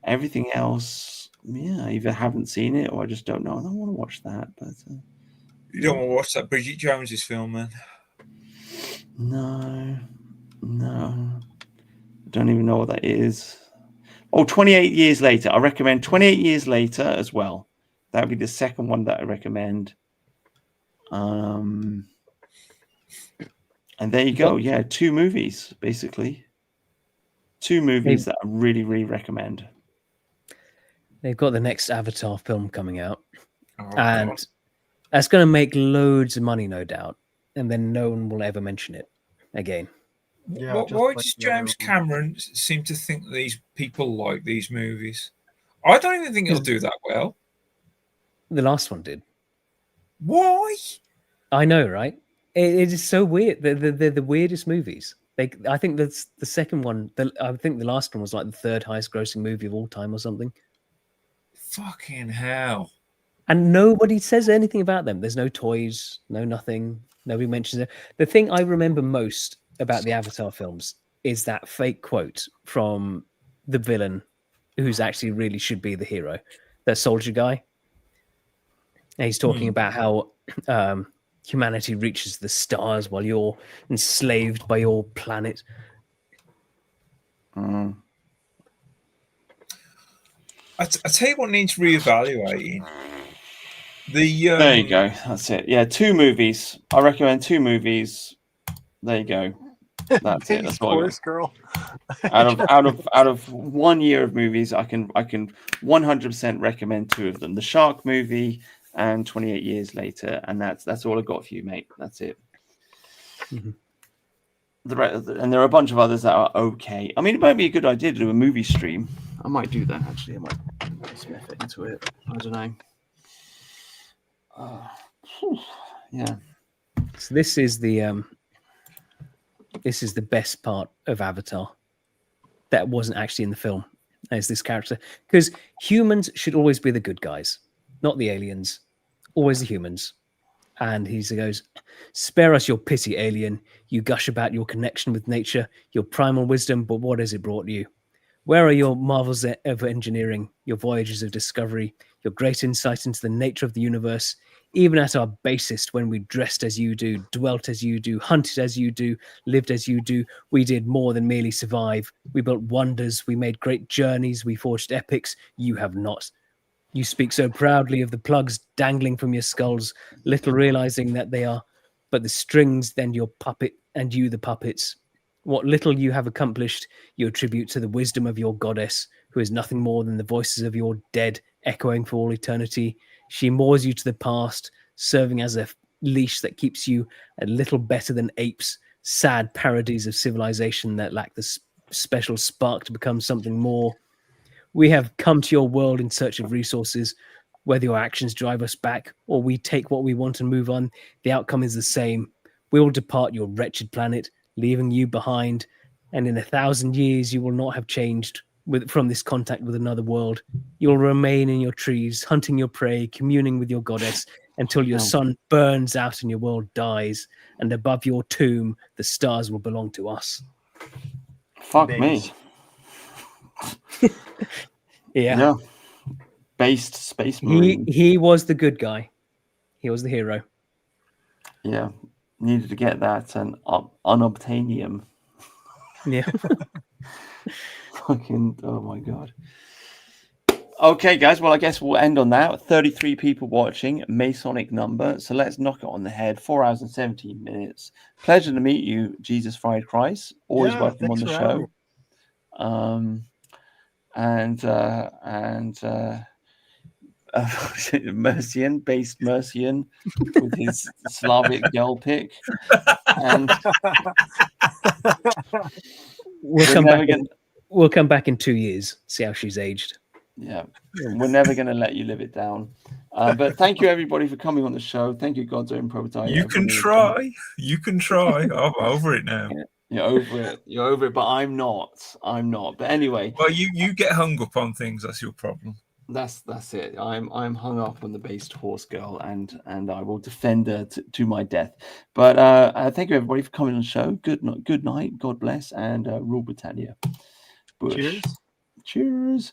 Everything else, yeah, I either haven't seen it or I just don't know. I don't want to watch that. But you don't want to watch that Bridget Jones's film, man? No. I don't even know what that is. Oh, 28 Years Later. I recommend 28 Years Later as well. That would be the second one that I recommend. And there you go. Yeah, 2 movies, basically. 2 movies that I really, really recommend. They've got the next Avatar film coming out. And God. That's going to make loads of money, no doubt. And then no one will ever mention it again. Yeah, why does James Cameron seem to think these people like these movies? I don't even think he'll do that well. The last one did. Why? I know, right? It is so weird. They're the weirdest movies. I think that's the second one. I think the last one was like the 3rd highest grossing movie of all time or something. Fucking hell. And nobody says anything about them. There's no toys, no nothing. Nobody mentions it. The thing I remember most about the Avatar films is that fake quote from the villain, who's actually really should be the hero, that soldier guy. And he's talking about how humanity reaches the stars while you're enslaved by your planet. I tell you what needs reevaluating. There you go. That's it. Yeah, 2 movies. I recommend 2 movies. There you go. That's it. That's all. Girl. out of 1 year of movies, I can 100% recommend 2 of them: the Shark movie and 28 Years Later, and that's all I got for you, mate. That's it. Mm-hmm. And there are a bunch of others that are okay. I mean, it might be a good idea to do a movie stream. I might do that actually. I might put some effort into it. I don't know. Yeah. So this is the best part of Avatar that wasn't actually in the film. As this character, because humans should always be the good guys, not the aliens. Always the humans. And he goes, "Spare us your pity, alien. You gush about your connection with nature, your primal wisdom, but what has it brought you? Where are your marvels of engineering, your voyages of discovery, your great insight into the nature of the universe? Even at our basest, when we dressed as you do, dwelt as you do, hunted as you do, lived as you do, we did more than merely survive. We built wonders, we made great journeys, we forged epics. You have not. You speak so proudly of the plugs dangling from your skulls, little realizing that they are but the strings, then your puppet, and you the puppets. What little you have accomplished, you attribute to the wisdom of your goddess, who is nothing more than the voices of your dead, echoing for all eternity. She moors you to the past, serving as a leash that keeps you a little better than apes, sad parodies of civilization that lack the special spark to become something more. We have come to your world in search of resources. Whether your actions drive us back or we take what we want and move on, the outcome is the same. We will depart your wretched planet, leaving you behind, and in 1,000 years you will not have changed from this contact with another world. You'll remain in your trees, hunting your prey, communing with your goddess, until your sun burns out and your world dies, and above your tomb the stars will belong to us." Fuck me. Yeah. Based space marine. He was the good guy. He was the hero. Yeah. Needed to get that and unobtainium. Yeah. Fucking, oh my God. Okay, guys. Well, I guess we'll end on that. 33 people watching, Masonic number. So let's knock it on the head. 4 hours and 17 minutes. Pleasure to meet you, Jesus Fried Christ. Always welcome on the show. Mercian, based Mercian with his Slavic girl pick. And we'll come back in 2 years, see how she's aged. Yeah, we're never going to let you live it down. But thank you, everybody, for coming on the show. Thank you, God's Own Prototype. You can try. You can try. I'm over it now. Yeah, you're over it. You're over it, but I'm not. But anyway. Well, you get hung up on things. That's your problem. That's it. I'm hung up on the based horse girl, and I will defend her to my death. But thank you everybody for coming on the show. Good night. God bless, and rule Britannia. Bush. Cheers. Cheers.